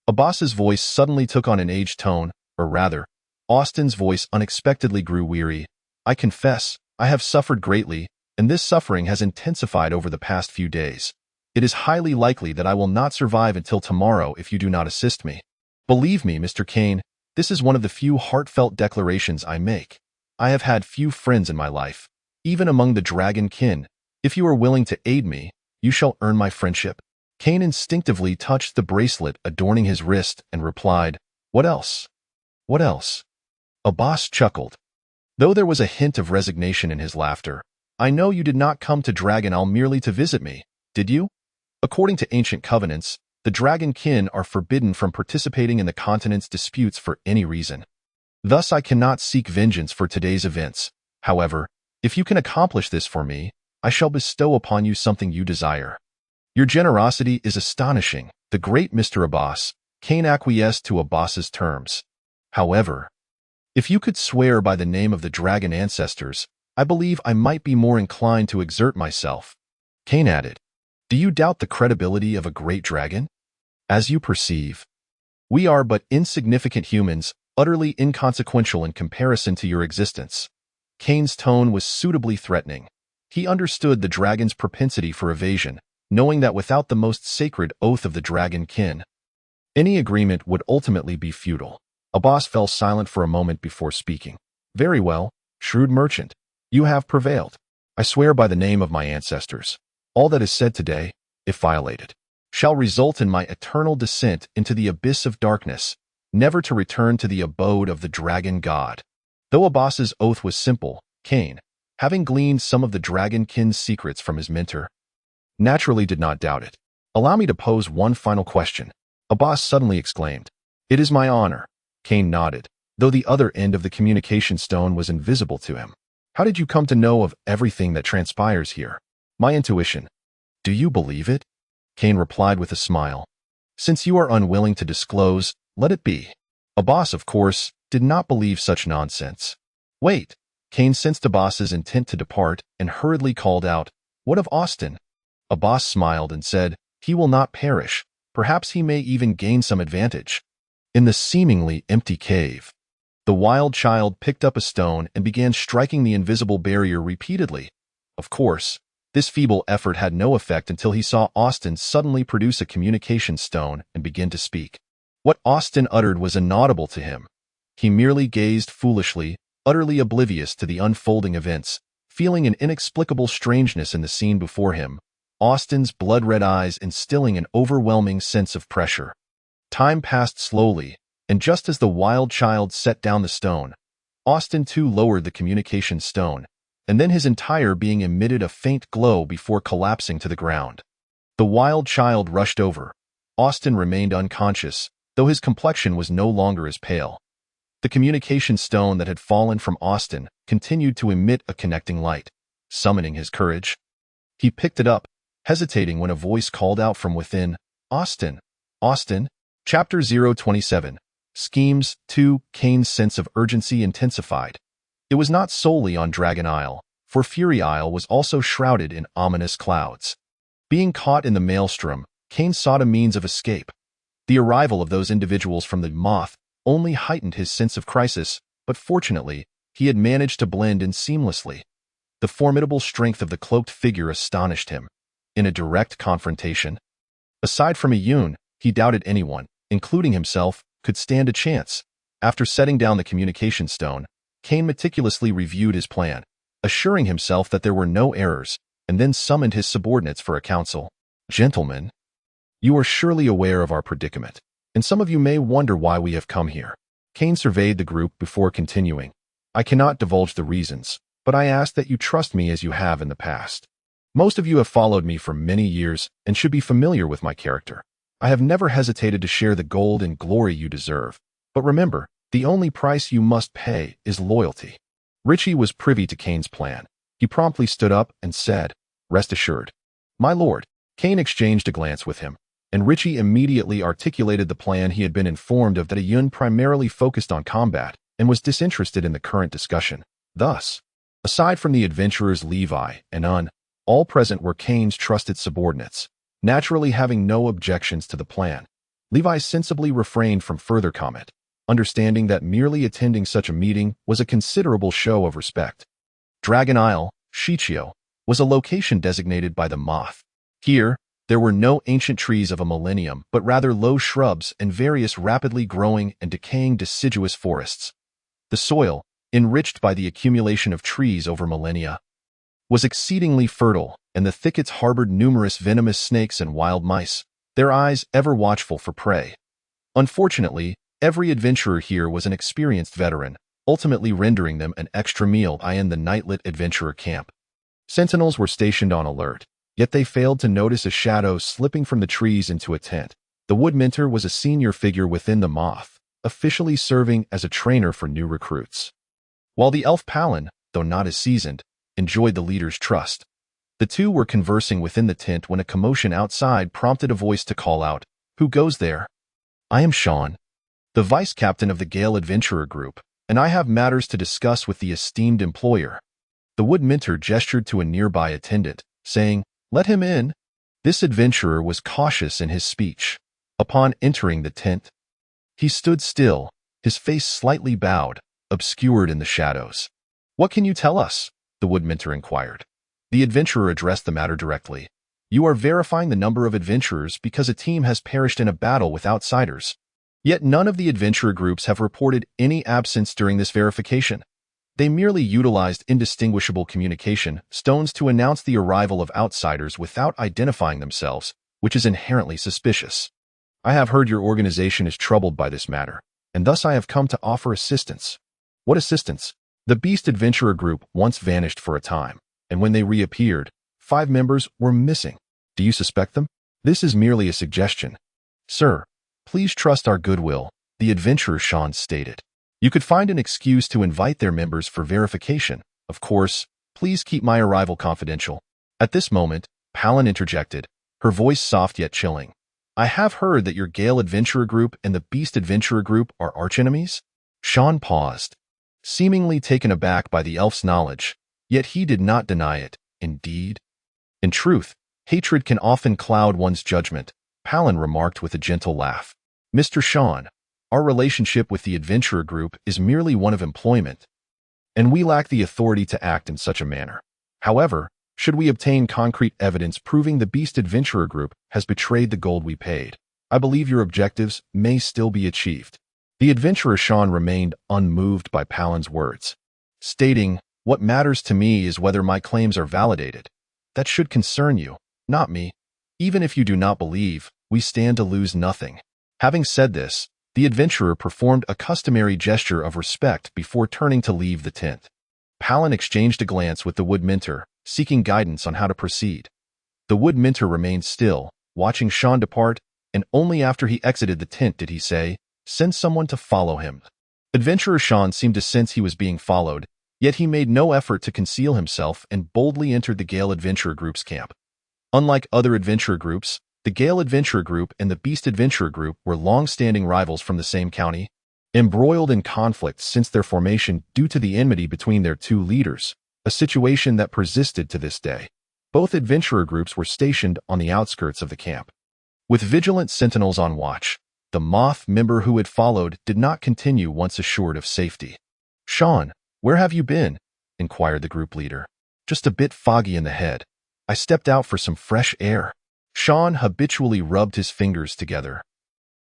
Abbas's voice suddenly took on an aged tone, or rather, Austin's voice unexpectedly grew weary. "I confess, I have suffered greatly, and this suffering has intensified over the past few days. It is highly likely that I will not survive until tomorrow if you do not assist me. Believe me, Mr. Kane, this is one of the few heartfelt declarations I make. I have had few friends in my life, even among the dragon kin. If you are willing to aid me, you shall earn my friendship." Kane instinctively touched the bracelet adorning his wrist and replied, "What else? What else?" Abbas chuckled, though there was a hint of resignation in his laughter. "I know you did not come to Dragon Isle merely to visit me, did you? According to ancient covenants, the dragon kin are forbidden from participating in the continent's disputes for any reason. Thus I cannot seek vengeance for today's events. However, if you can accomplish this for me, I shall bestow upon you something you desire." "Your generosity is astonishing, the great Mr. Abbas." Kane acquiesced to Abbas's terms. "However, if you could swear by the name of the dragon ancestors, I believe I might be more inclined to exert myself." Kane added, "Do you doubt the credibility of a great dragon? As you perceive, we are but insignificant humans, utterly inconsequential in comparison to your existence." Kane's tone was suitably threatening. He understood the dragon's propensity for evasion, knowing that without the most sacred oath of the dragon kin, any agreement would ultimately be futile. Abbas fell silent for a moment before speaking. "Very well, shrewd merchant. You have prevailed. I swear by the name of my ancestors, all that is said today, if violated, shall result in my eternal descent into the abyss of darkness, never to return to the abode of the dragon god." Though Abbas's oath was simple, Kane, having gleaned some of the dragon kin's secrets from his mentor, naturally did not doubt it. "Allow me to pose one final question," Abbas suddenly exclaimed. "It is my honor." Kane nodded, though the other end of the communication stone was invisible to him. "How did you come to know of everything that transpires here?" "My intuition." "Do you believe it?" Kane replied with a smile. "Since you are unwilling to disclose, let it be." Abbas, of course, did not believe such nonsense. "Wait." Kane sensed Abbas's intent to depart and hurriedly called out, "What of Austin?" Abbas smiled and said, "He will not perish. Perhaps he may even gain some advantage." In the seemingly empty cave, the wild child picked up a stone and began striking the invisible barrier repeatedly. Of course, This feeble effort had no effect until he saw Austin suddenly produce a communication stone and begin to speak. What Austin uttered was inaudible to him. He merely gazed foolishly, utterly oblivious to the unfolding events, feeling an inexplicable strangeness in the scene before him, Austin's blood-red eyes instilling an overwhelming sense of pressure. Time passed slowly, and just as the wild child set down the stone, Austin too lowered the communication stone, and then his entire being emitted a faint glow before collapsing to the ground. The wild child rushed over. Austin remained unconscious, though his complexion was no longer as pale. The communication stone that had fallen from Austin continued to emit a connecting light, summoning his courage. He picked it up, hesitating when a voice called out from within, "Austin! Austin!" Chapter 027. Schemes 2. Kane's sense of urgency intensified. It was not solely on Dragon Isle, for Fury Isle was also shrouded in ominous clouds. Being caught in the maelstrom, Kane sought a means of escape. The arrival of those individuals from the Moth only heightened his sense of crisis, but fortunately, he had managed to blend in seamlessly. The formidable strength of the cloaked figure astonished him. In a direct confrontation, aside from Iyun, he doubted anyone, including himself, could stand a chance. After setting down the communication stone, Kane meticulously reviewed his plan, assuring himself that there were no errors, and then summoned his subordinates for a council. "Gentlemen, you are surely aware of our predicament, and some of you may wonder why we have come here." Kane surveyed the group before continuing. "I cannot divulge the reasons, but I ask that you trust me as you have in the past. Most of you have followed me for many years and should be familiar with my character. I have never hesitated to share the gold and glory you deserve. But remember, the only price you must pay is loyalty." Ritchie was privy to Kane's plan. He promptly stood up and said, "Rest assured, my lord." Kane exchanged a glance with him, and Ritchie immediately articulated the plan he had been informed of, that Iyun primarily focused on combat and was disinterested in the current discussion. Thus, aside from the adventurers Levi and Un, all present were Kane's trusted subordinates, naturally having no objections to the plan. Levi sensibly refrained from further comment, understanding that merely attending such a meeting was a considerable show of respect. Dragon Isle, Shichio, was a location designated by the Moth. Here, there were no ancient trees of a millennium, but rather low shrubs and various rapidly growing and decaying deciduous forests. The soil, enriched by the accumulation of trees over millennia, was exceedingly fertile, and the thickets harbored numerous venomous snakes and wild mice, their eyes ever watchful for prey. Unfortunately, every adventurer here was an experienced veteran, ultimately rendering them an extra meal in the nightlit adventurer camp. Sentinels were stationed on alert, yet they failed to notice a shadow slipping from the trees into a tent. The Woodminter was a senior figure within the Moth, officially serving as a trainer for new recruits. While the elf Palin, though not as seasoned, enjoyed the leader's trust. The two were conversing within the tent when a commotion outside prompted a voice to call out, "Who goes there?" "I am Sean, the vice captain of the Gale Adventurer Group, and I have matters to discuss with the esteemed employer." The Woodminter gestured to a nearby attendant, saying, "Let him in." This adventurer was cautious in his speech. Upon entering the tent, he stood still, his face slightly bowed, obscured in the shadows. "What can you tell us?" the Woodminter inquired. The adventurer addressed the matter directly. "You are verifying the number of adventurers because a team has perished in a battle with outsiders. Yet none of the adventurer groups have reported any absence during this verification. They merely utilized indistinguishable communication stones to announce the arrival of outsiders without identifying themselves, which is inherently suspicious. I have heard your organization is troubled by this matter, and thus I have come to offer assistance." "What assistance?" The Beast Adventurer Group once vanished for a time, and when they reappeared, 5 members were missing. Do you suspect them? This is merely a suggestion. "Sir, please trust our goodwill," the adventurer Sean stated. "You could find an excuse to invite their members for verification. Of course, please keep my arrival confidential." At this moment, Palin interjected, her voice soft yet chilling. "I have heard that your Gale Adventurer Group and the Beast Adventurer Group are archenemies." Sean paused, seemingly taken aback by the elf's knowledge, yet he did not deny it. "Indeed. In truth, hatred can often cloud one's judgment," Palin remarked with a gentle laugh. "Mr. Sean, our relationship with the Adventurer Group is merely one of employment, and we lack the authority to act in such a manner. However, Should we obtain concrete evidence proving the Beast Adventurer Group has betrayed the gold we paid, I believe your objectives may still be achieved. The adventurer Sean remained unmoved by Palin's words, stating, "What matters to me is whether my claims are validated. That should concern you, not me. Even if you do not believe, we stand to lose nothing." Having said this, the adventurer performed a customary gesture of respect before turning to leave the tent. Palin exchanged a glance with the Wood Minter, seeking guidance on how to proceed. The Wood Minter remained still, watching Sean depart, and only after he exited the tent did he say, "Send someone to follow him." Adventurer Sean seemed to sense he was being followed, yet he made no effort to conceal himself and boldly entered the Gale Adventurer Group's camp. Unlike other adventurer groups, the Gale Adventurer Group and the Beast Adventurer Group were long-standing rivals from the same county, embroiled in conflict since their formation due to the enmity between their two leaders, a situation that persisted to this day. Both adventurer groups were stationed on the outskirts of the camp. With vigilant sentinels on watch, the Moth member who had followed did not continue once assured of safety. "Sean, where have you been?" inquired the group leader. "Just a bit foggy in the head. I stepped out for some fresh air." Sean habitually rubbed his fingers together,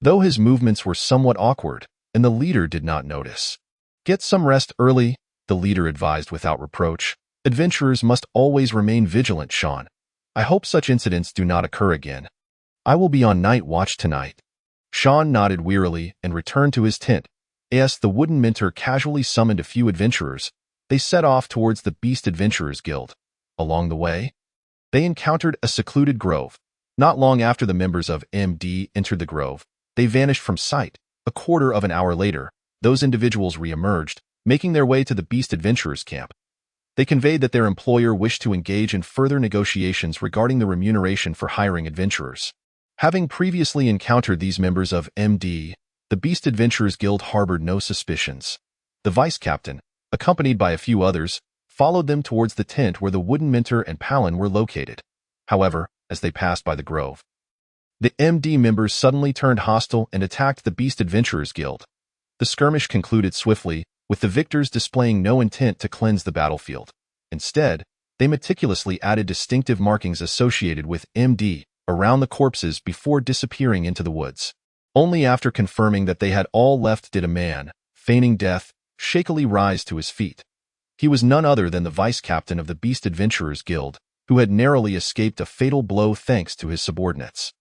though his movements were somewhat awkward, and the leader did not notice. "Get some rest early," the leader advised without reproach. "Adventurers must always remain vigilant, Sean. I hope such incidents do not occur again. I will be on night watch tonight." Sean nodded wearily and returned to his tent. As the Wooden Minter casually summoned a few adventurers, they set off towards the Beast Adventurers Guild. Along the way, they encountered a secluded grove. Not long after the members of MD entered the grove, they vanished from sight. A quarter of an hour later, those individuals re-emerged, making their way to the Beast Adventurers camp. They conveyed that their employer wished to engage in further negotiations regarding the remuneration for hiring adventurers. Having previously encountered these members of MD, the Beast Adventurers Guild harbored no suspicions. The vice captain, accompanied by a few others, followed them towards the tent where the Wooden Minter and Palin were located. However, as they passed by the grove, the MD members suddenly turned hostile and attacked the Beast Adventurers Guild. The skirmish concluded swiftly, with the victors displaying no intent to cleanse the battlefield. Instead, they meticulously added distinctive markings associated with MD around the corpses before disappearing into the woods. Only after confirming that they had all left did a man, feigning death, shakily rise to his feet. He was none other than the vice captain of the Beast Adventurers Guild, who had narrowly escaped a fatal blow thanks to his subordinates.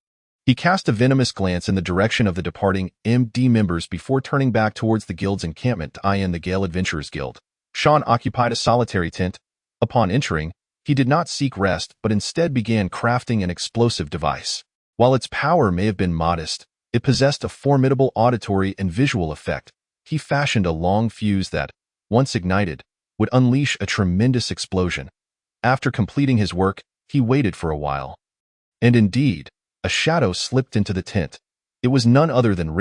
He cast a venomous glance in the direction of the departing MD members before turning back towards the guild's encampment to eye in the Gale Adventurers Guild. Sean occupied a solitary tent. Upon entering, he did not seek rest but instead began crafting an explosive device. While its power may have been modest, it possessed a formidable auditory and visual effect. He fashioned a long fuse that, once ignited, would unleash a tremendous explosion. After completing his work, he waited for a while. And indeed, a shadow slipped into the tent. It was none other than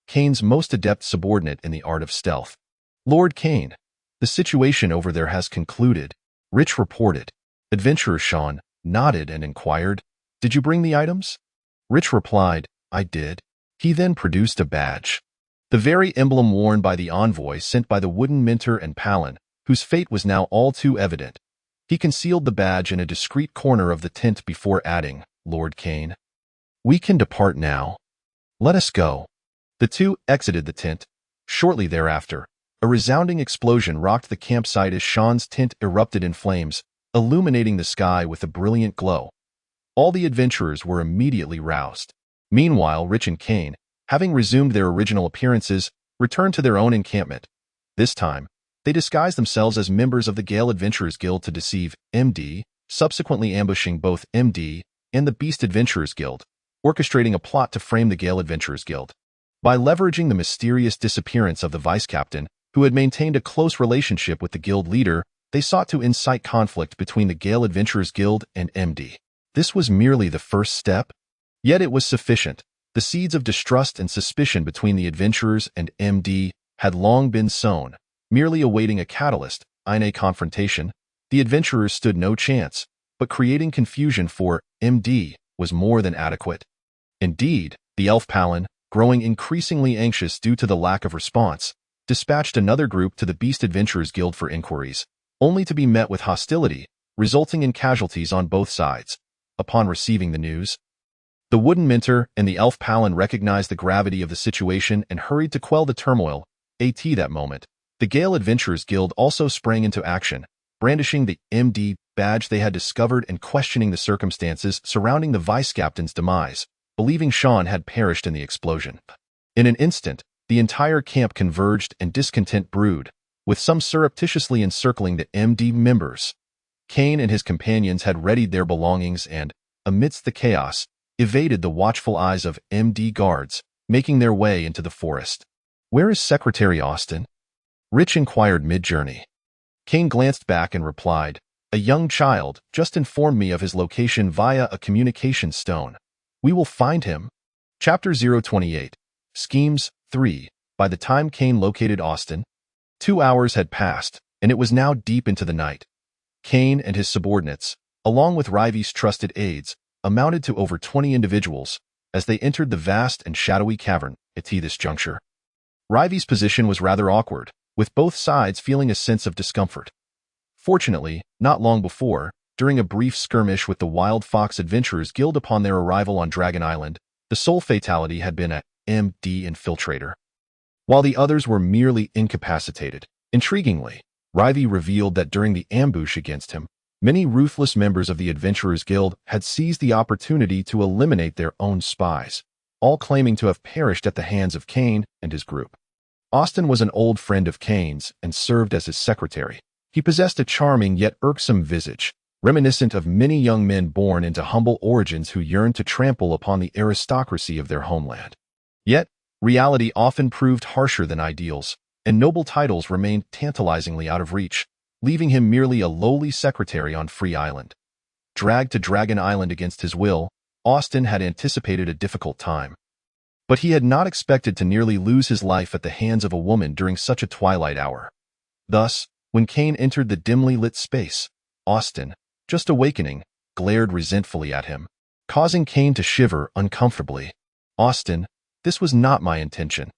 Kane's most adept subordinate in the art of stealth. "Lord Kane, the situation over there has concluded," Rich reported. Adventurer Sean nodded and inquired, "Did you bring the items?" Rich replied, "I did." He then produced a badge, the very emblem worn by the envoy sent by the Wooden Minter and Palin, whose fate was now all too evident. He concealed the badge in a discreet corner of the tent before adding, "Lord Kane, we can depart now. Let us go." The two exited the tent. Shortly thereafter, a resounding explosion rocked the campsite as Sean's tent erupted in flames, illuminating the sky with a brilliant glow. All the adventurers were immediately roused. Meanwhile, Rich and Kane, having resumed their original appearances, returned to their own encampment. This time, they disguised themselves as members of the Gale Adventurers Guild to deceive MD, subsequently ambushing both MD and the Beast Adventurers Guild, orchestrating a plot to frame the Gale Adventurers Guild. By leveraging the mysterious disappearance of the vice captain, who had maintained a close relationship with the guild leader, they sought to incite conflict between the Gale Adventurers Guild and MD. This was merely the first step, yet it was sufficient. The seeds of distrust and suspicion between the adventurers and MD had long been sown, merely awaiting a catalyst, in a confrontation. The adventurers stood no chance, but creating confusion for MD was more than adequate. Indeed, the elf Palin, growing increasingly anxious due to the lack of response, dispatched another group to the Beast Adventurers Guild for inquiries, only to be met with hostility. resulting in casualties on both sides. Upon receiving the news, the Wooden Minter and the Elf Palin recognized the gravity of the situation and hurried to quell the turmoil. That moment, the Gale Adventurers Guild also sprang into action, brandishing the MD badge they had discovered and questioning the circumstances surrounding the vice-captain's demise, believing Sean had perished in the explosion. In an instant, the entire camp converged and discontent brewed, with some surreptitiously encircling the MD members. Kane and his companions had readied their belongings and, amidst the chaos, evaded the watchful eyes of MD guards, making their way into the forest. "Where is Secretary Austin?" Rich inquired mid-journey. Kane glanced back and replied, "A young child just informed me of his location via a communication stone. We will find him." Chapter 028. Schemes 3. By the time Kane located Austin, 2 hours had passed, and it was now deep into the night. Kane and his subordinates, along with Rivy's trusted aides, amounted to over 20 individuals as they entered the vast and shadowy cavern at this juncture. Rivy's position was rather awkward, with both sides feeling a sense of discomfort. Fortunately, not long before, during a brief skirmish with the Wild Fox Adventurers Guild upon their arrival on Dragon Island, the sole fatality had been a MD infiltrator, while the others were merely incapacitated. Intriguingly, Rivy revealed that during the ambush against him, many ruthless members of the Adventurers Guild had seized the opportunity to eliminate their own spies, all claiming to have perished at the hands of Kane and his group. Austin was an old friend of Kane's and served as his secretary. He possessed a charming yet irksome visage, reminiscent of many young men born into humble origins who yearned to trample upon the aristocracy of their homeland. Yet, reality often proved harsher than ideals, and noble titles remained tantalizingly out of reach, leaving him merely a lowly secretary on Free Island. Dragged to Dragon Island against his will, Austin had anticipated a difficult time. But he had not expected to nearly lose his life at the hands of a woman during such a twilight hour. Thus, when Kane entered the dimly lit space, Austin, just awakening, glared resentfully at him, causing Kane to shiver uncomfortably. "Austin, this was not my intention."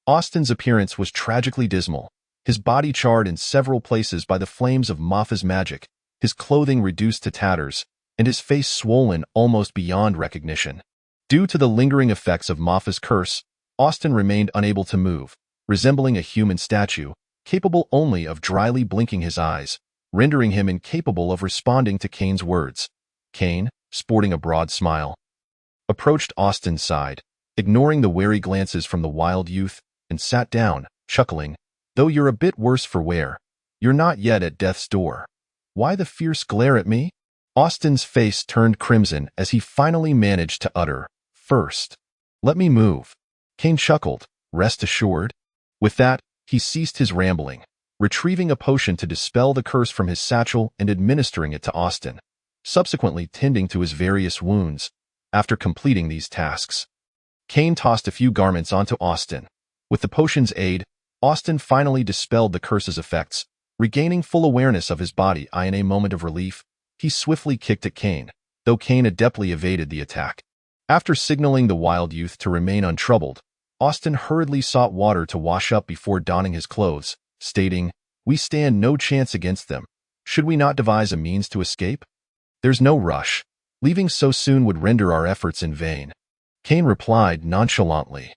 Austin's appearance was tragically dismal, his body charred in several places by the flames of Mafa's magic, his clothing reduced to tatters, and his face swollen almost beyond recognition. Due to the lingering effects of Mafa's curse, Austin remained unable to move, resembling a human statue, capable only of dryly blinking his eyes, rendering him incapable of responding to Kane's words. Kane, sporting a broad smile, approached Austin's side, ignoring the wary glances from the wild youth, and sat down, chuckling, "Though you're a bit worse for wear, you're not yet at death's door. Why the fierce glare at me?" Austin's face turned crimson as he finally managed to utter, "First, let me move." Kane chuckled, "Rest assured." With that, he ceased his rambling, retrieving a potion to dispel the curse from his satchel and administering it to Austin, subsequently tending to his various wounds. After completing these tasks, Kane tossed a few garments onto Austin. With the potion's aid, Austin finally dispelled the curse's effects, regaining full awareness of his body. In a moment of relief, he swiftly kicked at Kane, though Kane adeptly evaded the attack. After signaling the wild youth to remain untroubled, Austin hurriedly sought water to wash up before donning his clothes, stating, "We stand no chance against them. Should we not devise a means to escape? There's no rush. Leaving so soon would render our efforts in vain." Kane replied nonchalantly.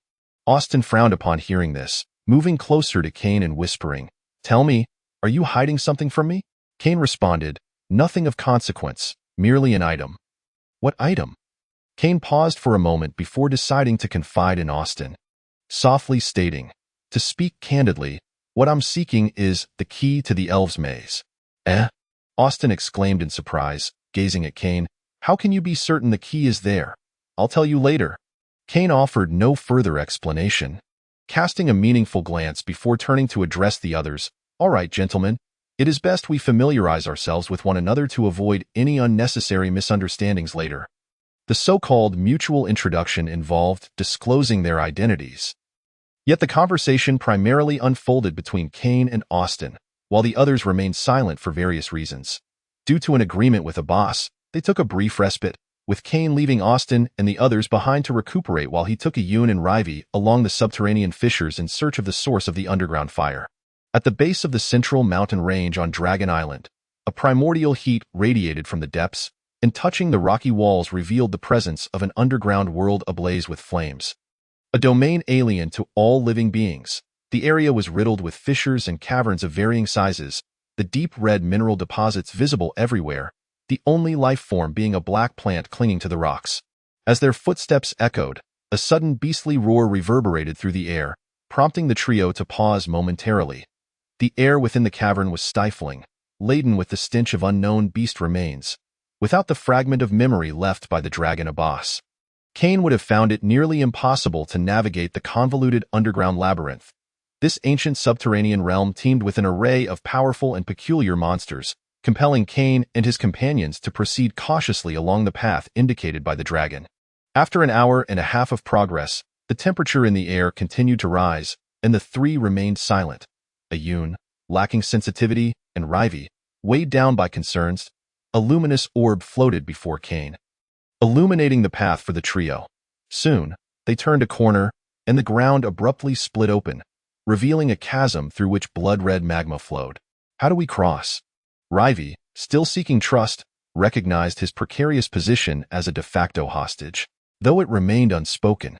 Austin frowned upon hearing this, moving closer to Kane and whispering, "Tell me, are you hiding something from me?" Kane responded, "Nothing of consequence, merely an item." "What item?" Kane paused for a moment before deciding to confide in Austin, softly stating, "To speak candidly, what I'm seeking is the key to the elves' maze." "Eh?" Austin exclaimed in surprise, gazing at Kane. "How can you be certain the key is there?" "I'll tell you later." Kane offered no further explanation, casting a meaningful glance before turning to address the others. "All right, gentlemen, it is best we familiarize ourselves with one another to avoid any unnecessary misunderstandings later." The so-called mutual introduction involved disclosing their identities. Yet the conversation primarily unfolded between Kane and Austin, while the others remained silent for various reasons. Due to an agreement with a boss, they took a brief respite, with Kane leaving Austin and the others behind to recuperate while he took Yoon and Rivy along the subterranean fissures in search of the source of the underground fire. At the base of the central mountain range on Dragon Island, A primordial heat radiated from the depths, and touching the rocky walls revealed the presence of an underground world ablaze with flames. A domain alien to all living beings, the area was riddled with fissures and caverns of varying sizes, the deep red mineral deposits visible everywhere, the only life form being a black plant clinging to the rocks. As their footsteps echoed, a sudden beastly roar reverberated through the air, prompting the trio to pause momentarily. The air within the cavern was stifling, laden with the stench of unknown beast remains, without the fragment of memory left by the dragon Abbas. Kane would have found it nearly impossible to navigate the convoluted underground labyrinth. This ancient subterranean realm teemed with an array of powerful and peculiar monsters, compelling Kane and his companions to proceed cautiously along the path indicated by the dragon. After an hour and a half of progress, the temperature in the air continued to rise, and the three remained silent. Ayun, lacking sensitivity, and Rivi, weighed down by concerns, a luminous orb floated before Kane, illuminating the path for the trio. Soon, they turned a corner, and the ground abruptly split open, revealing a chasm through which blood-red magma flowed. How do we cross? Rivi, still seeking trust, recognized his precarious position as a de facto hostage, though it remained unspoken.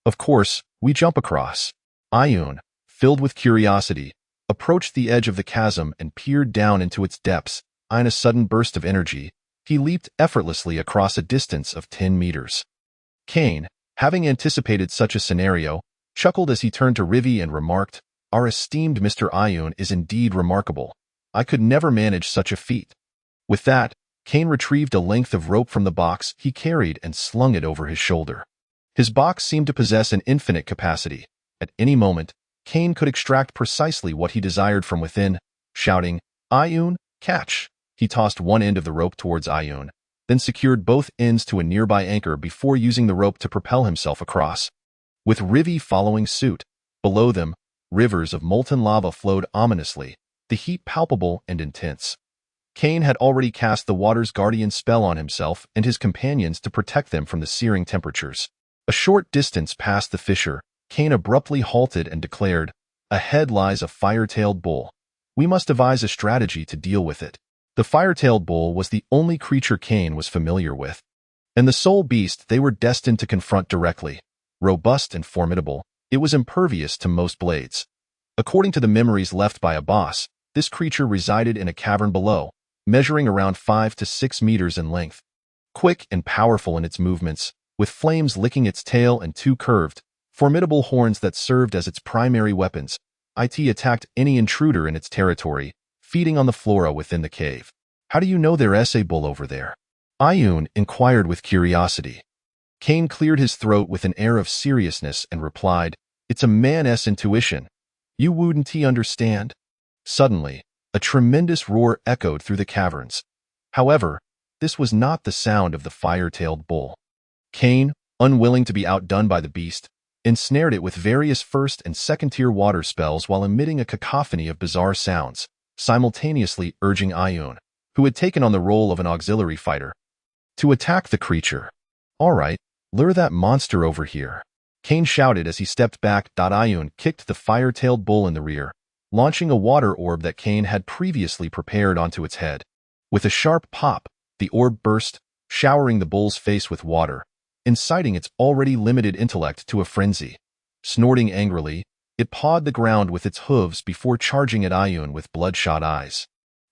Of course, we jump across. Ayun, filled with curiosity, approached the edge of the chasm and peered down into its depths. In a sudden burst of energy, he leaped effortlessly across a distance of 10 meters. Kane, having anticipated such a scenario, chuckled as he turned to Rivi and remarked, "Our esteemed Mr. Ayun is indeed remarkable. I could never manage such a feat." With that, Kane retrieved a length of rope from the box he carried and slung it over his shoulder. His box seemed to possess an infinite capacity. At any moment, Kane could extract precisely what he desired from within. Shouting, "Ayun, catch!" He tossed one end of the rope towards Ayun, then secured both ends to a nearby anchor before using the rope to propel himself across. With Rivi following suit, below them, rivers of molten lava flowed ominously, the heat palpable and intense. Kane had already cast the water's guardian spell on himself and his companions to protect them from the searing temperatures. A short distance past the fissure, Kane abruptly halted and declared, "Ahead lies a fire-tailed bull. We must devise a strategy to deal with it." The fire-tailed bull was the only creature Kane was familiar with, and the sole beast they were destined to confront directly. Robust and formidable, it was impervious to most blades. According to the memories left by Abbas, this creature resided in a cavern below, measuring around 5 to 6 meters in length. Quick and powerful in its movements, with flames licking its tail and two curved, formidable horns that served as its primary weapons, it attacked any intruder in its territory, feeding on the flora within the cave. "How do you know there's a bull over there?" Ayun inquired with curiosity. Kane cleared his throat with an air of seriousness and replied, "It's a man's intuition. You wouldn't understand?" Suddenly, a tremendous roar echoed through the caverns. However, this was not the sound of the fire-tailed bull. Kane, unwilling to be outdone by the beast, ensnared it with various first- and second-tier water spells while emitting a cacophony of bizarre sounds, simultaneously urging Ayun, who had taken on the role of an auxiliary fighter, to attack the creature. "All right, lure that monster over here," Kane shouted as he stepped back. Ayun kicked the fire-tailed bull in the rear, launching a water orb that Kane had previously prepared onto its head. With a sharp pop, the orb burst, showering the bull's face with water, inciting its already limited intellect to a frenzy. Snorting angrily, it pawed the ground with its hooves before charging at Ayun with bloodshot eyes.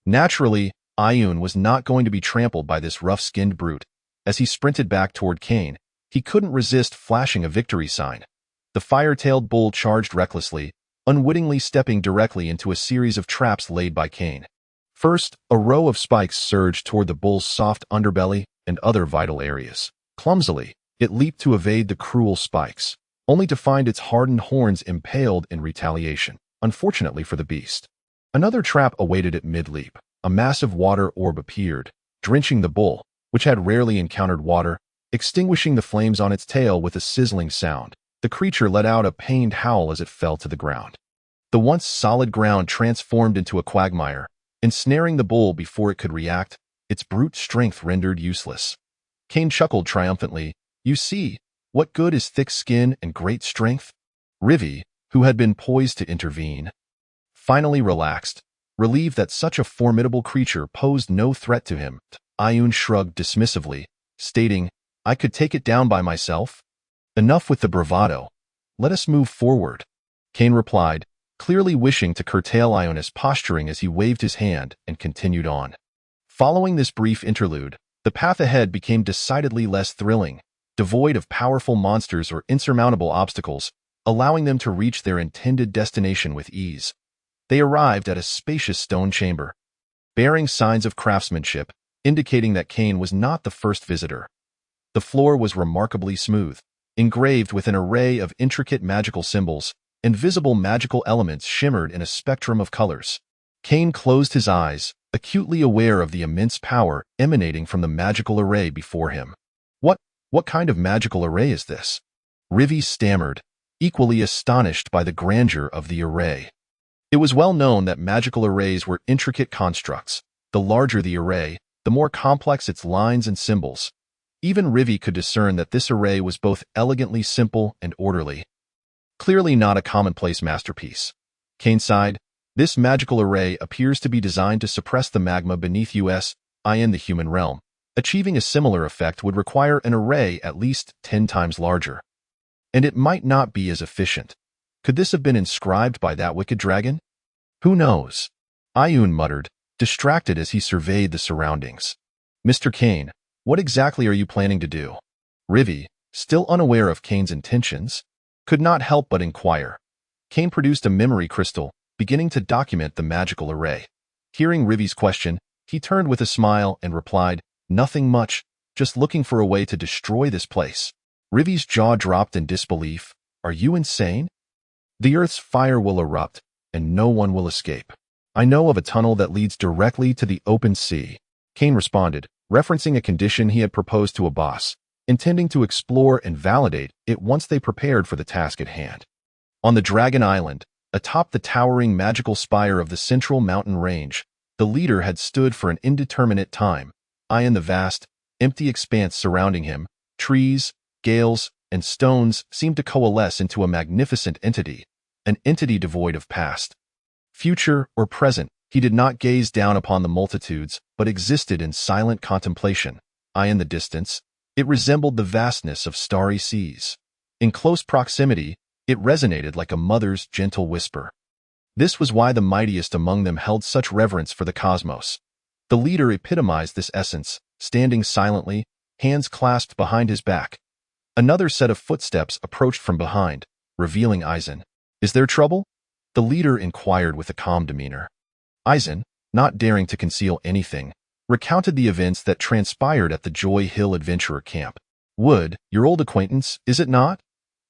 Naturally, Ayun was not going to be trampled by this rough-skinned brute. As he sprinted back toward Kane, he couldn't resist flashing a victory sign. The fire-tailed bull charged recklessly, unwittingly stepping directly into a series of traps laid by Kane. First, a row of spikes surged toward the bull's soft underbelly and other vital areas. Clumsily, it leaped to evade the cruel spikes, only to find its hardened horns impaled in retaliation, unfortunately for the beast. Another trap awaited it mid-leap. A massive water orb appeared, drenching the bull, which had rarely encountered water, extinguishing the flames on its tail with a sizzling sound. The creature let out a pained howl as it fell to the ground. The once solid ground transformed into a quagmire, ensnaring the bull before it could react, its brute strength rendered useless. Kane chuckled triumphantly. "You see, what good is thick skin and great strength?" Rivi, who had been poised to intervene, finally relaxed, relieved that such a formidable creature posed no threat to him. Ayun shrugged dismissively, stating, "I could take it down by myself." "Enough with the bravado. Let us move forward," Kane replied, clearly wishing to curtail Ayun's posturing as he waved his hand and continued on. Following this brief interlude, the path ahead became decidedly less thrilling, devoid of powerful monsters or insurmountable obstacles, allowing them to reach their intended destination with ease. They arrived at a spacious stone chamber, bearing signs of craftsmanship, indicating that Kane was not the first visitor. The floor was remarkably smooth, engraved with an array of intricate magical symbols, and visible magical elements shimmered in a spectrum of colors. Kane closed his eyes, acutely aware of the immense power emanating from the magical array before him. What kind of magical array is this?" Rivi stammered, equally astonished by the grandeur of the array. It was well known that magical arrays were intricate constructs. The larger the array, the more complex its lines and symbols. Even Rivi could discern that this array was both elegantly simple and orderly. Clearly not a commonplace masterpiece. Kane sighed. This magical array appears to be designed to suppress the magma beneath in the human realm. Achieving a similar effect would require an array at least 10 times larger. And it might not be as efficient. Could this have been inscribed by that wicked dragon? Who knows? Ayun muttered, distracted as he surveyed the surroundings. "Mr. Kane, what exactly are you planning to do?" Rivi, still unaware of Kane's intentions, could not help but inquire. Kane produced a memory crystal, beginning to document the magical array. Hearing Rivi's question, he turned with a smile and replied, "Nothing much, just looking for a way to destroy this place." Rivi's jaw dropped in disbelief. "Are you insane? The Earth's fire will erupt, and no one will escape. I know of a tunnel that leads directly to the open sea," Kane responded, referencing a condition he had proposed to a boss, intending to explore and validate it once they prepared for the task at hand. On the Dragon Island, atop the towering magical spire of the central mountain range, the leader had stood for an indeterminate time, eyeing the vast, empty expanse surrounding him. Trees, gales, and stones seemed to coalesce into a magnificent entity, an entity devoid of past, future, or present. He did not gaze down upon the multitudes, but existed in silent contemplation. In the distance, it resembled the vastness of starry seas. In close proximity, it resonated like a mother's gentle whisper. This was why the mightiest among them held such reverence for the cosmos. The leader epitomized this essence, standing silently, hands clasped behind his back. Another set of footsteps approached from behind, revealing Aizen. "Is there trouble?" the leader inquired with a calm demeanor. Aizen, not daring to conceal anything, recounted the events that transpired at the Joy Hill Adventurer Camp. "Wood, your old acquaintance, is it not?"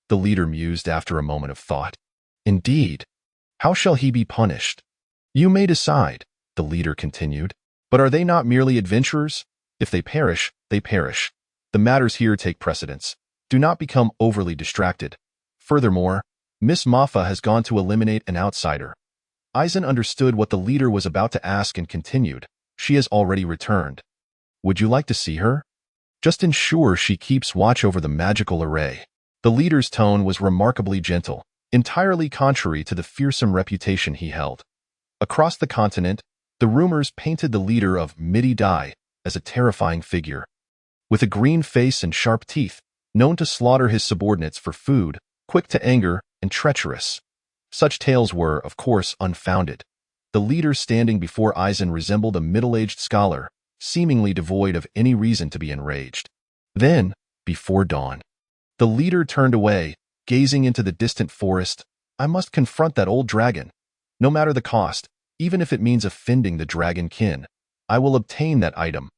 the leader mused after a moment of thought. "Indeed. How shall he be punished?" "You may decide," the leader continued. "But are they not merely adventurers? If they perish, they perish. The matters here take precedence. Do not become overly distracted. Furthermore, Miss Maffa has gone to eliminate an outsider." Aizen understood what the leader was about to ask and continued. "She has already returned. Would you like to see her? Just ensure she keeps watch over the magical array." The leader's tone was remarkably gentle, entirely contrary to the fearsome reputation he held. Across the continent, the rumors painted the leader of Midi-Dai as a terrifying figure. With a green face and sharp teeth, known to slaughter his subordinates for food, quick to anger, and treacherous. Such tales were, of course, unfounded. The leader standing before Aizen resembled a middle-aged scholar, seemingly devoid of any reason to be enraged. Then, before dawn, the leader turned away, gazing into the distant forest. "I must confront that old dragon. No matter the cost, even if it means offending the dragon kin, I will obtain that item.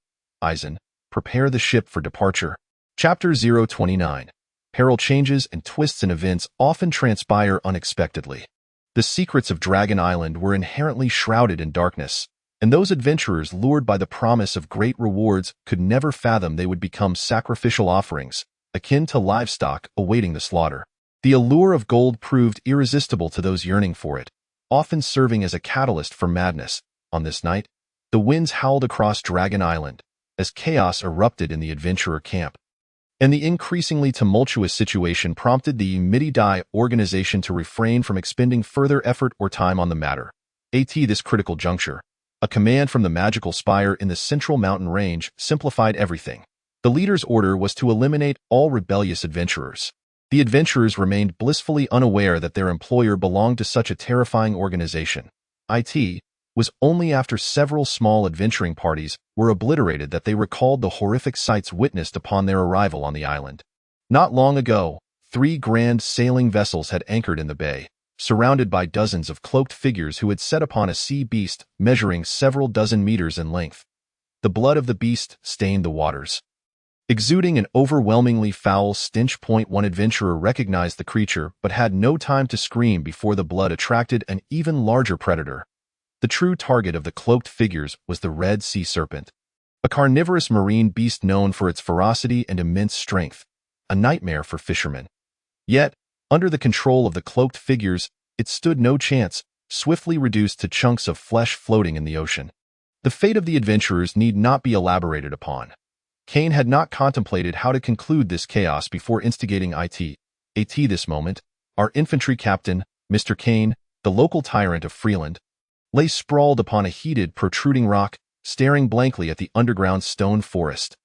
Aizen, prepare the ship for departure." Chapter 029. Peril changes and twists in events often transpire unexpectedly. The secrets of Dragon Island were inherently shrouded in darkness, and those adventurers lured by the promise of great rewards could never fathom they would become sacrificial offerings, akin to livestock awaiting the slaughter. The allure of gold proved irresistible to those yearning for it, often serving as a catalyst for madness. On this night, the winds howled across Dragon Island, as chaos erupted in the adventurer camp. And the increasingly tumultuous situation prompted the Midi-Dai organization to refrain from expending further effort or time on the matter. At this critical juncture, a command from the magical spire in the central mountain range simplified everything. The leader's order was to eliminate all rebellious adventurers. The adventurers remained blissfully unaware that their employer belonged to such a terrifying organization. It was only after several small adventuring parties were obliterated that they recalled the horrific sights witnessed upon their arrival on the island. Not long ago, 3 grand sailing vessels had anchored in the bay, surrounded by dozens of cloaked figures who had set upon a sea beast measuring several dozen meters in length. The blood of the beast stained the waters. Exuding an overwhelmingly foul stench. One adventurer recognized the creature but had no time to scream before the blood attracted an even larger predator. The true target of the cloaked figures was the red sea serpent, a carnivorous marine beast known for its ferocity and immense strength, a nightmare for fishermen. Yet, under the control of the cloaked figures, it stood no chance, swiftly reduced to chunks of flesh floating in the ocean. The fate of the adventurers need not be elaborated upon. Kane had not contemplated how to conclude this chaos before instigating it. At this moment, our infantry captain, Mr. Kane, the local tyrant of Freeland, lay sprawled upon a heated, protruding rock, staring blankly at the underground stone forest.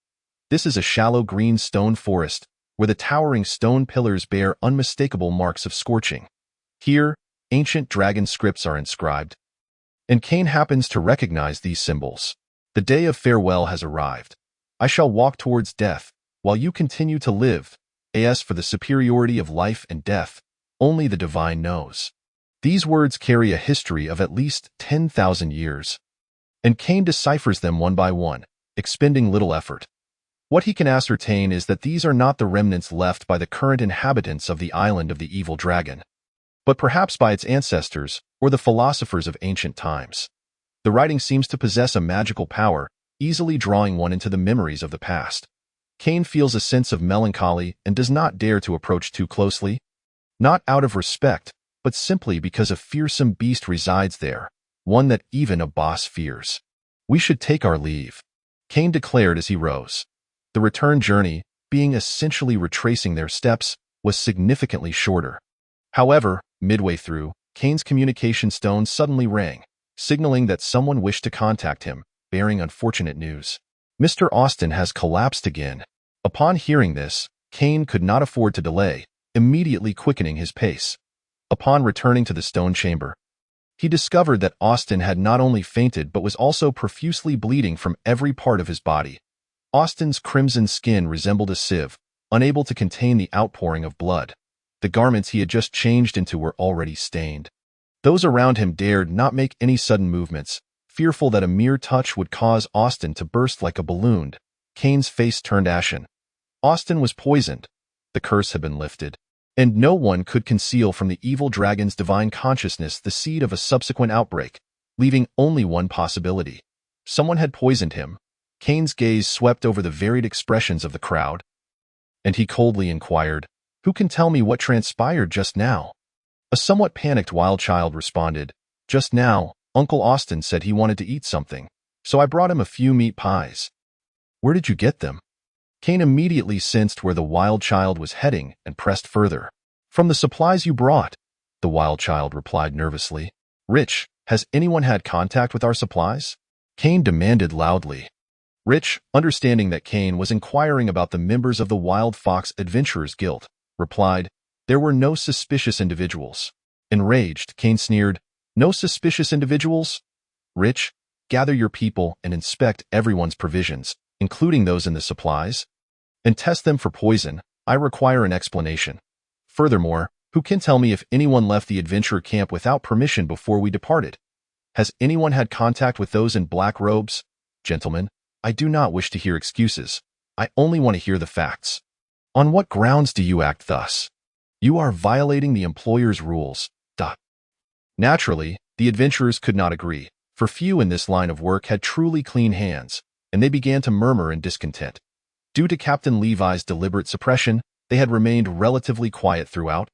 This is a shallow green stone forest, where the towering stone pillars bear unmistakable marks of scorching. Here, ancient dragon scripts are inscribed, and Kane happens to recognize these symbols. The day of farewell has arrived. I shall walk towards death, while you continue to live. As for the superiority of life and death, only the divine knows. These words carry a history of at least 10,000 years, and Kane deciphers them one by one, expending little effort. What he can ascertain is that these are not the remnants left by the current inhabitants of the island of the evil dragon, but perhaps by its ancestors or the philosophers of ancient times. The writing seems to possess a magical power, easily drawing one into the memories of the past. Kane feels a sense of melancholy and does not dare to approach too closely, not out of respect, but simply because a fearsome beast resides there, one that even a boss fears. We should take our leave, Kane declared as he rose. The return journey, being essentially retracing their steps, was significantly shorter. However, midway through, Kane's communication stone suddenly rang, signaling that someone wished to contact him, bearing unfortunate news. Mr. Austin has collapsed again. Upon hearing this, Kane could not afford to delay, immediately quickening his pace. Upon returning to the stone chamber, he discovered that Austin had not only fainted but was also profusely bleeding from every part of his body. Austin's crimson skin resembled a sieve, unable to contain the outpouring of blood. The garments he had just changed into were already stained. Those around him dared not make any sudden movements, fearful that a mere touch would cause Austin to burst like a balloon. Kane's face turned ashen. Austin was poisoned. The curse had been lifted, and no one could conceal from the evil dragon's divine consciousness the seed of a subsequent outbreak, leaving only one possibility. Someone had poisoned him. Kane's gaze swept over the varied expressions of the crowd, and he coldly inquired, "Who can tell me what transpired just now?" A somewhat panicked wild child responded, "Just now, Uncle Austin said he wanted to eat something, so I brought him a few meat pies." "Where did you get them?" Kane immediately sensed where the wild child was heading and pressed further. "From the supplies you brought," the wild child replied nervously. "Rich, has anyone had contact with our supplies?" Kane demanded loudly. Rich, understanding that Kane was inquiring about the members of the Wild Fox Adventurers Guild, replied, "There were no suspicious individuals." Enraged, Kane sneered, "No suspicious individuals? Rich, gather your people and inspect everyone's provisions, including those in the supplies, and test them for poison. I require an explanation. Furthermore, who can tell me if anyone left the adventurer camp without permission before we departed? Has anyone had contact with those in black robes? Gentlemen, I do not wish to hear excuses. I only want to hear the facts. On what grounds do you act thus? You are violating the employer's rules." Naturally, the adventurers could not agree, for few in this line of work had truly clean hands, and they began to murmur in discontent. Due to Captain Levi's deliberate suppression, they had remained relatively quiet throughout,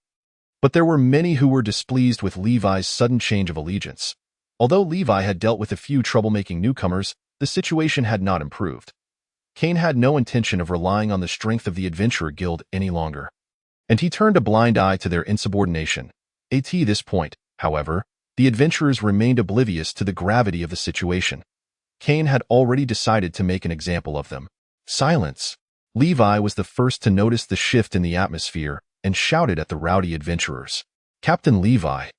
but there were many who were displeased with Levi's sudden change of allegiance. Although Levi had dealt with a few troublemaking newcomers, the situation had not improved. Kane had no intention of relying on the strength of the Adventurer Guild any longer, and he turned a blind eye to their insubordination. At this point, however, The adventurers remained oblivious to the gravity of the situation. Kane had already decided to make an example of them. Silence. Levi was the first to notice the shift in the atmosphere and shouted at the rowdy adventurers. Captain Levi,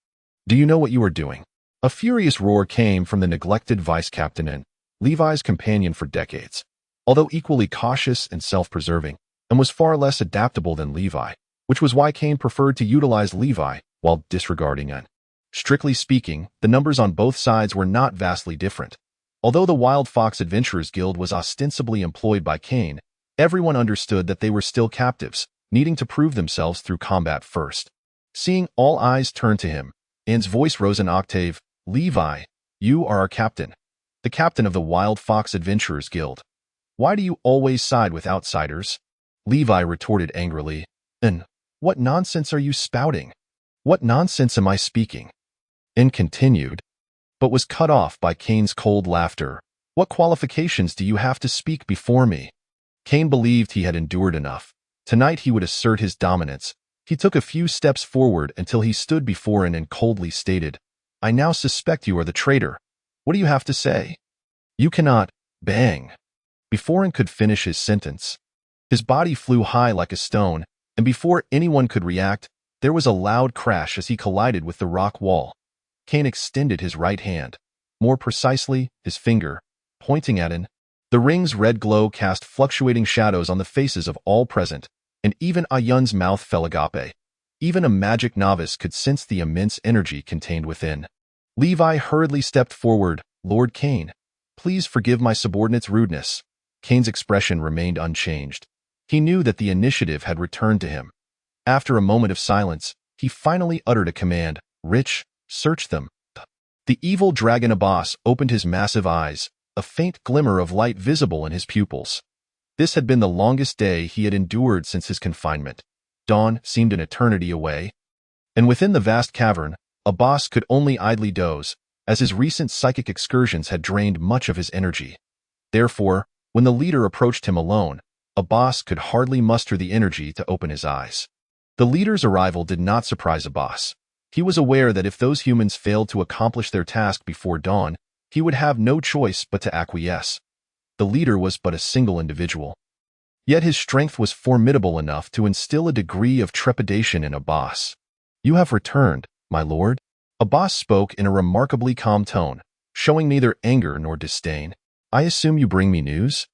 do you know what you are doing? A furious roar came from the neglected vice-captain and Levi's companion for decades. Although equally cautious and self-preserving, and was far less adaptable than Levi, which was why Kane preferred to utilize Levi while disregarding An. Strictly speaking, the numbers on both sides were not vastly different. Although the Wild Fox Adventurers Guild was ostensibly employed by Kane, everyone understood that they were still captives, needing to prove themselves through combat first. Seeing all eyes turn to him, Anne's voice rose an octave. Levi, you are our captain. The captain of the Wild Fox Adventurers Guild. Why do you always side with outsiders? Levi retorted angrily. And what nonsense are you spouting? What nonsense am I speaking? And continued, but was cut off by Kane's cold laughter. What qualifications do you have to speak before me? Kane believed he had endured enough. Tonight he would assert his dominance. He took a few steps forward until he stood before An and coldly stated, I now suspect you are the traitor. What do you have to say? You cannot. Bang. Before An could finish his sentence, his body flew high like a stone, and before anyone could react, there was a loud crash as he collided with the rock wall. Kane extended his right hand, more precisely, his finger, pointing at An. The ring's red glow cast fluctuating shadows on the faces of all present, and even Ayun's mouth fell agape. Even a magic novice could sense the immense energy contained within. Levi hurriedly stepped forward. Lord Kane, please forgive my subordinate's rudeness. Kane's expression remained unchanged. He knew that the initiative had returned to him. After a moment of silence, he finally uttered a command. Rich, search them. The evil dragon Abbas opened his massive eyes, a faint glimmer of light visible in his pupils. This had been the longest day he had endured since his confinement. Dawn seemed an eternity away. And within the vast cavern, Abbas could only idly doze, as his recent psychic excursions had drained much of his energy. Therefore, when the leader approached him alone, Abbas could hardly muster the energy to open his eyes. The leader's arrival did not surprise Abbas. He was aware that if those humans failed to accomplish their task before dawn, he would have no choice but to acquiesce. The leader was but a single individual. Yet his strength was formidable enough to instill a degree of trepidation in Abbas. You have returned, my lord. Abbas spoke in a remarkably calm tone, showing neither anger nor disdain. I assume you bring me news?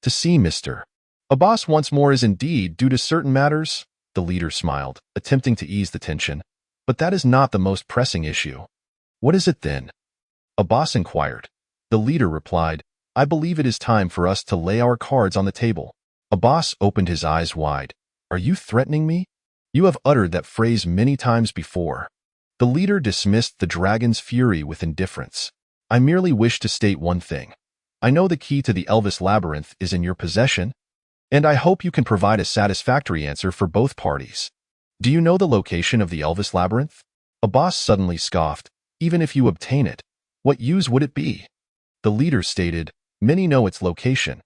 To see Mr. Abbas once more is indeed due to certain matters, the leader smiled, attempting to ease the tension. But that is not the most pressing issue. What is it then? Abbas inquired. The leader replied, I believe it is time for us to lay our cards on the table. Abbas opened his eyes wide. Are you threatening me? You have uttered that phrase many times before. The leader dismissed the dragon's fury with indifference. I merely wish to state one thing. I know the key to the Elvis Labyrinth is in your possession, and I hope you can provide a satisfactory answer for both parties. Do you know the location of the Elvis Labyrinth? Abbas suddenly scoffed. Even if you obtain it, what use would it be? The leader stated, many know its location.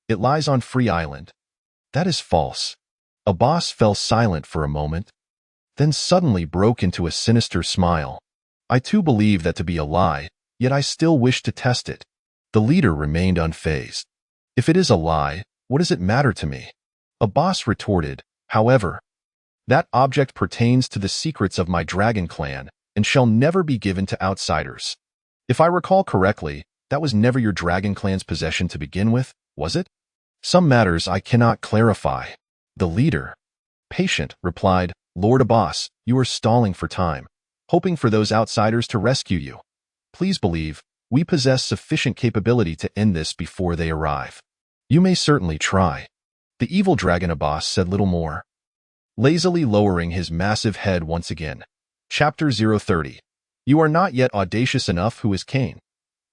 It lies on Free Island. That is false. Abbas fell silent for a moment, then suddenly broke into a sinister smile. I too believe that to be a lie, yet I still wish to test it. The leader remained unfazed. If it is a lie, what does it matter to me? Abbas retorted, however, that object pertains to the secrets of my dragon clan and shall never be given to outsiders. If I recall correctly, that was never your dragon clan's possession to begin with, was it? Some matters I cannot clarify. The leader, patient, replied, Lord Abbas, you are stalling for time, hoping for those outsiders to rescue you. Please believe, we possess sufficient capability to end this before they arrive. You may certainly try. The evil dragon Abbas said little more, lazily lowering his massive head once again. Chapter 030. You are not yet audacious enough. Who is Kane?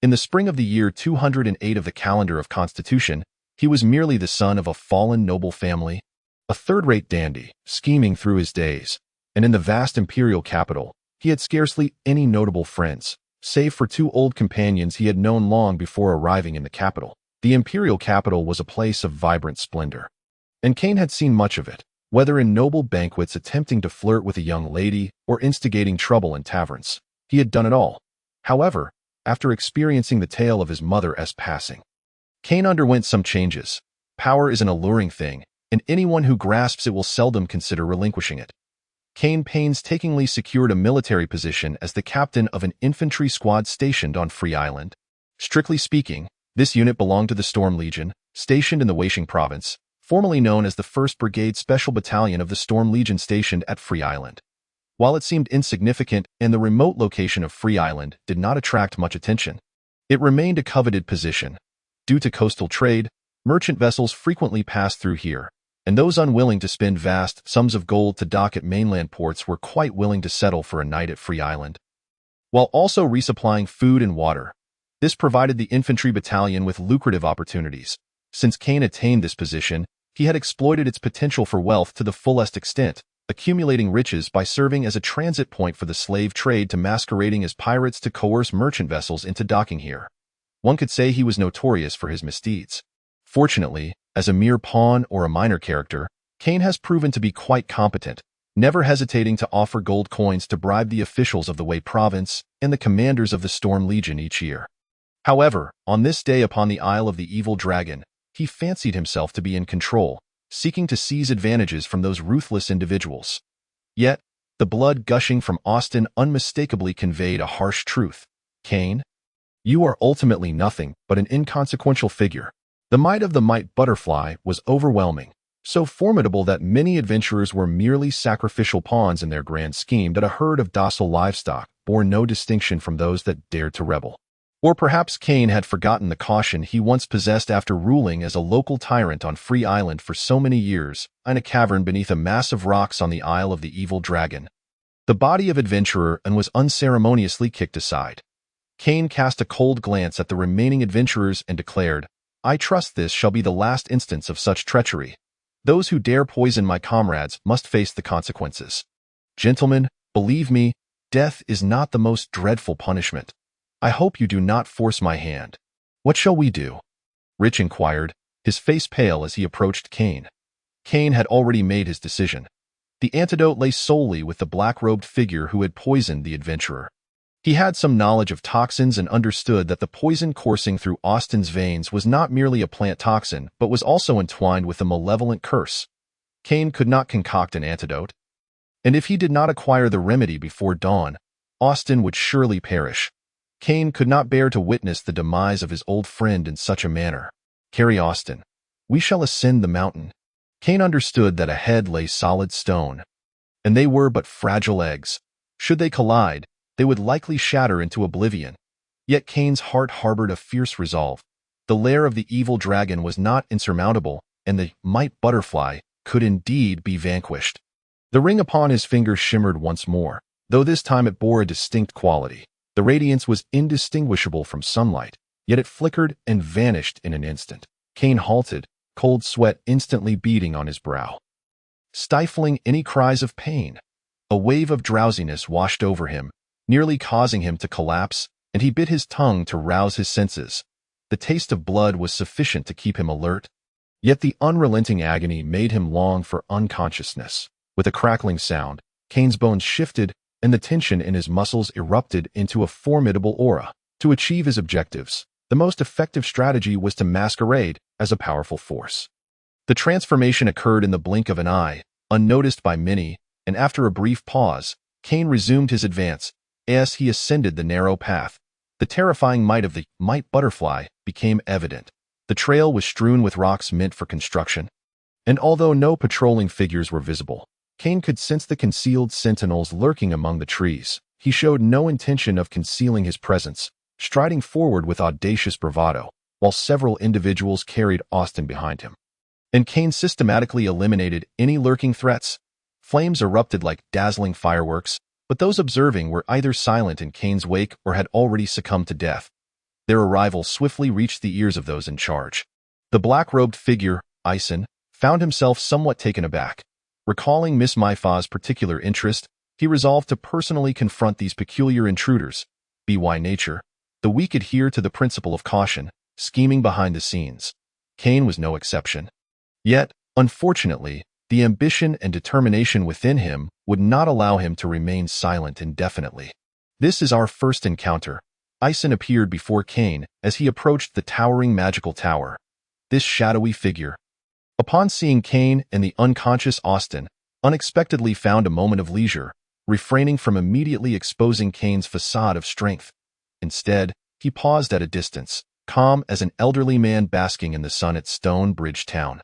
In the spring of the year 208 of the calendar of Constitution, he was merely the son of a fallen noble family, a third-rate dandy, scheming through his days, and in the vast imperial capital, he had scarcely any notable friends, save for two old companions he had known long before arriving in the capital. The imperial capital was a place of vibrant splendor, and Kane had seen much of it, whether in noble banquets attempting to flirt with a young lady or instigating trouble in taverns. He had done it all. However, after experiencing the tale of his mother's passing, Kane underwent some changes. Power is an alluring thing, and anyone who grasps it will seldom consider relinquishing it. Kane painstakingly secured a military position as the captain of an infantry squad stationed on Free Island. Strictly speaking, this unit belonged to the Storm Legion, stationed in the Weisheng province, formerly known as the 1st Brigade Special Battalion of the Storm Legion stationed at Free Island. While it seemed insignificant and the remote location of Free Island did not attract much attention, it remained a coveted position. Due to coastal trade, merchant vessels frequently passed through here, and those unwilling to spend vast sums of gold to dock at mainland ports were quite willing to settle for a night at Free Island. While also resupplying food and water, this provided the infantry battalion with lucrative opportunities. Since Kane attained this position, he had exploited its potential for wealth to the fullest extent, accumulating riches by serving as a transit point for the slave trade to masquerading as pirates to coerce merchant vessels into docking here. One could say he was notorious for his misdeeds. Fortunately, as a mere pawn or a minor character, Kane has proven to be quite competent, never hesitating to offer gold coins to bribe the officials of the Wei province and the commanders of the Storm Legion each year. However, on this day upon the Isle of the Evil Dragon, he fancied himself to be in control, seeking to seize advantages from those ruthless individuals. Yet, the blood gushing from Austin unmistakably conveyed a harsh truth. Kane, you are ultimately nothing but an inconsequential figure. The might of the Might Butterfly was overwhelming, so formidable that many adventurers were merely sacrificial pawns in their grand scheme that a herd of docile livestock bore no distinction from those that dared to rebel. Or perhaps Kane had forgotten the caution he once possessed after ruling as a local tyrant on Free Island for so many years, in a cavern beneath a mass of rocks on the Isle of the Evil Dragon. The body of adventurer and was unceremoniously kicked aside. Kane cast a cold glance at the remaining adventurers and declared, I trust this shall be the last instance of such treachery. Those who dare poison my comrades must face the consequences. Gentlemen, believe me, death is not the most dreadful punishment. I hope you do not force my hand. What shall we do? Rich inquired, his face pale as he approached Kane. Kane had already made his decision. The antidote lay solely with the black-robed figure who had poisoned the adventurer. He had some knowledge of toxins and understood that the poison coursing through Austin's veins was not merely a plant toxin, but was also entwined with a malevolent curse. Kane could not concoct an antidote, and if he did not acquire the remedy before dawn, Austin would surely perish. Kane could not bear to witness the demise of his old friend in such a manner. Carry Austin. We shall ascend the mountain. Kane understood that ahead lay solid stone, and they were but fragile eggs. Should they collide, they would likely shatter into oblivion. Yet Kane's heart harbored a fierce resolve. The lair of the evil dragon was not insurmountable, and the Might Butterfly could indeed be vanquished. The ring upon his finger shimmered once more, though this time it bore a distinct quality. The radiance was indistinguishable from sunlight, yet it flickered and vanished in an instant. Kane halted, cold sweat instantly beading on his brow, stifling any cries of pain. A wave of drowsiness washed over him, nearly causing him to collapse, and he bit his tongue to rouse his senses. The taste of blood was sufficient to keep him alert, yet the unrelenting agony made him long for unconsciousness. With a crackling sound, Kane's bones shifted, and the tension in his muscles erupted into a formidable aura. To achieve his objectives, the most effective strategy was to masquerade as a powerful force. The transformation occurred in the blink of an eye, unnoticed by many, and after a brief pause, Kane resumed his advance. As he ascended the narrow path, the terrifying might of the Might Butterfly became evident. The trail was strewn with rocks meant for construction, and although no patrolling figures were visible, Kane could sense the concealed sentinels lurking among the trees. He showed no intention of concealing his presence, striding forward with audacious bravado, while several individuals carried Austin behind him. And Kane systematically eliminated any lurking threats. Flames erupted like dazzling fireworks, but those observing were either silent in Kane's wake or had already succumbed to death. Their arrival swiftly reached the ears of those in charge. The black-robed figure, Ison, found himself somewhat taken aback. Recalling Miss Maifa's particular interest, he resolved to personally confront these peculiar intruders. By nature, the weak adhere to the principle of caution, scheming behind the scenes. Kane was no exception. Yet, unfortunately, the ambition and determination within him would not allow him to remain silent indefinitely. This is our first encounter. Ison appeared before Kane as he approached the towering magical tower. This shadowy figure, upon seeing Kane and the unconscious Austin, unexpectedly found a moment of leisure, refraining from immediately exposing Kane's facade of strength. Instead, he paused at a distance, calm as an elderly man basking in the sun at Stone Bridge Town.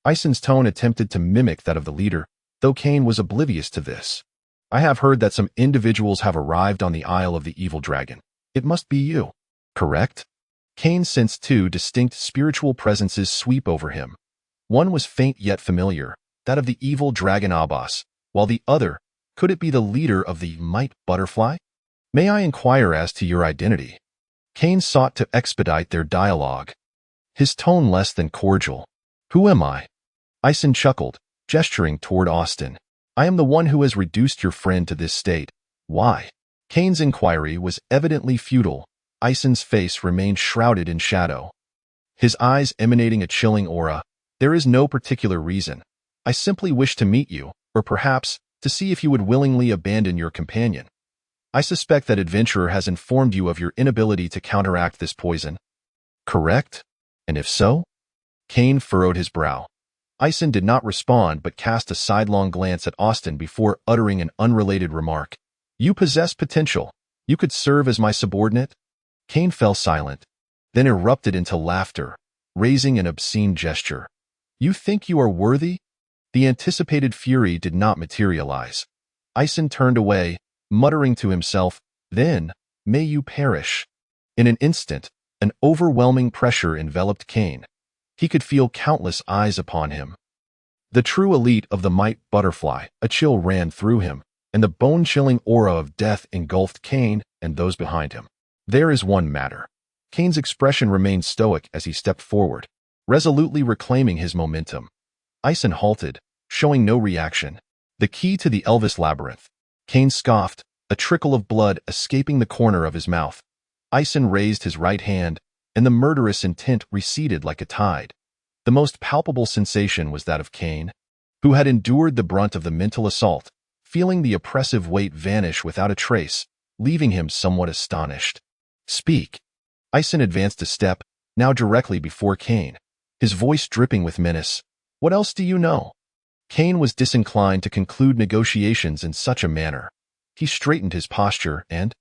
Ison's tone attempted to mimic that of the leader, though Kane was oblivious to this. I have heard that some individuals have arrived on the Isle of the Evil Dragon. It must be you, correct? Kane sensed two distinct spiritual presences sweep over him. One was faint yet familiar, that of the evil dragon Abbas, while the other, could it be the leader of the Might Butterfly? May I inquire as to your identity? Kane sought to expedite their dialogue, his tone less than cordial. Who am I? Ison chuckled, gesturing toward Austin. I am the one who has reduced your friend to this state. Why? Kane's inquiry was evidently futile. Ison's face remained shrouded in shadow, his eyes emanating a chilling aura. There is no particular reason. I simply wish to meet you, or perhaps, to see if you would willingly abandon your companion. I suspect that adventurer has informed you of your inability to counteract this poison. Correct? And if so? Kane furrowed his brow. Ison did not respond but cast a sidelong glance at Austin before uttering an unrelated remark. You possess potential. You could serve as my subordinate? Kane fell silent, then erupted into laughter, raising an obscene gesture. You think you are worthy? The anticipated fury did not materialize. Ison turned away, muttering to himself, then, may you perish. In an instant, an overwhelming pressure enveloped Kane. He could feel countless eyes upon him. The true elite of the Might Butterfly, a chill ran through him, and the bone-chilling aura of death engulfed Kane and those behind him. There is one matter. Kane's expression remained stoic as he stepped forward, resolutely reclaiming his momentum. Ison halted, showing no reaction. The key to the Elvis Labyrinth. Kane scoffed, a trickle of blood escaping the corner of his mouth. Ison raised his right hand, and the murderous intent receded like a tide. The most palpable sensation was that of Kane, who had endured the brunt of the mental assault, feeling the oppressive weight vanish without a trace, leaving him somewhat astonished. Speak. Ison advanced a step, now directly before Kane, his voice dripping with menace. What else do you know? Kane was disinclined to conclude negotiations in such a manner. He straightened his posture and,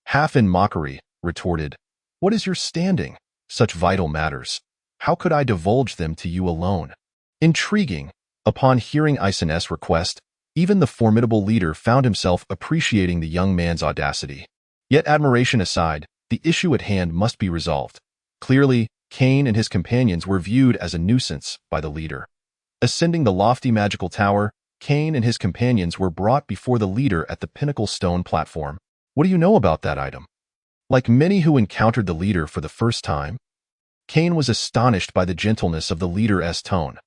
half in mockery, retorted, What is your standing? Such vital matters. How could I divulge them to you alone? Intriguing. Upon hearing Ison's request, even the formidable leader found himself appreciating the young man's audacity. Yet admiration aside, the issue at hand must be resolved. Clearly, Kane and his companions were viewed as a nuisance by the leader. Ascending the lofty magical tower, Kane and his companions were brought before the leader at the pinnacle stone platform. What do you know about that item? Like many who encountered the leader for the first time, Kane was astonished by the gentleness of the leader's tone.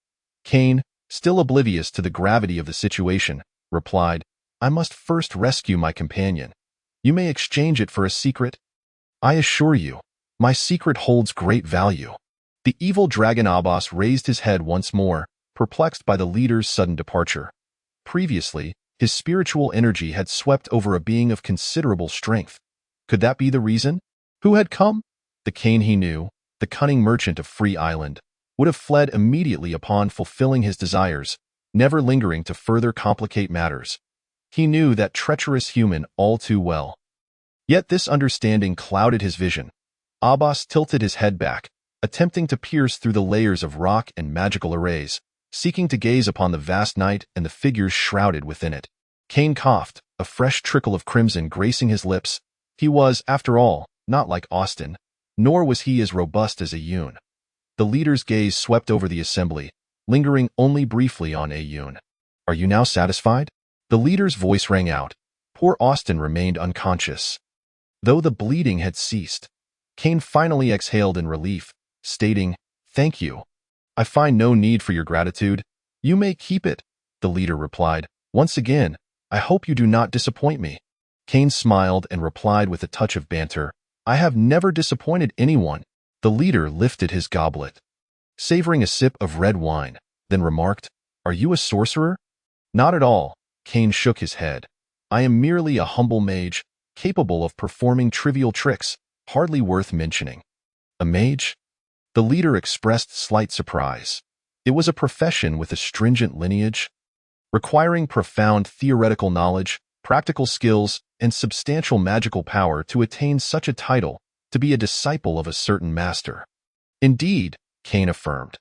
Kane, still oblivious to the gravity of the situation, replied, I must first rescue my companion. You may exchange it for a secret. I assure you, my secret holds great value. The evil dragon Abbas raised his head once more, perplexed by the leader's sudden departure. Previously, his spiritual energy had swept over a being of considerable strength. Could that be the reason? Who had come? The Kane he knew, the cunning merchant of Free Island, would have fled immediately upon fulfilling his desires, never lingering to further complicate matters. He knew that treacherous human all too well. Yet this understanding clouded his vision. Abbas tilted his head back, attempting to pierce through the layers of rock and magical arrays, seeking to gaze upon the vast night and the figures shrouded within it. Kane coughed, a fresh trickle of crimson gracing his lips. He was, after all, not like Austin, nor was he as robust as Ayun. The leader's gaze swept over the assembly, lingering only briefly on Ayun. Are you now satisfied? The leader's voice rang out. Poor Austin remained unconscious. Though the bleeding had ceased, Kane finally exhaled in relief, stating, Thank you. I find no need for your gratitude. You may keep it, the leader replied. Once again, I hope you do not disappoint me. Kane smiled and replied with a touch of banter, I have never disappointed anyone. The leader lifted his goblet, savoring a sip of red wine, then remarked, Are you a sorcerer? Not at all. Kane shook his head. I am merely a humble mage, capable of performing trivial tricks, hardly worth mentioning. A mage? The leader expressed slight surprise. It was a profession with a stringent lineage, requiring profound theoretical knowledge, practical skills, and substantial magical power to attain such a title, to be a disciple of a certain master. Indeed, Kane affirmed.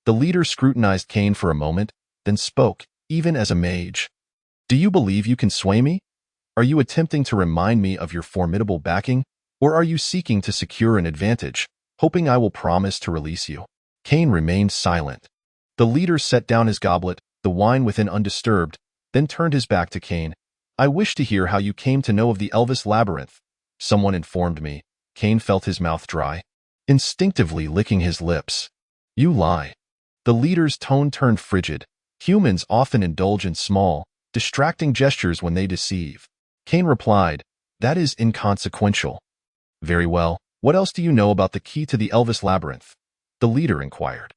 The leader scrutinized Kane for a moment, then spoke, even as a mage. Do you believe you can sway me? Are you attempting to remind me of your formidable backing, or are you seeking to secure an advantage, hoping I will promise to release you? Kane remained silent. The leader set down his goblet, the wine within undisturbed, then turned his back to Kane. I wish to hear how you came to know of the Elvis Labyrinth. Someone informed me. Kane felt his mouth dry, instinctively licking his lips. You lie. The leader's tone turned frigid. Humans often indulge in small, distracting gestures when they deceive. Kane replied, that is inconsequential. Very well. What else do you know about the key to the Elvis Labyrinth? The leader inquired.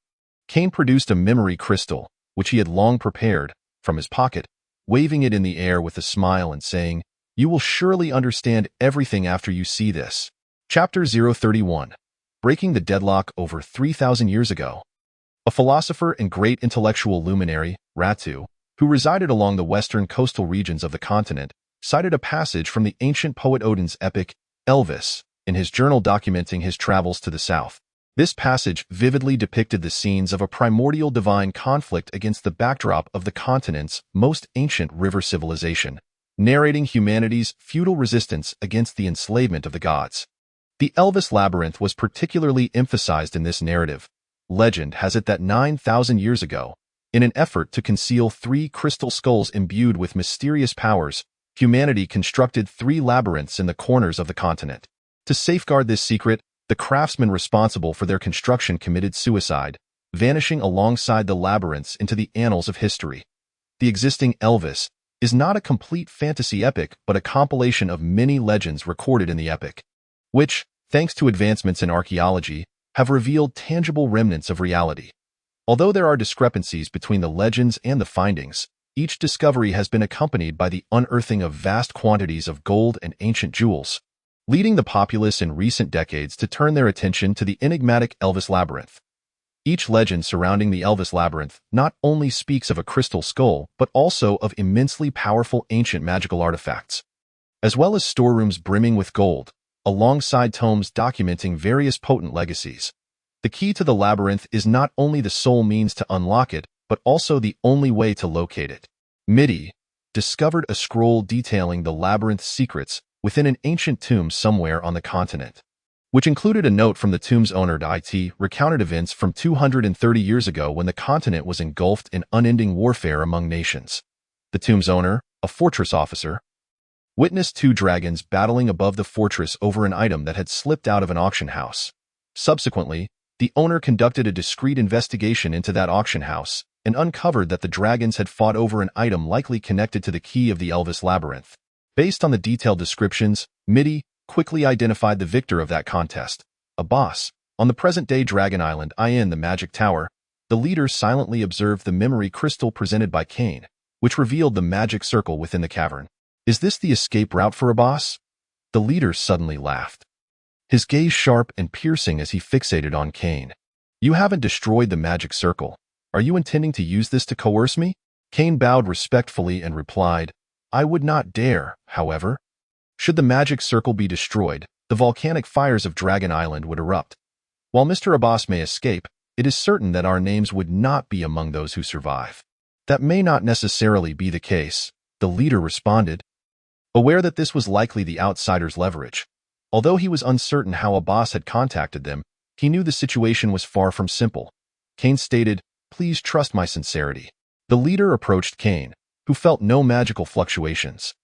Kane produced a memory crystal, which he had long prepared, from his pocket, waving it in the air with a smile and saying, you will surely understand everything after you see this. Chapter 031. Breaking the Deadlock over 3,000 years ago. A philosopher and great intellectual luminary, Ratu, who resided along the western coastal regions of the continent, cited a passage from the ancient poet Odin's epic, Elvis, in his journal documenting his travels to the south. This passage vividly depicted the scenes of a primordial divine conflict against the backdrop of the continent's most ancient river civilization, narrating humanity's futile resistance against the enslavement of the gods. The Elvis Labyrinth was particularly emphasized in this narrative. Legend has it that 9,000 years ago, in an effort to conceal 3 crystal skulls imbued with mysterious powers, humanity constructed 3 labyrinths in the corners of the continent. To safeguard this secret, the craftsmen responsible for their construction committed suicide, vanishing alongside the labyrinths into the annals of history. The existing Elvis is not a complete fantasy epic but a compilation of many legends recorded in the epic, which, thanks to advancements in archaeology, have revealed tangible remnants of reality. Although there are discrepancies between the legends and the findings, each discovery has been accompanied by the unearthing of vast quantities of gold and ancient jewels, leading the populace in recent decades to turn their attention to the enigmatic Elvis Labyrinth. Each legend surrounding the Elvis Labyrinth not only speaks of a crystal skull but also of immensely powerful ancient magical artifacts, as well as storerooms brimming with gold, alongside tomes documenting various potent legacies. The key to the labyrinth is not only the sole means to unlock it, but also the only way to locate it. Midi discovered a scroll detailing the labyrinth's secrets within an ancient tomb somewhere on the continent, which included a note from the tomb's owner that recounted events from 230 years ago when the continent was engulfed in unending warfare among nations. The tomb's owner, a fortress officer, witnessed 2 dragons battling above the fortress over an item that had slipped out of an auction house. Subsequently, the owner conducted a discreet investigation into that auction house and uncovered that the dragons had fought over an item likely connected to the key of the Elvis Labyrinth. Based on the detailed descriptions, Midi quickly identified the victor of that contest, a boss. On the present-day Dragon Island, in the Magic Tower, the leader silently observed the memory crystal presented by Kane, which revealed the magic circle within the cavern. Is this the escape route for a boss? The leader suddenly laughed, his gaze sharp and piercing as he fixated on Kane. You haven't destroyed the magic circle. Are you intending to use this to coerce me? Kane bowed respectfully and replied, I would not dare, however. Should the magic circle be destroyed, the volcanic fires of Dragon Island would erupt. While Mr. Abbas may escape, it is certain that our names would not be among those who survive. That may not necessarily be the case, the leader responded, aware that this was likely the outsider's leverage. Although he was uncertain how Abbas had contacted them, he knew the situation was far from simple. Kane stated, Please trust my sincerity. The leader approached Kane, who felt no magical fluctuations,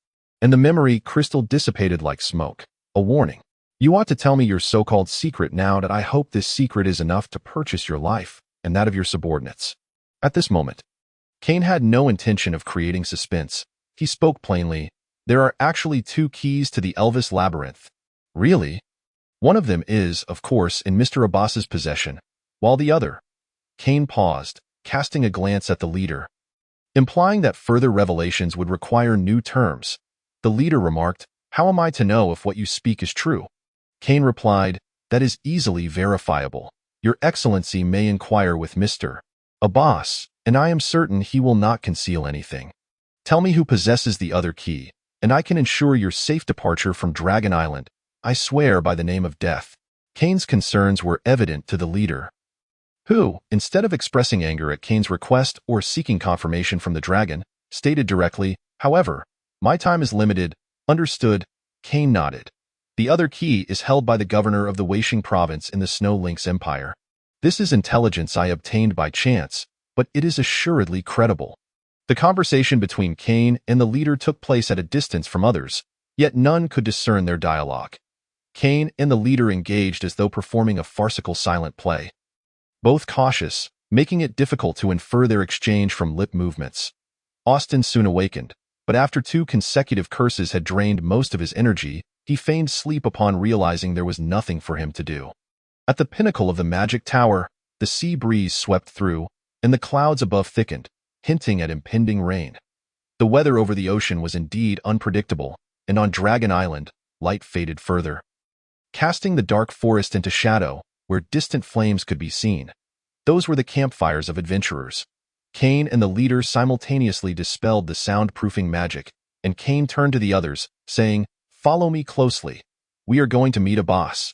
and the memory crystal dissipated like smoke. A warning. You ought to tell me your so-called secret now that I hope this secret is enough to purchase your life and that of your subordinates. At this moment, Kane had no intention of creating suspense. He spoke plainly. There are actually 2 keys to the Elvis Labyrinth. Really? One of them is, of course, in Mr. Abbas's possession, while the other... Kane paused, casting a glance at the leader, implying that further revelations would require new terms. The leader remarked, How am I to know if what you speak is true? Kane replied, that is easily verifiable. Your Excellency may inquire with Mr. Abbas, and I am certain he will not conceal anything. Tell me who possesses the other key, and I can ensure your safe departure from Dragon Island. I swear by the name of death. Kane's concerns were evident to the leader, who, instead of expressing anger at Kane's request or seeking confirmation from the dragon, stated directly, however, my time is limited. Understood. Kane nodded. The other key is held by the governor of the Weishing province in the Snow Lynx Empire. This is intelligence I obtained by chance, but it is assuredly credible. The conversation between Kane and the leader took place at a distance from others, yet none could discern their dialogue. Kane and the leader engaged as though performing a farcical silent play, both cautious, making it difficult to infer their exchange from lip movements. Austin soon awakened, but after 2 consecutive curses had drained most of his energy, he feigned sleep upon realizing there was nothing for him to do. At the pinnacle of the magic tower, the sea breeze swept through, and the clouds above thickened, hinting at impending rain. The weather over the ocean was indeed unpredictable, and on Dragon Island, light faded further, casting the dark forest into shadow, where distant flames could be seen. Those were the campfires of adventurers. Kane and the leader simultaneously dispelled the soundproofing magic, and Kane turned to the others, saying, "Follow me closely. We are going to meet a boss.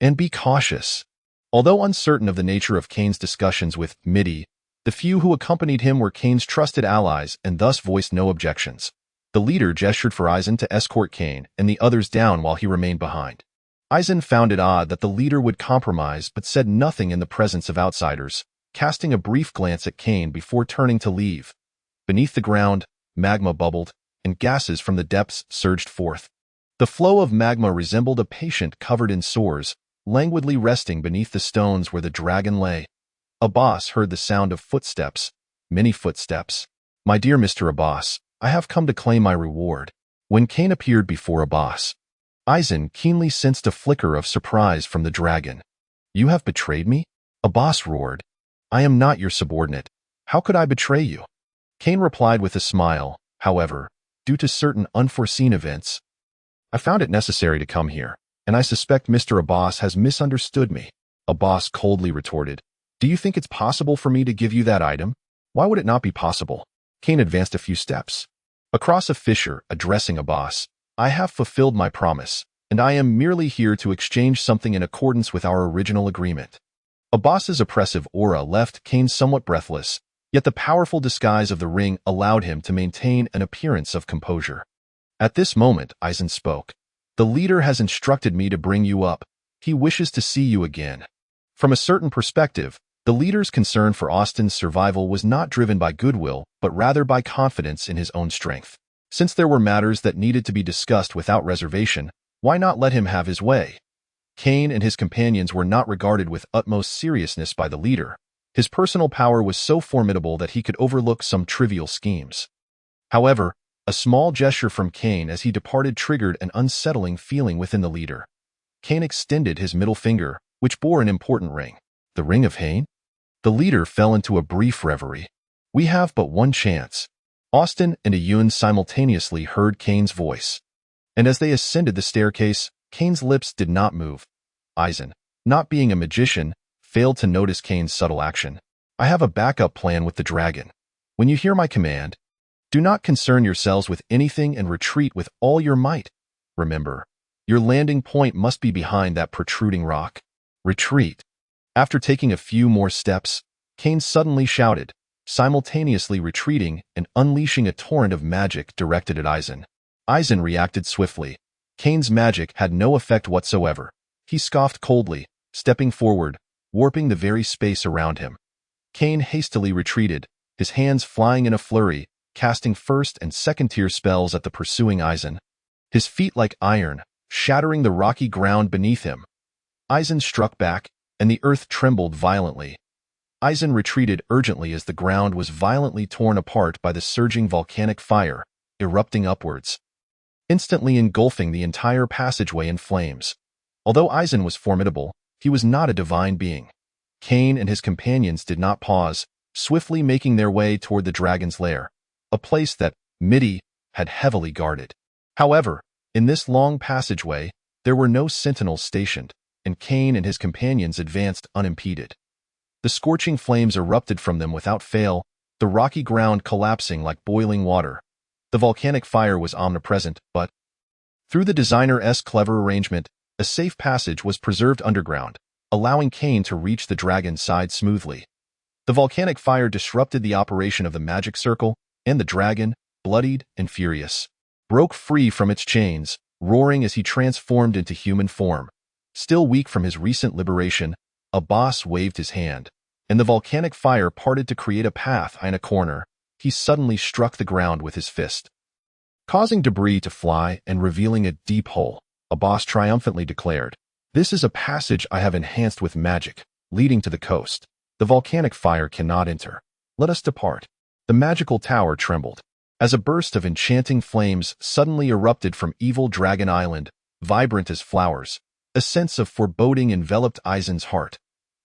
And be cautious." Although uncertain of the nature of Kane's discussions with Midi, the few who accompanied him were Kane's trusted allies and thus voiced no objections. The leader gestured for Eisen to escort Kane and the others down while he remained behind. Eisen found it odd that the leader would compromise but said nothing in the presence of outsiders, casting a brief glance at Kane before turning to leave. Beneath the ground, magma bubbled, and gases from the depths surged forth. The flow of magma resembled a patient covered in sores, languidly resting beneath the stones where the dragon lay. Abbas heard the sound of footsteps, many footsteps. "My dear Mr. Abbas, I have come to claim my reward." When Kane appeared before Abbas, Eisen keenly sensed a flicker of surprise from the dragon. "You have betrayed me?" Abbas roared. "I am not your subordinate. How could I betray you?" Kane replied with a smile, however, due to certain unforeseen events, "I found it necessary to come here, and I suspect Mr. Abbas has misunderstood me." Abbas coldly retorted, "Do you think it's possible for me to give you that item? Why would it not be possible?" Kane advanced a few steps. Across a fissure, addressing Abbas, "I have fulfilled my promise, and I am merely here to exchange something in accordance with our original agreement." Abbas's oppressive aura left Kane somewhat breathless, yet the powerful disguise of the ring allowed him to maintain an appearance of composure. At this moment, Eisen spoke. "The leader has instructed me to bring you up. He wishes to see you again." From a certain perspective, the leader's concern for Austin's survival was not driven by goodwill, but rather by confidence in his own strength. Since there were matters that needed to be discussed without reservation, why not let him have his way? Kane and his companions were not regarded with utmost seriousness by the leader. His personal power was so formidable that he could overlook some trivial schemes. However, a small gesture from Kane as he departed triggered an unsettling feeling within the leader. Kane extended his middle finger, which bore an important ring. The ring of Hain? The leader fell into a brief reverie. "We have but one chance." Austin and Ayun simultaneously heard Kane's voice, and as they ascended the staircase, Kane's lips did not move. Eisen, not being a magician, failed to notice Kane's subtle action. "I have a backup plan with the dragon. When you hear my command, do not concern yourselves with anything and retreat with all your might. Remember, your landing point must be behind that protruding rock. Retreat." After taking a few more steps, Kane suddenly shouted, simultaneously retreating and unleashing a torrent of magic directed at Eisen. Eisen reacted swiftly. Kane's magic had no effect whatsoever. He scoffed coldly, stepping forward, warping the very space around him. Kane hastily retreated, his hands flying in a flurry, casting first and second-tier spells at the pursuing Eisen. His feet like iron, shattering the rocky ground beneath him. Eisen struck back, and the earth trembled violently. Eisen retreated urgently as the ground was violently torn apart by the surging volcanic fire, erupting upwards, instantly engulfing the entire passageway in flames. Although Eisen was formidable, he was not a divine being. Kane and his companions did not pause, swiftly making their way toward the dragon's lair, a place that Midi had heavily guarded. However, In this long passageway, there were no sentinels stationed, and Kane and his companions advanced unimpeded. The scorching flames erupted from them without fail, the rocky ground collapsing like boiling water. The volcanic fire was omnipresent, but through the designer's clever arrangement, a safe passage was preserved underground, allowing Kane to reach the dragon's side smoothly. The volcanic fire disrupted the operation of the magic circle, and the dragon, bloodied and furious, broke free from its chains, roaring as he transformed into human form. Still weak from his recent liberation, Abbas waved his hand, and the volcanic fire parted to create a path in a corner. He suddenly struck the ground with his fist, causing debris to fly and revealing a deep hole. Abbas triumphantly declared, "This is a passage I have enhanced with magic, leading to the coast. The volcanic fire cannot enter. Let us depart." The magical tower trembled, as a burst of enchanting flames suddenly erupted from Evil Dragon Island, vibrant as flowers. A sense of foreboding enveloped Aizen's heart.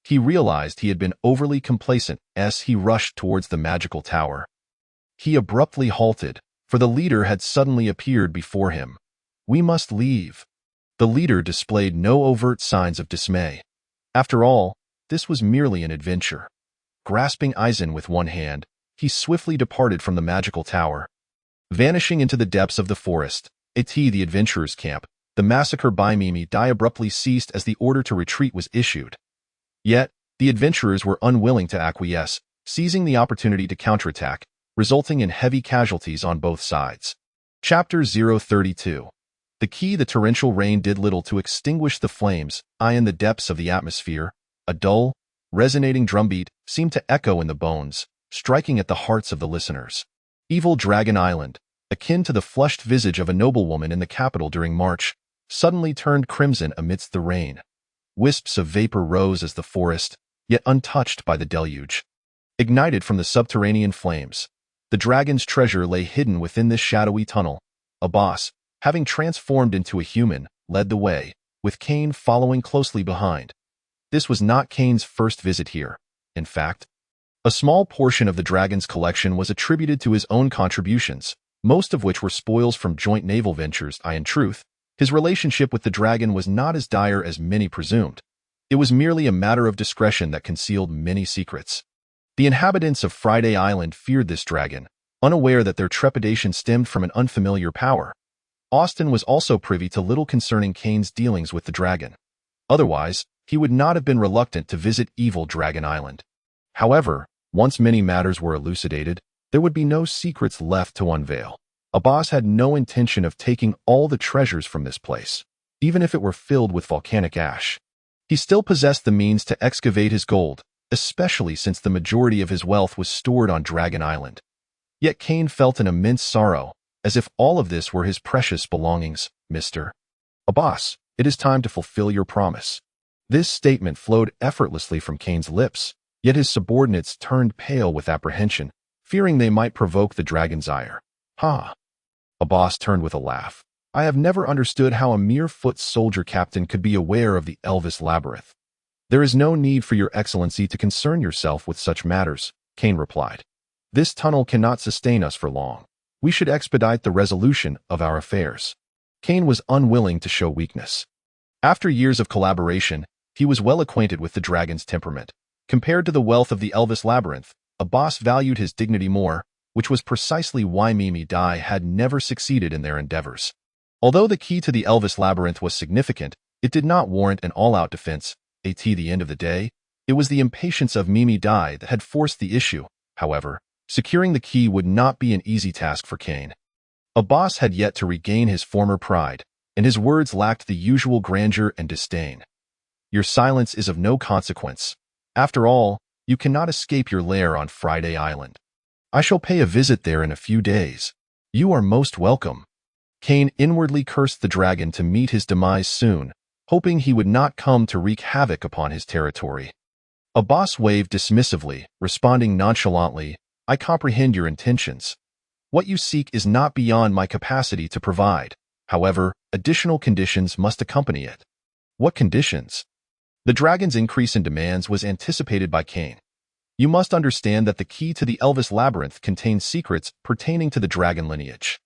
He realized he had been overly complacent as he rushed towards the magical tower. He abruptly halted, for the leader had suddenly appeared before him. "We must leave." The leader displayed no overt signs of dismay. After all, this was merely an adventure. Grasping Aizen with one hand, he swiftly departed from the magical tower. Vanishing into the depths of the forest, the adventurer's camp, the massacre by Mimi Dai abruptly ceased as the order to retreat was issued. Yet, the adventurers were unwilling to acquiesce, seizing the opportunity to counterattack, resulting in heavy casualties on both sides. Chapter 032. The torrential rain did little to extinguish the flames. In the depths of the atmosphere, a dull, resonating drumbeat seemed to echo in the bones, striking at the hearts of the listeners. Evil Dragon Island, akin to the flushed visage of a noblewoman in the capital during March, suddenly turned crimson amidst the rain. Wisps of vapor rose as the forest, yet untouched by the deluge, ignited from the subterranean flames. The dragon's treasure lay hidden within this shadowy tunnel. Abbas, having transformed into a human, led the way, with Kane following closely behind. This was not Kane's first visit here. In fact, a small portion of the dragon's collection was attributed to his own contributions, most of which were spoils from joint naval ventures. In truth, his relationship with the dragon was not as dire as many presumed. It was merely a matter of discretion that concealed many secrets. The inhabitants of Friday Island feared this dragon, unaware that their trepidation stemmed from an unfamiliar power. Austin was also privy to little concerning Kane's dealings with the dragon. Otherwise, he would not have been reluctant to visit Evil Dragon Island. However, once many matters were elucidated, there would be no secrets left to unveil. Abbas had no intention of taking all the treasures from this place, even if it were filled with volcanic ash. He still possessed the means to excavate his gold, especially since the majority of his wealth was stored on Dragon Island. Yet Kane felt an immense sorrow, as if all of this were his precious belongings. "Mr. Abbas, it is time to fulfill your promise." This statement flowed effortlessly from Kane's lips, yet his subordinates turned pale with apprehension, fearing they might provoke the dragon's ire. "Ha!" Abbas turned with a laugh. "I have never understood how a mere foot soldier captain could be aware of the Elvis Labyrinth." "There is no need for your excellency to concern yourself with such matters," Kane replied. "This tunnel cannot sustain us for long. We should expedite the resolution of our affairs." Kane was unwilling to show weakness. After years of collaboration, he was well acquainted with the dragon's temperament. Compared to the wealth of the Elvis Labyrinth, Abbas valued his dignity more, which was precisely why Mimi Dai had never succeeded in their endeavors. Although the key to the Elvis Labyrinth was significant, it did not warrant an all-out defense. At the end of the day, it was the impatience of Mimi Dai that had forced the issue. However, securing the key would not be an easy task for Kane. Abbas had yet to regain his former pride, and his words lacked the usual grandeur and disdain. "Your silence is of no consequence. After all, you cannot escape your lair on Friday Island. I shall pay a visit there in a few days. You are most welcome." Kane inwardly cursed the dragon to meet his demise soon, hoping he would not come to wreak havoc upon his territory. Abbas waved dismissively, responding nonchalantly, "I comprehend your intentions. What you seek is not beyond my capacity to provide. However, additional conditions must accompany it." "What conditions?" The dragon's increase in demands was anticipated by Kane. "You must understand that the key to the Elvis Labyrinth contains secrets pertaining to the dragon lineage."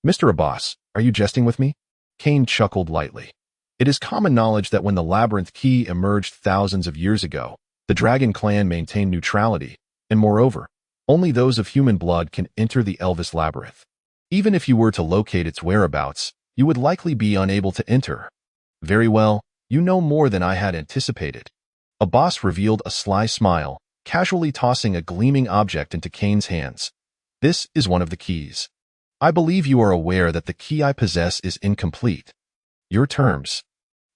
"Mr. Abbas, are you jesting with me?" Kane chuckled lightly. It is common knowledge that when the Labyrinth key emerged thousands of years ago, the Dragon clan maintained neutrality, and moreover, only those of human blood can enter the Elvis Labyrinth. Even if you were to locate its whereabouts, you would likely be unable to enter. Very well, you know more than I had anticipated. Abbas revealed a sly smile, casually tossing a gleaming object into Kane's hands. This is one of the keys. I believe you are aware that the key I possess is incomplete. Your terms.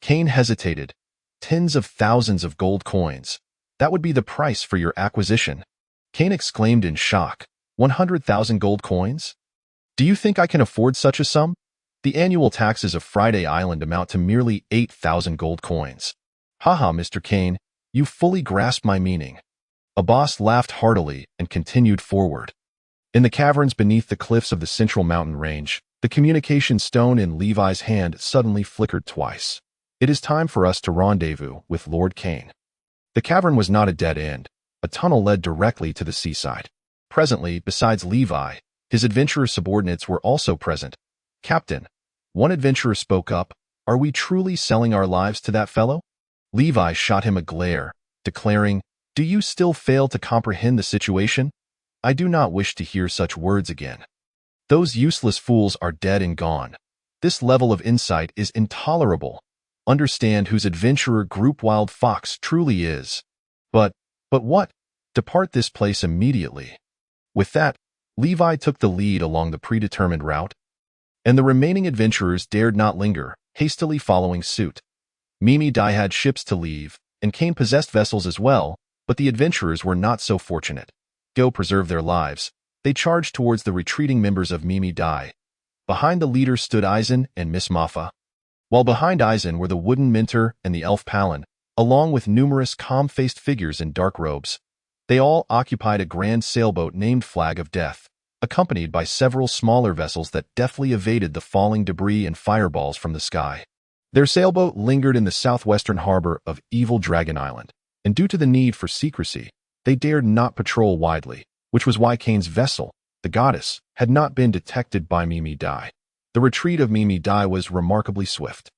Kane hesitated. Tens of thousands of gold coins. That would be the price for your acquisition. Kane exclaimed in shock. 100,000 gold coins? Do you think I can afford such a sum? The annual taxes of Friday Island amount to merely 8,000 gold coins. Haha, Mr. Kane, you fully grasp my meaning. Abbas laughed heartily and continued forward. In the caverns beneath the cliffs of the central mountain range, the communication stone in Levi's hand suddenly flickered twice. It is time for us to rendezvous with Lord Kane. The cavern was not a dead end. A tunnel led directly to the seaside. Presently, besides Levi, his adventurer subordinates were also present. Captain, one adventurer spoke up, are we truly selling our lives to that fellow? Levi shot him a glare, declaring, do you still fail to comprehend the situation? I do not wish to hear such words again. Those useless fools are dead and gone. This level of insight is intolerable. Understand whose adventurer Group Wild Fox truly is. But what? Depart this place immediately. With that, Levi took the lead along the predetermined route, and the remaining adventurers dared not linger, hastily following suit. Mimi Dai had ships to leave, and Kane possessed vessels as well, but the adventurers were not so fortunate. Go preserve their lives. They charged towards the retreating members of Mimi Dai. Behind the leaders stood Eisen and Miss Maffa, while behind Eisen were the wooden Minter and the elf Palin, along with numerous calm-faced figures in dark robes. They all occupied a grand sailboat named Flag of Death, accompanied by several smaller vessels that deftly evaded the falling debris and fireballs from the sky. Their sailboat lingered in the southwestern harbor of Evil Dragon Island, and due to the need for secrecy, they dared not patrol widely, which was why Kane's vessel, the Goddess, had not been detected by Mimi Dai. The retreat of Mimi Dai was remarkably swift.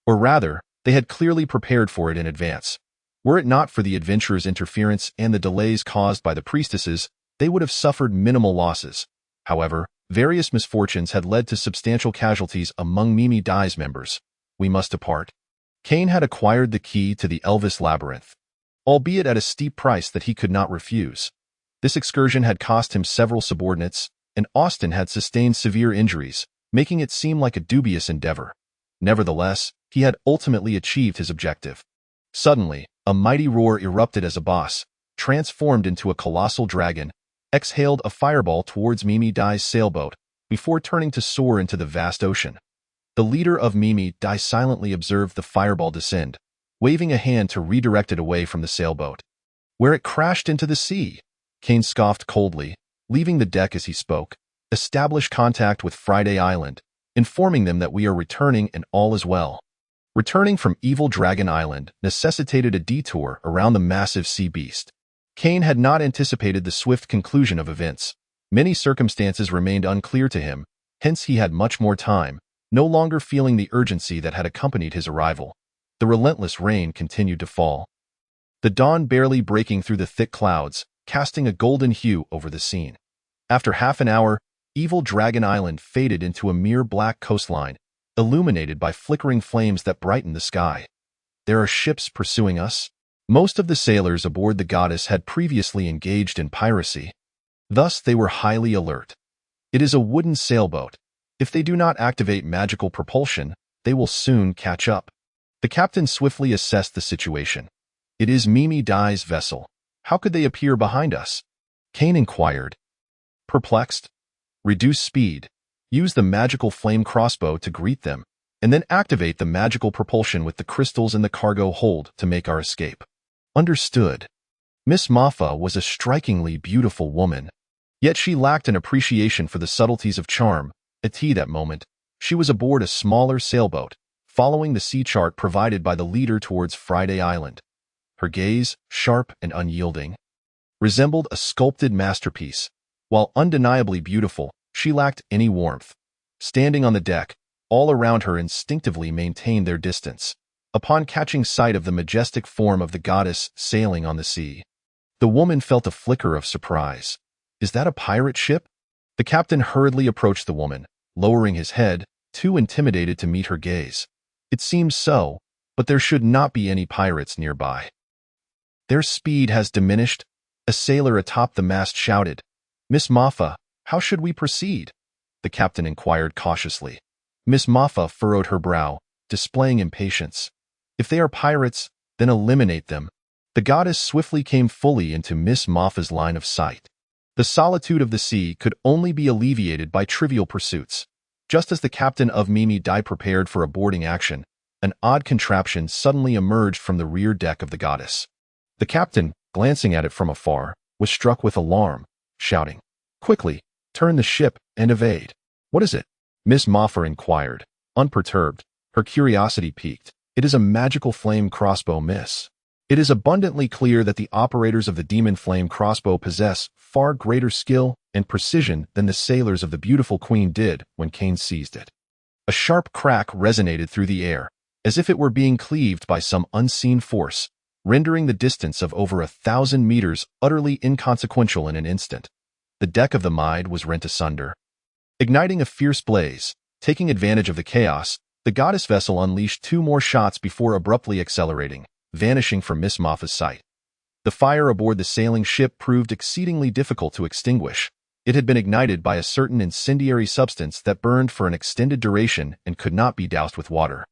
Or rather, they had clearly prepared for it in advance. Were it not for the adventurers' interference and the delays caused by the priestesses, they would have suffered minimal losses. However, various misfortunes had led to substantial casualties among Mimi Dai's members. We must depart. Kane had acquired the key to the Elvis Labyrinth, albeit at a steep price that he could not refuse. This excursion had cost him several subordinates, and Austin had sustained severe injuries, making it seem like a dubious endeavor. Nevertheless, he had ultimately achieved his objective. Suddenly, a mighty roar erupted as Abbas, transformed into a colossal dragon, exhaled a fireball towards Mimi Dai's sailboat before turning to soar into the vast ocean. The leader of Mimi Dai silently observed the fireball descend, waving a hand to redirect it away from the sailboat, where it crashed into the sea. Kane scoffed coldly, leaving the deck as he spoke. Establish contact with Friday Island, informing them that we are returning and all is well. Returning from Evil Dragon Island necessitated a detour around the massive sea beast. Kane had not anticipated the swift conclusion of events. Many circumstances remained unclear to him, hence he had much more time, no longer feeling the urgency that had accompanied his arrival. The relentless rain continued to fall, the dawn barely breaking through the thick clouds, casting a golden hue over the scene. After half an hour, Evil Dragon Island faded into a mere black coastline, illuminated by flickering flames that brightened the sky. There are ships pursuing us. Most of the sailors aboard the Goddess had previously engaged in piracy. Thus, they were highly alert. It is a wooden sailboat. If they do not activate magical propulsion, they will soon catch up. The captain swiftly assessed the situation. It is Mimi Dai's vessel. How could they appear behind us? Kane inquired. Perplexed? Reduce speed. Use the magical flame crossbow to greet them, and then activate the magical propulsion with the crystals in the cargo hold to make our escape. Understood. Miss Maffa was a strikingly beautiful woman, yet she lacked an appreciation for the subtleties of charm. At that moment, she was aboard a smaller sailboat, following the sea chart provided by the leader towards Friday Island. Her gaze, sharp and unyielding, resembled a sculpted masterpiece. While undeniably beautiful, she lacked any warmth. Standing on the deck, all around her instinctively maintained their distance. Upon catching sight of the majestic form of the goddess sailing on the sea, the woman felt a flicker of surprise. Is that a pirate ship? The captain hurriedly approached the woman, lowering his head, too intimidated to meet her gaze. It seems so, but there should not be any pirates nearby. Their speed has diminished, a sailor atop the mast shouted. Miss Maffa, how should we proceed? The captain inquired cautiously. Miss Maffa furrowed her brow, displaying impatience. If they are pirates, then eliminate them. The goddess swiftly came fully into Miss Maffa's line of sight. The solitude of the sea could only be alleviated by trivial pursuits. Just as the captain of Mimi Dai prepared for a boarding action, an odd contraption suddenly emerged from the rear deck of the goddess. The captain, glancing at it from afar, was struck with alarm, shouting, Quickly, turn the ship and evade. What is it? Miss Maffa inquired, unperturbed, her curiosity piqued. It is a magical flame crossbow, miss. It is abundantly clear that the operators of the demon flame crossbow possess far greater skill and precision than the sailors of the beautiful queen did when Kane seized it. A sharp crack resonated through the air, as if it were being cleaved by some unseen force, rendering the distance of over 1,000 meters utterly inconsequential in an instant. The deck of the Maid was rent asunder. Igniting a fierce blaze, taking advantage of the chaos, the goddess vessel unleashed 2 more shots before abruptly accelerating, vanishing from Miss Maffa's sight. The fire aboard the sailing ship proved exceedingly difficult to extinguish. It had been ignited by a certain incendiary substance that burned for an extended duration and could not be doused with water.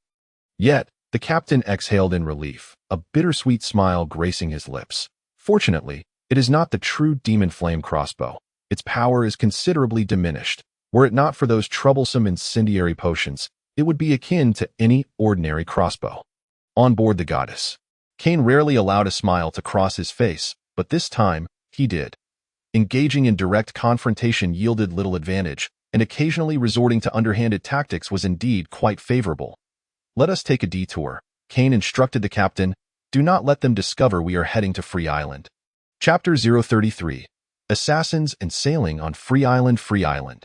Yet, the captain exhaled in relief, a bittersweet smile gracing his lips. Fortunately, it is not the true demon flame crossbow. Its power is considerably diminished. Were it not for those troublesome incendiary potions, it would be akin to any ordinary crossbow. On board the goddess, Kane rarely allowed a smile to cross his face, but this time, he did. Engaging in direct confrontation yielded little advantage, and occasionally resorting to underhanded tactics was indeed quite favorable. Let us take a detour, Kane instructed the captain. Do not let them discover we are heading to Free Island. Chapter 033. Assassins and Sailing on Free Island. Free Island.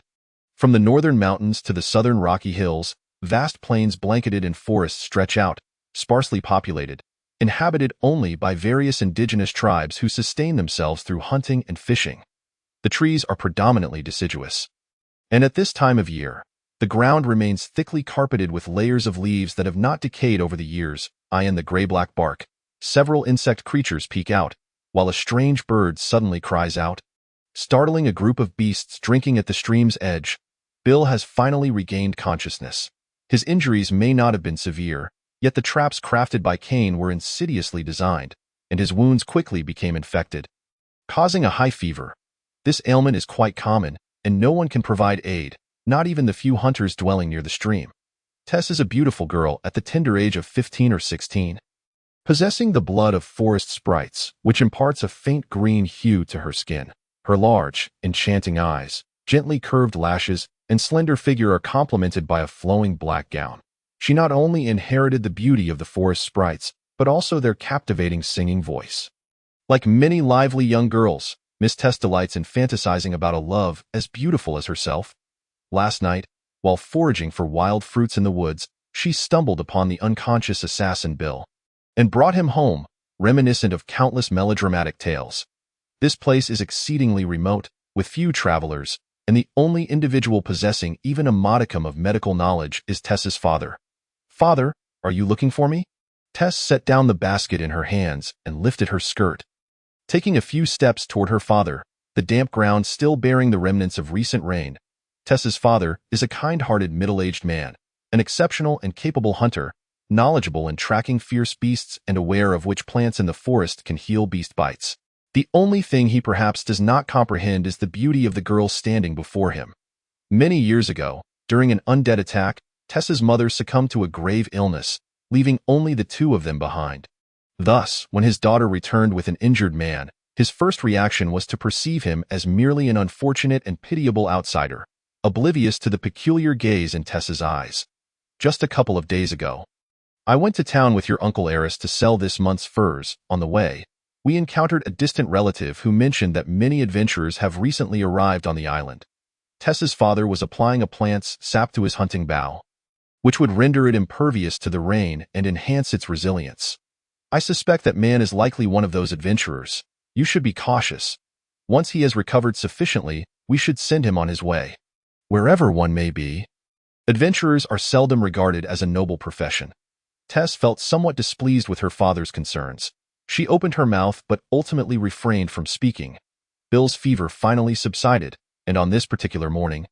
From the northern mountains to the southern rocky hills, vast plains blanketed in forests stretch out, sparsely populated, inhabited only by various indigenous tribes who sustain themselves through hunting and fishing. The trees are predominantly deciduous. And at this time of year, the ground remains thickly carpeted with layers of leaves that have not decayed over the years. In the gray-black bark, several insect creatures peek out, while a strange bird suddenly cries out, startling a group of beasts drinking at the stream's edge. Bill has finally regained consciousness. His injuries may not have been severe, yet the traps crafted by Kane were insidiously designed, and his wounds quickly became infected, causing a high fever. This ailment is quite common, and no one can provide aid, not even the few hunters dwelling near the stream. Tess is a beautiful girl at the tender age of 15 or 16. Possessing the blood of forest sprites, which imparts a faint green hue to her skin. Her large, enchanting eyes, gently curved lashes, and slender figure are complemented by a flowing black gown. She not only inherited the beauty of the forest sprites, but also their captivating singing voice. Like many lively young girls, Miss Tess delights in fantasizing about a love as beautiful as herself. Last night, while foraging for wild fruits in the woods, she stumbled upon the unconscious assassin Bill, and brought him home, reminiscent of countless melodramatic tales. This place is exceedingly remote, with few travelers, and the only individual possessing even a modicum of medical knowledge is Tess's father. Father, are you looking for me? Tess set down the basket in her hands and lifted her skirt. Taking a few steps toward her father, the damp ground still bearing the remnants of recent rain, Tess's father is a kind-hearted middle-aged man, an exceptional and capable hunter, knowledgeable in tracking fierce beasts and aware of which plants in the forest can heal beast bites. The only thing he perhaps does not comprehend is the beauty of the girl standing before him. Many years ago, during an undead attack, Tess's mother succumbed to a grave illness, leaving only the two of them behind. Thus, when his daughter returned with an injured man, his first reaction was to perceive him as merely an unfortunate and pitiable outsider, oblivious to the peculiar gaze in Tess's eyes. Just a couple of days ago, I went to town with your Uncle Aris to sell this month's furs. On the way, we encountered a distant relative who mentioned that many adventurers have recently arrived on the island. Tess's father was applying a plant's sap to his hunting bow. which would render it impervious to the rain and enhance its resilience. I suspect that man is likely one of those adventurers. You should be cautious. Once he has recovered sufficiently, we should send him on his way. Wherever one may be. Adventurers are seldom regarded as a noble profession. Tess felt somewhat displeased with her father's concerns. She opened her mouth but ultimately refrained from speaking. Bill's fever finally subsided, and on this particular morning,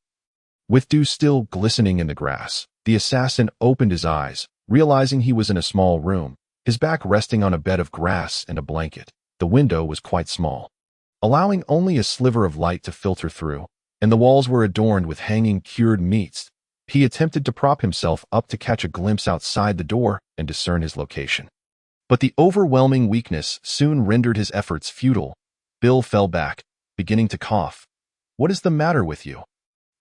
with dew still glistening in the grass, the assassin opened his eyes, realizing he was in a small room, his back resting on a bed of grass and a blanket. The window was quite small, allowing only a sliver of light to filter through, and the walls were adorned with hanging cured meats. He attempted to prop himself up to catch a glimpse outside the door and discern his location. But the overwhelming weakness soon rendered his efforts futile. Bill fell back, beginning to cough. "What is the matter with you?"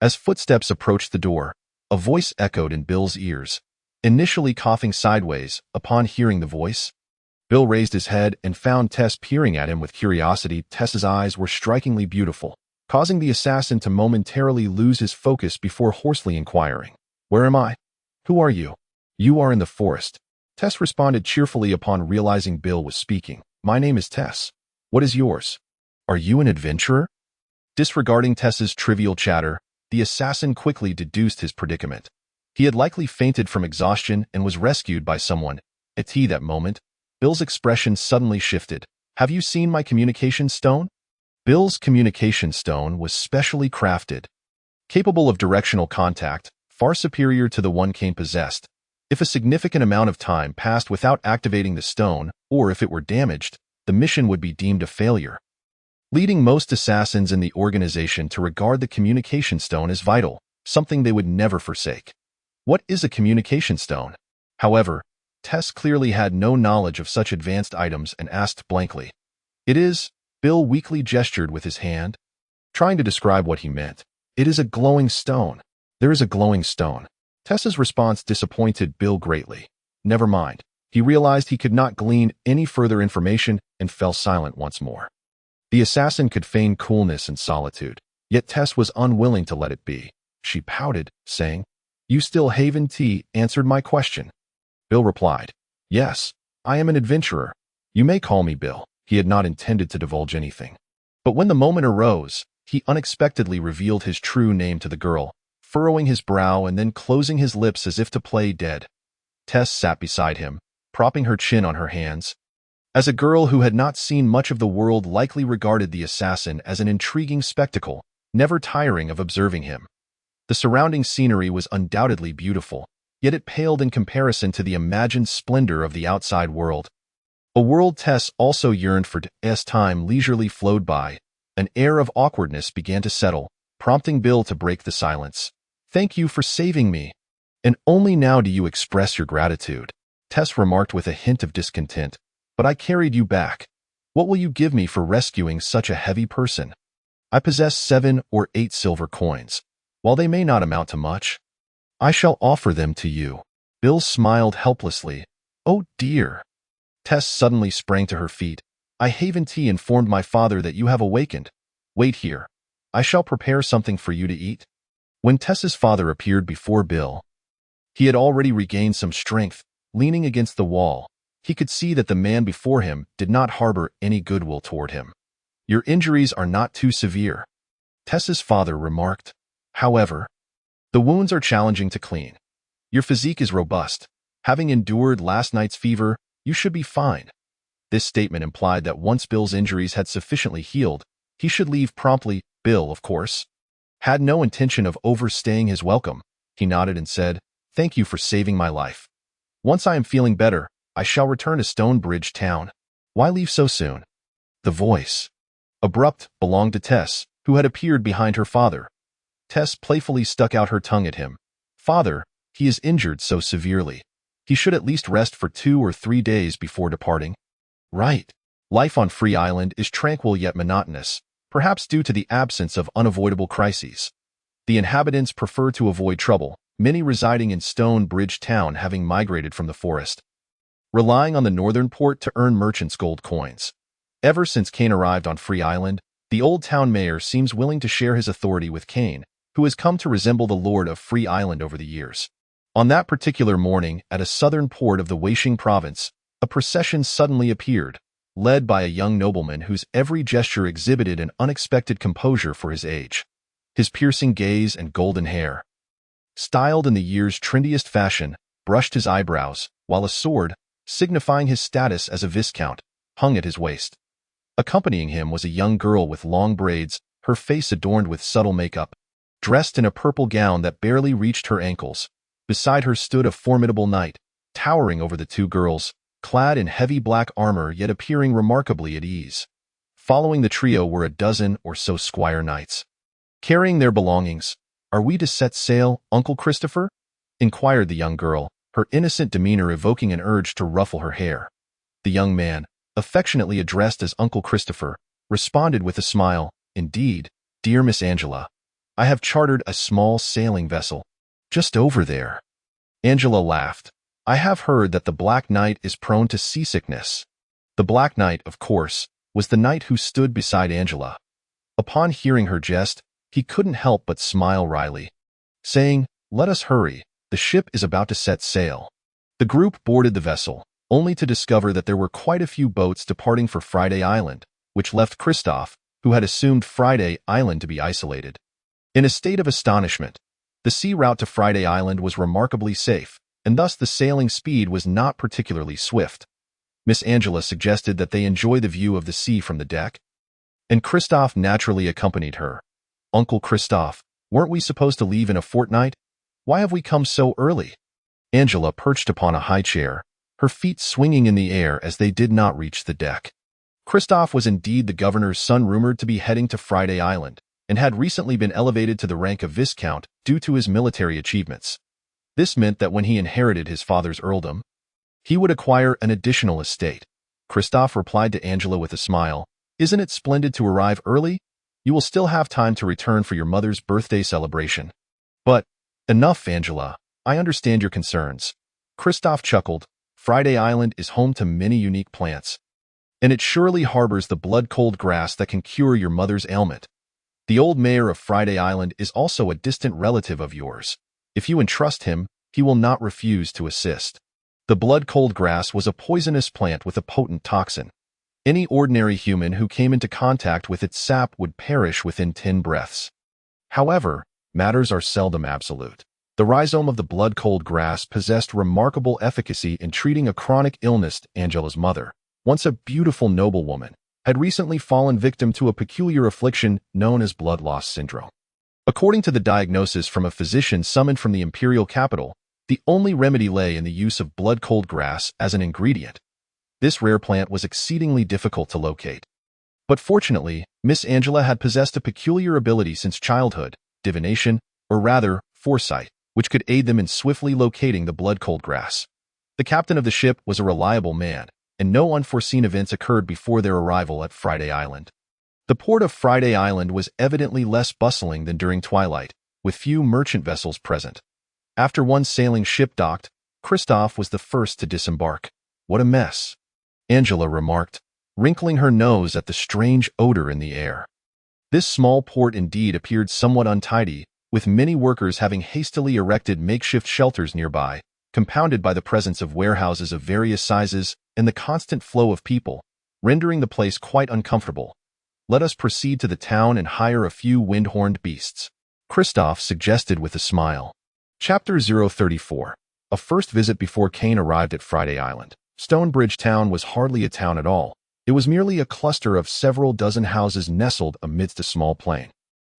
As footsteps approached the door, a voice echoed in Bill's ears. Initially coughing sideways, upon hearing the voice, Bill raised his head and found Tess peering at him with curiosity. Tess's eyes were strikingly beautiful, causing the assassin to momentarily lose his focus before hoarsely inquiring, "Where am I? Who are you?" "You are in the forest." Tess responded cheerfully upon realizing Bill was speaking. "My name is Tess. What is yours? Are you an adventurer?" Disregarding Tess's trivial chatter, the assassin quickly deduced his predicament. He had likely fainted from exhaustion and was rescued by someone. At that moment, Bill's expression suddenly shifted. "Have you seen my communication stone?" Bill's communication stone was specially crafted, capable of directional contact, far superior to the one Kane possessed. If a significant amount of time passed without activating the stone, or if it were damaged, the mission would be deemed a failure, leading most assassins in the organization to regard the communication stone as vital, something they would never forsake. What is a communication stone? However, Tess clearly had no knowledge of such advanced items and asked blankly. "It is," Bill weakly gestured with his hand, trying to describe what he meant. "It is a glowing stone. There is a glowing stone." Tess's response disappointed Bill greatly. Never mind. He realized he could not glean any further information and fell silent once more. The assassin could feign coolness and solitude, yet Tess was unwilling to let it be. She pouted, saying, "You still haven't answered my question." Bill replied, "Yes, I am an adventurer. You may call me Bill." He had not intended to divulge anything. But when the moment arose, he unexpectedly revealed his true name to the girl, furrowing his brow and then closing his lips as if to play dead. Tess sat beside him, propping her chin on her hands. As a girl who had not seen much of the world likely regarded the assassin as an intriguing spectacle, never tiring of observing him. The surrounding scenery was undoubtedly beautiful, yet it paled in comparison to the imagined splendor of the outside world. A world Tess also yearned for. As time leisurely flowed by, an air of awkwardness began to settle, prompting Bill to break the silence. "Thank you for saving me. And only now do you express your gratitude," Tess remarked with a hint of discontent. "But I carried you back. What will you give me for rescuing such a heavy person?" "I possess 7 or 8 silver coins. While they may not amount to much, I shall offer them to you." Bill smiled helplessly. "Oh dear." Tess suddenly sprang to her feet. "I haven't informed my father that you have awakened. Wait here. I shall prepare something for you to eat." When Tess's father appeared before Bill, he had already regained some strength. Leaning against the wall, he could see that the man before him did not harbor any goodwill toward him. "Your injuries are not too severe," Tess's father remarked. "However, the wounds are challenging to clean. Your physique is robust. Having endured last night's fever, you should be fine." This statement implied that once Bill's injuries had sufficiently healed, he should leave promptly. Bill, of course, had no intention of overstaying his welcome. He nodded and said, "Thank you for saving my life. Once I am feeling better, I shall return to Stonebridge Town." "Why leave so soon?" The voice, abrupt, belonged to Tess, who had appeared behind her father. Tess playfully stuck out her tongue at him. "Father, he is injured so severely. He should at least rest for 2 or 3 days before departing." "Right. Life on Free Island is tranquil yet monotonous, perhaps due to the absence of unavoidable crises. The inhabitants prefer to avoid trouble, many residing in Stonebridge Town having migrated from the forest, relying on the northern port to earn merchants' gold coins. Ever since Kane arrived on Free Island, the old town mayor seems willing to share his authority with Kane, who has come to resemble the lord of Free Island over the years. On that particular morning, at a southern port of the Weishing province, a procession suddenly appeared, led by a young nobleman whose every gesture exhibited an unexpected composure for his age. His piercing gaze and golden hair, styled in the year's trendiest fashion, brushed his eyebrows, while a sword, signifying his status as a viscount, hung at his waist. Accompanying him was a young girl with long braids, her face adorned with subtle makeup, dressed in a purple gown that barely reached her ankles. Beside her stood a formidable knight, towering over the two girls, clad in heavy black armor yet appearing remarkably at ease. Following the trio were a dozen or so squire knights, carrying their belongings. "Are we to set sail, Uncle Christopher?" inquired the young girl, her innocent demeanor evoking an urge to ruffle her hair. The young man, affectionately addressed as Uncle Christopher, responded with a smile, "Indeed, dear Miss Angela. I have chartered a small sailing vessel, just over there." Angela laughed. "I have heard that the Black Knight is prone to seasickness." The Black Knight, of course, was the knight who stood beside Angela. Upon hearing her jest, he couldn't help but smile wryly, saying, "Let us hurry, the ship is about to set sail." The group boarded the vessel, only to discover that there were quite a few boats departing for Friday Island, which left Christophe, who had assumed Friday Island to be isolated, in a state of astonishment. The sea route to Friday Island was remarkably safe, and thus the sailing speed was not particularly swift. Miss Angela suggested that they enjoy the view of the sea from the deck, and Christophe naturally accompanied her. "Uncle Christophe, weren't we supposed to leave in a fortnight? Why have we come so early?" Angela perched upon a high chair, her feet swinging in the air as they did not reach the deck. Christophe was indeed the governor's son, rumored to be heading to Friday Island, and had recently been elevated to the rank of viscount due to his military achievements. This meant that when he inherited his father's earldom, he would acquire an additional estate. Christophe replied to Angela with a smile, "Isn't it splendid to arrive early? You will still have time to return for your mother's birthday celebration." "But enough, Angela. I understand your concerns." Christophe chuckled. "Friday Island is home to many unique plants, and it surely harbors the blood-cold grass that can cure your mother's ailment. The old mayor of Friday Island is also a distant relative of yours. If you entrust him, he will not refuse to assist." The blood-cold grass was a poisonous plant with a potent toxin. Any ordinary human who came into contact with its sap would perish within 10 breaths. However, matters are seldom absolute. The rhizome of the blood-cold grass possessed remarkable efficacy in treating a chronic illness. Angela's mother, once a beautiful noblewoman, had recently fallen victim to a peculiar affliction known as blood loss syndrome. According to the diagnosis from a physician summoned from the imperial capital, the only remedy lay in the use of blood-cold grass as an ingredient. This rare plant was exceedingly difficult to locate. But fortunately, Miss Angela had possessed a peculiar ability since childhood, divination, or rather, foresight, which could aid them in swiftly locating the blood-cold grass. The captain of the ship was a reliable man, and no unforeseen events occurred before their arrival at Friday Island. The port of Friday Island was evidently less bustling than during twilight, with few merchant vessels present. After one sailing ship docked, Christophe was the first to disembark. "What a mess," Angela remarked, wrinkling her nose at the strange odor in the air. This small port indeed appeared somewhat untidy, with many workers having hastily erected makeshift shelters nearby, compounded by the presence of warehouses of various sizes and the constant flow of people, rendering the place quite uncomfortable. "Let us proceed to the town and hire a few wind-horned beasts," Christophe suggested with a smile. Chapter 034. A first visit before Kane arrived at Friday Island. Stonebridge Town was hardly a town at all. It was merely a cluster of several dozen houses nestled amidst a small plain,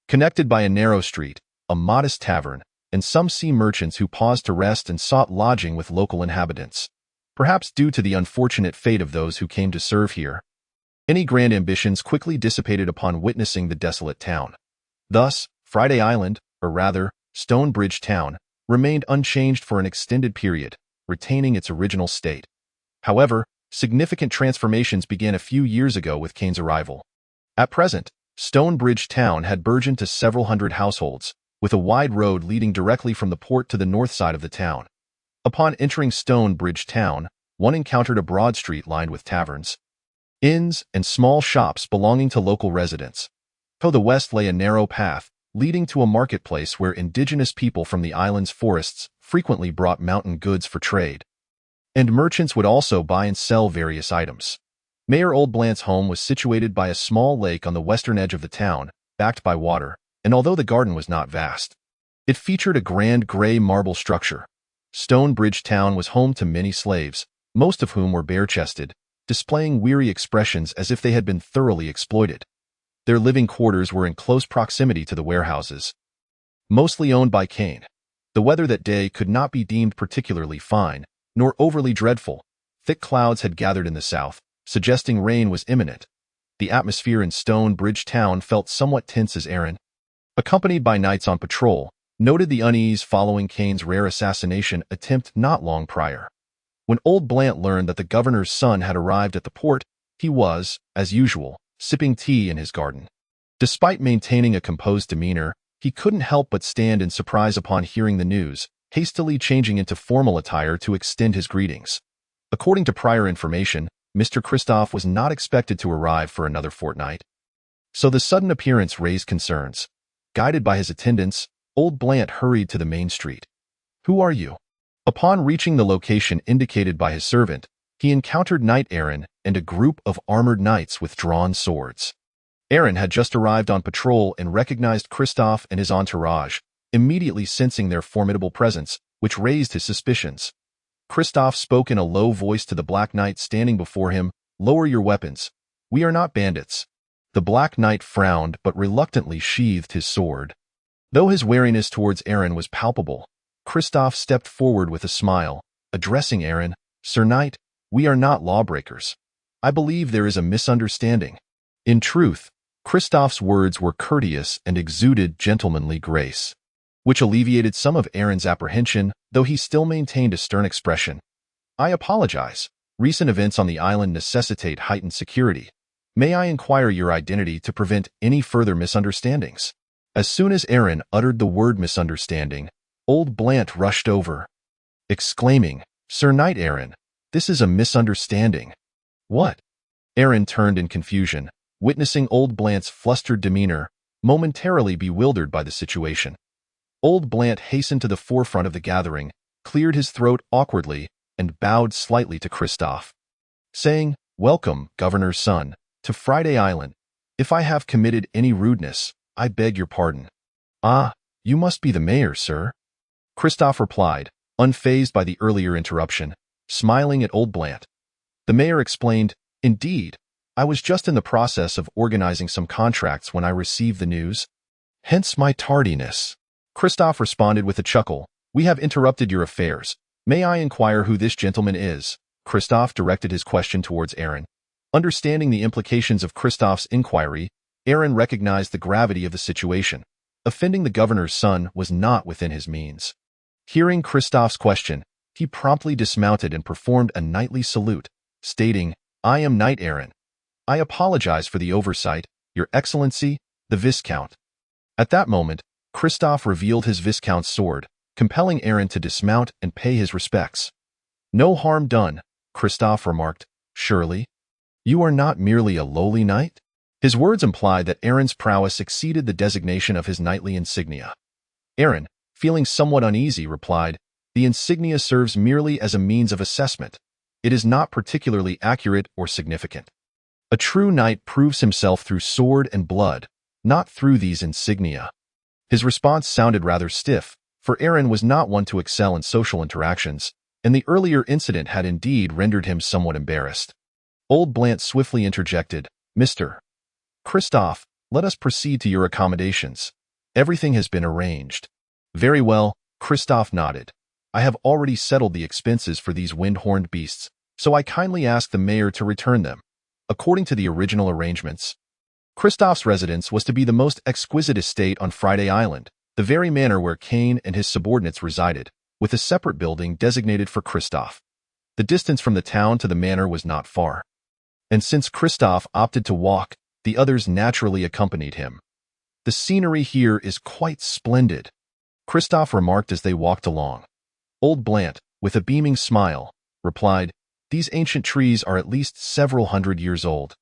connected by a narrow street, a modest tavern, and some sea merchants who paused to rest and sought lodging with local inhabitants. Perhaps due to the unfortunate fate of those who came to serve here, any grand ambitions quickly dissipated upon witnessing the desolate town. Thus, Friday Island, or rather, Stonebridge Town, remained unchanged for an extended period, retaining its original state. However, significant transformations began a few years ago with Kane's arrival. At present, Stonebridge Town had burgeoned to several hundred households, with a wide road leading directly from the port to the north side of the town. Upon entering Stonebridge Town, one encountered a broad street lined with taverns, inns, and small shops belonging to local residents. To the west lay a narrow path, leading to a marketplace where indigenous people from the island's forests frequently brought mountain goods for trade. And merchants would also buy and sell various items. Mayor Old Blant's home was situated by a small lake on the western edge of the town, backed by water, and although the garden was not vast, it featured a grand gray marble structure. Stonebridge Town was home to many slaves, most of whom were bare-chested, displaying weary expressions as if they had been thoroughly exploited. Their living quarters were in close proximity to the warehouses, mostly owned by Kane. The weather that day could not be deemed particularly fine, nor overly dreadful. Thick clouds had gathered in the south, suggesting rain was imminent. The atmosphere in Stonebridge Town felt somewhat tense as Aaron, accompanied by knights on patrol, noted the unease following Kane's rare assassination attempt not long prior. When old Blant learned that the governor's son had arrived at the port, he was, as usual, sipping tea in his garden. Despite maintaining a composed demeanor, he couldn't help but stand in surprise upon hearing the news, hastily changing into formal attire to extend his greetings. According to prior information, Mr. Kristoff was not expected to arrive for another fortnight, so the sudden appearance raised concerns. Guided by his attendants, old Blant hurried to the main street. "Who are you?" Upon reaching the location indicated by his servant, he encountered Knight Aaron and a group of armored knights with drawn swords. Aaron had just arrived on patrol and recognized Kristoff and his entourage, immediately sensing their formidable presence, which raised his suspicions. Kristoff spoke in a low voice to the Black Knight standing before him, "Lower your weapons. We are not bandits." The Black Knight frowned but reluctantly sheathed his sword. Though his wariness towards Aaron was palpable, Kristoff stepped forward with a smile, addressing Aaron, "Sir Knight, we are not lawbreakers. I believe there is a misunderstanding." In truth, Kristoff's words were courteous and exuded gentlemanly grace, which alleviated some of Aaron's apprehension, though he still maintained a stern expression. "I apologize. Recent events on the island necessitate heightened security. May I inquire your identity to prevent any further misunderstandings?" As soon as Aaron uttered the word misunderstanding, old Blant rushed over, exclaiming, "Sir Knight Aaron, this is a misunderstanding." "What?" Aaron turned in confusion, witnessing old Blant's flustered demeanor, momentarily bewildered by the situation. Old Blant hastened to the forefront of the gathering, cleared his throat awkwardly, and bowed slightly to Kristoff, saying, "Welcome, Governor's son, to Friday Island. If I have committed any rudeness, I beg your pardon." "Ah, you must be the mayor, sir," Kristoff replied, unfazed by the earlier interruption, smiling at old Blant. The mayor explained, "Indeed, I was just in the process of organizing some contracts when I received the news. Hence my tardiness." Kristoff responded with a chuckle, "We have interrupted your affairs. May I inquire who this gentleman is?" Kristoff directed his question towards Aaron. Understanding the implications of Kristoff's inquiry, Aaron recognized the gravity of the situation. Offending the governor's son was not within his means. Hearing Kristoff's question, he promptly dismounted and performed a knightly salute, stating, "I am Knight Aaron. I apologize for the oversight, Your Excellency, the Viscount." At that moment, Kristoff revealed his Viscount's sword, compelling Aaron to dismount and pay his respects. "No harm done," Kristoff remarked. "Surely, you are not merely a lowly knight?" His words implied that Aaron's prowess exceeded the designation of his knightly insignia. Aaron, feeling somewhat uneasy, replied, "The insignia serves merely as a means of assessment. It is not particularly accurate or significant. A true knight proves himself through sword and blood, not through these insignia." His response sounded rather stiff, for Aaron was not one to excel in social interactions, and the earlier incident had indeed rendered him somewhat embarrassed. Old Blant swiftly interjected, "Mr. Kristoff, let us proceed to your accommodations. Everything has been arranged." "Very well," Kristoff nodded. "I have already settled the expenses for these wind-horned beasts, so I kindly ask the mayor to return them. According to the original arrangements, Kristoff's residence was to be the most exquisite estate on Friday Island, the very manor where Kane and his subordinates resided, with a separate building designated for Kristoff. The distance from the town to the manor was not far, and since Kristoff opted to walk, the others naturally accompanied him. "The scenery here is quite splendid," Kristoff remarked as they walked along. Old Blant, with a beaming smile, replied, "These ancient trees are at least several hundred years old,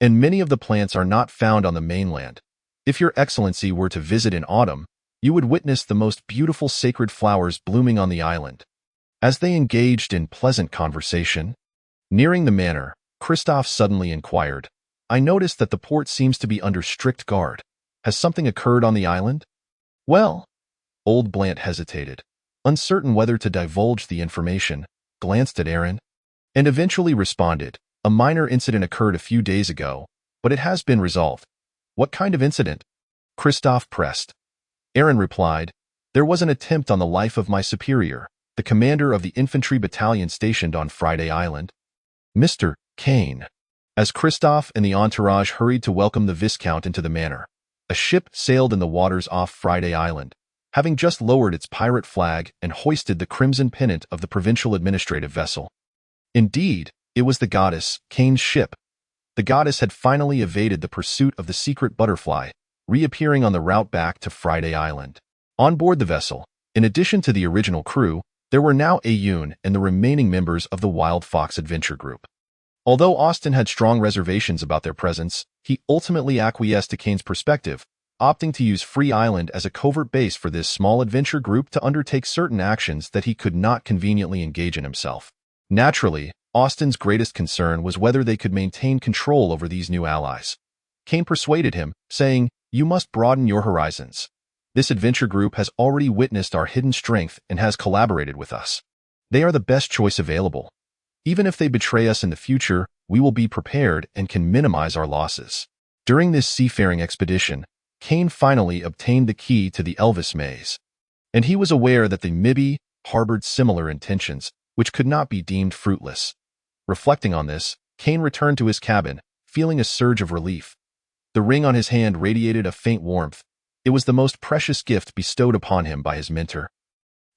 and many of the plants are not found on the mainland. If your excellency were to visit in autumn, you would witness the most beautiful sacred flowers blooming on the island. As they engaged in pleasant conversation, nearing the manor, Kristoff suddenly inquired, I noticed that the port seems to be under strict guard. Has something occurred on the island? Well, old Blant hesitated, uncertain whether to divulge the information, glanced at Aaron, and eventually responded, a minor incident occurred a few days ago, but it has been resolved. What kind of incident? Kristoff pressed. Aaron replied, there was an attempt on the life of my superior, the commander of the infantry battalion stationed on Friday Island, Mr. Kane. As Kristoff and the entourage hurried to welcome the Viscount into the manor, a ship sailed in the waters off Friday Island, having just lowered its pirate flag and hoisted the crimson pennant of the provincial administrative vessel. Indeed, it was the goddess, Kane's ship. The goddess had finally evaded the pursuit of the secret butterfly, reappearing on the route back to Friday Island. On board the vessel, in addition to the original crew, there were now Ayun and the remaining members of the Wild Fox Adventure Group. Although Austin had strong reservations about their presence, he ultimately acquiesced to Kane's perspective, opting to use Free Island as a covert base for this small adventure group to undertake certain actions that he could not conveniently engage in himself. Naturally, Austin's greatest concern was whether they could maintain control over these new allies. Kane persuaded him, saying, you must broaden your horizons. This adventure group has already witnessed our hidden strength and has collaborated with us. They are the best choice available. Even if they betray us in the future, we will be prepared and can minimize our losses. During this seafaring expedition, Kane finally obtained the key to the Elvis maze, and he was aware that the Mibby harbored similar intentions, which could not be deemed fruitless. Reflecting on this, Kane returned to his cabin, feeling a surge of relief. The ring on his hand radiated a faint warmth. It was the most precious gift bestowed upon him by his mentor,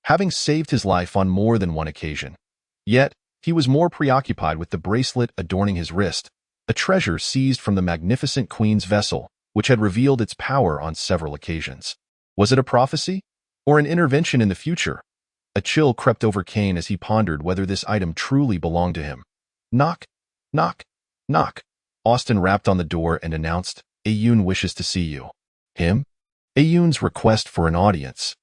having saved his life on more than one occasion. Yet, he was more preoccupied with the bracelet adorning his wrist, a treasure seized from the magnificent Queen's vessel, which had revealed its power on several occasions. Was it a prophecy? Or an intervention in the future? A chill crept over Kane as he pondered whether this item truly belonged to him. Knock, knock, knock. Austin rapped on the door and announced, Ayun wishes to see you. Him? Ayun's request for an audience,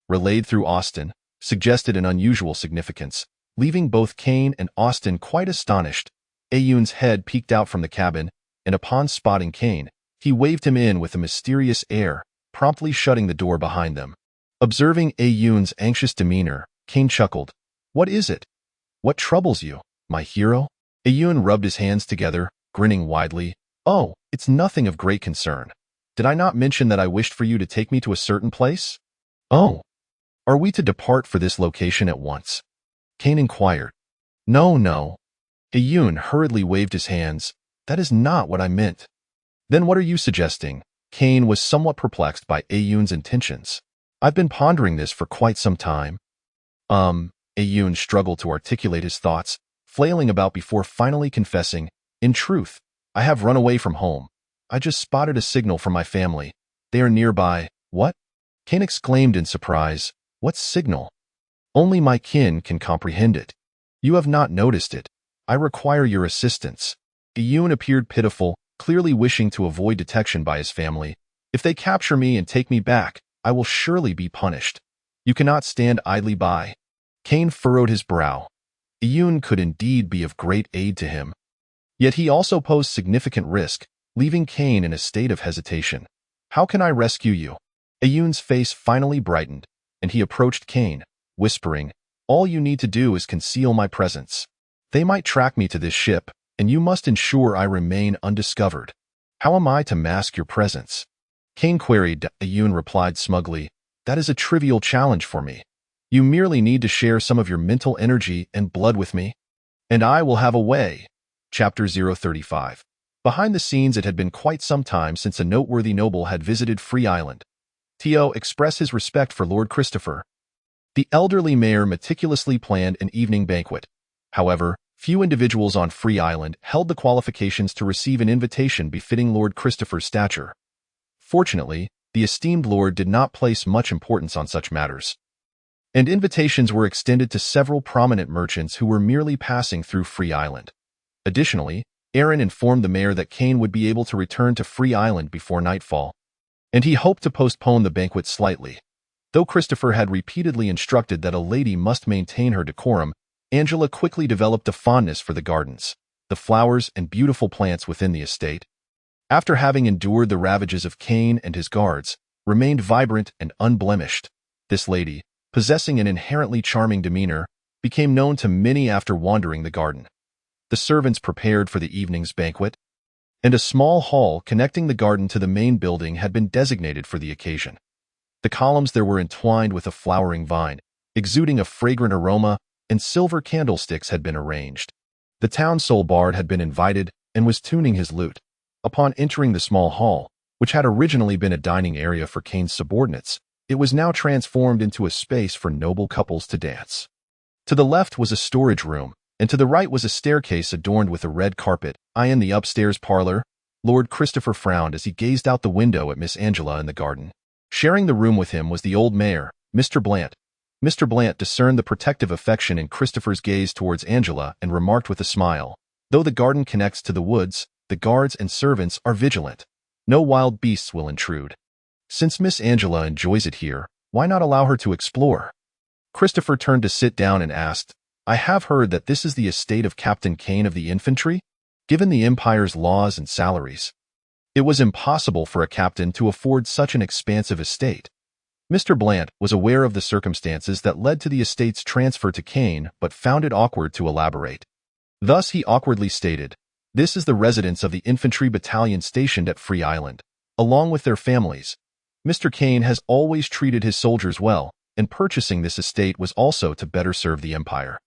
relayed through Austin, suggested an unusual significance, leaving both Kane and Austin quite astonished. Ayun's head peeked out from the cabin, and upon spotting Kane, he waved him in with a mysterious air, promptly shutting the door behind them. Observing Ayun's anxious demeanor, Kane chuckled. What is it? What troubles you, my hero? Ayun rubbed his hands together, grinning widely. Oh, it's nothing of great concern. Did I not mention that I wished for you to take me to a certain place? Oh, are we to depart for this location at once? Kane inquired. No. Ayun hurriedly waved his hands. That is not what I meant. Then what are you suggesting? Kane was somewhat perplexed by Ayun's intentions. I've been pondering this for quite some time. Ayun struggled to articulate his thoughts, flailing about before finally confessing, in truth, I have run away from home. I just spotted a signal from my family. They are nearby. What? Kane exclaimed in surprise. What signal? Only my kin can comprehend it. You have not noticed it. I require your assistance. Ayun appeared pitiful, clearly wishing to avoid detection by his family. If they capture me and take me back, I will surely be punished. You cannot stand idly by. Kane furrowed his brow. Ayun could indeed be of great aid to him. Yet he also posed significant risk, leaving Kane in a state of hesitation. How can I rescue you? Ayun's face finally brightened, and he approached Kane, whispering, all you need to do is conceal my presence. They might track me to this ship, and you must ensure I remain undiscovered. How am I to mask your presence? Kane queried. Ayun replied smugly, that is a trivial challenge for me. You merely need to share some of your mental energy and blood with me, and I will have a way. Chapter 035. Behind the scenes, it had been quite some time since a noteworthy noble had visited Free Island. Tio expressed his respect for Lord Christopher. The elderly mayor meticulously planned an evening banquet. However, few individuals on Free Island held the qualifications to receive an invitation befitting Lord Christopher's stature. Fortunately, the esteemed lord did not place much importance on such matters, and invitations were extended to several prominent merchants who were merely passing through Free Island. Additionally, Aaron informed the mayor that Kane would be able to return to Free Island before nightfall, and he hoped to postpone the banquet slightly. Though Christopher had repeatedly instructed that a lady must maintain her decorum, Angela quickly developed a fondness for the gardens, the flowers and beautiful plants within the estate. After having endured the ravages of Kane and his guards, remained vibrant and unblemished. This lady, possessing an inherently charming demeanor, became known to many after wandering the garden. The servants prepared for the evening's banquet, and a small hall connecting the garden to the main building had been designated for the occasion. The columns there were entwined with a flowering vine, exuding a fragrant aroma, and silver candlesticks had been arranged. The town soul bard had been invited and was tuning his lute. Upon entering the small hall, which had originally been a dining area for Kane's subordinates, it was now transformed into a space for noble couples to dance. To the left was a storage room, and to the right was a staircase adorned with a red carpet. In the upstairs parlor, Lord Christopher frowned as he gazed out the window at Miss Angela in the garden. Sharing the room with him was the old mayor, Mr. Blant. Mr. Blant discerned the protective affection in Christopher's gaze towards Angela and remarked with a smile, "Though the garden connects to the woods, the guards and servants are vigilant. No wild beasts will intrude. Since Miss Angela enjoys it here, why not allow her to explore?" Christopher turned to sit down and asked, "I have heard that this is the estate of Captain Kane of the infantry? Given the Empire's laws and salaries, it was impossible for a captain to afford such an expansive estate." Mr. Blant was aware of the circumstances that led to the estate's transfer to Kane, but found it awkward to elaborate. Thus he awkwardly stated, "This is the residence of the infantry battalion stationed at Free Island, along with their families. Mr. Kane has always treated his soldiers well, and purchasing this estate was also to better serve the Empire."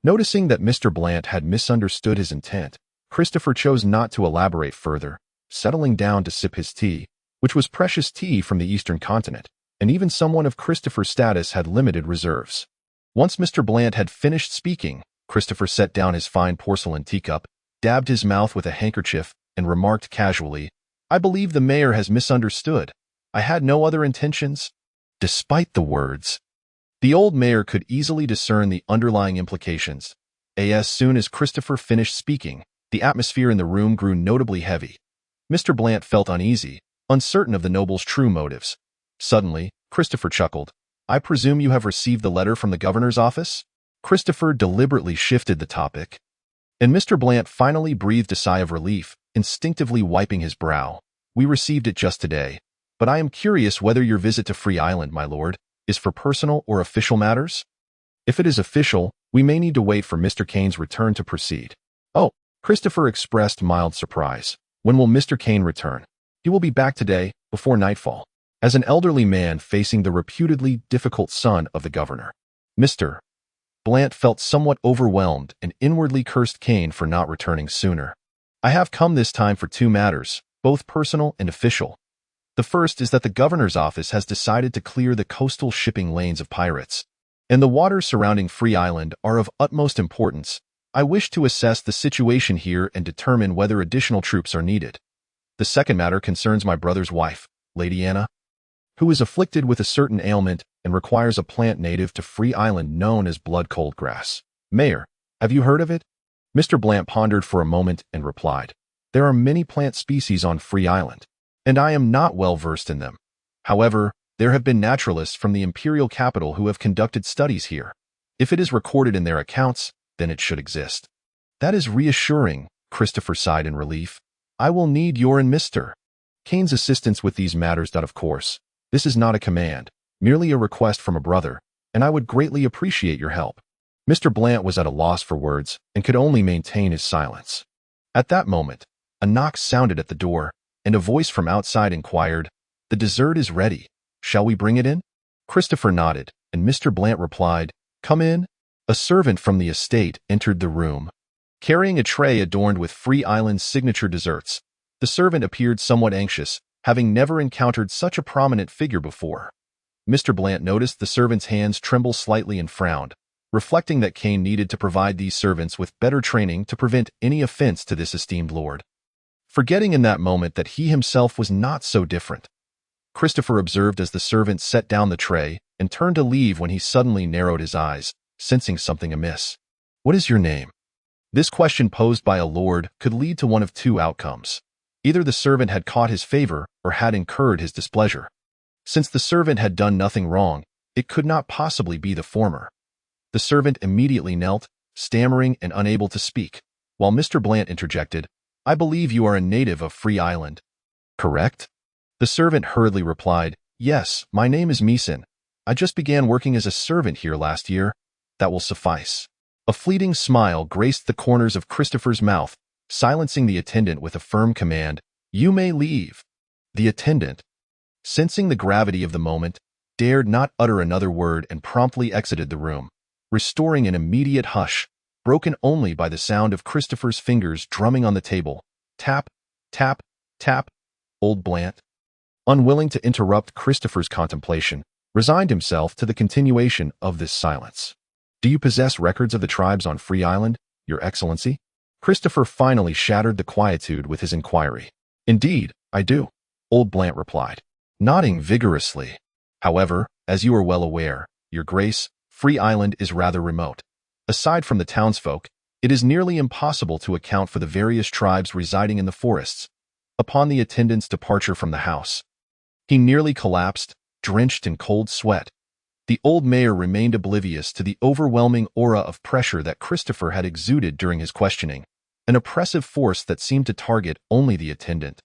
Noticing that Mr. Blant had misunderstood his intent, Christopher chose not to elaborate further, settling down to sip his tea, which was precious tea from the Eastern continent, and even someone of Christopher's status had limited reserves. Once Mr. Blant had finished speaking, Christopher set down his fine porcelain teacup, dabbed his mouth with a handkerchief, and remarked casually, "I believe the mayor has misunderstood. I had no other intentions." Despite the words, the old mayor could easily discern the underlying implications. As soon as Christopher finished speaking, the atmosphere in the room grew notably heavy. Mr. Blant felt uneasy, uncertain of the noble's true motives. Suddenly, Christopher chuckled. "I presume you have received the letter from the governor's office?" Christopher deliberately shifted the topic, and Mr. Blant finally breathed a sigh of relief, instinctively wiping his brow. "We received it just today, but I am curious whether your visit to Free Island, my lord, is for personal or official matters? If it is official, we may need to wait for Mr. Kane's return to proceed." "Oh," Christopher expressed mild surprise. "When will Mr. Kane return?" "He will be back today, before nightfall." As an elderly man facing the reputedly difficult son of the governor, Mr. Blant felt somewhat overwhelmed and inwardly cursed Kane for not returning sooner. "I have come this time for two matters, both personal and official. The first is that the governor's office has decided to clear the coastal shipping lanes of pirates, and the waters surrounding Free Island are of utmost importance. I wish to assess the situation here and determine whether additional troops are needed. The second matter concerns my brother's wife, Lady Anna, who is afflicted with a certain ailment and requires a plant native to Free Island known as blood-cold grass. Mayor, have you heard of it?" Mr. Blant pondered for a moment and replied, "There are many plant species on Free Island, and I am not well versed in them. However, there have been naturalists from the imperial capital who have conducted studies here. If it is recorded in their accounts, then it should exist." "That is reassuring," Christopher sighed in relief. "I will need your and Mr. Kane's assistance with these matters. Of course, this is not a command, merely a request from a brother, and I would greatly appreciate your help." Mr. Blant was at a loss for words and could only maintain his silence. At that moment, a knock sounded at the door, and a voice from outside inquired, "The dessert is ready. Shall we bring it in?" Christopher nodded, and Mr. Blant replied, "Come in." A servant from the estate entered the room, carrying a tray adorned with Free Island's signature desserts. The servant appeared somewhat anxious, having never encountered such a prominent figure before. Mr. Blant noticed the servant's hands tremble slightly and frowned, reflecting that Kane needed to provide these servants with better training to prevent any offense to this esteemed lord. Forgetting in that moment that he himself was not so different, Christopher observed as the servant set down the tray and turned to leave when he suddenly narrowed his eyes, sensing something amiss. "What is your name?" This question posed by a lord could lead to one of two outcomes. Either the servant had caught his favor or had incurred his displeasure. Since the servant had done nothing wrong, it could not possibly be the former. The servant immediately knelt, stammering and unable to speak, while Mr. Blant interjected, "I believe you are a native of Free Island, correct?" The servant hurriedly replied, "Yes, my name is Meeson. I just began working as a servant here last year. That will suffice." A fleeting smile graced the corners of Christopher's mouth, silencing the attendant with a firm command, "You may leave." The attendant, sensing the gravity of the moment, dared not utter another word and promptly exited the room, restoring an immediate hush, broken only by the sound of Christopher's fingers drumming on the table. Tap, tap, tap. Old Blant, unwilling to interrupt Christopher's contemplation, resigned himself to the continuation of this silence. "Do you possess records of the tribes on Free Island, Your Excellency?" Christopher finally shattered the quietude with his inquiry. "Indeed, I do," Old Blant replied, nodding vigorously. "However, as you are well aware, Your Grace, Free Island is rather remote. Aside from the townsfolk, it is nearly impossible to account for the various tribes residing in the forests." Upon the attendant's departure from the house, he nearly collapsed, drenched in cold sweat. The old mayor remained oblivious to the overwhelming aura of pressure that Christopher had exuded during his questioning, an oppressive force that seemed to target only the attendant,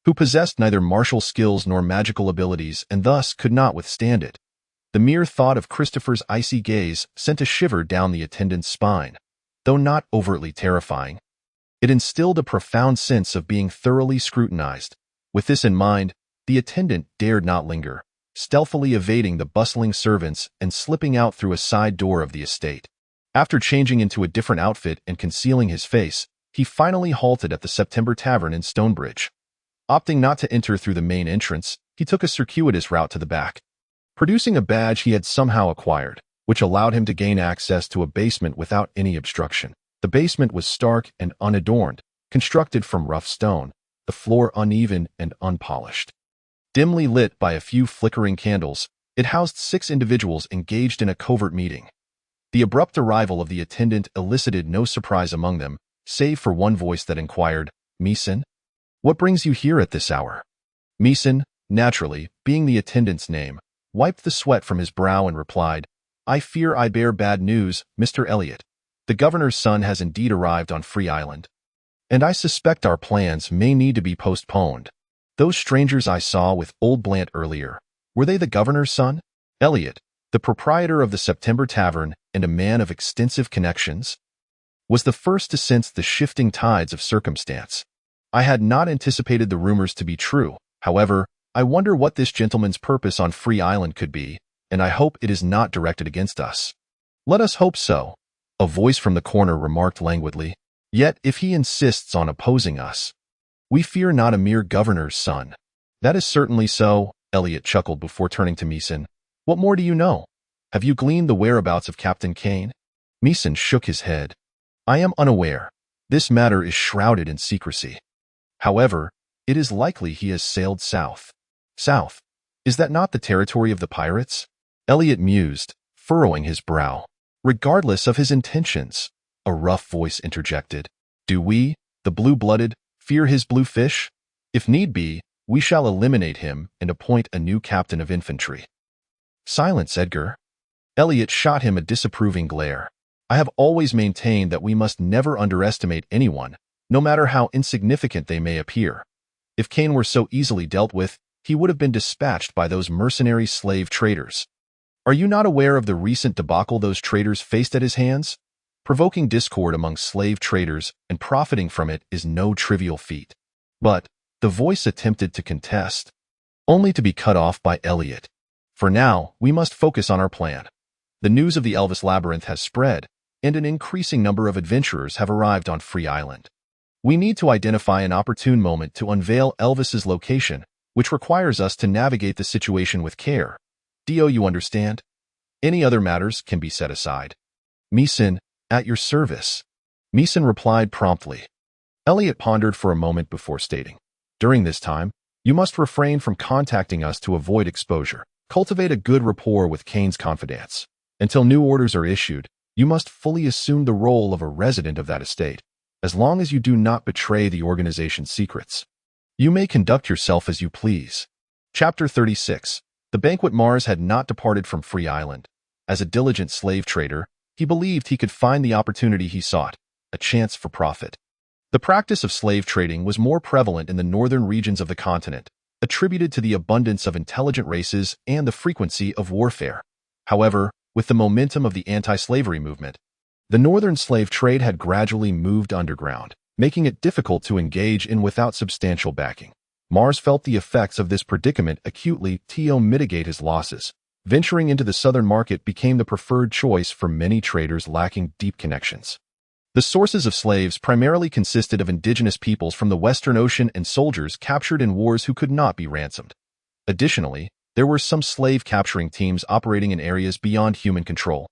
who possessed neither martial skills nor magical abilities and thus could not withstand it. The mere thought of Christopher's icy gaze sent a shiver down the attendant's spine. Though not overtly terrifying, it instilled a profound sense of being thoroughly scrutinized. With this in mind, the attendant dared not linger, stealthily evading the bustling servants and slipping out through a side door of the estate. After changing into a different outfit and concealing his face, he finally halted at the September Tavern in Stonebridge. Opting not to enter through the main entrance, he took a circuitous route to the back, producing a badge he had somehow acquired, which allowed him to gain access to a basement without any obstruction. The basement was stark and unadorned, constructed from rough stone, the floor uneven and unpolished. Dimly lit by a few flickering candles, it housed 6 individuals engaged in a covert meeting. The abrupt arrival of the attendant elicited no surprise among them, save for one voice that inquired, "Meeson? What brings you here at this hour?" Meeson, naturally, being the attendant's name, wiped the sweat from his brow and replied, "I fear I bear bad news, Mr. Elliot. The governor's son has indeed arrived on Free Island, and I suspect our plans may need to be postponed." "Those strangers I saw with Old Blant earlier, were they the governor's son?" Elliot, the proprietor of the September Tavern and a man of extensive connections, was the first to sense the shifting tides of circumstance. "I had not anticipated the rumors to be true. However, I wonder what this gentleman's purpose on Free Island could be, and I hope it is not directed against us." "Let us hope so," a voice from the corner remarked languidly. "Yet if he insists on opposing us, we fear not a mere governor's son." "That is certainly so," Elliot chuckled before turning to Meeson. "What more do you know? Have you gleaned the whereabouts of Captain Kane?" Meeson shook his head. "I am unaware. This matter is shrouded in secrecy. However, it is likely he has sailed south." "South? Is that not the territory of the pirates?" Elliot mused, furrowing his brow. "Regardless of his intentions," a rough voice interjected, "do we, the blue-blooded, fear his blue fish? If need be, we shall eliminate him and appoint a new captain of infantry." "Silence, Edgar." Elliot shot him a disapproving glare. "I have always maintained that we must never underestimate anyone, no matter how insignificant they may appear. If Kane were so easily dealt with, he would have been dispatched by those mercenary slave traders. Are you not aware of the recent debacle those traders faced at his hands? Provoking discord among slave traders and profiting from it is no trivial feat." But the voice attempted to contest, only to be cut off by Elliot. "For now, we must focus on our plan. The news of the Elvis Labyrinth has spread, and an increasing number of adventurers have arrived on Free Island. We need to identify an opportune moment to unveil Elvis's location, which requires us to navigate the situation with care. Do you understand? Any other matters can be set aside." "Meeson, at your service." Meeson replied promptly. Elliot pondered for a moment before stating, "During this time, you must refrain from contacting us to avoid exposure. Cultivate a good rapport with Kane's confidants. Until new orders are issued, you must fully assume the role of a resident of that estate, as long as you do not betray the organization's secrets. You may conduct yourself as you please." Chapter 36. The banquet Mars had not departed from Free Island. As a diligent slave trader, he believed he could find the opportunity he sought, a chance for profit. The practice of slave trading was more prevalent in the northern regions of the continent, attributed to the abundance of intelligent races and the frequency of warfare. However, with the momentum of the anti-slavery movement, the northern slave trade had gradually moved underground, making it difficult to engage in without substantial backing. Mars felt the effects of this predicament acutely to mitigate his losses. Venturing into the southern market became the preferred choice for many traders lacking deep connections. The sources of slaves primarily consisted of indigenous peoples from the Western Ocean and soldiers captured in wars who could not be ransomed. Additionally, there were some slave-capturing teams operating in areas beyond human control.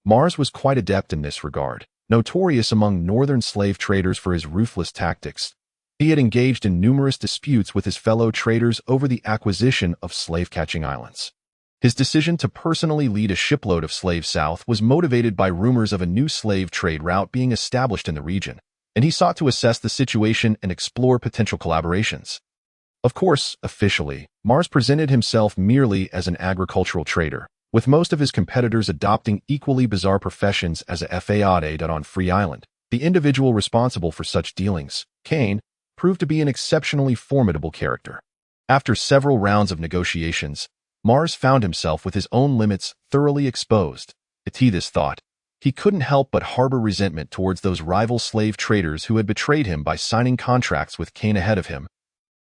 Mars was quite adept in this regard, notorious among northern slave traders for his ruthless tactics. He had engaged in numerous disputes with his fellow traders over the acquisition of slave-catching islands. His decision to personally lead a shipload of slaves south was motivated by rumors of a new slave trade route being established in the region, and he sought to assess the situation and explore potential collaborations. Of course, officially, Mars presented himself merely as an agricultural trader, with most of his competitors adopting equally bizarre professions as a fade on Free Island. The individual responsible for such dealings, Kane, proved to be an exceptionally formidable character. After several rounds of negotiations, Mars found himself with his own limits thoroughly exposed. To this thought, he couldn't help but harbor resentment towards those rival slave traders who had betrayed him by signing contracts with Kane ahead of him.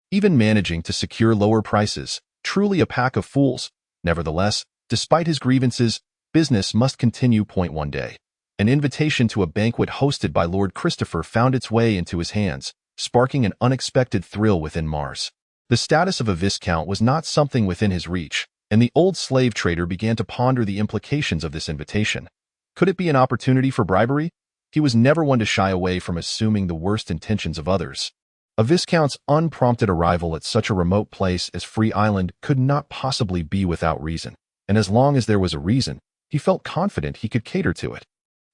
Even managing to secure lower prices, truly a pack of fools. Nevertheless, despite his grievances, business must continue. One day, an invitation to a banquet hosted by Lord Christopher found its way into his hands, sparking an unexpected thrill within Mars. The status of a viscount was not something within his reach, and the old slave trader began to ponder the implications of this invitation. Could it be an opportunity for bribery? He was never one to shy away from assuming the worst intentions of others. A viscount's unprompted arrival at such a remote place as Free Island could not possibly be without reason, and as long as there was a reason, he felt confident he could cater to it.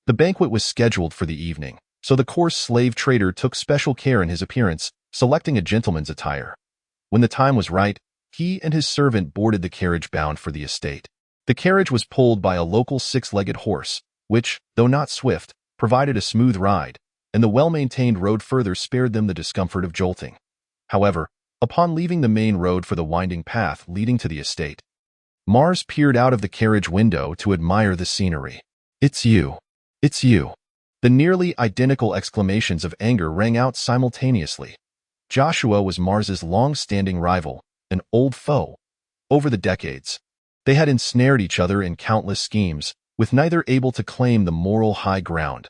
The banquet was scheduled for the evening, so the coarse slave trader took special care in his appearance, selecting a gentleman's attire. When the time was right, he and his servant boarded the carriage bound for the estate. The carriage was pulled by a local six-legged horse, which, though not swift, provided a smooth ride, and the well-maintained road further spared them the discomfort of jolting. However, upon leaving the main road for the winding path leading to the estate, Mars peered out of the carriage window to admire the scenery. "It's you. It's you." The nearly identical exclamations of anger rang out simultaneously. Joshua was Mars's long-standing rival, an old foe. Over the decades, they had ensnared each other in countless schemes, with neither able to claim the moral high ground.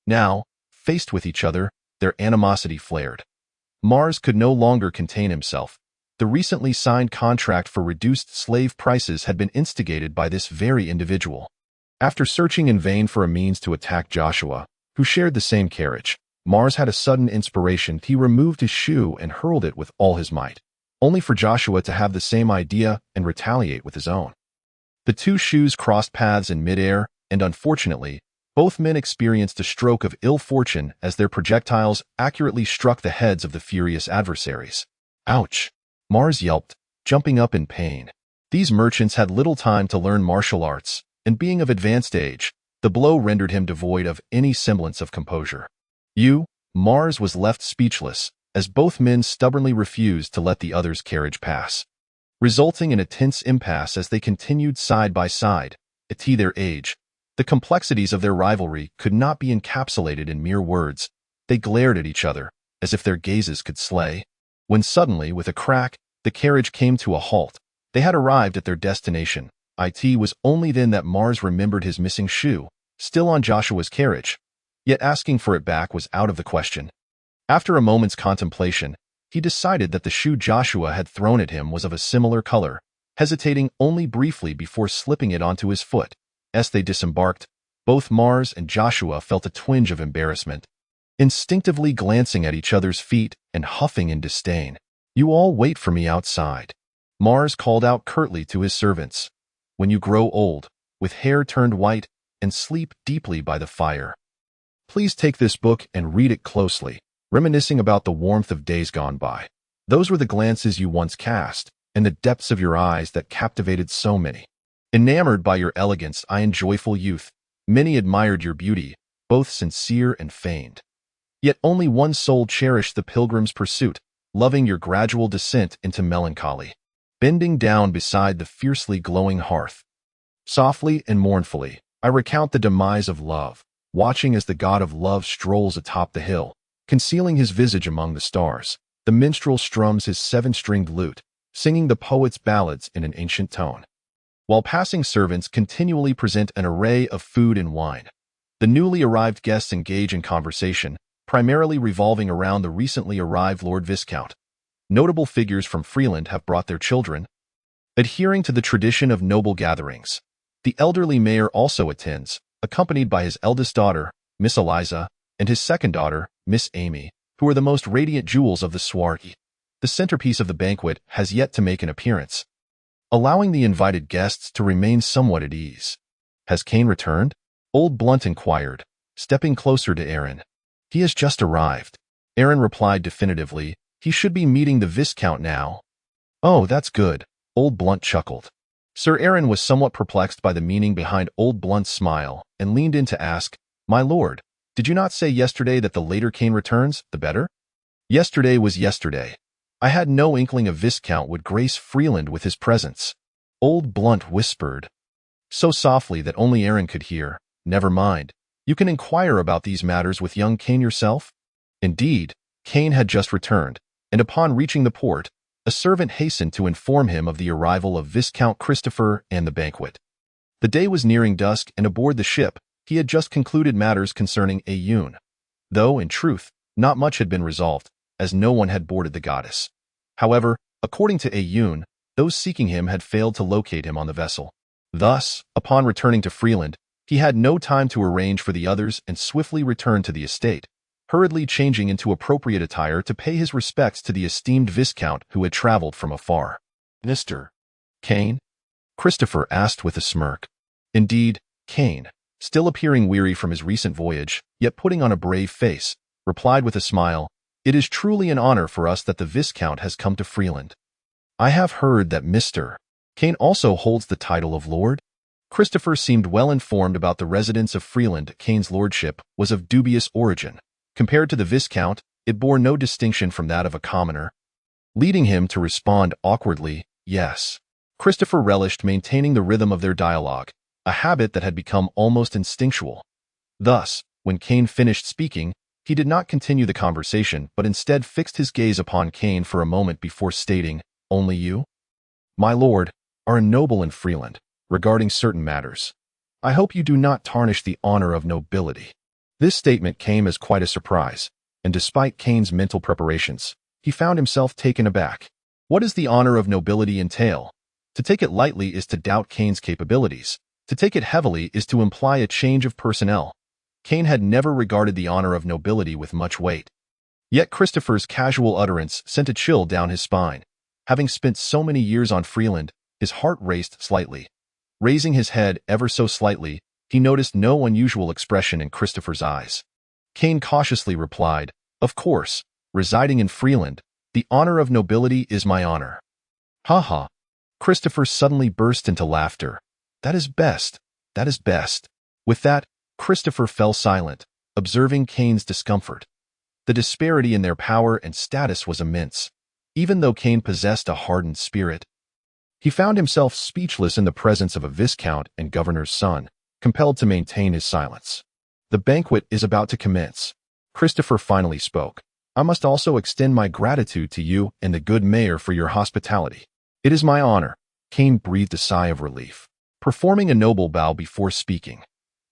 Now, faced with each other, their animosity flared. Mars could no longer contain himself. The recently signed contract for reduced slave prices had been instigated by this very individual. After searching in vain for a means to attack Joshua, who shared the same carriage, Mars had a sudden inspiration. He removed his shoe and hurled it with all his might, only for Joshua to have the same idea and retaliate with his own. The two shoes crossed paths in midair, and unfortunately, both men experienced a stroke of ill fortune as their projectiles accurately struck the heads of the furious adversaries. "Ouch!" Mars yelped, jumping up in pain. These merchants had little time to learn martial arts, and being of advanced age, the blow rendered him devoid of any semblance of composure. Mars was left speechless, as both men stubbornly refused to let the other's carriage pass, resulting in a tense impasse as they continued side by side. At their age, the complexities of their rivalry could not be encapsulated in mere words. They glared at each other, as if their gazes could slay. When suddenly, with a crack, the carriage came to a halt. They had arrived at their destination. It was only then that Mars remembered his missing shoe, still on Joshua's carriage. Yet asking for it back was out of the question. After a moment's contemplation, he decided that the shoe Joshua had thrown at him was of a similar color, hesitating only briefly before slipping it onto his foot. As they disembarked, both Mars and Joshua felt a twinge of embarrassment, instinctively glancing at each other's feet and huffing in disdain. "You all wait for me outside," Mars called out curtly to his servants. "When you grow old, with hair turned white, and sleep deeply by the fire, please take this book and read it closely, reminiscing about the warmth of days gone by. Those were the glances you once cast, and the depths of your eyes that captivated so many. Enamored by your elegance, in joyful youth, many admired your beauty, both sincere and feigned. Yet only one soul cherished the pilgrim's pursuit, loving your gradual descent into melancholy. Bending down beside the fiercely glowing hearth, softly and mournfully, I recount the demise of love, watching as the god of love strolls atop the hill, concealing his visage among the stars. The minstrel strums his seven-stringed lute, singing the poet's ballads in an ancient tone, while passing servants continually present an array of food and wine. The newly arrived guests engage in conversation, primarily revolving around the recently arrived Lord Viscount. Notable figures from Freeland have brought their children. Adhering to the tradition of noble gatherings, the elderly mayor also attends, accompanied by his eldest daughter, Miss Elisa, and his second daughter, Miss Aimi, who are the most radiant jewels of the soirée. The centerpiece of the banquet has yet to make an appearance, allowing the invited guests to remain somewhat at ease. Has Kane returned? Old Blant inquired, stepping closer to Aaron. He has just arrived. Aaron replied definitively, he should be meeting the Viscount now. Oh, that's good. Old Blant chuckled. Sir Aaron was somewhat perplexed by the meaning behind Old Blunt's smile and leaned in to ask, My lord, did you not say yesterday that the later Kane returns, the better? Yesterday was yesterday. I had no inkling a Viscount would grace Freeland with his presence. Old Blunt whispered, so softly that only Aaron could hear. Never mind. You can inquire about these matters with young Kane yourself. Indeed, Kane had just returned, and upon reaching the port, a servant hastened to inform him of the arrival of Viscount Christopher and the banquet. The day was nearing dusk, and aboard the ship, he had just concluded matters concerning Aimi, though, in truth, not much had been resolved, as no one had boarded the goddess. However, according to Aimi, those seeking him had failed to locate him on the vessel. Thus, upon returning to Freeland, he had no time to arrange for the others and swiftly returned to the estate, hurriedly changing into appropriate attire to pay his respects to the esteemed Viscount who had traveled from afar. Mr. Kane? Christopher asked with a smirk. Indeed, Kane, still appearing weary from his recent voyage, yet putting on a brave face, replied with a smile, It is truly an honor for us that the Viscount has come to Freeland. I have heard that Mr. Kane also holds the title of Lord. Christopher seemed well informed about the residence of Freeland. Kane's lordship was of dubious origin. Compared to the Viscount, it bore no distinction from that of a commoner, leading him to respond awkwardly, yes. Christopher relished maintaining the rhythm of their dialogue, a habit that had become almost instinctual. Thus, when Kane finished speaking, he did not continue the conversation but instead fixed his gaze upon Kane for a moment before stating, Only you, my lord, are a noble in Freeland, regarding certain matters. I hope you do not tarnish the honor of nobility. This statement came as quite a surprise, and despite Kane's mental preparations, he found himself taken aback. What does the honor of nobility entail? To take it lightly is to doubt Kane's capabilities. To take it heavily is to imply a change of personnel. Kane had never regarded the honor of nobility with much weight. Yet Christopher's casual utterance sent a chill down his spine. Having spent so many years on Freeland, his heart raced slightly. Raising his head ever so slightly, he noticed no unusual expression in Christopher's eyes. Kane cautiously replied, Of course, residing in Freeland, the honor of nobility is my honor. Ha ha. Christopher suddenly burst into laughter. That is best. That is best. With that, Christopher fell silent, observing Kane's discomfort. The disparity in their power and status was immense. Even though Kane possessed a hardened spirit, he found himself speechless in the presence of a Viscount and governor's son, compelled to maintain his silence. The banquet is about to commence. Christopher finally spoke. I must also extend my gratitude to you and the good mayor for your hospitality. It is my honor. Kane breathed a sigh of relief, performing a noble bow before speaking.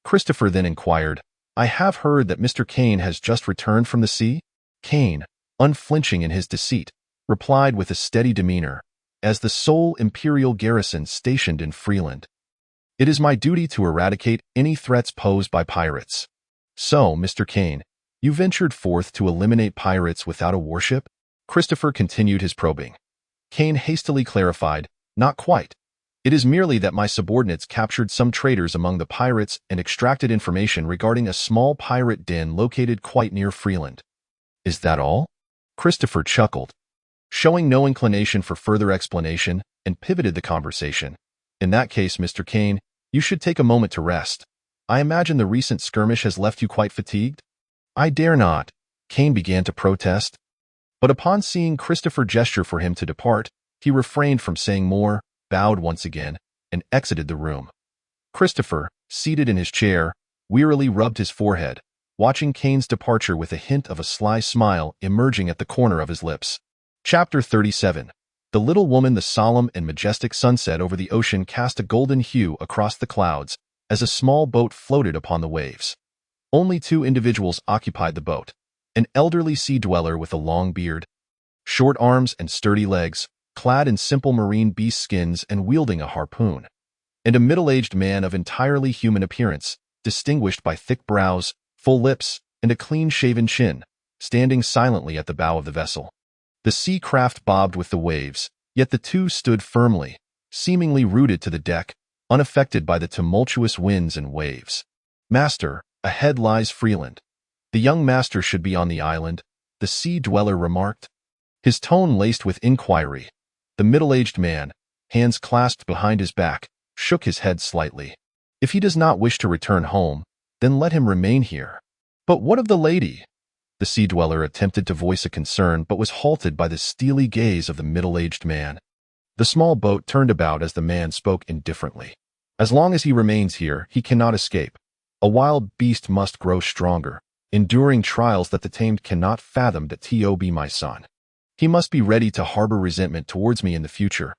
Christopher then inquired, I have heard that Mr. Kane has just returned from the sea? Kane, unflinching in his deceit, replied with a steady demeanor, as the sole imperial garrison stationed in Freeland. It is my duty to eradicate any threats posed by pirates. So, Mr. Kane, you ventured forth to eliminate pirates without a warship? Christopher continued his probing. Kane hastily clarified, Not quite. It is merely that my subordinates captured some traders among the pirates and extracted information regarding a small pirate den located quite near Freeland. Is that all? Christopher chuckled. showing no inclination for further explanation, and pivoted the conversation. In that case, Mr. Kane, you should take a moment to rest. I imagine the recent skirmish has left you quite fatigued? I dare not, Kane began to protest. But upon seeing Christopher gesture for him to depart, he refrained from saying more, bowed once again, and exited the room. Christopher, seated in his chair, wearily rubbed his forehead, watching Kane's departure with a hint of a sly smile emerging at the corner of his lips. Chapter 37. The little woman. The solemn and majestic sunset over the ocean cast a golden hue across the clouds as a small boat floated upon the waves. Only 2 individuals occupied the boat, an elderly sea dweller with a long beard, short arms and sturdy legs, clad in simple marine beast skins and wielding a harpoon, and a middle-aged man of entirely human appearance, distinguished by thick brows, full lips, and a clean-shaven chin, standing silently at the bow of the vessel. The sea craft bobbed with the waves, yet the two stood firmly, seemingly rooted to the deck, unaffected by the tumultuous winds and waves. Master, ahead lies Freeland. The young master should be on the island, the sea dweller remarked, his tone laced with inquiry. The middle-aged man, hands clasped behind his back, shook his head slightly. If he does not wish to return home, then let him remain here. But what of the lady? The sea dweller attempted to voice a concern but was halted by the steely gaze of the middle-aged man. The small boat turned about as the man spoke indifferently. As long as he remains here, he cannot escape. A wild beast must grow stronger, enduring trials that the tamed cannot fathom. That be my son. He must be ready to harbor resentment towards me in the future.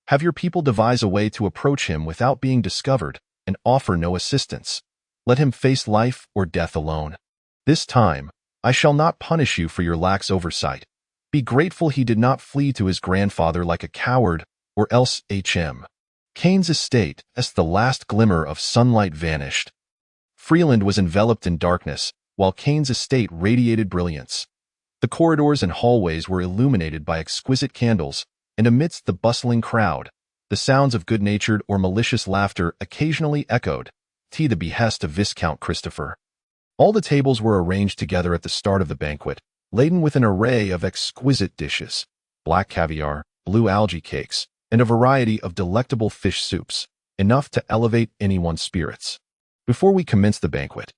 Have your people devise a way to approach him without being discovered, and offer no assistance. Let him face life or death alone. This time, I shall not punish you for your lax oversight. Be grateful he did not flee to his grandfather like a coward, or else H.M. Kane's estate, as the last glimmer of sunlight vanished. Freeland was enveloped in darkness, while Kane's estate radiated brilliance. The corridors and hallways were illuminated by exquisite candles, and amidst the bustling crowd, the sounds of good-natured or malicious laughter occasionally echoed, to the behest of Viscount Christopher. All the tables were arranged together at the start of the banquet, laden with an array of exquisite dishes, black caviar, blue algae cakes, and a variety of delectable fish soups, enough to elevate anyone's spirits. Before we commence the banquet,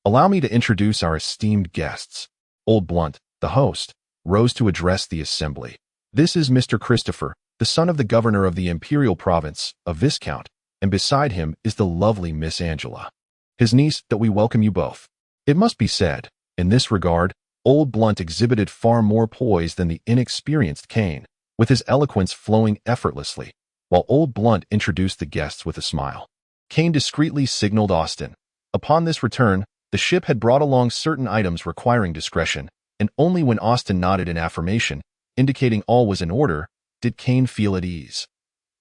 allow me to introduce our esteemed guests. Old Blant, the host, rose to address the assembly. This is Mr. Christopher, the son of the governor of the imperial province, a viscount, and beside him is the lovely Miss Angela, his niece. That we welcome you both. It must be said, in this regard, Old Blant exhibited far more poise than the inexperienced Kane, with his eloquence flowing effortlessly, while Old Blant introduced the guests with a smile. Kane discreetly signaled Austin. Upon this return, the ship had brought along certain items requiring discretion, and only when Austin nodded in affirmation, indicating all was in order, did Kane feel at ease.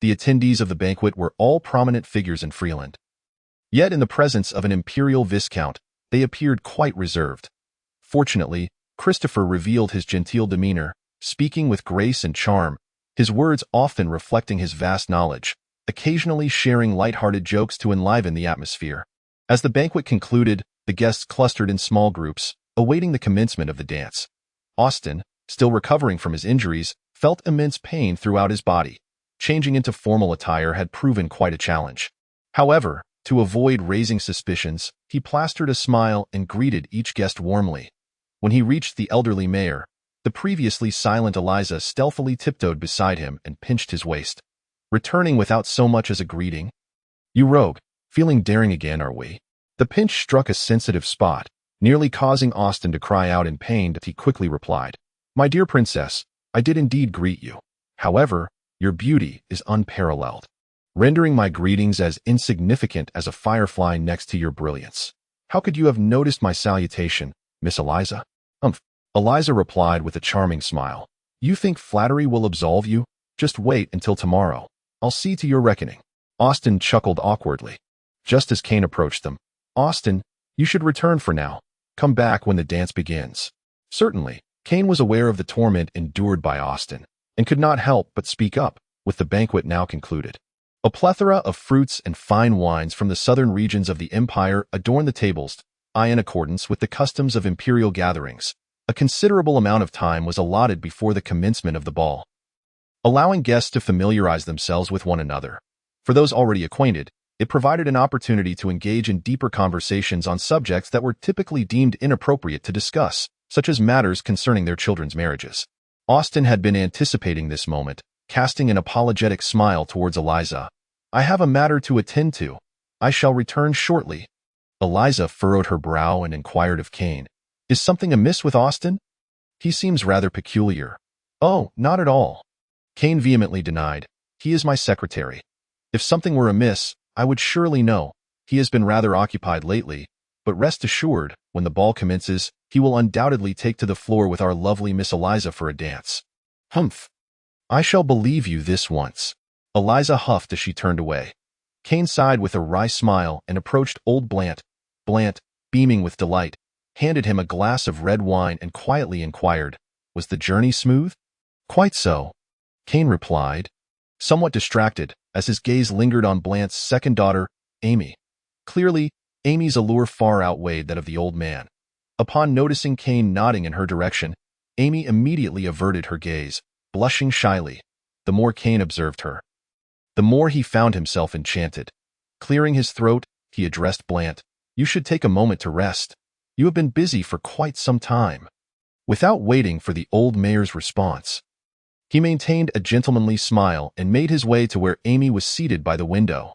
The attendees of the banquet were all prominent figures in Freeland. Yet in the presence of an imperial viscount, they appeared quite reserved. Fortunately, Christopher revealed his genteel demeanor, speaking with grace and charm, his words often reflecting his vast knowledge, occasionally sharing light-hearted jokes to enliven the atmosphere. As the banquet concluded, the guests clustered in small groups, awaiting the commencement of the dance. Austin, still recovering from his injuries, felt immense pain throughout his body. Changing into formal attire had proven quite a challenge. However, to avoid raising suspicions, he plastered a smile and greeted each guest warmly. When he reached the elderly mayor, the previously silent Elisa stealthily tiptoed beside him and pinched his waist, returning without so much as a greeting. "You rogue, feeling daring again, are we?" The pinch struck a sensitive spot, nearly causing Austin to cry out in pain. He quickly replied, "My dear princess, I did indeed greet you. However, your beauty is unparalleled, rendering my greetings as insignificant as a firefly next to your brilliance. How could you have noticed my salutation, Miss Elisa?" Elisa replied with a charming smile. "You think flattery will absolve you? Just wait until tomorrow. I'll see to your reckoning." Austin chuckled awkwardly. Just as Kane approached them, "Austin, you should return for now. Come back when the dance begins." Certainly, Kane was aware of the torment endured by Austin, and could not help but speak up, with the banquet now concluded. A plethora of fruits and fine wines from the southern regions of the empire adorned the tables, in accordance with the customs of imperial gatherings. A considerable amount of time was allotted before the commencement of the ball, allowing guests to familiarize themselves with one another. For those already acquainted, it provided an opportunity to engage in deeper conversations on subjects that were typically deemed inappropriate to discuss, such as matters concerning their children's marriages. Austin had been anticipating this moment, casting an apologetic smile towards Eliza. "I have a matter to attend to. I shall return shortly." Eliza furrowed her brow and inquired of Kane, "Is something amiss with Austin? He seems rather peculiar." "Oh, not at all." Kane vehemently denied. "He is my secretary. If something were amiss, I would surely know. He has been rather occupied lately, but rest assured, when the ball commences, he will undoubtedly take to the floor with our lovely Miss Eliza for a dance." "Humph. I shall believe you this once." Eliza huffed as she turned away. Kane sighed with a wry smile and approached old Blant. Blant, beaming with delight, handed him a glass of red wine and quietly inquired, "Was the journey smooth?" "Quite so," Kane replied, somewhat distracted as his gaze lingered on Blant's second daughter, Aimi. Clearly, Amy's allure far outweighed that of the old man. Upon noticing Kane nodding in her direction, Aimi immediately averted her gaze, blushing shyly. The more Kane observed her, the more he found himself enchanted. Clearing his throat, he addressed Blant. "You should take a moment to rest. You have been busy for quite some time." Without waiting for the old mayor's response, he maintained a gentlemanly smile and made his way to where Aimi was seated by the window.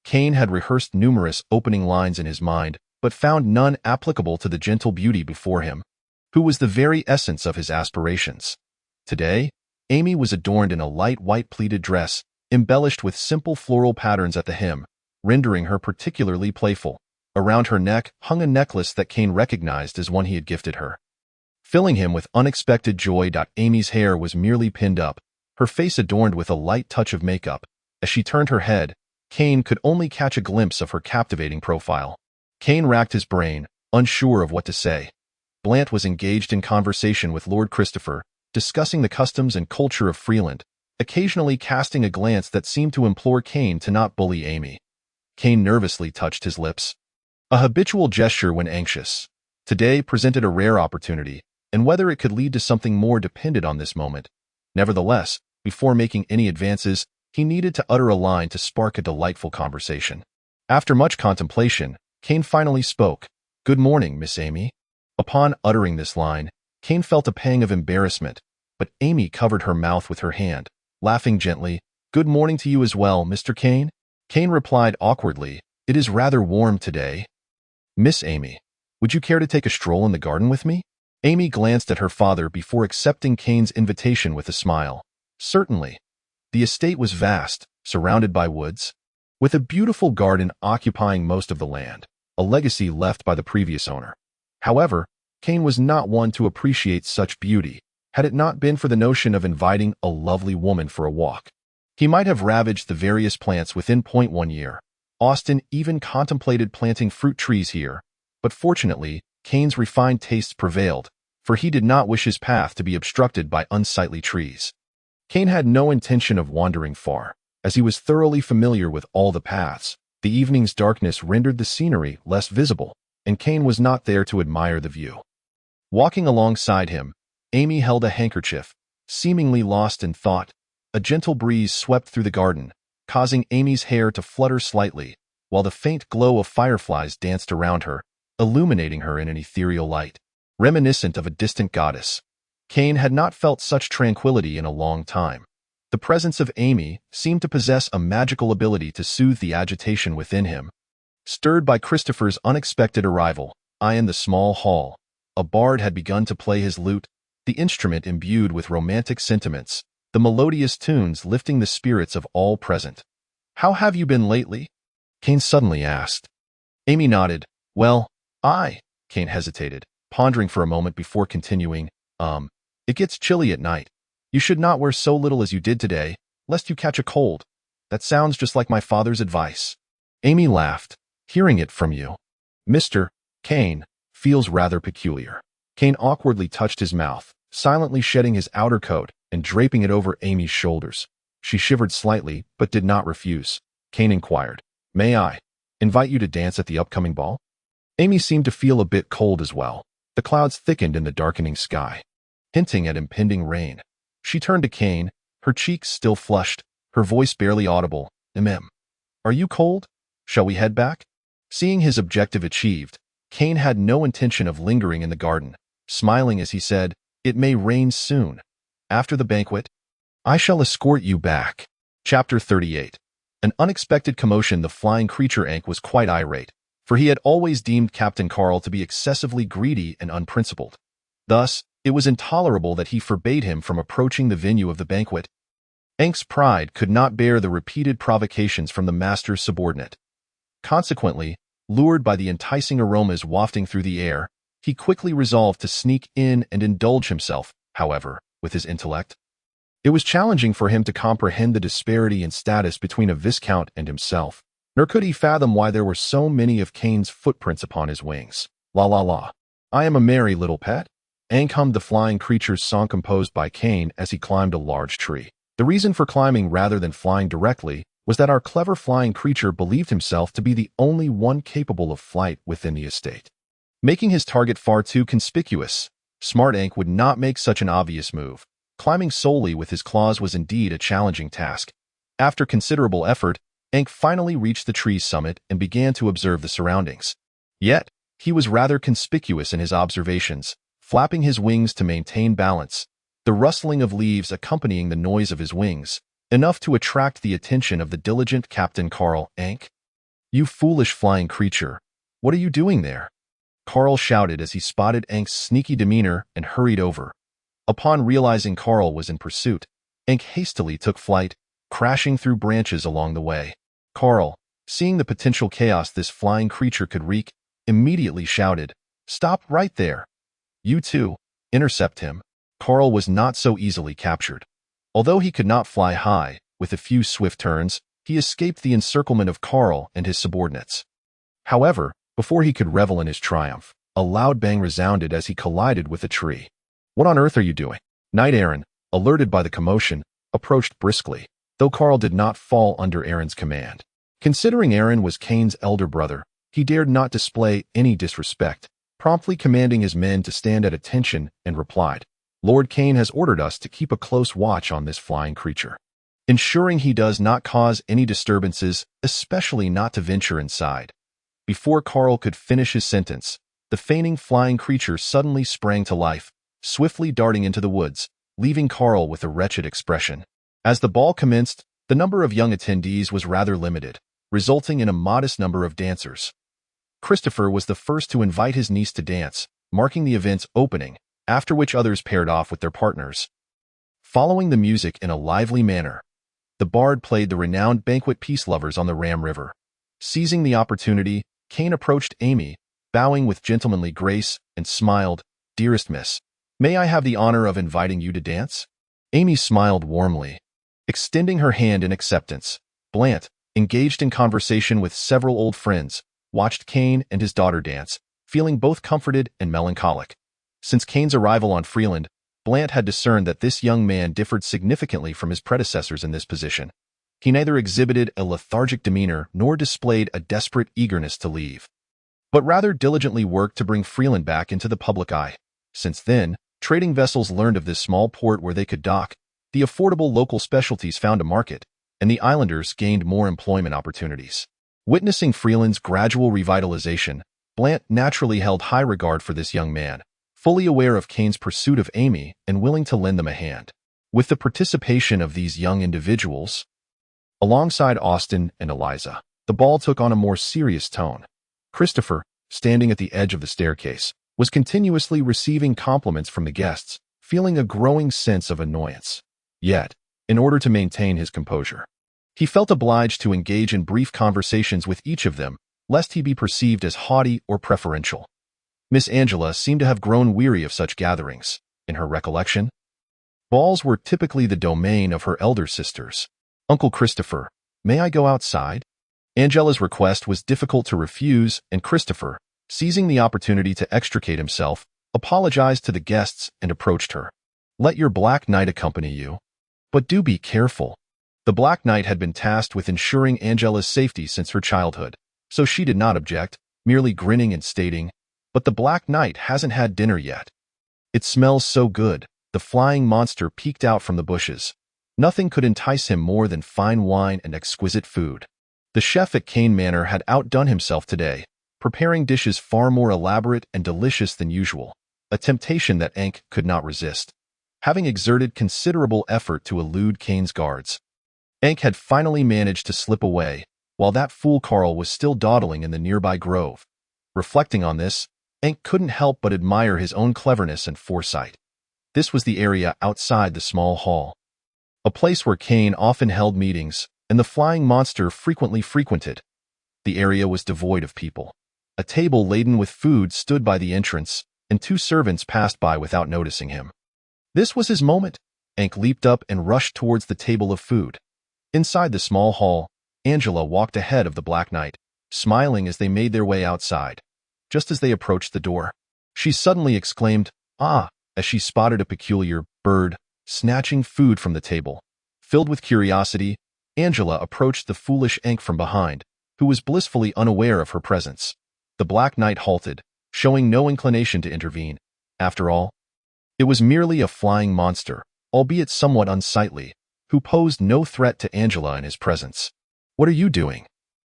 Kane had rehearsed numerous opening lines in his mind, but found none applicable to the gentle beauty before him, who was the very essence of his aspirations. Today, Aimi was adorned in a light white pleated dress, embellished with simple floral patterns at the hem, rendering her particularly playful. Around her neck hung a necklace that Kane recognized as one he had gifted her. Filling him with unexpected joy, Amy's hair was merely pinned up, her face adorned with a light touch of makeup. As she turned her head, Kane could only catch a glimpse of her captivating profile. Kane racked his brain, unsure of what to say. Blant was engaged in conversation with Lord Christopher, discussing the customs and culture of Freeland, occasionally casting a glance that seemed to implore Kane to not bully Aimi. Kane nervously touched his lips, a habitual gesture when anxious. Today presented a rare opportunity, and whether it could lead to something more depended on this moment. Nevertheless, before making any advances, he needed to utter a line to spark a delightful conversation. After much contemplation, Kane finally spoke. "Good morning, Miss Aimi." Upon uttering this line, Kane felt a pang of embarrassment, but Aimi covered her mouth with her hand, laughing gently. "Good morning to you as well, Mr. Kane." Kane replied awkwardly, "It is rather warm today." "Miss Aimi, would you care to take a stroll in the garden with me?" Aimi glanced at her father before accepting Kane's invitation with a smile. Certainly. The estate was vast, surrounded by woods, with a beautiful garden occupying most of the land, a legacy left by the previous owner. However, Kane was not one to appreciate such beauty, had it not been for the notion of inviting a lovely woman for a walk. He might have ravaged the various plants within 1 year. Austin even contemplated planting fruit trees here, but fortunately, Kane's refined tastes prevailed, for he did not wish his path to be obstructed by unsightly trees. Kane had no intention of wandering far, as he was thoroughly familiar with all the paths. The evening's darkness rendered the scenery less visible, and Kane was not there to admire the view. Walking alongside him, Aimi held a handkerchief, seemingly lost in thought. A gentle breeze swept through the garden, causing Amy's hair to flutter slightly, while the faint glow of fireflies danced around her, illuminating her in an ethereal light, reminiscent of a distant goddess. Kane had not felt such tranquility in a long time. The presence of Aimi seemed to possess a magical ability to soothe the agitation within him. Stirred by Christopher's unexpected arrival, in the small hall, a bard had begun to play his lute, the instrument imbued with romantic sentiments, the melodious tunes lifting the spirits of all present. "How have you been lately?" Kane suddenly asked. Aimi nodded. "Well, Kane hesitated, pondering for a moment before continuing. It gets chilly at night. You should not wear so little as you did today, lest you catch a cold." "That sounds just like my father's advice." Aimi laughed. "Hearing it from you, Mr. Kane, feels rather peculiar." Kane awkwardly touched his mouth, silently shedding his outer coat and draping it over Amy's shoulders. She shivered slightly, but did not refuse. Kane inquired, "May I invite you to dance at the upcoming ball?" Aimi seemed to feel a bit cold as well. The clouds thickened in the darkening sky, hinting at impending rain. She turned to Kane, her cheeks still flushed, her voice barely audible. Are you cold? Shall we head back? Seeing his objective achieved, Kane had no intention of lingering in the garden, smiling as he said, "It may rain soon. After the banquet, I shall escort you back." Chapter 38. An unexpected commotion. The flying creature Ankh was quite irate, for he had always deemed Captain Carl to be excessively greedy and unprincipled. Thus, it was intolerable that he forbade him from approaching the venue of the banquet. Ankh's pride could not bear the repeated provocations from the master's subordinate. Consequently, lured by the enticing aromas wafting through the air, he quickly resolved to sneak in and indulge himself, however, with his intellect. It was challenging for him to comprehend the disparity in status between a viscount and himself, nor could he fathom why there were so many of Kane's footprints upon his wings. La la la. I am a merry little pet. Ankh hummed the flying creature's song composed by Kane as he climbed a large tree. The reason for climbing rather than flying directly was that our clever flying creature believed himself to be the only one capable of flight within the estate. Making his target far too conspicuous, smart Ankh would not make such an obvious move. Climbing solely with his claws was indeed a challenging task. After considerable effort, Ankh finally reached the tree's summit and began to observe the surroundings. Yet, he was rather conspicuous in his observations, flapping his wings to maintain balance, the rustling of leaves accompanying the noise of his wings, enough to attract the attention of the diligent Captain Carl. Ankh, you foolish flying creature, what are you doing there? Carl shouted as he spotted Ankh's sneaky demeanor and hurried over. Upon realizing Carl was in pursuit, Ankh hastily took flight, crashing through branches along the way. Carl, seeing the potential chaos this flying creature could wreak, immediately shouted, "Stop right there! You too, intercept him." Carl was not so easily captured. Although he could not fly high, with a few swift turns, he escaped the encirclement of Carl and his subordinates. However, before he could revel in his triumph, a loud bang resounded as he collided with a tree. "What on earth are you doing?" Knight Aaron, alerted by the commotion, approached briskly, though Carl did not fall under Aaron's command. Considering Aaron was Kane's elder brother, he dared not display any disrespect, promptly commanding his men to stand at attention and replied, "Lord Kane has ordered us to keep a close watch on this flying creature, ensuring he does not cause any disturbances, especially not to venture inside." Before Carl could finish his sentence, the feigning flying creature suddenly sprang to life, swiftly darting into the woods, leaving Carl with a wretched expression. As the ball commenced, the number of young attendees was rather limited, resulting in a modest number of dancers. Christopher was the first to invite his niece to dance, marking the event's opening, after which others paired off with their partners. Following the music in a lively manner, the bard played the renowned banquet Peace Lovers on the Ram River. Seizing the opportunity, Kane approached Aimi, bowing with gentlemanly grace, and smiled, "Dearest miss, may I have the honor of inviting you to dance?" Aimi smiled warmly, extending her hand in acceptance. Blant, engaged in conversation with several old friends, watched Kane and his daughter dance, feeling both comforted and melancholic. Since Kane's arrival on Freeland, Blant had discerned that this young man differed significantly from his predecessors in this position. He neither exhibited a lethargic demeanor nor displayed a desperate eagerness to leave, but rather diligently worked to bring Freeland back into the public eye. Since then, trading vessels learned of this small port where they could dock, the affordable local specialties found a market, and the islanders gained more employment opportunities. Witnessing Freeland's gradual revitalization, Blant naturally held high regard for this young man, fully aware of Kane's pursuit of Aimi and willing to lend them a hand. With the participation of these young individuals, alongside Austin and Elisa, the ball took on a more serious tone. Christopher, standing at the edge of the staircase, was continuously receiving compliments from the guests, feeling a growing sense of annoyance. Yet, in order to maintain his composure, he felt obliged to engage in brief conversations with each of them, lest he be perceived as haughty or preferential. Miss Angela seemed to have grown weary of such gatherings. In her recollection, balls were typically the domain of her elder sisters. "Uncle Christopher, may I go outside?" Angela's request was difficult to refuse, and Christopher, seizing the opportunity to extricate himself, apologized to the guests and approached her. "Let your Black Knight accompany you. But do be careful." The Black Knight had been tasked with ensuring Angela's safety since her childhood, so she did not object, merely grinning and stating, But the Black Knight hasn't had dinner yet. It smells so good. The flying monster peeked out from the bushes. Nothing could entice him more than fine wine and exquisite food. The chef at Kane Manor had outdone himself today, preparing dishes far more elaborate and delicious than usual, a temptation that Ankh could not resist. Having exerted considerable effort to elude Kane's guards, Ankh had finally managed to slip away, while that fool Carl was still dawdling in the nearby grove. Reflecting on this, Ankh couldn't help but admire his own cleverness and foresight. This was the area outside the small hall, a place where Kane often held meetings, and the flying monster frequently frequented. The area was devoid of people. A table laden with food stood by the entrance, and 2 servants passed by without noticing him. This was his moment. Ankh leaped up and rushed towards the table of food. Inside the small hall, Angela walked ahead of the Black Knight, smiling as they made their way outside. Just as they approached the door, she suddenly exclaimed, "Ah!" as she spotted a peculiar bird snatching food from the table. Filled with curiosity, Angela approached the foolish Ankh from behind, who was blissfully unaware of her presence. The Black Knight halted, showing no inclination to intervene. After all, it was merely a flying monster, albeit somewhat unsightly, who posed no threat to Angela in his presence. "What are you doing?"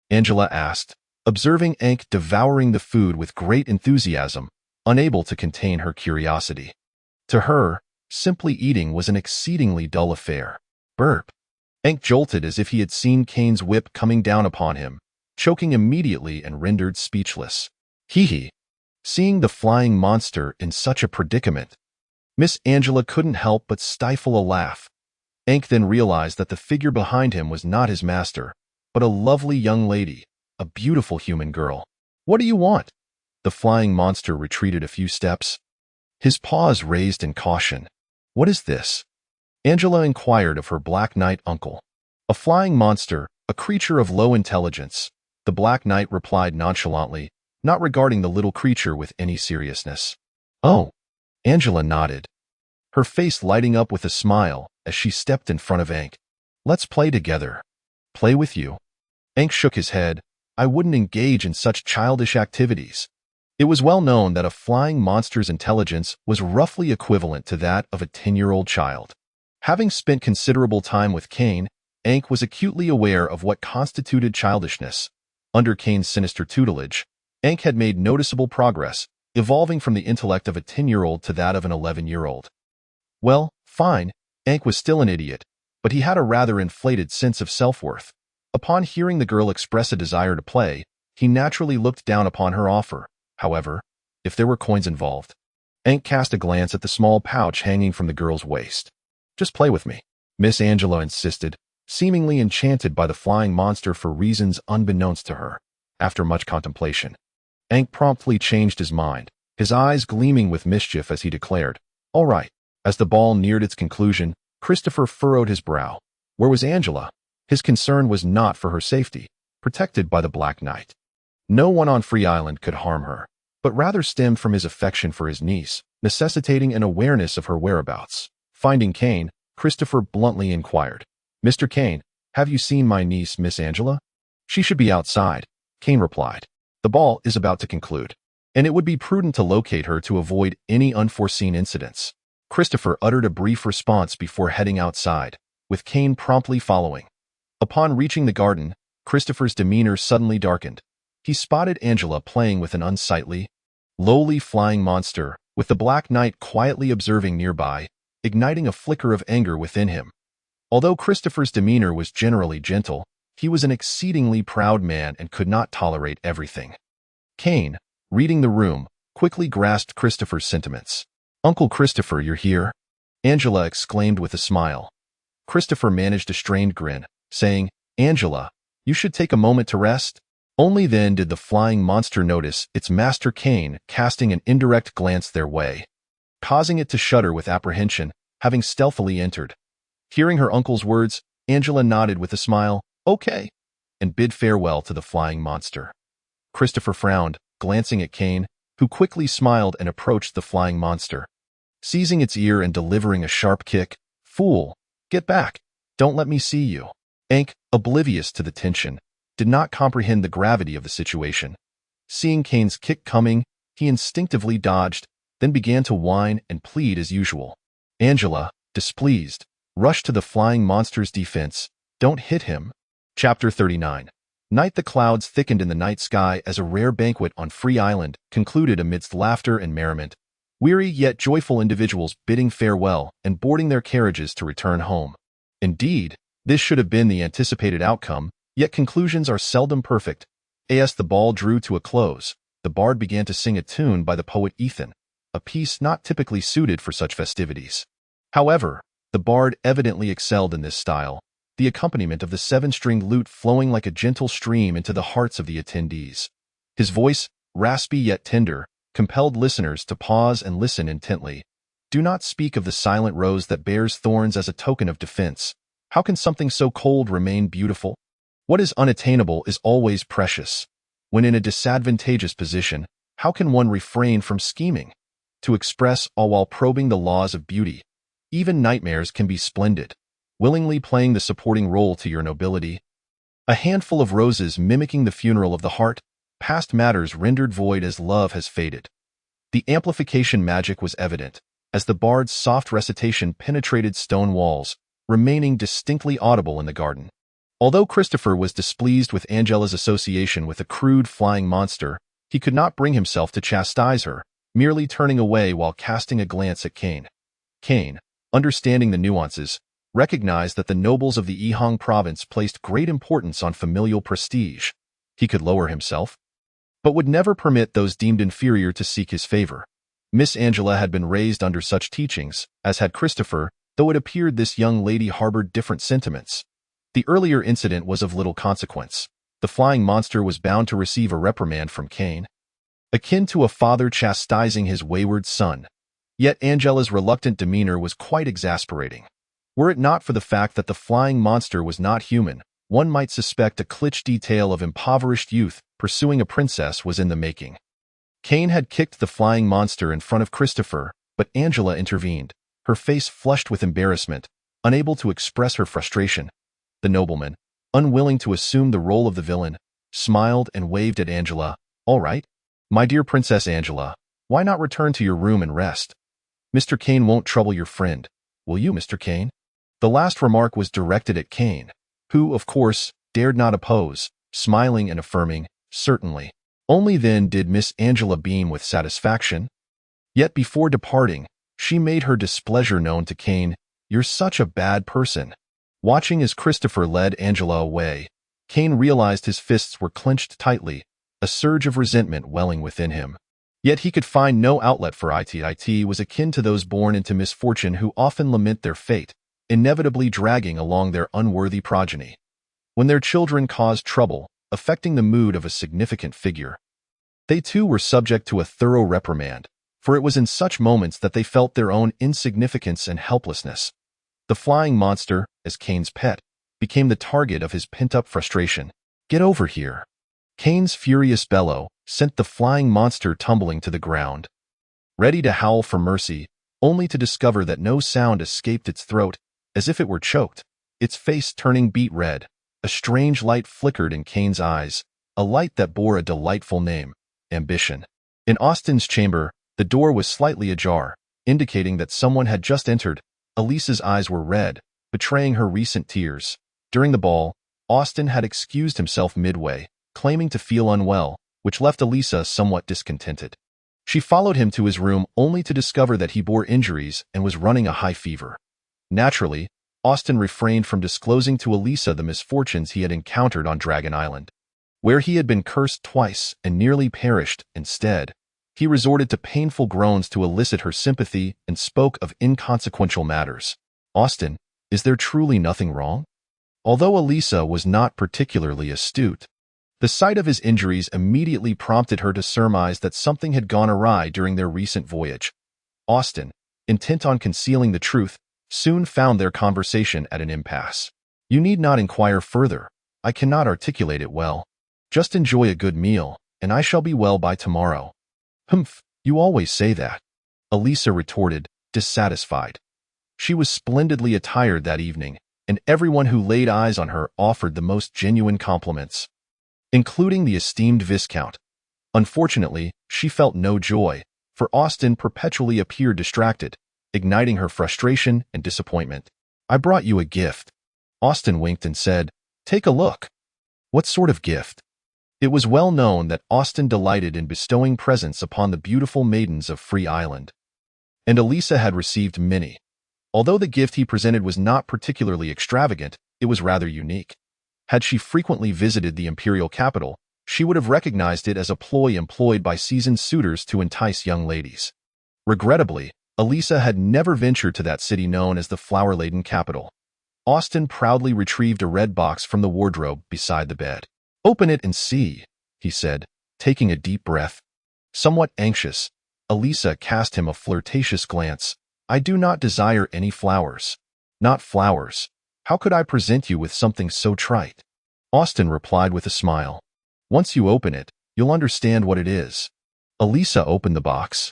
Angela asked, observing Ankh devouring the food with great enthusiasm, unable to contain her curiosity. To her, simply eating was an exceedingly dull affair. Burp. Ankh jolted as if he had seen Kane's whip coming down upon him, choking immediately and rendered speechless. Hee. Seeing the flying monster in such a predicament, Miss Angela couldn't help but stifle a laugh. Ankh then realized that the figure behind him was not his master, but a lovely young lady, a beautiful human girl. "What do you want?" The flying monster retreated a few steps, his paws raised in caution. "What is this?" Angela inquired of her Black Knight uncle. "A flying monster, a creature of low intelligence," the Black Knight replied nonchalantly, not regarding the little creature with any seriousness. "Oh." Angela nodded, her face lighting up with a smile as she stepped in front of Ankh. "Let's play together." "Play with you?" Ankh shook his head. "I wouldn't engage in such childish activities." It was well known that a flying monster's intelligence was roughly equivalent to that of a 10-year-old child. Having spent considerable time with Kane, Ankh was acutely aware of what constituted childishness. Under Kane's sinister tutelage, Ankh had made noticeable progress, evolving from the intellect of a 10-year-old to that of an 11-year-old. Well, fine, Ankh was still an idiot, but he had a rather inflated sense of self-worth. Upon hearing the girl express a desire to play, he naturally looked down upon her offer. However, if there were coins involved, Ankh cast a glance at the small pouch hanging from the girl's waist. "Just play with me," Miss Angela insisted, seemingly enchanted by the flying monster for reasons unbeknownst to her. After much contemplation, Ankh promptly changed his mind, his eyes gleaming with mischief as he declared, "All right." As the ball neared its conclusion, Christopher furrowed his brow. Where was Angela? His concern was not for her safety, protected by the Black Knight. No one on Free Island could harm her, but rather stemmed from his affection for his niece, necessitating an awareness of her whereabouts. Finding Kane, Christopher bluntly inquired, "Mr. Kane, have you seen my niece, Miss Angela?" "She should be outside," Kane replied. "The ball is about to conclude, and it would be prudent to locate her to avoid any unforeseen incidents." Christopher uttered a brief response before heading outside, with Kane promptly following. Upon reaching the garden, Christopher's demeanor suddenly darkened. He spotted Angela playing with an unsightly, lowly flying monster, with the Black Knight quietly observing nearby, igniting a flicker of anger within him. Although Christopher's demeanor was generally gentle, he was an exceedingly proud man and could not tolerate everything. Kane, reading the room, quickly grasped Christopher's sentiments. "Uncle Christopher, you're here?" Angela exclaimed with a smile. Christopher managed a strained grin, saying, "Angela, you should take a moment to rest." Only then did the flying monster notice its master Kane casting an indirect glance their way, causing it to shudder with apprehension, having stealthily entered. Hearing her uncle's words, Angela nodded with a smile, "Okay," and bid farewell to the flying monster. Christopher frowned, glancing at Kane, who quickly smiled and approached the flying monster. Seizing its ear and delivering a sharp kick, "Fool, get back, don't let me see you." Ankh, oblivious to the tension, did not comprehend the gravity of the situation. Seeing Kane's kick coming, He instinctively dodged, then began to whine and plead as usual. Angela, displeased, rushed to the flying monster's defense. Don't hit him. Chapter 39. Night. The clouds thickened in the night sky as a rare banquet on Free Island concluded amidst laughter and merriment. Weary yet joyful individuals bidding farewell and boarding their carriages to return home. Indeed, this should have been the anticipated outcome, yet conclusions are seldom perfect. As the ball drew to a close, the bard began to sing a tune by the poet Ethan, a piece not typically suited for such festivities. However, the bard evidently excelled in this style, the accompaniment of the seven-stringed lute flowing like a gentle stream into the hearts of the attendees. His voice, raspy yet tender, compelled listeners to pause and listen intently. Do not speak of the silent rose that bears thorns as a token of defense. How can something so cold remain beautiful? What is unattainable is always precious. When in a disadvantageous position, how can one refrain from scheming to express all while probing the laws of beauty? Even nightmares can be splendid, willingly playing the supporting role to your nobility. A handful of roses mimicking the funeral of the heart, past matters rendered void as love has faded. The amplification magic was evident, as the bard's soft recitation penetrated stone walls, remaining distinctly audible in the garden. Although Christopher was displeased with Angela's association with a crude flying monster, he could not bring himself to chastise her, merely turning away while casting a glance at Kane. Kane, understanding the nuances, recognized that the nobles of the Ihang province placed great importance on familial prestige. He could lower himself, but would never permit those deemed inferior to seek his favor. Miss Angela had been raised under such teachings, as had Christopher, though it appeared this young lady harbored different sentiments. The earlier incident was of little consequence. The flying monster was bound to receive a reprimand from Kane, akin to a father chastising his wayward son. Yet Angela's reluctant demeanor was quite exasperating. Were it not for the fact that the flying monster was not human, one might suspect a cliché tale of impoverished youth pursuing a princess was in the making. Kane had kicked the flying monster in front of Christopher, but Angela intervened, her face flushed with embarrassment, unable to express her frustration. The nobleman, unwilling to assume the role of the villain, smiled and waved at Angela. All right, my dear Princess Angela, why not return to your room and rest? Mr. Kane won't trouble your friend, will you, Mr. Kane? The last remark was directed at Kane, who, of course, dared not oppose, smiling and affirming, certainly. Only then did Miss Angela beam with satisfaction. Yet before departing, she made her displeasure known to Kane. You're such a bad person. Watching as Christopher led Angela away, Kane realized his fists were clenched tightly, a surge of resentment welling within him. Yet he could find no outlet for it. It was akin to those born into misfortune who often lament their fate, inevitably dragging along their unworthy progeny. When their children caused trouble, affecting the mood of a significant figure, they too were subject to a thorough reprimand, for it was in such moments that they felt their own insignificance and helplessness. The flying monster, as Kane's pet, became the target of his pent-up frustration. Get over here. Kane's furious bellow sent the flying monster tumbling to the ground, ready to howl for mercy, only to discover that no sound escaped its throat, as if it were choked, its face turning beet red. A strange light flickered in Kane's eyes, a light that bore a delightful name, ambition. In Austin's chamber, the door was slightly ajar, indicating that someone had just entered. Elisa's eyes were red, betraying her recent tears. During the ball, Austin had excused himself midway, claiming to feel unwell, which left Elisa somewhat discontented. She followed him to his room only to discover that he bore injuries and was running a high fever. Naturally, Austin refrained from disclosing to Elisa the misfortunes he had encountered on Dragon Island, where he had been cursed twice and nearly perished. Instead, he resorted to painful groans to elicit her sympathy and spoke of inconsequential matters. Austin, is there truly nothing wrong? Although Elisa was not particularly astute, the sight of his injuries immediately prompted her to surmise that something had gone awry during their recent voyage. Austin, intent on concealing the truth, soon found their conversation at an impasse. You need not inquire further. I cannot articulate it well. Just enjoy a good meal, and I shall be well by tomorrow. Humph, you always say that, Elisa retorted, dissatisfied. She was splendidly attired that evening, and everyone who laid eyes on her offered the most genuine compliments, including the esteemed Viscount. Unfortunately, she felt no joy, for Austin perpetually appeared distracted, igniting her frustration and disappointment. I brought you a gift. Austin winked and said, Take a look. What sort of gift? It was well known that Austin delighted in bestowing presents upon the beautiful maidens of Free Island. And Elisa had received many. Although the gift he presented was not particularly extravagant, it was rather unique. Had she frequently visited the imperial capital, she would have recognized it as a ploy employed by seasoned suitors to entice young ladies. Regrettably, Elisa had never ventured to that city known as the flower-laden capital. Austin proudly retrieved a red box from the wardrobe beside the bed. Open it and see, he said, taking a deep breath. Somewhat anxious, Elisa cast him a flirtatious glance. I do not desire any flowers. Not flowers. How could I present you with something so trite? Austin replied with a smile. Once you open it, you'll understand what it is. Elisa opened the box,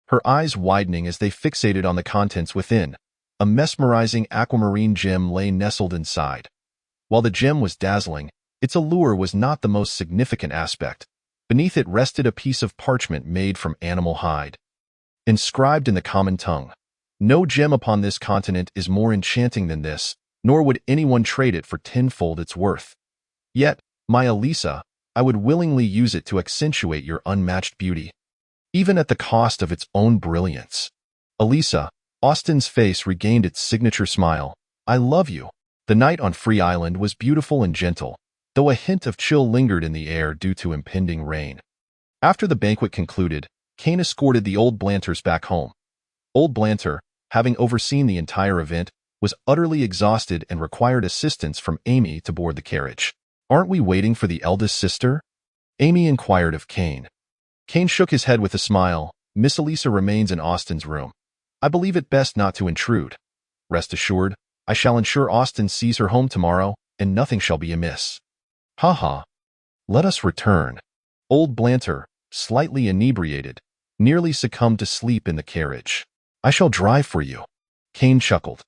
her eyes widening as they fixated on the contents within. A mesmerizing aquamarine gem lay nestled inside. While the gem was dazzling, its allure was not the most significant aspect. Beneath it rested a piece of parchment made from animal hide. Inscribed in the common tongue, no gem upon this continent is more enchanting than this, nor would anyone trade it for tenfold its worth. Yet, my Elisa, I would willingly use it to accentuate your unmatched beauty, even at the cost of its own brilliance. Elisa, Austin's face regained its signature smile. I love you. The night on Free Island was beautiful and gentle, though a hint of chill lingered in the air due to impending rain. After the banquet concluded, Kane escorted the old Blanters back home. Old Blanter, having overseen the entire event, was utterly exhausted and required assistance from Aimi to board the carriage. Aren't we waiting for the eldest sister? Aimi inquired of Kane. Kane shook his head with a smile. Miss Elisa remains in Austin's room. I believe it best not to intrude. Rest assured, I shall ensure Austin sees her home tomorrow, and nothing shall be amiss. Ha ha. Let us return. Old Blanter, slightly inebriated, nearly succumbed to sleep in the carriage. I shall drive for you. Kane chuckled.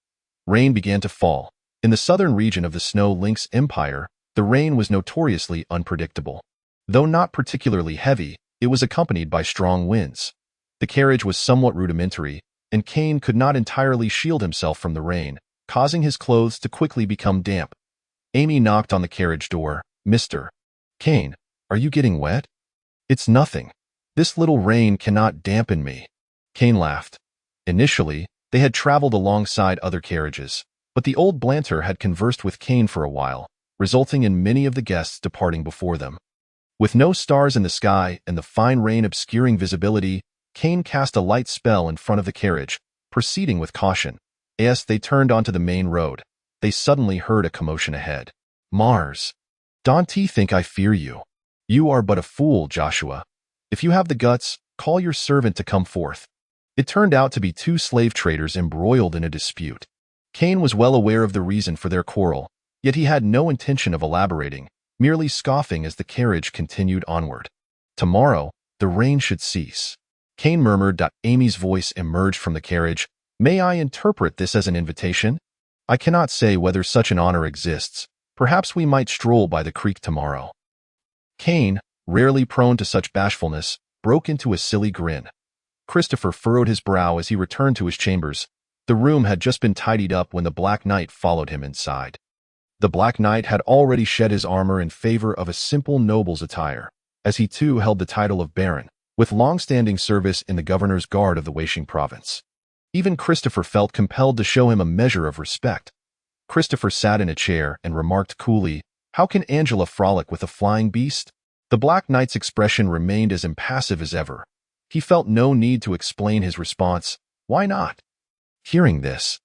Rain began to fall. In the southern region of the Snow Lynx Empire, the rain was notoriously unpredictable. Though not particularly heavy, it was accompanied by strong winds. The carriage was somewhat rudimentary, and Kane could not entirely shield himself from the rain, causing his clothes to quickly become damp. Aimi knocked on the carriage door. Mr. Kane, are you getting wet? It's nothing. This little rain cannot dampen me. Kane laughed. Initially, they had traveled alongside other carriages, but the old Blanter had conversed with Kane for a while, resulting in many of the guests departing before them. With no stars in the sky and the fine rain obscuring visibility, Kane cast a light spell in front of the carriage, proceeding with caution. As they turned onto the main road, they suddenly heard a commotion ahead. Mars. Don't think I fear you. You are but a fool, Joshua. If you have the guts, call your servant to come forth. It turned out to be two slave traders embroiled in a dispute. Kane was well aware of the reason for their quarrel, yet he had no intention of elaborating, merely scoffing as the carriage continued onward. Tomorrow, the rain should cease. Kane murmured. Amy's voice emerged from the carriage. May I interpret this as an invitation? I cannot say whether such an honor exists. Perhaps we might stroll by the creek tomorrow. Kane, rarely prone to such bashfulness, broke into a silly grin. Christopher furrowed his brow as he returned to his chambers. The room had just been tidied up when the Black Knight followed him inside. The Black Knight had already shed his armor in favor of a simple noble's attire, as he too held the title of Baron, with long-standing service in the governor's guard of the Weixing province. Even Christopher felt compelled to show him a measure of respect. Christopher sat in a chair and remarked coolly, How can Angela frolic with a flying beast? The Black Knight's expression remained as impassive as ever. He felt no need to explain his response. Why not? Hearing this,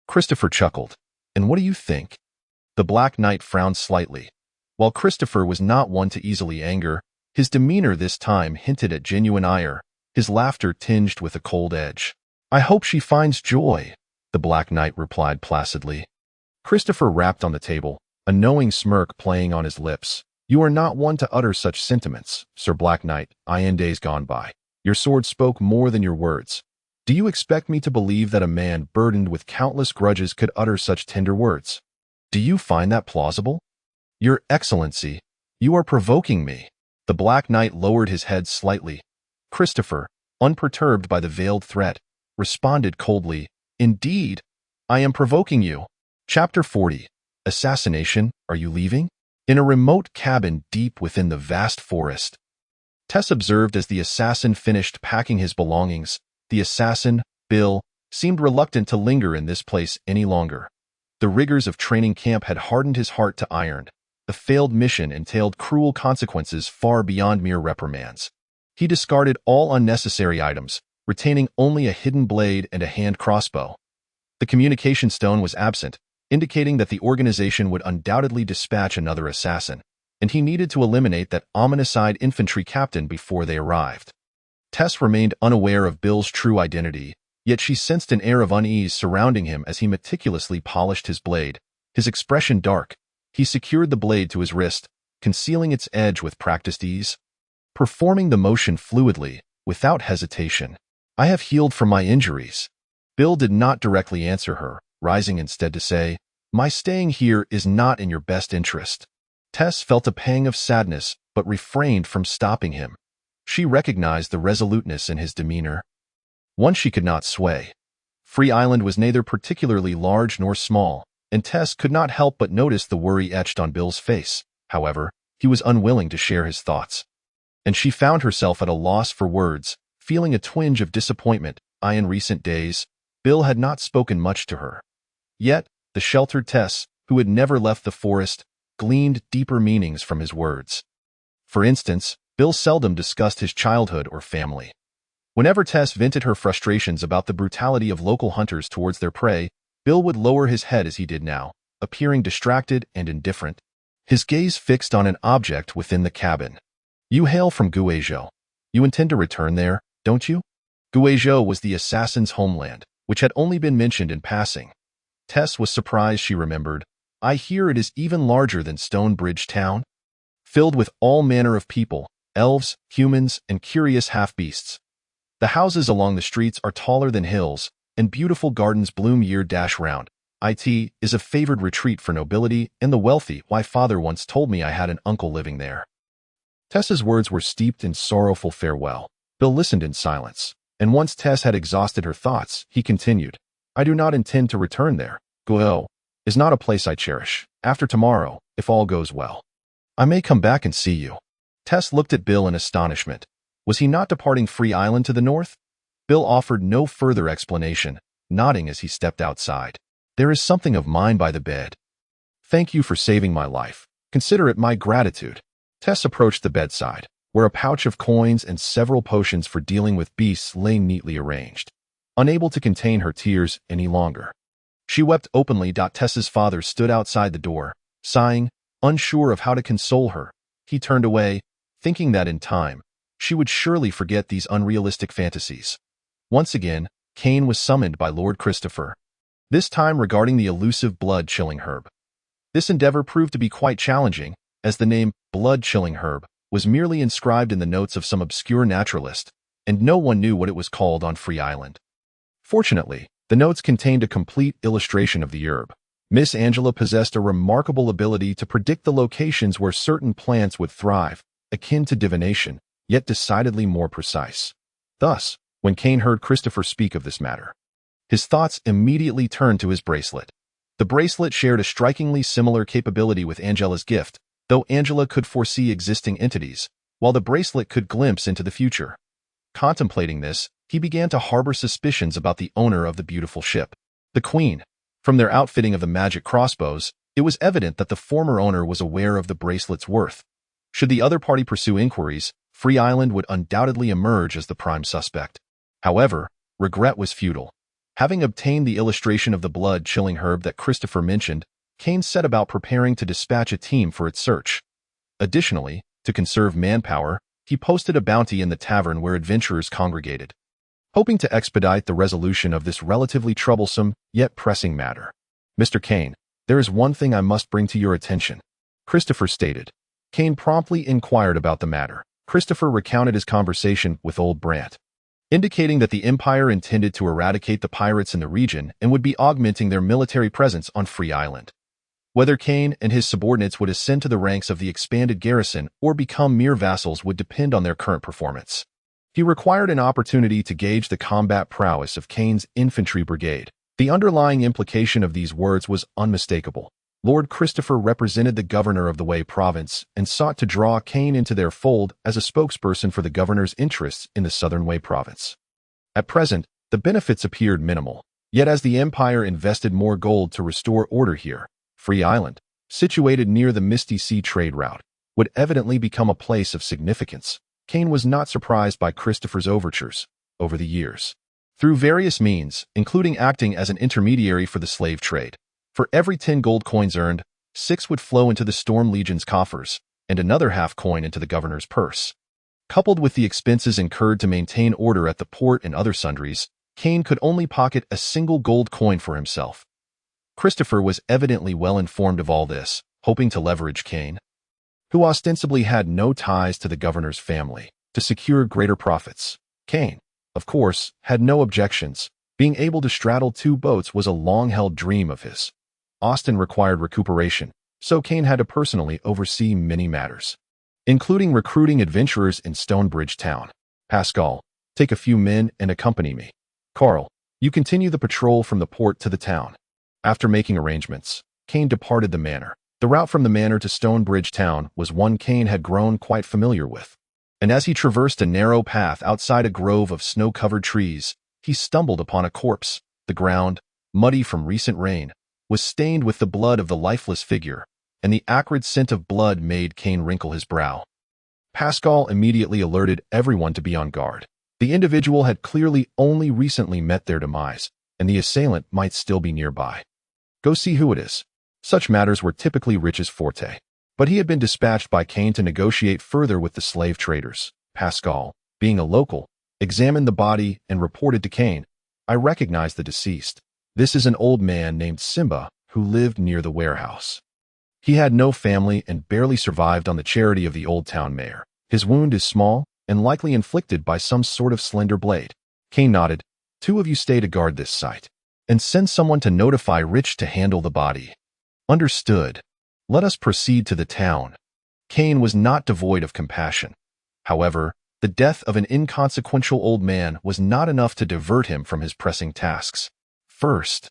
Christopher chuckled. And what do you think? The Black Knight frowned slightly. While Christopher was not one to easily anger, his demeanor this time hinted at genuine ire, his laughter tinged with a cold edge. I hope she finds joy, the Black Knight replied placidly. Christopher rapped on the table, a knowing smirk playing on his lips. You are not one to utter such sentiments, Sir Black Knight, in days gone by. Your sword spoke more than your words. Do you expect me to believe that a man burdened with countless grudges could utter such tender words? Do you find that plausible? Your Excellency, you are provoking me. The The Black Knight lowered his head slightly. Christopher, unperturbed by the veiled threat, responded coldly, "Indeed, I am provoking you." Chapter 40. Assassination, are you leaving? In a remote cabin deep within the vast forest, Tess observed as the assassin finished packing his belongings. The assassin, Bill, seemed reluctant to linger in this place any longer. The rigors of training camp had hardened his heart to iron. The failed mission entailed cruel consequences far beyond mere reprimands. He discarded all unnecessary items, retaining only a hidden blade and a hand crossbow. The communication stone was absent, indicating that the organization would undoubtedly dispatch another assassin, and he needed to eliminate that ominous-eyed infantry captain before they arrived. Tess remained unaware of Bill's true identity, yet she sensed an air of unease surrounding him as he meticulously polished his blade. His expression dark, he secured the blade to his wrist, concealing its edge with practiced ease, performing the motion fluidly, without hesitation. "I have healed from my injuries." Bill did not directly answer her, rising instead to say, "My staying here is not in your best interest." Tess felt a pang of sadness, but refrained from stopping him. She recognized the resoluteness in his demeanor, one she could not sway. Free Island was neither particularly large nor small, and Tess could not help but notice the worry etched on Bill's face. However, he was unwilling to share his thoughts, and she found herself at a loss for words, feeling a twinge of disappointment. In recent days, Bill had not spoken much to her. Yet, the sheltered Tess, who had never left the forest, gleaned deeper meanings from his words. For instance, Bill seldom discussed his childhood or family. Whenever Tess vented her frustrations about the brutality of local hunters towards their prey, Bill would lower his head as he did now, appearing distracted and indifferent, his gaze fixed on an object within the cabin. "You hail from Voyage. You intend to return there, don't you?" Voyage was the assassin's homeland, which had only been mentioned in passing. Tess was surprised she remembered. "I hear it is even larger than Stonebridge Town, filled with all manner of people, elves, humans, and curious half-beasts. The houses along the streets are taller than hills, and beautiful gardens bloom year-round. It is a favored retreat for nobility and the wealthy. My father once told me I had an uncle living there." Tess's words were steeped in sorrowful farewell. Bill listened in silence, and once Tess had exhausted her thoughts, he continued, "I do not intend to return there. Go is not a place I cherish. After tomorrow, if all goes well, I may come back and see you." Tess looked at Bill in astonishment. Was he not departing Free Island to the north? Bill offered no further explanation, nodding as he stepped outside. "There is something of mine by the bed. Thank you for saving my life. Consider it my gratitude." Tess approached the bedside, where a pouch of coins and several potions for dealing with beasts lay neatly arranged. Unable to contain her tears any longer, she wept openly. Tess's father stood outside the door, sighing, unsure of how to console her. He turned away, thinking that in time, she would surely forget these unrealistic fantasies. Once again, Kane was summoned by Lord Christopher, this time regarding the elusive blood-chilling herb. This endeavor proved to be quite challenging, as the name blood-chilling herb was merely inscribed in the notes of some obscure naturalist, and no one knew what it was called on Free Island. Fortunately, the notes contained a complete illustration of the herb. Miss Angela possessed a remarkable ability to predict the locations where certain plants would thrive, akin to divination, yet decidedly more precise. Thus, when Kane heard Christopher speak of this matter, his thoughts immediately turned to his bracelet. The bracelet shared a strikingly similar capability with Angela's gift, though Angela could foresee existing entities, while the bracelet could glimpse into the future. Contemplating this, he began to harbor suspicions about the owner of the beautiful ship, the Queen. From their outfitting of the magic crossbows, it was evident that the former owner was aware of the bracelet's worth. Should the other party pursue inquiries, Free Island would undoubtedly emerge as the prime suspect. However, regret was futile. Having obtained the illustration of the blood-chilling herb that Christopher mentioned, Kane set about preparing to dispatch a team for its search. Additionally, to conserve manpower, he posted a bounty in the tavern where adventurers congregated, hoping to expedite the resolution of this relatively troublesome yet pressing matter. "Mr. Kane, there is one thing I must bring to your attention," Christopher stated. Kane promptly inquired about the matter. Christopher recounted his conversation with old Blant, indicating that the Empire intended to eradicate the pirates in the region and would be augmenting their military presence on Free Island. Whether Kane and his subordinates would ascend to the ranks of the expanded garrison or become mere vassals would depend on their current performance. He required an opportunity to gauge the combat prowess of Kane's infantry brigade. The underlying implication of these words was unmistakable. Lord Christopher represented the governor of the Wei province and sought to draw Kane into their fold as a spokesperson for the governor's interests in the southern Wei province. At present, the benefits appeared minimal. Yet as the empire invested more gold to restore order here, Free Island, situated near the Misty Sea trade route, would evidently become a place of significance. Kane was not surprised by Christopher's overtures over the years. Through various means, including acting as an intermediary for the slave trade, for every 10 gold coins earned, 6 would flow into the Storm Legion's coffers, and another half coin into the governor's purse. Coupled with the expenses incurred to maintain order at the port and other sundries, Kane could only pocket a single gold coin for himself. Christopher was evidently well informed of all this, hoping to leverage Kane, who ostensibly had no ties to the governor's family, to secure greater profits. Kane, of course, had no objections. Being able to straddle 2 boats was a long-held dream of his. Austin required recuperation, so Kane had to personally oversee many matters, including recruiting adventurers in Stonebridge Town. Pascal, take a few men and accompany me. Carl, you continue the patrol from the port to the town. After making arrangements, Kane departed the manor. The route from the manor to Stonebridge Town was one Kane had grown quite familiar with, and as he traversed a narrow path outside a grove of snow-covered trees, he stumbled upon a corpse. The ground, muddy from recent rain, was stained with the blood of the lifeless figure, and the acrid scent of blood made Kane wrinkle his brow. Pascal immediately alerted everyone to be on guard. The individual had clearly only recently met their demise, and the assailant might still be nearby. Go see who it is. Such matters were typically Rich's forte, but he had been dispatched by Kane to negotiate further with the slave traders. Pascal, being a local, examined the body and reported to Kane, "I recognize the deceased. This is an old man named Simba who lived near the warehouse. He had no family and barely survived on the charity of the old town mayor. His wound is small and likely inflicted by some sort of slender blade." Kane nodded. "2 of you stay to guard this site, and send someone to notify Rich to handle the body." "Understood. Let us proceed to the town." Kane was not devoid of compassion. However, the death of an inconsequential old man was not enough to divert him from his pressing tasks. "First,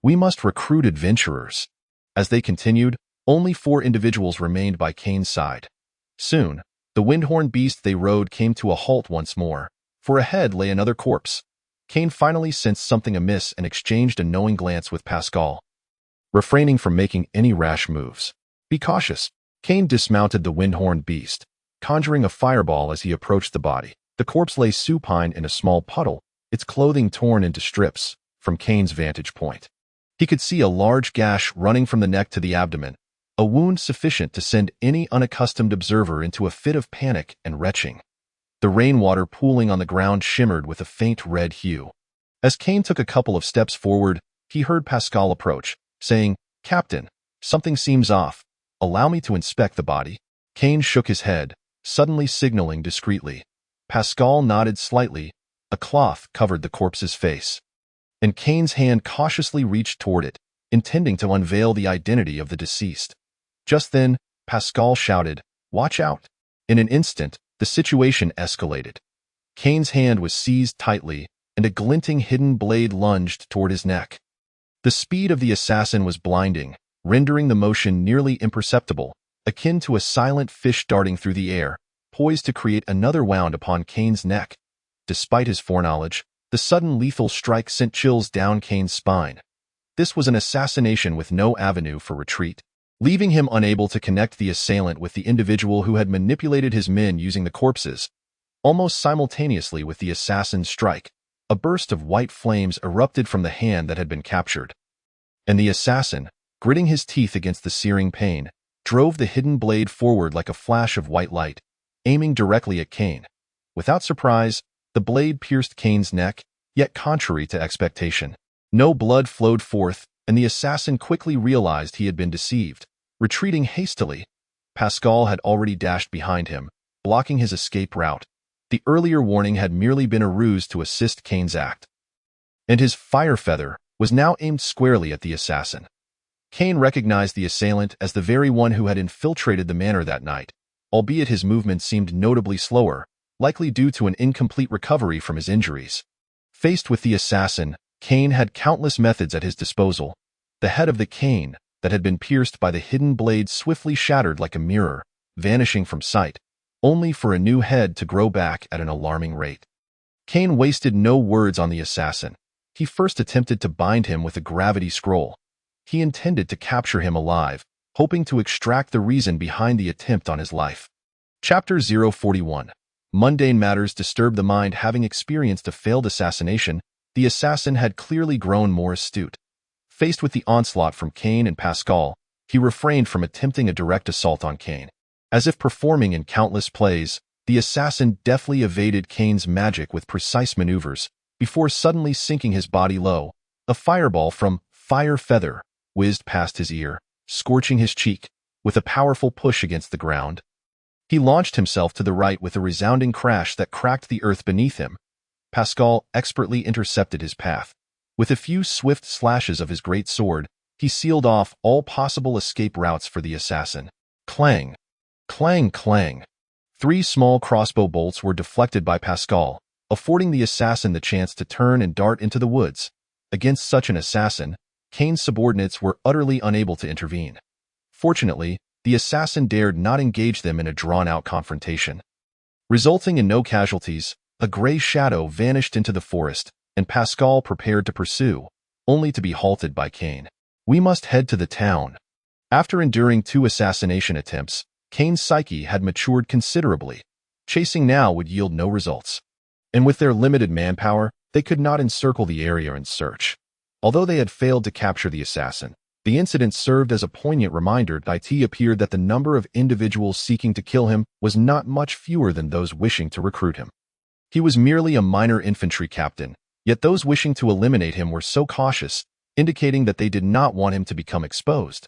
we must recruit adventurers." As they continued, only 4 individuals remained by Kane's side. Soon, the windhorn beast they rode came to a halt once more, for ahead lay another corpse. Kane finally sensed something amiss and exchanged a knowing glance with Pascal, refraining from making any rash moves. "Be cautious." Kane dismounted the windhorn beast, conjuring a fireball as he approached the body. The corpse lay supine in a small puddle, its clothing torn into strips. From Kane's vantage point, he could see a large gash running from the neck to the abdomen, a wound sufficient to send any unaccustomed observer into a fit of panic and retching. The rainwater pooling on the ground shimmered with a faint red hue. As Kane took a couple of steps forward, he heard Pascal approach, saying, "Captain, something seems off. Allow me to inspect the body." Kane shook his head, suddenly signaling discreetly. Pascal nodded slightly. A cloth covered the corpse's face, and Kane's hand cautiously reached toward it, intending to unveil the identity of the deceased. Just then, Pascal shouted, "Watch out!" In an instant, the situation escalated. Kane's hand was seized tightly, and a glinting hidden blade lunged toward his neck. The speed of the assassin was blinding, rendering the motion nearly imperceptible, akin to a silent fish darting through the air, poised to create another wound upon Kane's neck. Despite his foreknowledge, the sudden lethal strike sent chills down Kane's spine. This was an assassination with no avenue for retreat, leaving him unable to connect the assailant with the individual who had manipulated his men using the corpses. Almost simultaneously with the assassin's strike, a burst of white flames erupted from the hand that had been captured, and the assassin, gritting his teeth against the searing pain, drove the hidden blade forward like a flash of white light, aiming directly at Kane. Without surprise, the blade pierced Kane's neck, yet contrary to expectation, no blood flowed forth, and the assassin quickly realized he had been deceived. Retreating hastily, Pascal had already dashed behind him, blocking his escape route. The earlier warning had merely been a ruse to assist Kane's act, and his fire feather was now aimed squarely at the assassin. Kane recognized the assailant as the very one who had infiltrated the manor that night, albeit his movement seemed notably slower, likely due to an incomplete recovery from his injuries. Faced with the assassin, Kane had countless methods at his disposal. The head of the cane that had been pierced by the hidden blade swiftly shattered like a mirror, vanishing from sight, only for a new head to grow back at an alarming rate. Kane wasted no words on the assassin. He first attempted to bind him with a gravity scroll. He intended to capture him alive, hoping to extract the reason behind the attempt on his life. Chapter 041. Mundane matters disturb the mind. Having experienced a failed assassination, the assassin had clearly grown more astute. Faced with the onslaught from Kane and Pascal, he refrained from attempting a direct assault on Kane. As if performing in countless plays, the assassin deftly evaded Kane's magic with precise maneuvers, before suddenly sinking his body low. A fireball from Fire Feather whizzed past his ear, scorching his cheek. With a powerful push against the ground, he launched himself to the right with a resounding crash that cracked the earth beneath him. Pascal expertly intercepted his path. With a few swift slashes of his great sword, he sealed off all possible escape routes for the assassin. Clang! Clang, clang! 3 small crossbow bolts were deflected by Pascal, affording the assassin the chance to turn and dart into the woods. Against such an assassin, Kane's subordinates were utterly unable to intervene. Fortunately, the assassin dared not engage them in a drawn-out confrontation. Resulting in no casualties, a gray shadow vanished into the forest, and Pascal prepared to pursue, only to be halted by Kane. We must head to the town. After enduring 2 assassination attempts, Kane's psyche had matured considerably. Chasing now would yield no results. And with their limited manpower, they could not encircle the area and search. Although they had failed to capture the assassin, the incident served as a poignant reminder that it appeared that the number of individuals seeking to kill him was not much fewer than those wishing to recruit him. He was merely a minor infantry captain, yet those wishing to eliminate him were so cautious, indicating that they did not want him to become exposed.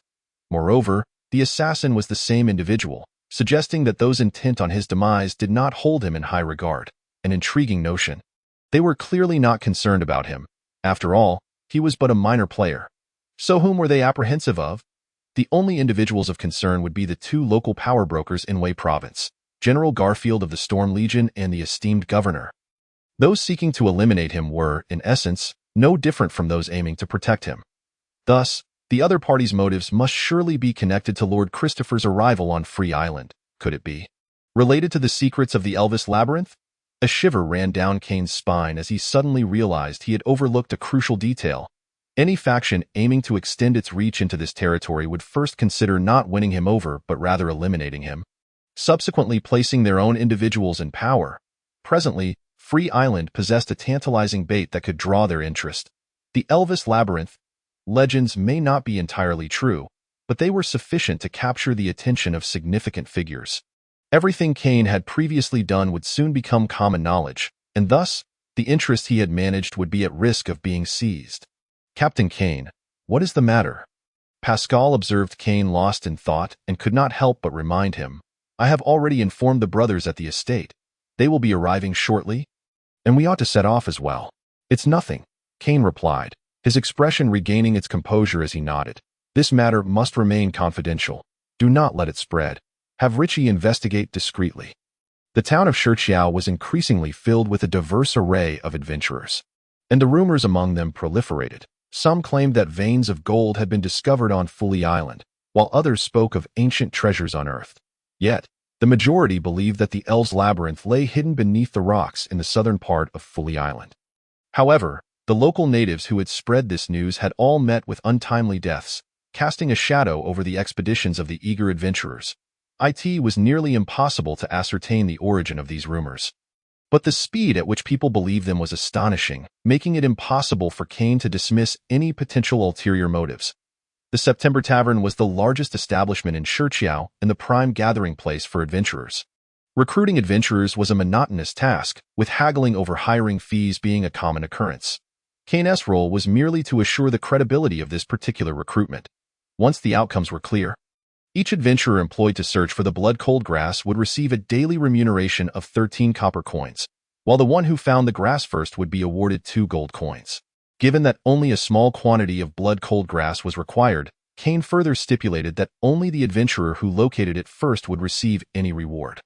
Moreover, the assassin was the same individual, suggesting that those intent on his demise did not hold him in high regard, an intriguing notion. They were clearly not concerned about him. After all, he was but a minor player. So whom were they apprehensive of? The only individuals of concern would be the 2 local power brokers in Wei Province, General Garfield of the Storm Legion and the esteemed governor. Those seeking to eliminate him were, in essence, no different from those aiming to protect him. Thus, the other party's motives must surely be connected to Lord Christopher's arrival on Free Island. Could it be related to the secrets of the Elvis Labyrinth? A shiver ran down Kane's spine as he suddenly realized he had overlooked a crucial detail. Any faction aiming to extend its reach into this territory would first consider not winning him over but rather eliminating him, subsequently placing their own individuals in power. Presently, Free Island possessed a tantalizing bait that could draw their interest. The Elvis Labyrinth. Legends may not be entirely true, but they were sufficient to capture the attention of significant figures. Everything Kane had previously done would soon become common knowledge, and thus, the interest he had managed would be at risk of being seized. Captain Kane, what is the matter? Pascal observed Kane lost in thought and could not help but remind him. I have already informed the brothers at the estate. They will be arriving shortly, and we ought to set off as well. It's nothing, Kane replied, his expression regaining its composure as he nodded. This matter must remain confidential. Do not let it spread. Have Richie investigate discreetly. The town of Shichiao was increasingly filled with a diverse array of adventurers, and the rumors among them proliferated. Some claimed that veins of gold had been discovered on Fully Island, while others spoke of ancient treasures unearthed. Yet, the majority believed that the Elves' Labyrinth lay hidden beneath the rocks in the southern part of Fully Island. However, the local natives who had spread this news had all met with untimely deaths, casting a shadow over the expeditions of the eager adventurers. It was nearly impossible to ascertain the origin of these rumors. But the speed at which people believed them was astonishing, making it impossible for Kane to dismiss any potential ulterior motives. The September Tavern was the largest establishment in Shichiao and the prime gathering place for adventurers. Recruiting adventurers was a monotonous task, with haggling over hiring fees being a common occurrence. Kane's role was merely to assure the credibility of this particular recruitment. Once the outcomes were clear, each adventurer employed to search for the blood-cold grass would receive a daily remuneration of 13 copper coins, while the one who found the grass first would be awarded 2 gold coins. Given that only a small quantity of blood-cold grass was required, Kane further stipulated that only the adventurer who located it first would receive any reward.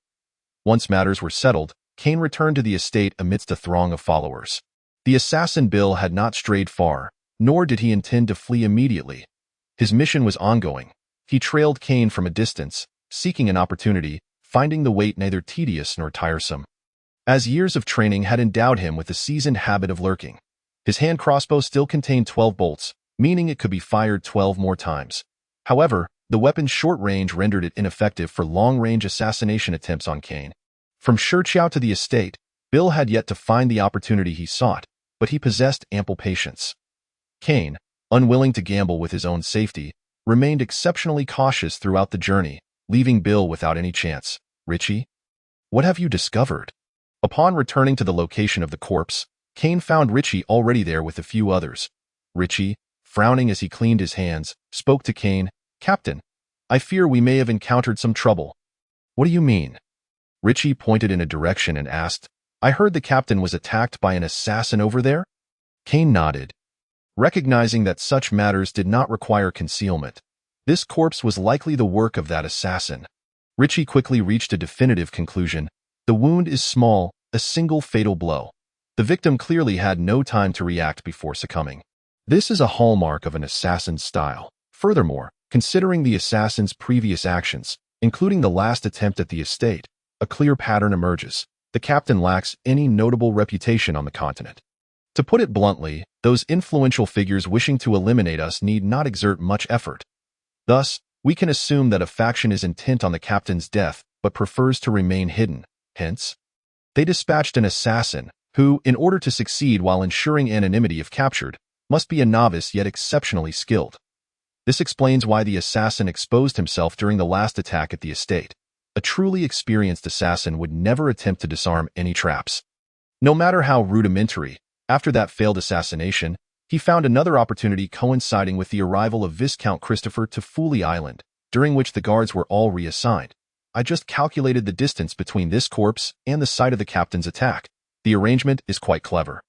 Once matters were settled, Kane returned to the estate amidst a throng of followers. The assassin Bill had not strayed far, nor did he intend to flee immediately. His mission was ongoing. He trailed Kane from a distance, seeking an opportunity, finding the wait neither tedious nor tiresome. As years of training had endowed him with a seasoned habit of lurking, his hand crossbow still contained 12 bolts, meaning it could be fired 12 more times. However, the weapon's short range rendered it ineffective for long-range assassination attempts on Kane. From Churchow to the estate, Bill had yet to find the opportunity he sought, but he possessed ample patience. Kane, unwilling to gamble with his own safety, remained exceptionally cautious throughout the journey, leaving Bill without any chance. "Richie? What have you discovered?" Upon returning to the location of the corpse, Kane found Richie already there with a few others. Richie, frowning as he cleaned his hands, spoke to Kane. "Captain, I fear we may have encountered some trouble." "What do you mean?" Richie pointed in a direction and asked, "I heard the captain was attacked by an assassin over there?" Kane nodded, recognizing that such matters did not require concealment. This corpse was likely the work of that assassin. Richie quickly reached a definitive conclusion. The wound is small, a single fatal blow. The victim clearly had no time to react before succumbing. This is a hallmark of an assassin's style. Furthermore, considering the assassin's previous actions, including the last attempt at the estate, a clear pattern emerges. The captain lacks any notable reputation on the continent. To put it bluntly, those influential figures wishing to eliminate us need not exert much effort. Thus, we can assume that a faction is intent on the captain's death but prefers to remain hidden. Hence, they dispatched an assassin who, in order to succeed while ensuring anonymity if captured, must be a novice yet exceptionally skilled. This explains why the assassin exposed himself during the last attack at the estate. A truly experienced assassin would never attempt to disarm any traps. No matter how rudimentary, after that failed assassination, he found another opportunity coinciding with the arrival of Viscount Christopher to Fully Island, during which the guards were all reassigned. "I just calculated the distance between this corpse and the site of the captain's attack. The arrangement is quite clever.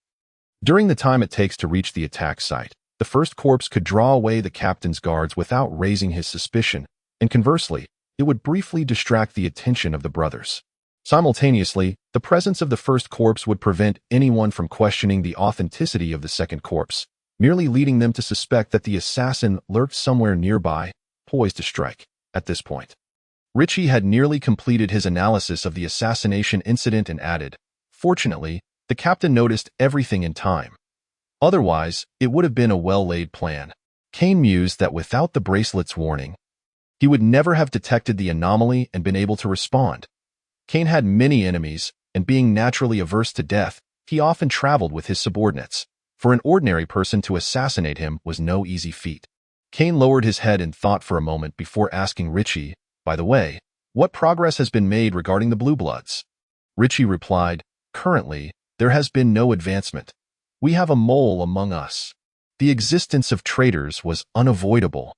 During the time it takes to reach the attack site, the first corpse could draw away the captain's guards without raising his suspicion, and conversely, it would briefly distract the attention of the brothers. Simultaneously, the presence of the first corpse would prevent anyone from questioning the authenticity of the second corpse, merely leading them to suspect that the assassin lurked somewhere nearby, poised to strike." At this point, Richie had nearly completed his analysis of the assassination incident and added, "Fortunately, the captain noticed everything in time. Otherwise, it would have been a well-laid plan." Kane mused that without the bracelet's warning, he would never have detected the anomaly and been able to respond. Kane had many enemies, and being naturally averse to death, he often traveled with his subordinates. For an ordinary person to assassinate him was no easy feat. Kane lowered his head in thought for a moment before asking Richie, "By the way, what progress has been made regarding the Blue Bloods?" Richie replied, "Currently, there has been no advancement. We have a mole among us." The existence of traitors was unavoidable,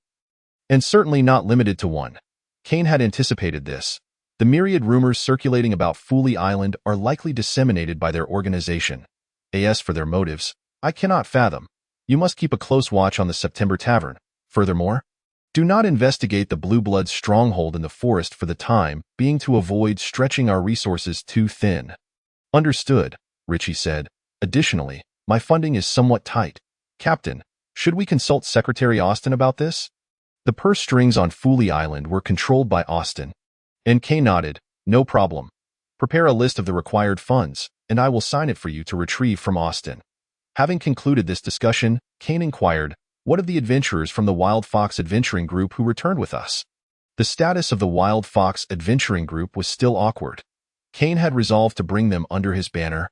and certainly not limited to one. Kane had anticipated this. The myriad rumors circulating about Fully Island are likely disseminated by their organization. As for their motives, I cannot fathom. You must keep a close watch on the September Tavern. Furthermore, do not investigate the Blue Blood's stronghold in the forest for the time being to avoid stretching our resources too thin. "Understood," Richie said. "Additionally, my funding is somewhat tight. Captain, should we consult Secretary Austin about this?" The purse strings on Fully Island were controlled by Austin, and Kane nodded. "No problem. Prepare a list of the required funds, and I will sign it for you to retrieve from Austin." Having concluded this discussion, Kane inquired, "What of the adventurers from the Wild Fox Adventuring Group who returned with us?" The status of the Wild Fox Adventuring Group was still awkward. Kane had resolved to bring them under his banner,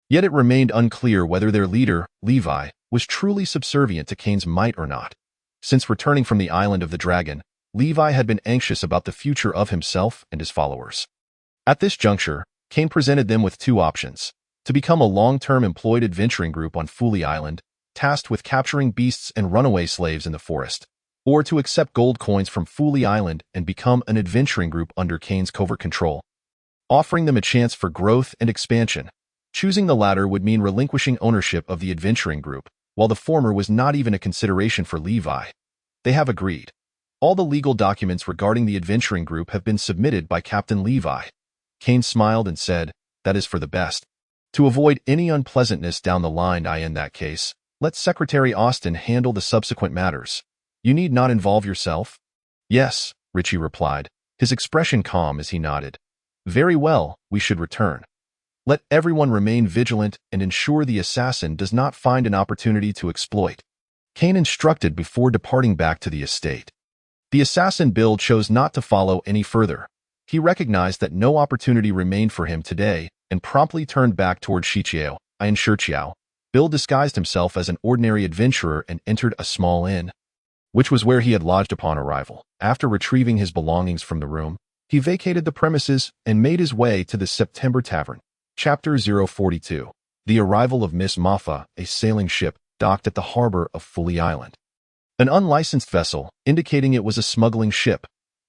yet it remained unclear whether their leader, Levi, was truly subservient to Kane's might or not. Since returning from the Island of the Dragon, Levi had been anxious about the future of himself and his followers. At this juncture, Kane presented them with two options: to become a long-term employed adventuring group on Fully Island, tasked with capturing beasts and runaway slaves in the forest, or to accept gold coins from Fully Island and become an adventuring group under Kane's covert control, offering them a chance for growth and expansion. Choosing the latter would mean relinquishing ownership of the adventuring group, while the former was not even a consideration for Levi. They have agreed. All the legal documents regarding the adventuring group have been submitted by Captain Levi. Kane smiled and said, that is for the best. To avoid any unpleasantness down the line, in that case, let Secretary Austin handle the subsequent matters. You need not involve yourself? Yes, Ritchie replied, his expression calm as he nodded. Very well, we should return. Let everyone remain vigilant and ensure the assassin does not find an opportunity to exploit. Kane instructed before departing back to the estate. The assassin Bill chose not to follow any further. He recognized that no opportunity remained for him today and promptly turned back toward Shichiao. Bill disguised himself as an ordinary adventurer and entered a small inn, which was where he had lodged upon arrival. After retrieving his belongings from the room, he vacated the premises and made his way to the September Tavern. Chapter 042. The arrival of Miss Maffa, a sailing ship, docked at the harbor of Fully Island. An unlicensed vessel, indicating it was a smuggling ship.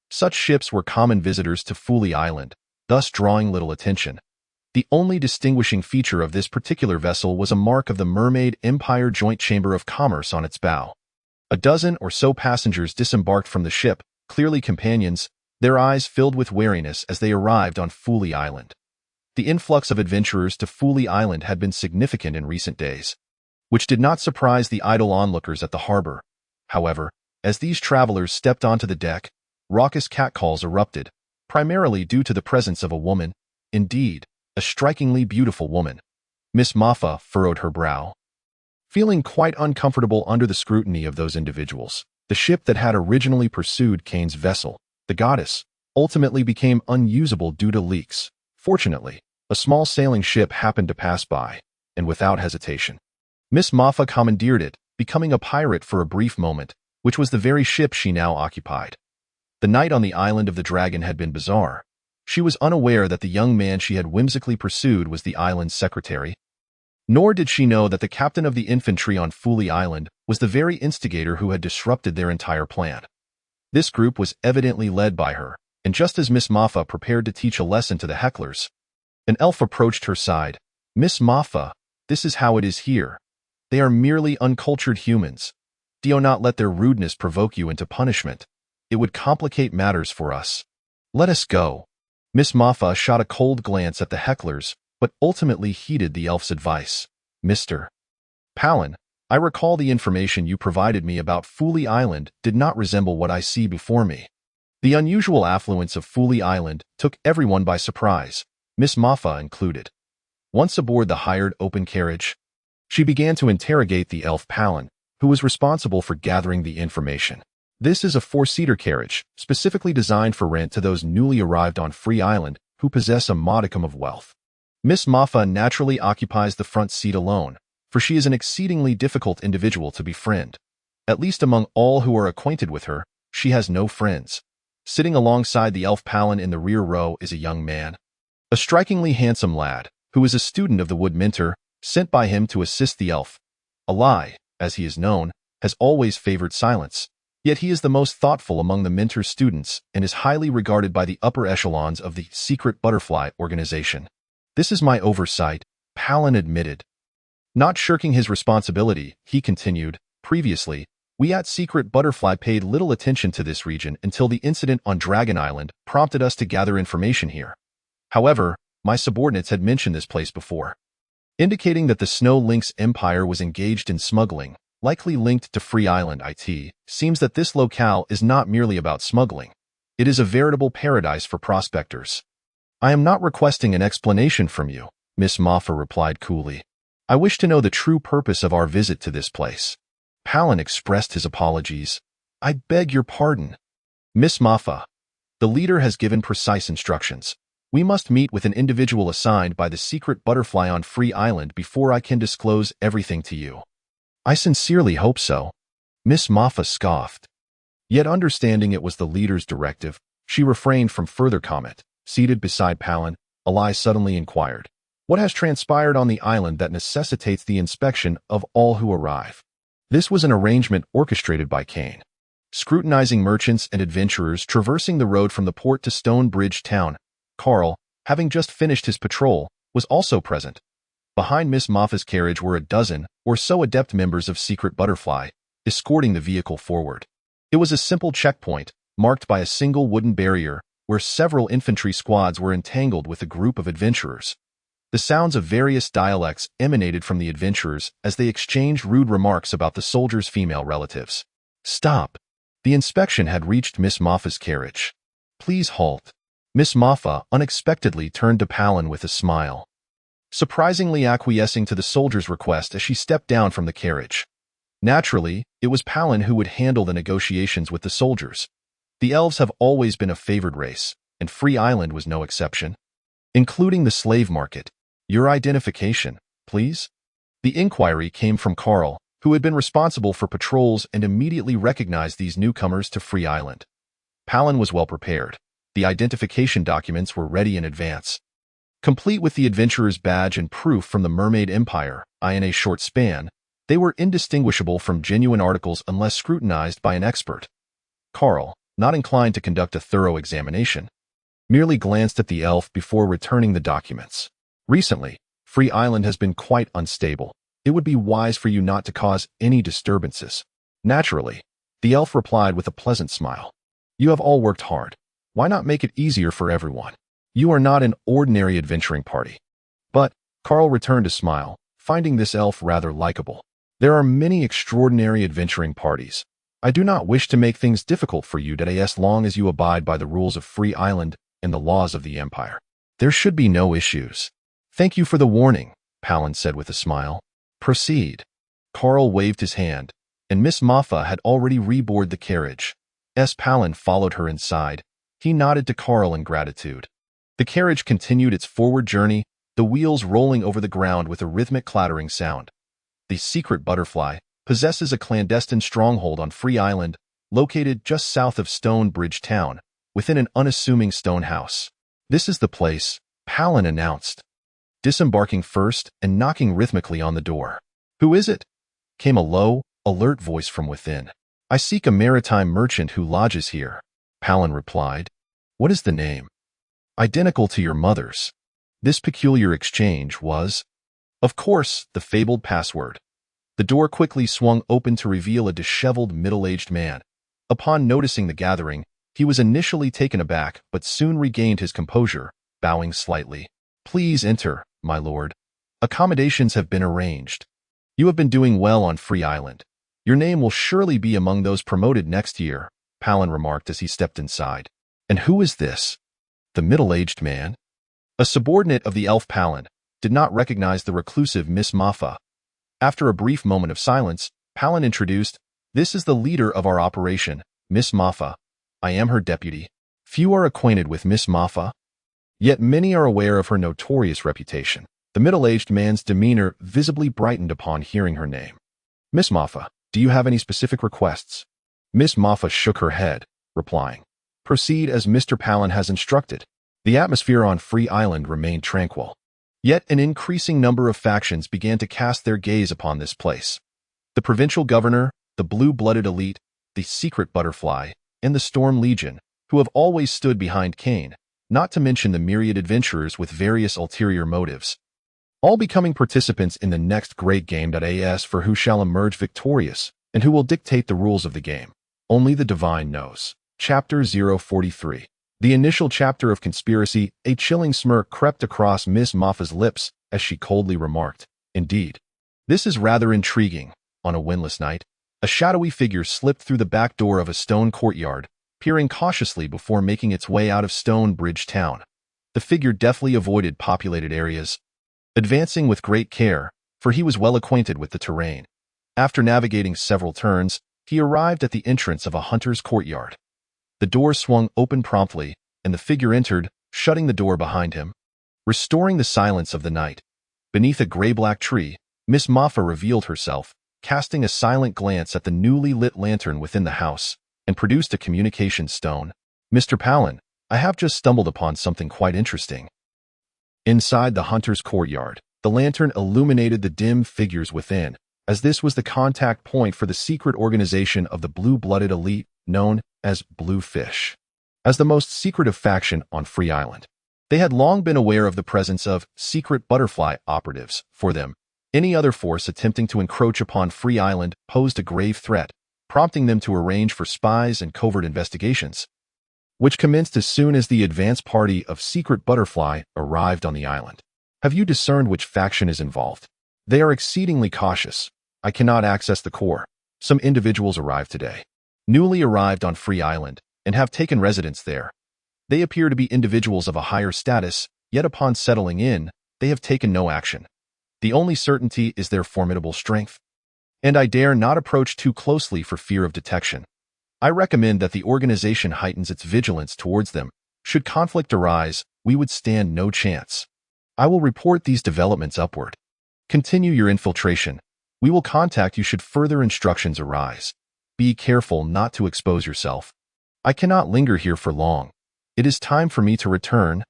Such ships were common visitors to Fully Island, thus drawing little attention. The only distinguishing feature of this particular vessel was a mark of the Mermaid Empire Joint Chamber of Commerce on its bow. A dozen or so passengers disembarked from the ship, clearly companions, their eyes filled with wariness as they arrived on Fully Island. The influx of adventurers to Fully Island had been significant in recent days, which did not surprise the idle onlookers at the harbor. However, as these travelers stepped onto the deck, raucous catcalls erupted, primarily due to the presence of a woman, indeed, a strikingly beautiful woman. Miss Maffa furrowed her brow. Feeling quite uncomfortable under the scrutiny of those individuals, the ship that had originally pursued Kane's vessel, the Goddess, ultimately became unusable due to leaks. Fortunately, a small sailing ship happened to pass by, and without hesitation, Miss Maffa commandeered it, becoming a pirate for a brief moment, which was the very ship she now occupied. The night on the island of the dragon had been bizarre. She was unaware that the young man she had whimsically pursued was the island's secretary. Nor did she know that the captain of the infantry on Fully Island was the very instigator who had disrupted their entire plan. This group was evidently led by her, and just as Miss Maffa prepared to teach a lesson to the hecklers, an elf approached her side. Miss Maffa, this is how it is here. They are merely uncultured humans. Do not let their rudeness provoke you into punishment. It would complicate matters for us. Let us go. Miss Maffa shot a cold glance at the hecklers, but ultimately heeded the elf's advice. Mr. Palin, I recall the information you provided me about Fully Island did not resemble what I see before me. The unusual affluence of Fully Island took everyone by surprise, Miss Maffa included. Once aboard the hired open carriage, she began to interrogate the elf Palin, who was responsible for gathering the information. This is a four-seater carriage, specifically designed for rent to those newly arrived on Free Island who possess a modicum of wealth. Miss Maffa naturally occupies the front seat alone, for she is an exceedingly difficult individual to befriend. At least among all who are acquainted with her, she has no friends. Sitting alongside the elf Palin in the rear row is a young man, a strikingly handsome lad, who is a student of the Wood Minter, sent by him to assist the elf. Eli, as he is known, has always favored silence. Yet he is the most thoughtful among the Minter students and is highly regarded by the upper echelons of the Secret Butterfly organization. This is my oversight, Palin admitted. Not shirking his responsibility, he continued, previously, we at Secret Butterfly paid little attention to this region until the incident on Dragon Island prompted us to gather information here. However, my subordinates had mentioned this place before, indicating that the Snow Lynx Empire was engaged in smuggling, likely linked to Free Island. It seems that this locale is not merely about smuggling. It is a veritable paradise for prospectors. I am not requesting an explanation from you, Miss Maffa replied coolly. I wish to know the true purpose of our visit to this place. Palin expressed his apologies. I beg your pardon. Miss Maffa, the leader has given precise instructions. We must meet with an individual assigned by the Secret Butterfly on Free Island before I can disclose everything to you. I sincerely hope so. Miss Maffa scoffed. Yet understanding it was the leader's directive, she refrained from further comment. Seated beside Palin, Eli suddenly inquired, what has transpired on the island that necessitates the inspection of all who arrive? This was an arrangement orchestrated by Kane. Scrutinizing merchants and adventurers traversing the road from the port to Stonebridge Town, Carl, having just finished his patrol, was also present. Behind Miss Maffa's carriage were a dozen or so adept members of Secret Butterfly, escorting the vehicle forward. It was a simple checkpoint, marked by a single wooden barrier, where several infantry squads were entangled with a group of adventurers. The sounds of various dialects emanated from the adventurers as they exchanged rude remarks about the soldiers' female relatives. "Stop." The inspection had reached Miss Moffa's carriage. "Please halt." Miss Moffa unexpectedly turned to Palin with a smile, surprisingly acquiescing to the soldier's request as she stepped down from the carriage. Naturally, it was Palin who would handle the negotiations with the soldiers. The elves have always been a favored race, and Free Island was no exception. "Including the slave market. Your identification, please?" The inquiry came from Carl, who had been responsible for patrols and immediately recognized these newcomers to Free Island. Palin was well prepared. The identification documents were ready in advance. Complete with the adventurer's badge and proof from the Mermaid Empire, in a short span, they were indistinguishable from genuine articles unless scrutinized by an expert. Carl, not inclined to conduct a thorough examination, merely glanced at the elf before returning the documents. "Recently, Free Island has been quite unstable. It would be wise for you not to cause any disturbances." Naturally, the elf replied with a pleasant smile. "You have all worked hard. Why not make it easier for everyone? You are not an ordinary adventuring party." But Carl returned to smile, finding this elf rather likable. "There are many extraordinary adventuring parties. I do not wish to make things difficult for you today as long as you abide by the rules of Free Island and the laws of the Empire. There should be no issues." "Thank you for the warning," Palin said with a smile. "Proceed." Carl waved his hand, and Miss Moffa had already reboarded the carriage. As Palin followed her inside, he nodded to Carl in gratitude. The carriage continued its forward journey, the wheels rolling over the ground with a rhythmic clattering sound. The Secret Butterfly possesses a clandestine stronghold on Free Island, located just south of Stone Bridge Town, within an unassuming stone house. "This is the place," Palin announced, disembarking first and knocking rhythmically on the door. "Who is it?" came a low, alert voice from within. "I seek a maritime merchant who lodges here," Palin replied. "What is the name?" "Identical to your mother's." This peculiar exchange was, of course, the fabled password. The door quickly swung open to reveal a disheveled, middle-aged man. Upon noticing the gathering, he was initially taken aback but soon regained his composure, bowing slightly. "Please enter, my lord. Accommodations have been arranged. You have been doing well on Free Island. Your name will surely be among those promoted next year," Palin remarked as he stepped inside. "And who is this?" The middle-aged man, a subordinate of the elf Palin, did not recognize the reclusive Miss Moffa. After a brief moment of silence, Palin introduced, "This is the leader of our operation, Miss Moffa. I am her deputy." Few are acquainted with Miss Moffa, yet many are aware of her notorious reputation. The middle-aged man's demeanor visibly brightened upon hearing her name. "Miss Moffa, do you have any specific requests?" Miss Moffa shook her head, replying, "Proceed as Mr. Palin has instructed." The atmosphere on Free Island remained tranquil. Yet an increasing number of factions began to cast their gaze upon this place. The provincial governor, the blue-blooded elite, the Secret Butterfly, and the Storm Legion, who have always stood behind Kane, not to mention the myriad adventurers with various ulterior motives, all becoming participants in the next great game. As for who shall emerge victorious and who will dictate the rules of the game, only the divine knows. Chapter 043. The initial chapter of Conspiracy. A chilling smirk crept across Miss Moffa's lips as she coldly remarked, "Indeed. This is rather intriguing." On a windless night, a shadowy figure slipped through the back door of a stone courtyard, peering cautiously before making its way out of Stone Bridge Town. The figure deftly avoided populated areas, advancing with great care, for he was well acquainted with the terrain. After navigating several turns, he arrived at the entrance of a hunter's courtyard. The door swung open promptly, and the figure entered, shutting the door behind him. Restoring the silence of the night, beneath a gray-black tree, Miss Moffa revealed herself, casting a silent glance at the newly lit lantern within the house, and produced a communication stone. "Mr. Palin, I have just stumbled upon something quite interesting." Inside the hunter's courtyard, the lantern illuminated the dim figures within, as this was the contact point for the secret organization of the blue-blooded elite, known as Bluefish. As the most secretive faction on Free Island, they had long been aware of the presence of secret butterfly operatives. For them, any other force attempting to encroach upon Free Island posed a grave threat, prompting them to arrange for spies and covert investigations, which commenced as soon as the advance party of Secret Butterfly arrived on the island. Have you discerned which faction is involved? They are exceedingly cautious. I cannot access the core. Some individuals arrived today, newly arrived on Free Island, and have taken residence there. They appear to be individuals of a higher status, yet upon settling in, they have taken no action. The only certainty is their formidable strength, and I dare not approach too closely for fear of detection. I recommend that the organization heightens its vigilance towards them. Should conflict arise, we would stand no chance. I will report these developments upward. Continue your infiltration. We will contact you should further instructions arise. Be careful not to expose yourself. I cannot linger here for long. It is time for me to return.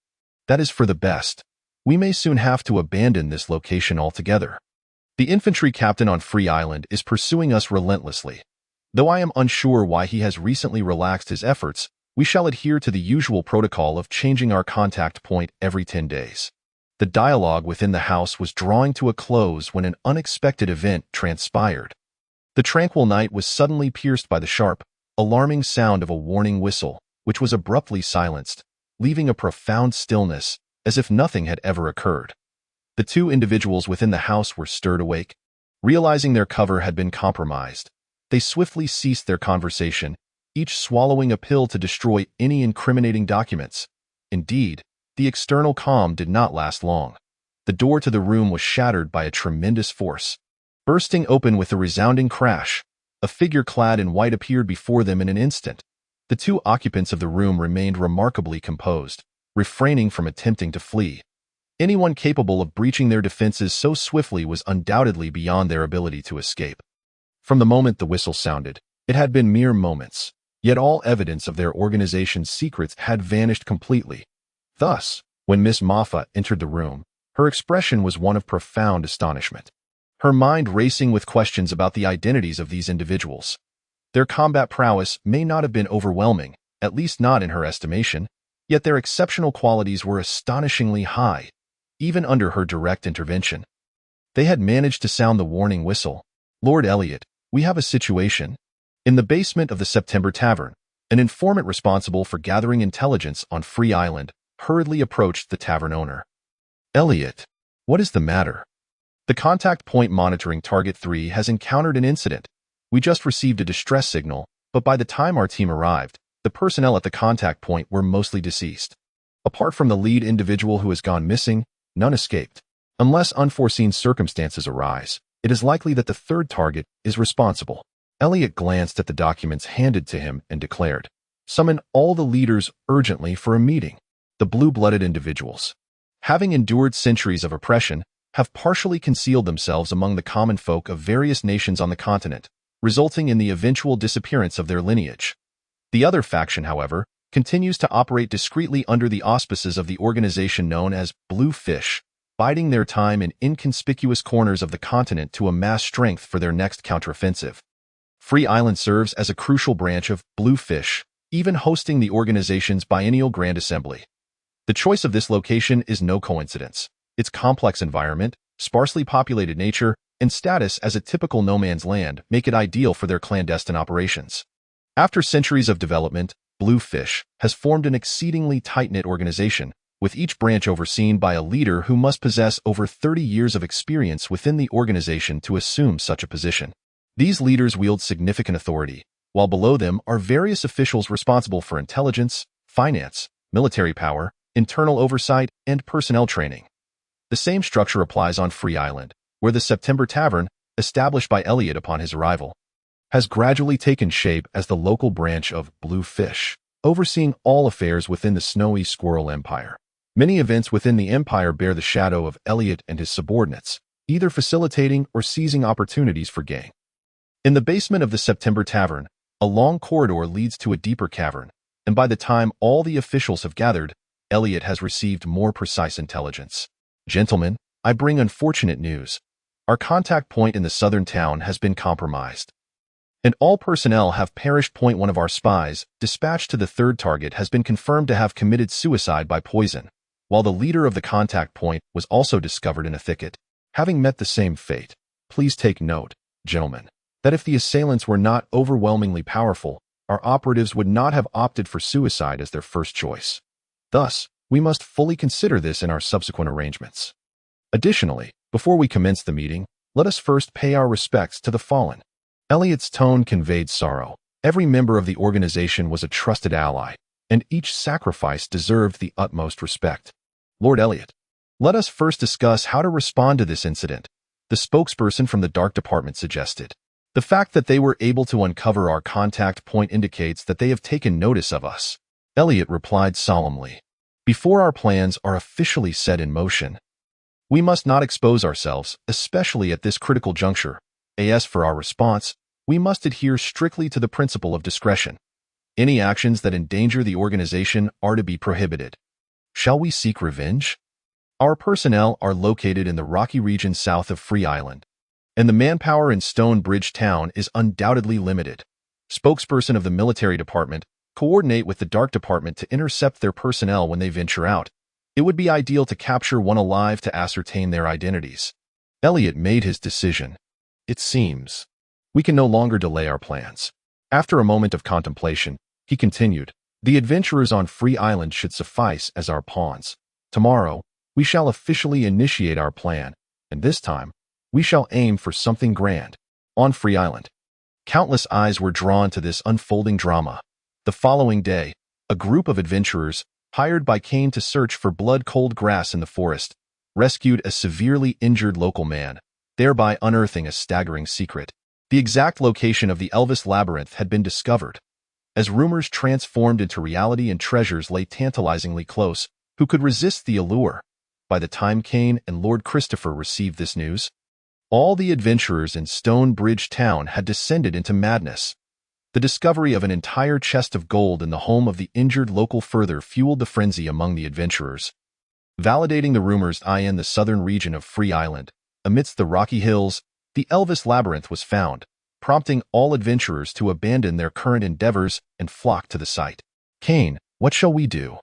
That is for the best. We may soon have to abandon this location altogether. The infantry captain on Free Island is pursuing us relentlessly. Though I am unsure why he has recently relaxed his efforts, we shall adhere to the usual protocol of changing our contact point every 10 days. The dialogue within the house was drawing to a close when an unexpected event transpired. The tranquil night was suddenly pierced by the sharp, alarming sound of a warning whistle, which was abruptly silenced, leaving a profound stillness, as if nothing had ever occurred. The two individuals within the house were stirred awake. Realizing their cover had been compromised, they swiftly ceased their conversation, each swallowing a pill to destroy any incriminating documents. Indeed, the external calm did not last long. The door to the room was shattered by a tremendous force. Bursting open with a resounding crash, a figure clad in white appeared before them in an instant. The two occupants of the room remained remarkably composed, refraining from attempting to flee. Anyone capable of breaching their defenses so swiftly was undoubtedly beyond their ability to escape. From the moment the whistle sounded, it had been mere moments, yet all evidence of their organization's secrets had vanished completely. Thus, when Miss Moffat entered the room, her expression was one of profound astonishment, her mind racing with questions about the identities of these individuals. Their combat prowess may not have been overwhelming, at least not in her estimation, yet their exceptional qualities were astonishingly high, even under her direct intervention. They had managed to sound the warning whistle. Lord Elliot, we have a situation. In the basement of the September Tavern, an informant responsible for gathering intelligence on Free Island hurriedly approached the tavern owner. Elliot, what is the matter? The contact point monitoring Target 3 has encountered an incident. We just received a distress signal, but by the time our team arrived, the personnel at the contact point were mostly deceased. Apart from the lead individual who has gone missing, none escaped. Unless unforeseen circumstances arise, it is likely that the third target is responsible. Elliot glanced at the documents handed to him and declared, "Summon all the leaders urgently for a meeting." The blue-blooded individuals, having endured centuries of oppression, have partially concealed themselves among the common folk of various nations on the continent, resulting in the eventual disappearance of their lineage. The other faction, however, continues to operate discreetly under the auspices of the organization known as Blue Fish, biding their time in inconspicuous corners of the continent to amass strength for their next counteroffensive. Free Island serves as a crucial branch of Blue Fish, even hosting the organization's biennial Grand Assembly. The choice of this location is no coincidence. Its complex environment, sparsely populated nature, and status as a typical no-man's land make it ideal for their clandestine operations. After centuries of development, Blue Fish has formed an exceedingly tight-knit organization, with each branch overseen by a leader who must possess over 30 years of experience within the organization to assume such a position. These leaders wield significant authority, while below them are various officials responsible for intelligence, finance, military power, internal oversight, and personnel training. The same structure applies on Free Island, where the September Tavern, established by Elliot upon his arrival, has gradually taken shape as the local branch of Blue Fish, overseeing all affairs within the Snowy Squirrel Empire. Many events within the empire bear the shadow of Elliot and his subordinates, either facilitating or seizing opportunities for gain. In the basement of the September Tavern, a long corridor leads to a deeper cavern, and by the time all the officials have gathered, Elliot has received more precise intelligence. Gentlemen, I bring unfortunate news. Our contact point in the southern town has been compromised, and all personnel have perished. One of our spies, dispatched to the third target, has been confirmed to have committed suicide by poison, while the leader of the contact point was also discovered in a thicket, having met the same fate. Please take note, gentlemen. that if the assailants were not overwhelmingly powerful, our operatives would not have opted for suicide as their first choice. Thus, we must fully consider this in our subsequent arrangements. Additionally, before we commence the meeting, let us first pay our respects to the fallen. Elliot's tone conveyed sorrow. Every member of the organization was a trusted ally, and each sacrifice deserved the utmost respect. Lord Elliot, let us first discuss how to respond to this incident, the spokesperson from the Dark Department suggested. The fact that they were able to uncover our contact point indicates that they have taken notice of us. Elliot replied solemnly. Before our plans are officially set in motion, we must not expose ourselves, especially at this critical juncture. As for our response, we must adhere strictly to the principle of discretion. Any actions that endanger the organization are to be prohibited. Shall we seek revenge? Our personnel are located in the rocky region south of Free Island, and the manpower in Stone Bridge Town is undoubtedly limited. Spokesperson of the Military Department, coordinate with the Dark Department to intercept their personnel when they venture out. It would be ideal to capture one alive to ascertain their identities. Elliot made his decision. It seems we can no longer delay our plans. After a moment of contemplation, he continued, the adventurers on Free Island should suffice as our pawns. Tomorrow, we shall officially initiate our plan, and this time, we shall aim for something grand. On Free Island, countless eyes were drawn to this unfolding drama. The following day, a group of adventurers, hired by Kane to search for blood-cold grass in the forest, rescued a severely injured local man, thereby unearthing a staggering secret. The exact location of the Elvis Labyrinth had been discovered. As rumors transformed into reality and treasures lay tantalizingly close, who could resist the allure? By the time Kane and Lord Christopher received this news, all the adventurers in Stone Bridge Town had descended into madness. The discovery of an entire chest of gold in the home of the injured local further fueled the frenzy among the adventurers. Validating the rumors in the southern region of Free Island, amidst the rocky hills, the Elvis Labyrinth was found, prompting all adventurers to abandon their current endeavors and flock to the site. Kane, what shall we do?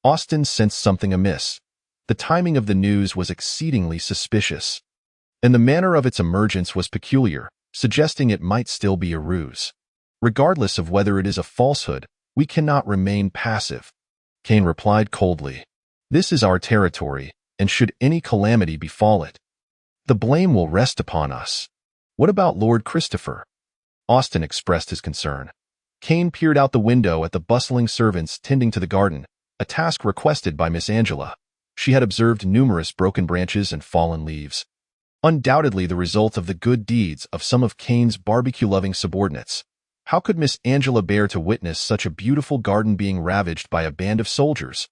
Austin sensed something amiss. The timing of the news was exceedingly suspicious, and the manner of its emergence was peculiar, suggesting it might still be a ruse. Regardless of whether it is a falsehood, we cannot remain passive. Kane replied coldly. This is our territory, and should any calamity befall it, the blame will rest upon us. What about Lord Christopher? Austin expressed his concern. Kane peered out the window at the bustling servants tending to the garden, a task requested by Miss Angela. She had observed numerous broken branches and fallen leaves, undoubtedly the result of the good deeds of some of Kane's barbecue-loving subordinates. How could Miss Angela bear to witness such a beautiful garden being ravaged by a band of soldiers?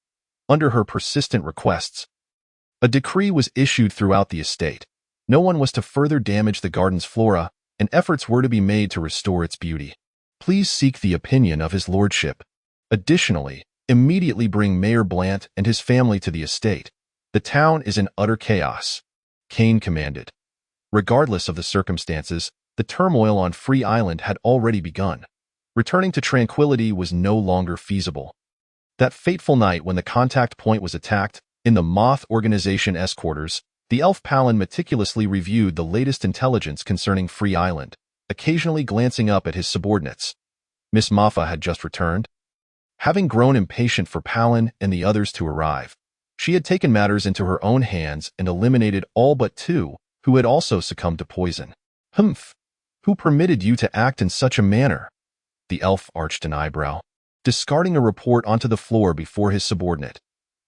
Under her persistent requests, a decree was issued throughout the estate. No one was to further damage the garden's flora, and efforts were to be made to restore its beauty. Please seek the opinion of his lordship. Additionally, immediately bring Mayor Blant and his family to the estate. The town is in utter chaos, Kane commanded. Regardless of the circumstances, the turmoil on Free Island had already begun. Returning to tranquility was no longer feasible. That fateful night when the contact point was attacked, in the Moth Organization's quarters, the elf Palin meticulously reviewed the latest intelligence concerning Free Island, occasionally glancing up at his subordinates. Miss Maffa had just returned. Having grown impatient for Palin and the others to arrive, she had taken matters into her own hands and eliminated all but two, who had also succumbed to poison. Humph! Who permitted you to act in such a manner? The elf arched an eyebrow, discarding a report onto the floor before his subordinate.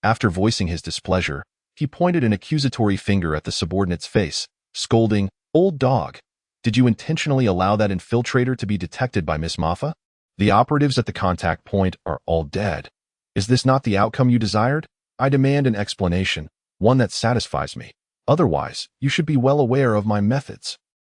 After voicing his displeasure, he pointed an accusatory finger at the subordinate's face, scolding, "Old dog, did you intentionally allow that infiltrator to be detected by Miss Maffa? The operatives at the contact point are all dead. Is this not the outcome you desired? I demand an explanation, one that satisfies me. Otherwise, you should be well aware of my methods."